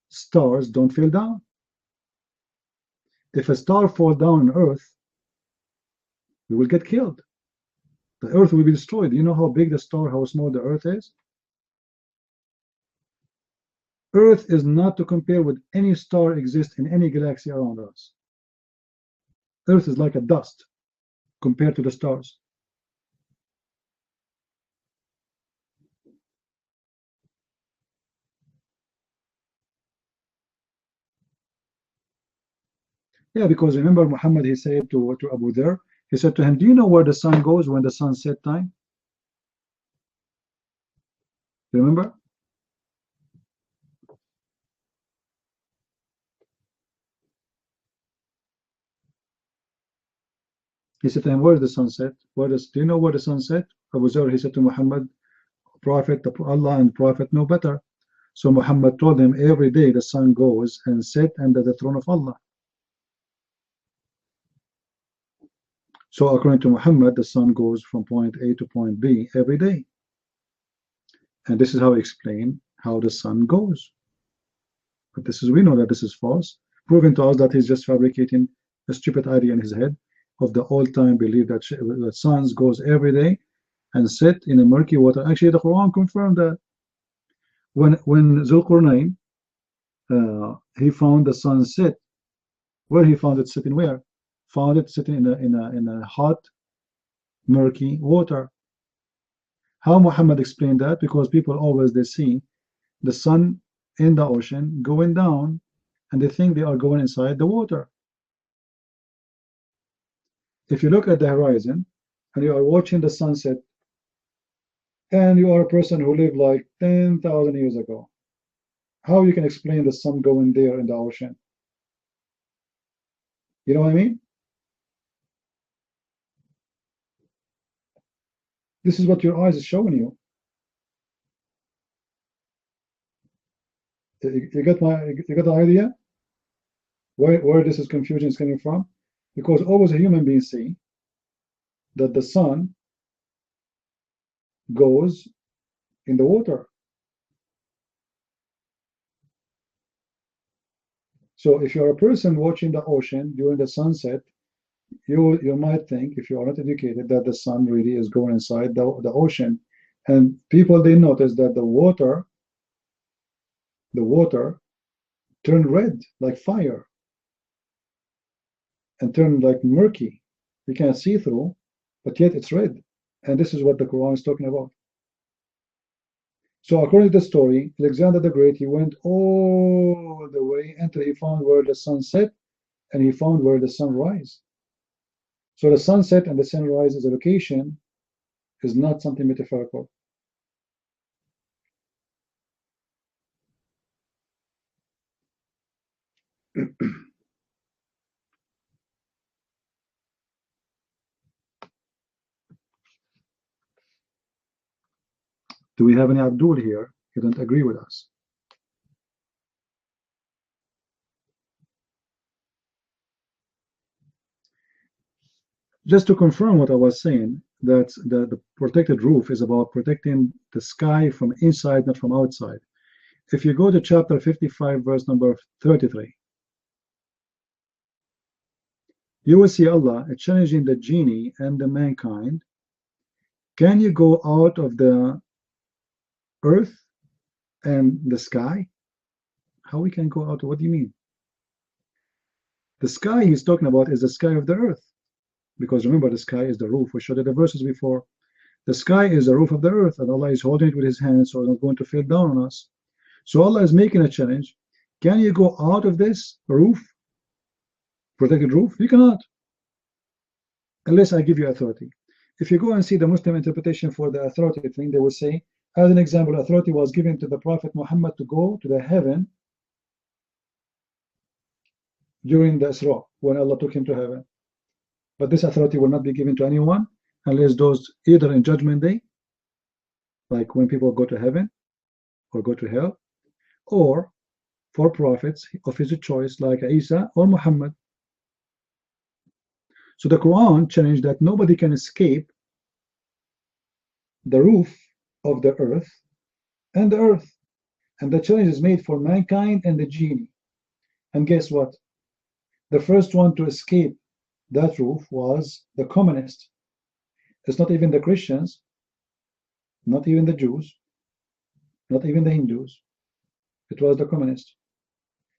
Stars don't fall down. If a star falls down on Earth, we will get killed. The Earth will be destroyed. You know how big the star, how small the Earth is? Earth is not to compare with any star exists in any galaxy around us. Earth is like a dust compared to the stars. Yeah, because remember Muhammad, he said to Abu Dharr, he said to him, do you know where the sun goes when the sun set time? Remember? He said to him, where is the sunset? Do you know where the sun set? Abu Dharr, he said to Muhammad, Prophet, Allah and Prophet know better. So Muhammad told him, every day the sun goes and set under the throne of Allah. So according to Muhammad, the sun goes from point A to point B every day. And this is how he explained how the sun goes. But this is, we know that this is false, proving to us that he's just fabricating a stupid idea in his head of the all-time belief that the sun goes every day and set in a murky water. Actually, the Quran confirmed that when Zulqarnain he found the sun set, where he found it sitting, where? Found it sitting in a hot, murky water. How Muhammad explained that? Because people always, they see the sun in the ocean going down and they think they are going inside the water. If you look at the horizon and you are watching the sunset and you are a person who lived like 10,000 years ago, how you can explain the sun going there in the ocean? You know what I mean? This is what your eyes is showing you. You got the idea? Where this is confusion is coming from? Because always a human being see that the sun goes in the water. So if you're a person watching the ocean during the sunset, you might think, if you are not educated, that the sun really is going inside the ocean. And people, they notice that the water turned red like fire and turned like murky. You can't see through, but yet it's red. And this is what the Quran is talking about. So according to the story, Alexander the Great, he went all the way until he found where the sun set, and he found where the sun rise. So the sunset and the sunrise as a location is not something metaphorical. Do we have any Abdul here? You don't agree with us? Just to confirm what I was saying, that the protected roof is about protecting the sky from inside, not from outside. If you go to chapter 55, verse number 33, you will see Allah challenging the genie and the mankind. Can you go out of the earth and the sky? How we can go out? What do you mean? The sky he's talking about is the sky of the earth. Because remember, the sky is the roof. We showed it the verses before. The sky is the roof of the earth, and Allah is holding it with his hands, so it's not going to fall down on us. So Allah is making a challenge. Can you go out of this roof, protected roof? You cannot, unless I give you authority. If you go and see the Muslim interpretation for the authority thing, they will say, as an example, authority was given to the Prophet Muhammad to go to the heaven during the Isra, when Allah took him to heaven. But this authority will not be given to anyone unless those either in Judgment Day, like when people go to heaven or go to hell, or for prophets of his choice like Isa or Muhammad. So the Quran challenged that nobody can escape the roof of the earth and the earth. And the challenge is made for mankind and the genie. And guess what? The first one to escape that roof was the communist. It's not even the Christians, not even the Jews, not even the Hindus. It was the communists.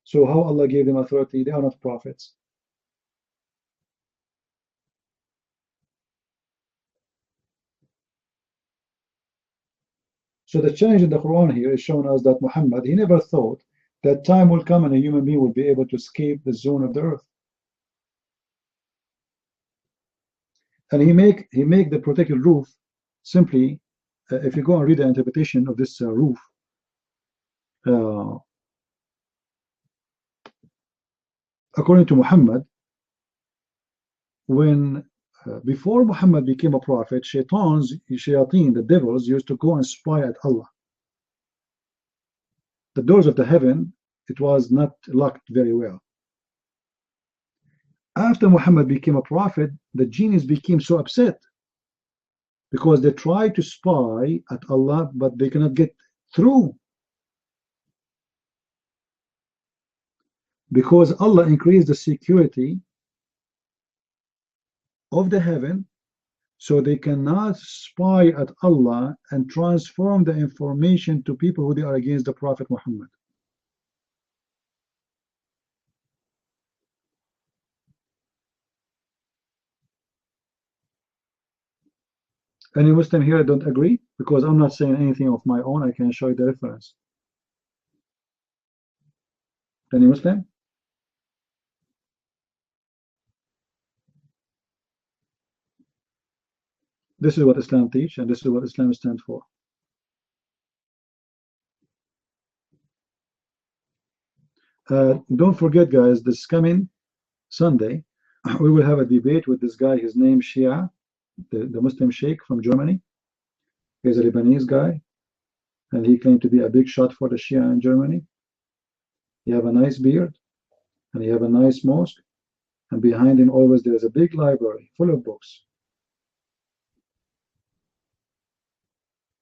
So how Allah gave them authority? They are not prophets. So the challenge in the Quran here is showing us that Muhammad, he never thought that time will come and a human being will be able to escape the zone of the earth. And he make the protected roof simply, if you go and read the interpretation of this roof, according to Muhammad, when before Muhammad became a prophet, shayateen, the devils, used to go and spy at Allah. The doors of the heaven, it was not locked very well. After Muhammad became a prophet, the genies became so upset because they tried to spy at Allah, but they cannot get through. Because Allah increased the security of the heaven, so they cannot spy at Allah and transform the information to people who they are against the Prophet Muhammad. Any Muslim here don't agree? Because I'm not saying anything of my own. I can show you the reference. Any Muslim? This is what Islam teach, and this is what Islam stands for. Don't forget, guys, this coming Sunday, we will have a debate with this guy. His name Shia, the Muslim Sheikh from Germany. He's a Lebanese guy, and he claimed to be a big shot for the Shia in Germany. He have a nice beard, and he have a nice mosque, and behind him always there's a big library full of books.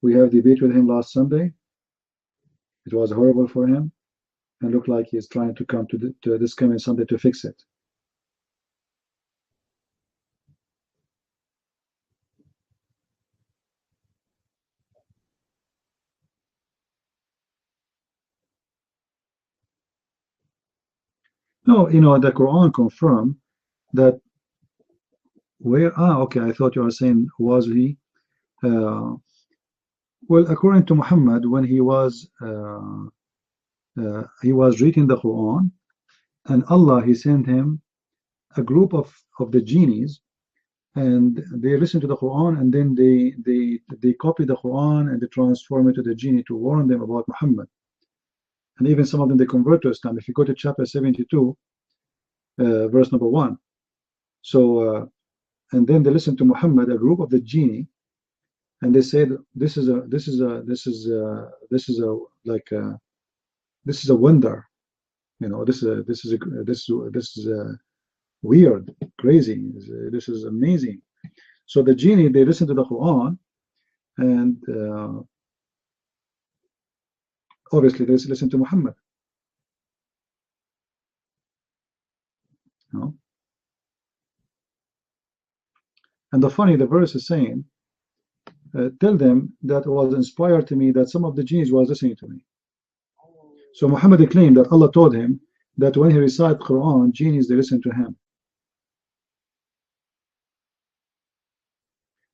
We have debate with him last Sunday. It was horrible for him, and looked like he's trying to come to this coming Sunday to fix it. No, the Quran confirmed that okay, I thought you were saying, was he? Well, according to Muhammad, when he was reading the Quran, and Allah, he sent him a group of the genies, and they listened to the Quran, and then they copy the Quran and they transform it to the genie to warn them about Muhammad. And even some of them, they convert to Islam. If you go to chapter 72, verse number 1. So, and then they listen to Muhammad, a group of the genie, and they said, this is a wonder, this is weird, crazy, this is amazing. So the genie, they listen to the Quran, and obviously they listen to Muhammad. And the verse is saying, tell them that it was inspired to me that some of the genies was listening to me. So Muhammad claimed that Allah told him that when he recited Quran, genies, they listen to him.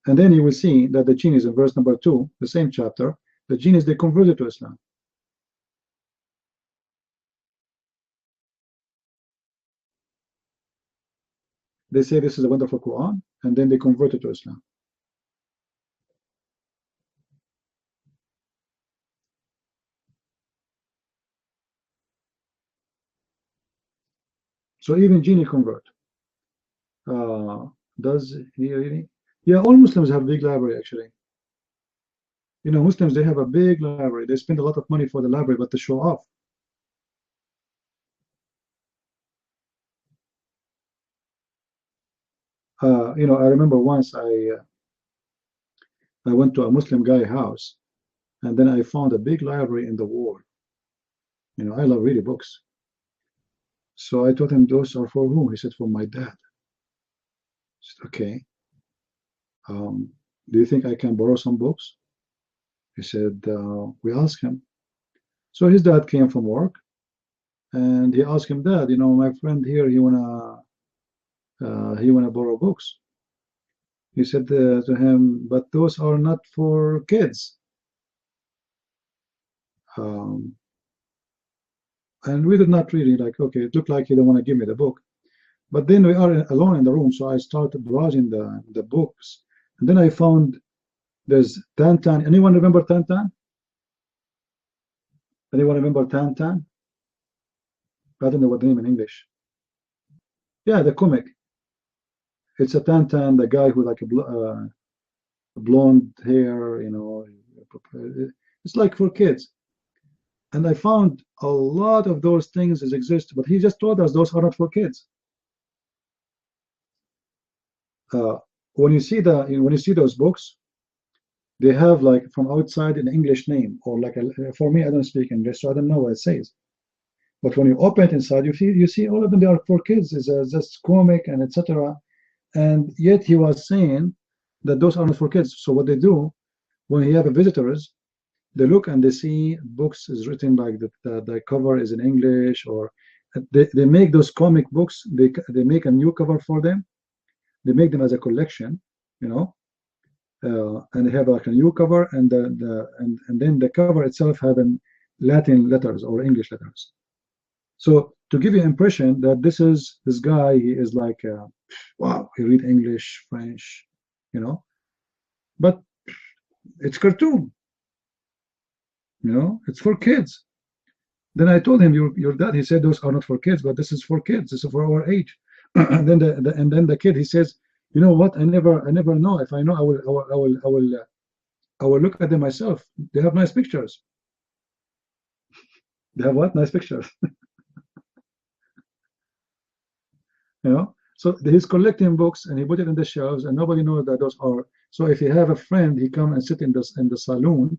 And then you will see that the genies in verse number 2, the same chapter, the genies, they converted to Islam. They say this is a wonderful Quran, and then they converted to Islam. So even genie convert. Does he really? Yeah, all Muslims have a big library, actually. Muslims, they have a big library. They spend a lot of money for the library, but to show off. I remember once I went to a Muslim guy's house, and then I found a big library in the wall. I love reading books. So I told him, those are for whom? He said, for my dad. I said, okay. Do you think I can borrow some books? He said, we asked him. So his dad came from work, and he asked him, Dad, my friend here, he wanna borrow books. He said to him, but those are not for kids. And we did not really okay, it looked like he didn't want to give me the book. But then we are alone in the room, so I started browsing the books. And then I found there's Tantan. Anyone remember Tantan? Anyone remember Tantan? I don't know what the name in English. Yeah, the comic. It's a Tantan, the guy who a blonde hair, it's like for kids. And I found a lot of those things exist, but he just told us those are not for kids. When you see those books, they have from outside an English name, or for me, I don't speak English, so I don't know what it says. But when you open it inside, you see all of them, they are for kids. It's just comic and etc. And yet he was saying that those are not for kids. So what they do when you have visitors, they look and they see books is written like the cover is in English, or they make those comic books. They make a new cover for them. They make them as a collection, and they have a new cover, and then the cover itself have in Latin letters or English letters. So to give you an impression that this guy, he is wow, he read English, French, but it's cartoon, it's for kids. Then I told him, your dad, he said those are not for kids, but this is for kids, this is for our age. And then the kid, he says, you know what, I never know. If I know, I will look at them myself. They have nice pictures. They have what? Nice pictures. So he's collecting books and he put it in the shelves, and nobody knows that those are. So if you have a friend, he come and sit in the saloon,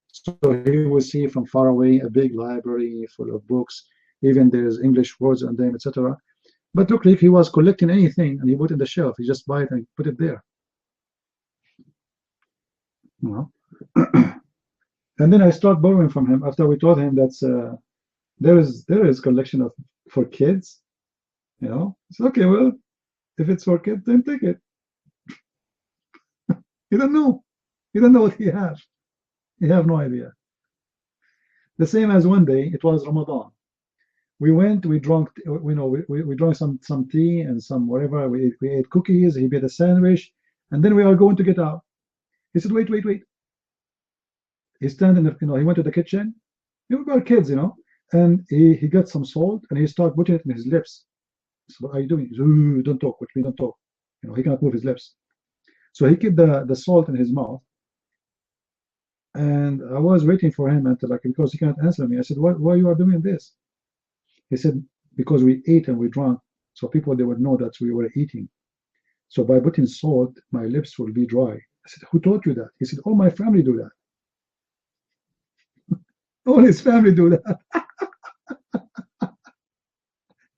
so he will see from far away a big library full of books, even there's English words on them, etc. But look like he was collecting anything and he put it in the shelf. He just buy it and put it there. You know? And then I start borrowing from him after we told him that there is collection of for kids. You know, it's okay. Well, if it's for kids, then take it. You don't know. You don't know what he has. You have no idea. The same as one day, it was Ramadan. We went, we drank, we drank some tea and some whatever. We ate cookies. He made a sandwich, and then we are going to get out. He said, "Wait." He standing, he went to the kitchen. We were kids, and he got some salt and he started putting it in his lips. So what are you doing? He said, don't talk with me, don't talk. He cannot move his lips. So he kept the salt in his mouth. And I was waiting for him until because he can't answer me. I said, why you are doing this? He said, because we ate and we drank, so people, they would know that we were eating. So by putting salt, my lips will be dry. I said, who taught you that? He said, oh, my family do that. All his family do that.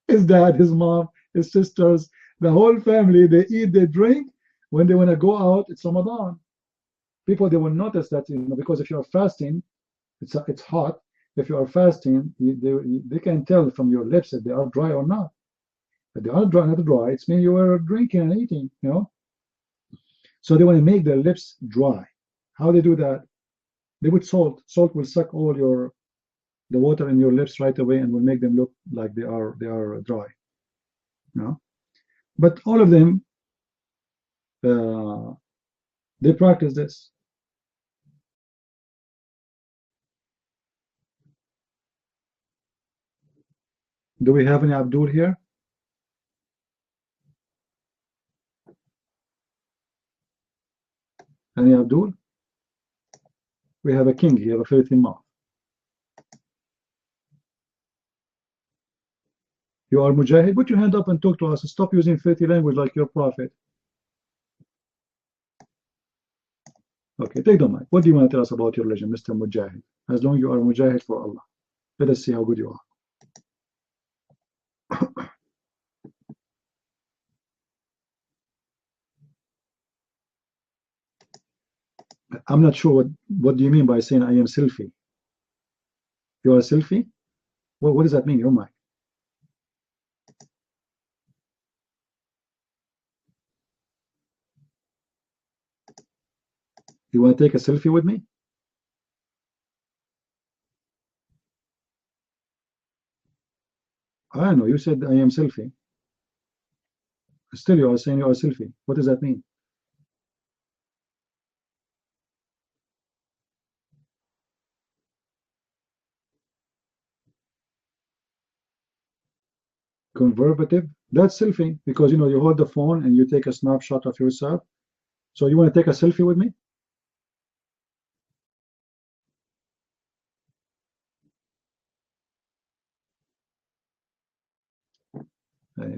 His dad, his mom, his sisters, the whole family, they eat, they drink. When they want to go out, it's Ramadan. People, they will notice that, because if you're fasting, it's hot. If you are fasting, they can tell from your lips that they are dry or not. If they are dry, not dry, it's mean you are drinking and eating, So they want to make their lips dry. How they do that? They put salt. Salt will suck all the water in your lips right away and will make them look like they are dry. But all of them, they practice this. Do we have any Abdul here? Any Abdul? We have a king. You have a filthy mouth. You are Mujahid? Put your hand up and talk to us. Stop using filthy language like your prophet. Okay, take the mic. What do you want to tell us about your religion, Mr. Mujahid? As long as you are Mujahid for Allah. Let us see how good you are. I'm not sure what do you mean by saying I am selfie? You are a selfie? What does that mean? Your mic. You want to take a selfie with me? I know, you said I am selfie. Still you are saying you are a selfie. What does that mean? Conservative? That's selfie, because you hold the phone and you take a snapshot of yourself. So you want to take a selfie with me?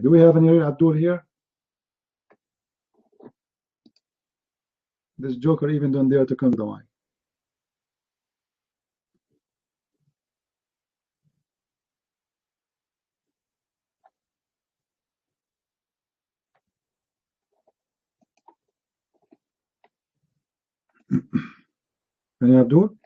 Do we have any Abdul here? This joker even don't dare to come to mine. Any Abdul?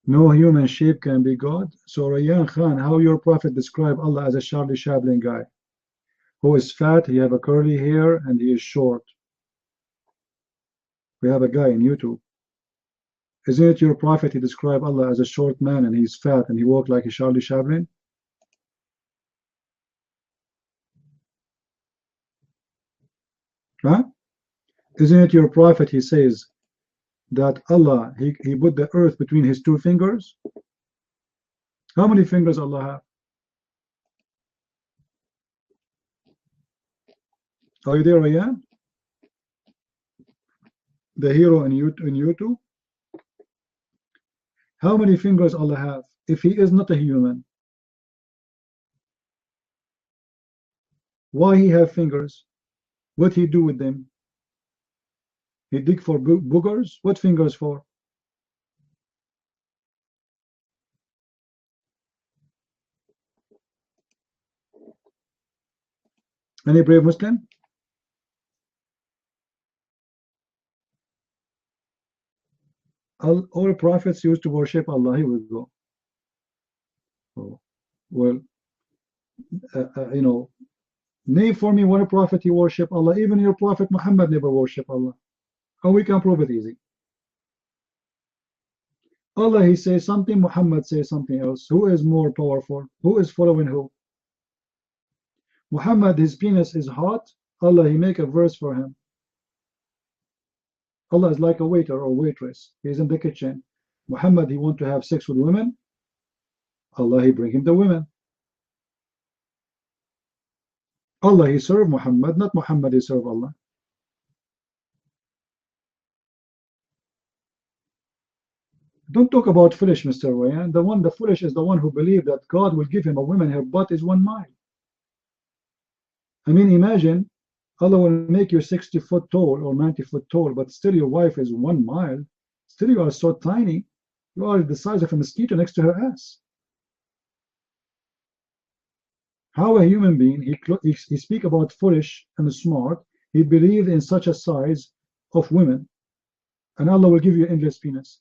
No human shape can be God. So Rayyan Khan, how your prophet describe Allah as a Charlie Chaplin guy who is fat, he have a curly hair, and he is short. We have a guy in YouTube. Isn't it your prophet he describe Allah as a short man and he's fat and he walk like a Charlie Chaplin? Huh? Isn't it your prophet he says that Allah, he put the earth between his two fingers? How many fingers Allah have? Are you there, Rayyan? The hero in YouTube? How many fingers Allah have if he is not a human? Why he have fingers? What he do with them? He dig for boogers? What fingers for? Any brave Muslim? All prophets used to worship Allah. Here we go. Oh, well, you know, name for me one prophet you worship Allah. Even your prophet Muhammad never worship Allah. How we can prove it easy? Allah, he says something, Muhammad says something else. Who is more powerful? Who is following who? Muhammad, his penis is hot. Allah, he make a verse for him. Allah is like a waiter or waitress. He's in the kitchen. Muhammad, he want to have sex with women. Allah, he bring him the women. Allah, he serve Muhammad, not Muhammad, he serve Allah. Don't talk about foolish, Mr. Ryan. The foolish is the one who believe that God will give him a woman, her butt is 1 mile. I mean, imagine Allah will make you 60 foot tall or 90 foot tall, but still your wife is 1 mile. Still you are so tiny. You are the size of a mosquito next to her ass. How a human being, he speak about foolish and smart, he believed in such a size of women, and Allah will give you endless penis.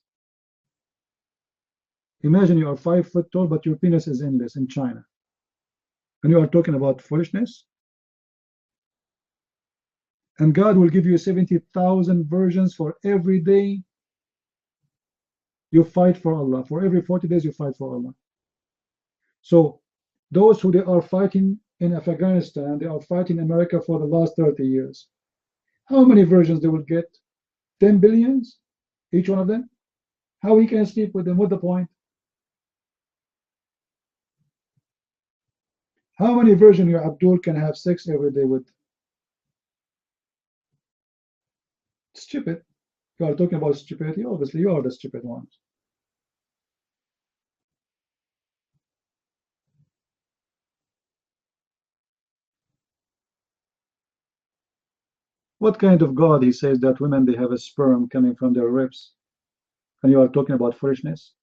Imagine you are 5 foot tall, but your penis is endless in China. And you are talking about foolishness? And God will give you 70,000 virgins for every day you fight for Allah. For every 40 days you fight for Allah. So those who they are fighting in Afghanistan, they are fighting America for the last 30 years. How many virgins they will get? 10 billions? Each one of them? How he can sleep with them? What's the point? How many virgins your Abdul can have sex every day with? Stupid. You are talking about stupidity. Obviously, you are the stupid ones. What kind of God, he says that women, they have a sperm coming from their ribs, and you are talking about foolishness?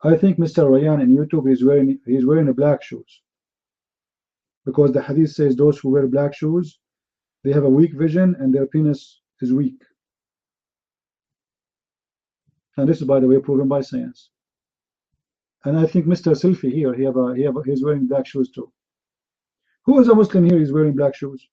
I think Mr. Ryan in YouTube he's wearing a black shoes, because the hadith says those who wear black shoes, they have a weak vision and their penis is weak. And this is, by the way, proven by science. And I think Mr. Silfi here, he's wearing black shoes too. Who is a Muslim here is wearing black shoes?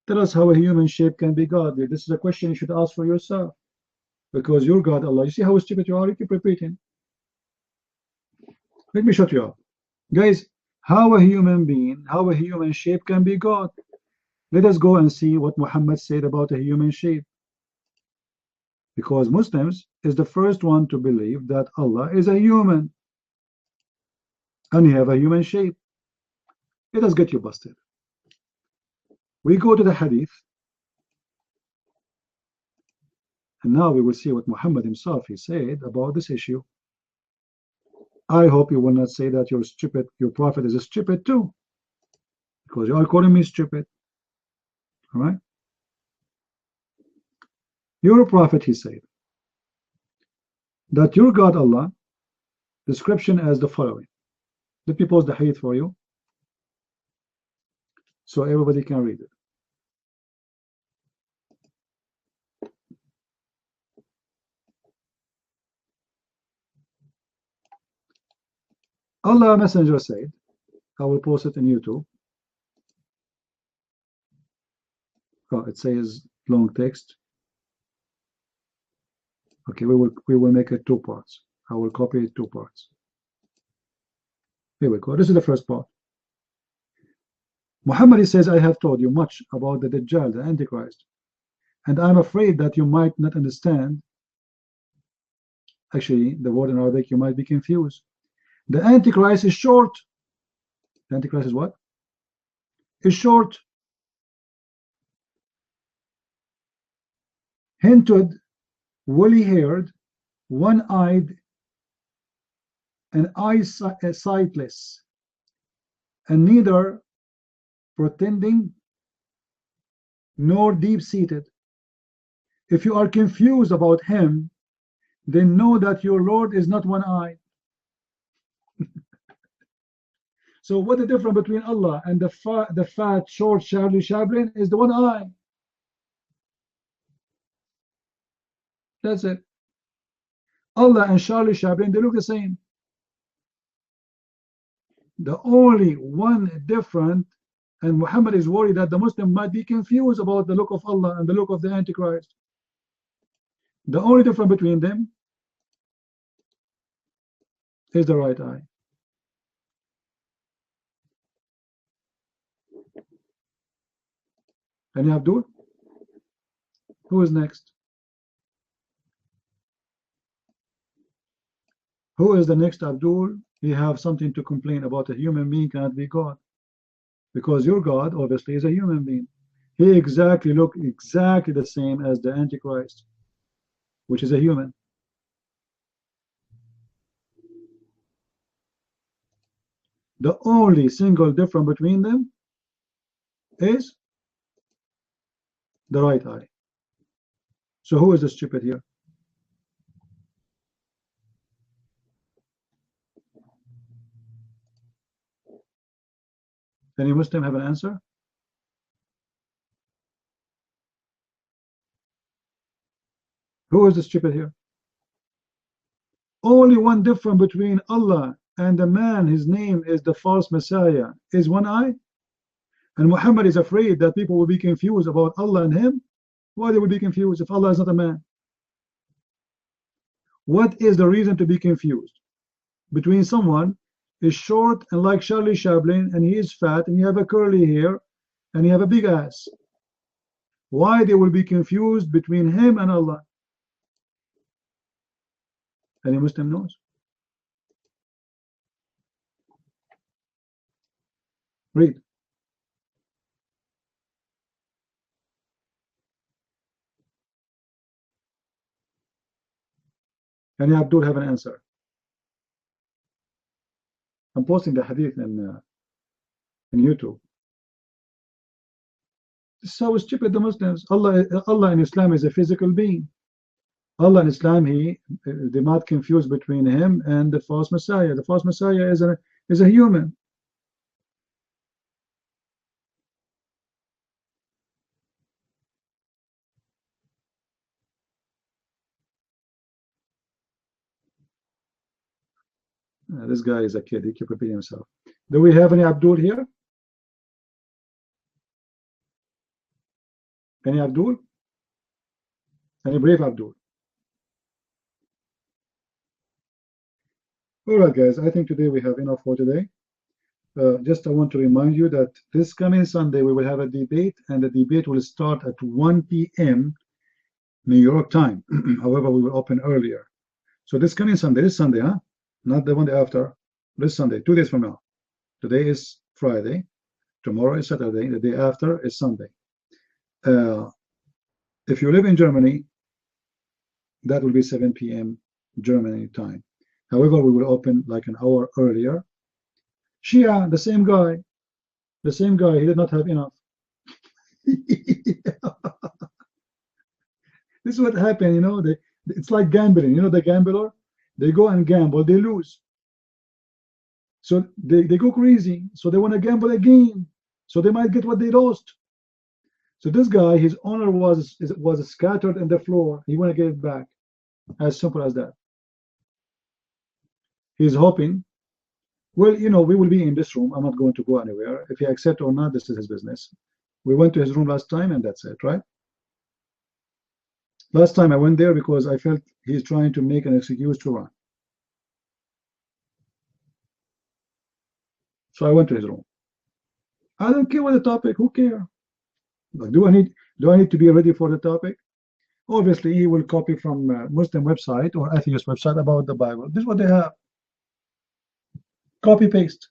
Tell us how a human shape can be God. This is a question you should ask for yourself. Because your God, Allah, you see how stupid you are? You keep repeating. Let me shut you up. Guys, how a human being, how a human shape can be God? Let us go and see what Muhammad said about a human shape. Because Muslims is the first one to believe that Allah is a human. And he have a human shape. Let us get you busted. We go to the hadith. And now we will see what Muhammad himself he said about this issue. I hope you will not say that you're stupid, your prophet is a stupid too, because you are calling me stupid. All right? Your prophet, he said, that your God Allah, description as the following. Let me pause the hadith for you, so everybody can read it. Allah Messenger said, I will post it in YouTube. Oh, it says long text. Okay, we will make it 2 parts. I will copy it 2 parts. Here we go. This is the first part. Muhammad says, I have told you much about the Dajjal, the Antichrist, and I'm afraid that you might not understand. Actually, the word in Arabic, you might be confused. The Antichrist is short. The Antichrist is what? is short, hinted, woolly-haired, one-eyed, and sightless, and neither pretending nor deep-seated. If you are confused about him, then know that your Lord is not one-eyed. So what the difference between Allah and the fat, short Charlie Chaplin is the one eye. That's it. Allah and Charlie Chaplin, they look the same. The only one different, and Muhammad is worried that the Muslim might be confused about the look of Allah and the look of the Antichrist. The only difference between them is the right eye. Any Abdul? Who is next? Who is the next Abdul? You have something to complain about. A human being cannot be God, because your God obviously is a human being. He look exactly the same as the Antichrist, which is a human. The only single difference between them is the right eye. So who is the stupid here? Any Muslim have an answer? Who is the stupid here? Only one difference between Allah and the man, his name is the false Messiah, is one eye. And Muhammad is afraid that people will be confused about Allah and him. Why they will be confused if Allah is not a man? What is the reason to be confused between someone is short and like Charlie Chaplin, and he is fat, and you have a curly hair, and you have a big ass? Why they will be confused between him and Allah? Any Muslim knows? Read. Any Abdul have an answer? I'm posting the hadith in YouTube. This is so stupid, the Muslims. Allah in Islam is a physical being. Allah in Islam, they might confuse between him and the false Messiah. The false Messiah is a human. This guy is a kid. He keep repeating himself. Do we have any Abdul here? Any Abdul? Any brave Abdul? All right, guys. I think today we have enough for today. Just I want to remind you that this coming Sunday we will have a debate, and the debate will start at 1 p.m. New York time. However, we will open earlier. So this coming Sunday, this Sunday, huh? Not the one day after, this Sunday, 2 days from now. Today is Friday, tomorrow is Saturday, the day after is Sunday. If you live in Germany, that will be 7 p.m. Germany time. However, we will open like an hour earlier. Shia, the same guy, he did not have enough. This is what happened, you know, it's like gambling, you know, the gambler, they go and gamble, they lose. So they go crazy, so they want to gamble again, so they might get what they lost. So this guy, his honor was scattered in the floor. He want to get it back, as simple as that. He's hoping, well, you know, we will be in this room. I'm not going to go anywhere. If he accepts or not, this is his business. We went to his room last time, and that's it, right? Last time I went there because I felt he's trying to make an excuse to run. So I went to his room. I don't care what the topic. Who cares? Like, do I need to be ready for the topic? Obviously, he will copy from Muslim website or atheist website about the Bible. This is what they have. Copy paste.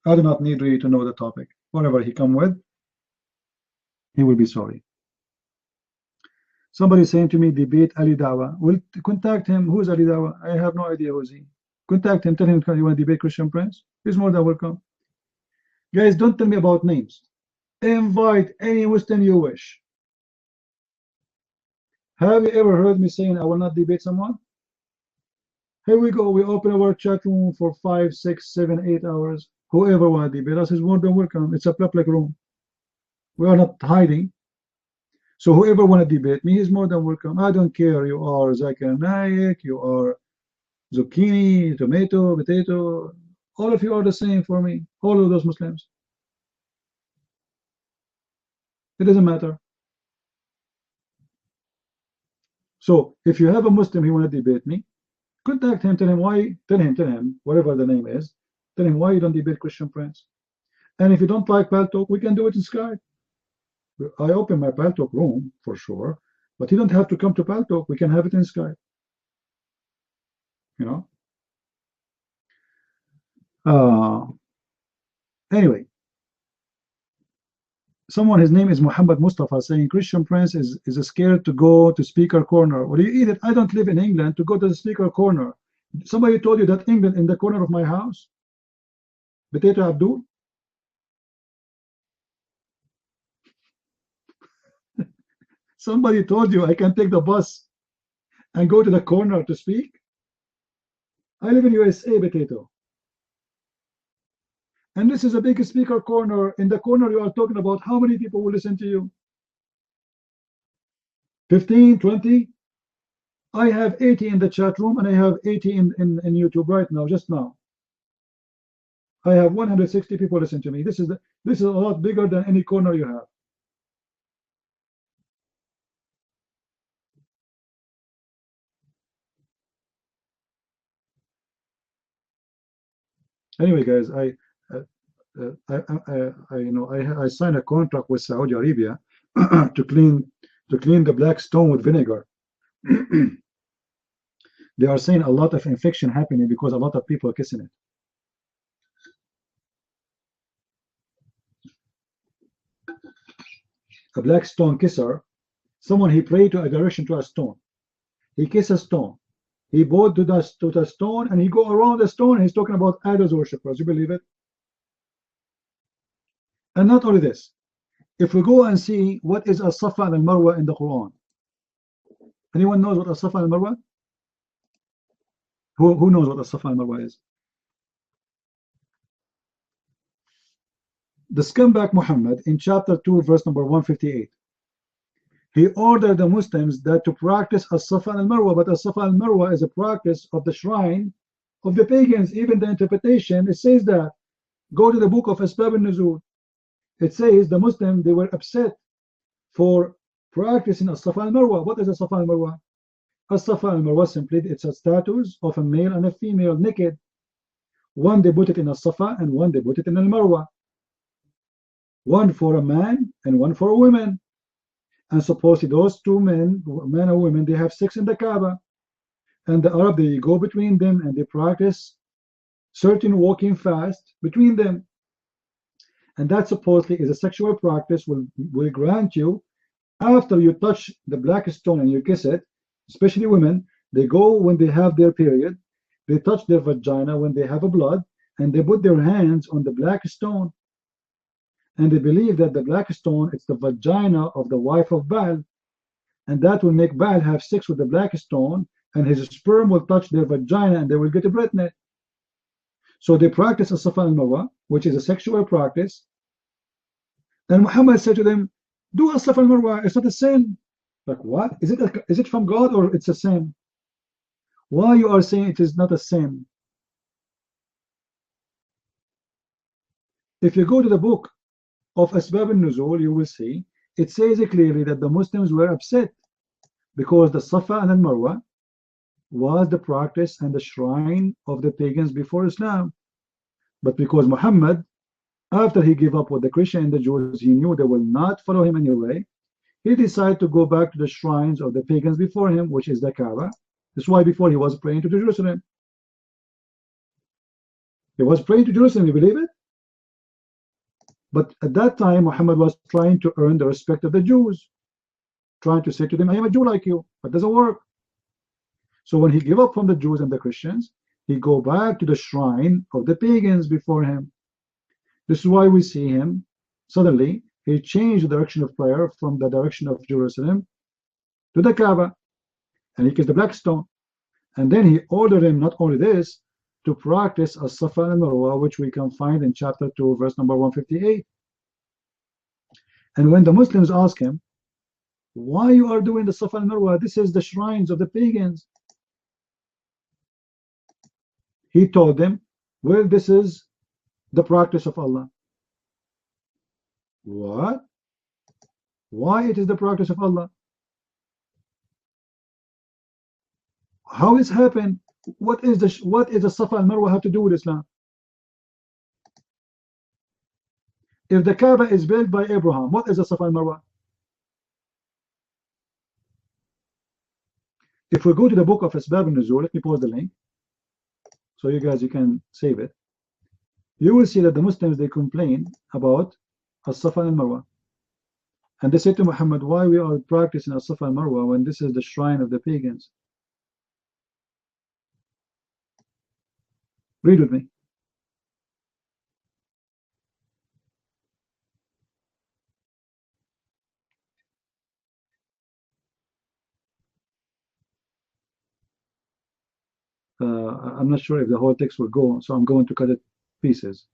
I do not need really to know the topic. Whatever he come with, he will be sorry. Somebody saying to me, debate Ali Dawa. Well, contact him. Who's Ali Dawa? I have no idea who's he. Contact him. Tell him you want to debate Christian Prince. He's more than welcome. Guys, don't tell me about names. Invite any Muslim you wish. Have you ever heard me saying I will not debate someone? Here we go. We open our chat room for 5, 6, 7, 8 hours. Whoever want to debate us is more than welcome. It's a public room. We are not hiding. So whoever want to debate me is more than welcome. I don't care. You are Zakir Naik, you are zucchini, tomato, potato. All of you are the same for me. All of those Muslims. It doesn't matter. So if you have a Muslim who want to debate me, contact him, tell him why, tell him, whatever the name is, tell him why you don't debate Christian Prince. And if you don't like Paltalk, we can do it in Skype. I open my Paltalk room for sure, but you don't have to come to Paltalk. We can have it in Skype. You know. Anyway, someone, his name is Muhammad Mustafa, saying Christian Prince is scared to go to speaker corner. What do you eat it? I don't live in England to go to the speaker corner. Somebody told you that England in the corner of my house? Potato Abdul? Somebody told you I can take the bus and go to the corner to speak? I live in USA, Potato. And this is a big speaker corner. In the corner you are talking about, how many people will listen to you? 15, 20? I have 80 in the chat room and I have 80 in YouTube right now, just now. I have 160 people listen to me. This is a lot bigger than any corner you have. Anyway, guys, I signed a contract with Saudi Arabia to clean the black stone with vinegar. They are saying a lot of infection happening because a lot of people are kissing it. A black stone kisser, someone he prayed to adoration to a stone. He kissed a stone. He bowed to the stone and he go around the stone and he's talking about idols worshippers. You believe it? And not only this, if we go and see what is as-Safa and al-Marwa in the Quran. Anyone knows what as-Safa and al-Marwa? Who knows what as-Safa and al-Marwa is? The scumbag Muhammad in chapter 2 verse number 158. He ordered the Muslims that to practice as-Safa and al-Marwa, but as-Safa and al-Marwa is a practice of the shrine of the pagans. Even the interpretation, it says that. Go to the book of Asbab al-Nuzul. It says the Muslims, they were upset for practicing as-Safa and al-Marwa. What is as-Safa and al-Marwa? As-Safa and al-Marwa simply, it's a status of a male and a female naked. One they put it in as-Safa and one they put it in al-Marwa. One for a man and one for a woman. And supposedly those two men and women, they have sex in the Kaaba. And the Arab, they go between them and they practice certain walking fast between them. And that supposedly is a sexual practice will grant you, after you touch the black stone and you kiss it, especially women, they go when they have their period, they touch their vagina when they have a blood, and they put their hands on the black stone. And they believe that the black stone, it's the vagina of the wife of Baal, and that will make Baal have sex with the black stone, and his sperm will touch their vagina and they will get pregnant. So they practice as-Safa and al-Marwa, which is a sexual practice. And Muhammad said to them, do as-Safa and al-Marwa, it's not a sin. Like, what? Is it from God or it's a sin? Why you are saying it is not a sin? If you go to the book of Asbab al-Nuzul, you will see it says clearly that the Muslims were upset because the Safa and al-Marwa was the practice and the shrine of the pagans before Islam. But because Muhammad, after he gave up with the Christian and the Jews, he knew they will not follow him anyway, he decided to go back to the shrines of the pagans before him, which is the Kaaba. That's why before he was praying to Jerusalem. He was praying to Jerusalem, you believe it? But at that time, Muhammad was trying to earn the respect of the Jews, trying to say to them, I am a Jew like you, but it doesn't work. So when he gave up from the Jews and the Christians, he go back to the shrine of the pagans before him. This is why we see him, suddenly, he changed the direction of prayer from the direction of Jerusalem to the Kaaba, and he kissed the black stone. And then he ordered him, not only this, to practice as-Safa and Marwa, which we can find in chapter 2, verse number 158. And when the Muslims ask him, why you are doing the Safa and Marwa? This is the shrines of the pagans. He told them, well, this is the practice of Allah. What? Why it is the practice of Allah? How it's happened? What is the Safa and Marwa have to do with Islam? If the Kaaba is built by Abraham, what is the Safa and Marwa? If we go to the book of Asbab al-Nuzul, let me pause the link so you guys, you can save it. You will see that the Muslims, they complain about as-Safa and Marwa, and they say to Muhammad, why we are practicing as-Safa and Marwa when this is the shrine of the pagans? Read with me. I'm not sure if the whole text will go, so I'm going to cut it pieces.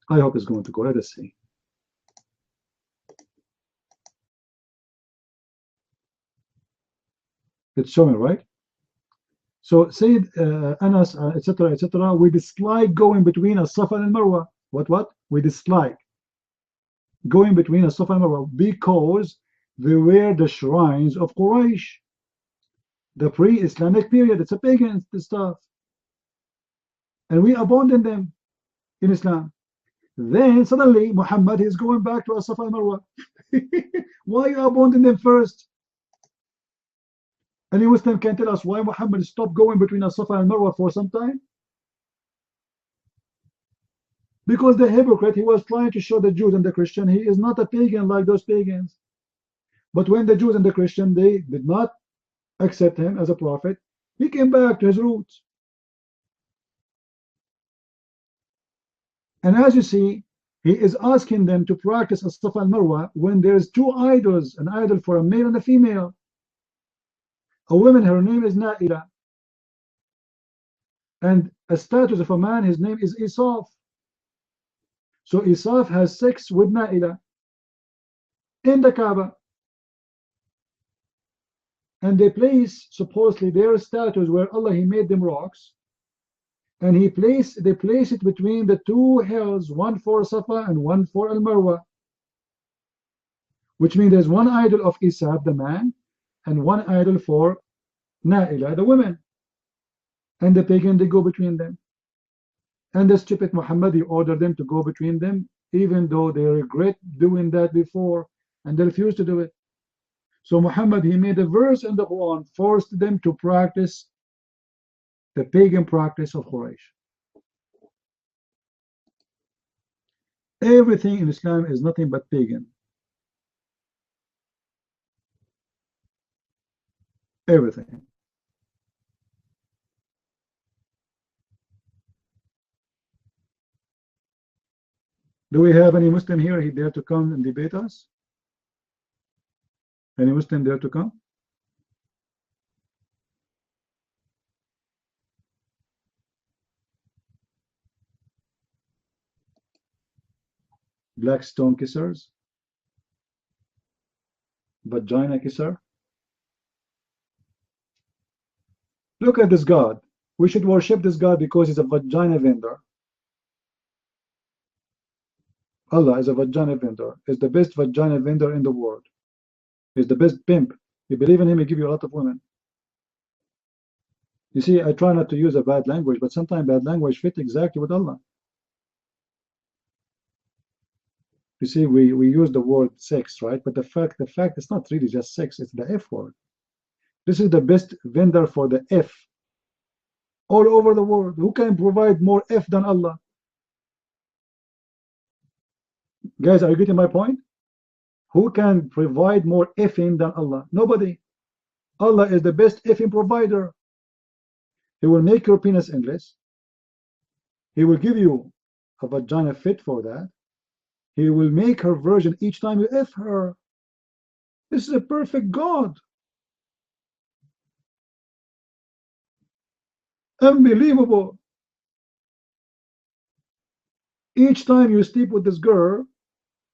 I hope it's going to go. Let us see. It's showing, right? So Sayyid Anas, etc., etc., we dislike going between as-Safa and Marwa. What? We dislike going between as-Safa and Marwa because they were the shrines of Quraysh. The pre-Islamic period, it's a pagan stuff. And we abandoned them in Islam. Then suddenly Muhammad is going back to as-Safa and Marwa. Why you abandon them first? Any Muslim can tell us why Muhammad stopped going between as-Safa and Marwa for some time? Because the hypocrite, he was trying to show the Jews and the Christian he is not a pagan like those pagans. But when the Jews and the Christian, they did not accept him as a prophet, he came back to his roots. And as you see, he is asking them to practice as-Safa and Marwa when there's two idols, an idol for a male and a female. A woman, her name is Na'ila, and a status of a man, his name is Isaf. So Isaf has sex with Na'ila in the Kaaba, and they place supposedly their statues where Allah, he made them rocks, and they place it between the two hills, one for Safa and one for Al-Marwa, which means there's one idol of Isaf, the man, and one idol for Na'ila, the women, and the pagan, they go between them. And the stupid Muhammad, he ordered them to go between them, even though they regret doing that before, and they refused to do it. So Muhammad, he made a verse in the Quran, forced them to practice the pagan practice of Quraysh. Everything in Islam is nothing but pagan. Everything. Do we have any Muslim here? He dare to come and debate us? Any Muslim dare to come? Black stone kissers? Vagina kisser? Look at this God. We should worship this God because he's a vagina vendor. Allah is a vagina vendor. Is the best vagina vendor in the world. He's the best pimp. You believe in him, he give you a lot of women. You see, I try not to use a bad language, but sometimes bad language fit exactly with Allah. You see, we use the word sex, right? But the fact it's not really just sex, it's the F word. This is the best vendor for the F all over the world. Who can provide more F than Allah? Guys, are you getting my point? Who can provide more effing than Allah? Nobody. Allah is the best effing provider. He will make your penis endless. He will give you a vagina fit for that. He will make her virgin each time you F her. This is a perfect God. Unbelievable. Each time you sleep with this girl,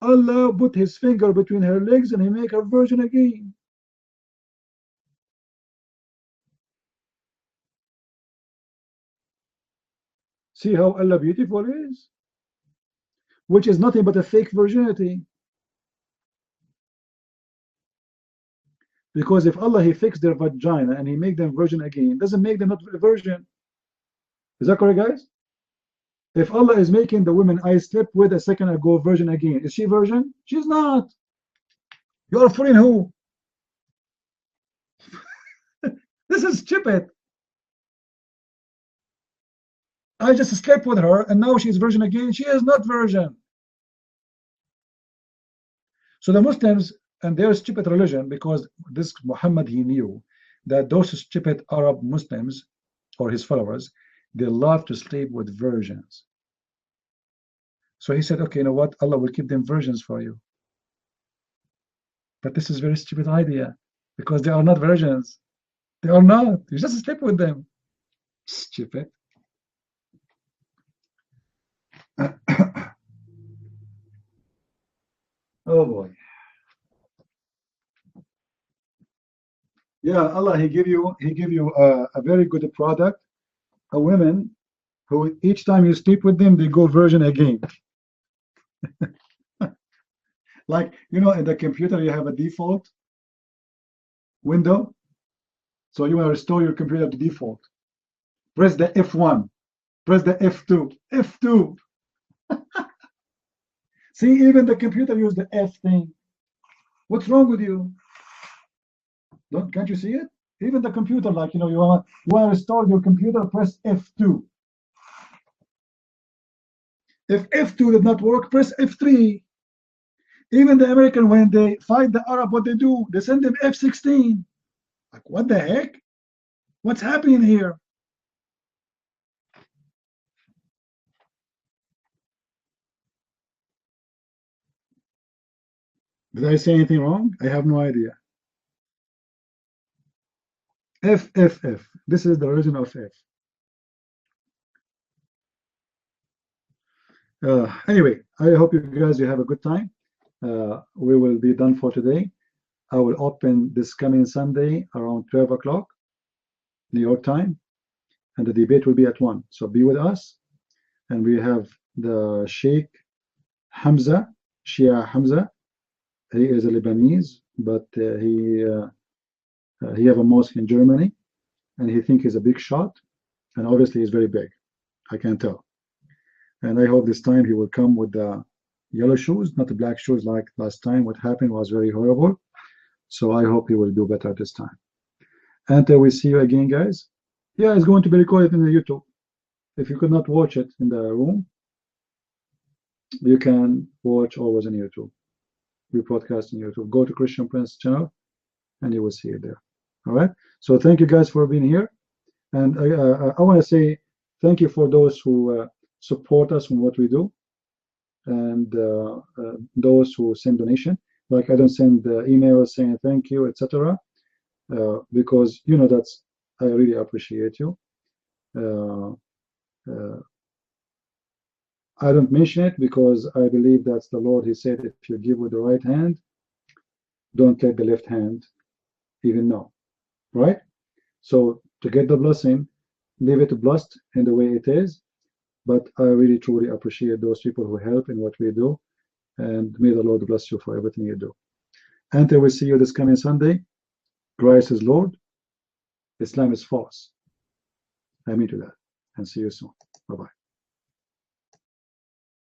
Allah put his finger between her legs and he make her virgin again. See how Allah beautiful is? Which is nothing but a fake virginity. Because if Allah, he fixed their vagina and he make them virgin again, doesn't make them not a virgin. Is that correct, guys? If Allah is making the woman I slept with a second ago virgin again, is she virgin? She's not. You are fooling who? This is stupid. I just slept with her and now she's virgin again. She is not virgin. So the Muslims and their stupid religion, because this Muhammad, he knew that those stupid Arab Muslims or his followers, they love to sleep with virgins. So he said, okay, you know what? Allah will keep them virgins for you. But this is a very stupid idea because they are not virgins. They are not. You just sleep with them. Stupid. Oh boy. Yeah, Allah, he give you a very good product. A woman who each time you sleep with them, they go virgin again. Like, you know, in the computer you have a default window. So you want to restore your computer to default. Press the F1. Press the F2. F2. See, even the computer use the F thing. What's wrong with you? Can't you see it? Even the computer, like, you know, you want to restore your computer, press F2. If F2 did not work, press F3. Even the American, when they fight the Arab, what they do? They send them F-16. Like, what the heck? What's happening here? Did I say anything wrong? I have no idea. F. This is the origin of F. Anyway, I hope you guys have a good time. We will be done for today. I will open this coming Sunday around 12 o'clock New York time, and the debate will be at 1. So be with us. And we have the Sheikh Hamza, Shia Hamza. He is a Lebanese, but he have a mosque in Germany, and he thinks he's a big shot, and obviously he's very big. I can tell. And I hope this time he will come with the yellow shoes, not the black shoes like last time. What happened was very horrible. So I hope he will do better this time. Until we see you again, guys. Yeah, it's going to be recorded in the YouTube. If you could not watch it in the room, you can watch always on YouTube. We broadcast on YouTube. Go to Christian Prince channel and you will see it there. All right. So thank you guys for being here. And I want to say thank you for those who support us in what we do, and those who send donation. Like, I don't send emails saying thank you, etc. Because, you know, that's, I really appreciate you. I don't mention it because I believe that's the Lord. He said, if you give with the right hand, don't let the left hand even know. Right? So to get the blessing, leave it blessed in the way it is. But I really truly appreciate those people who help in what we do. And may the Lord bless you for everything you do. Until we see you this coming Sunday, Christ is Lord, Islam is false. I mean to that. And see you soon. Bye-bye.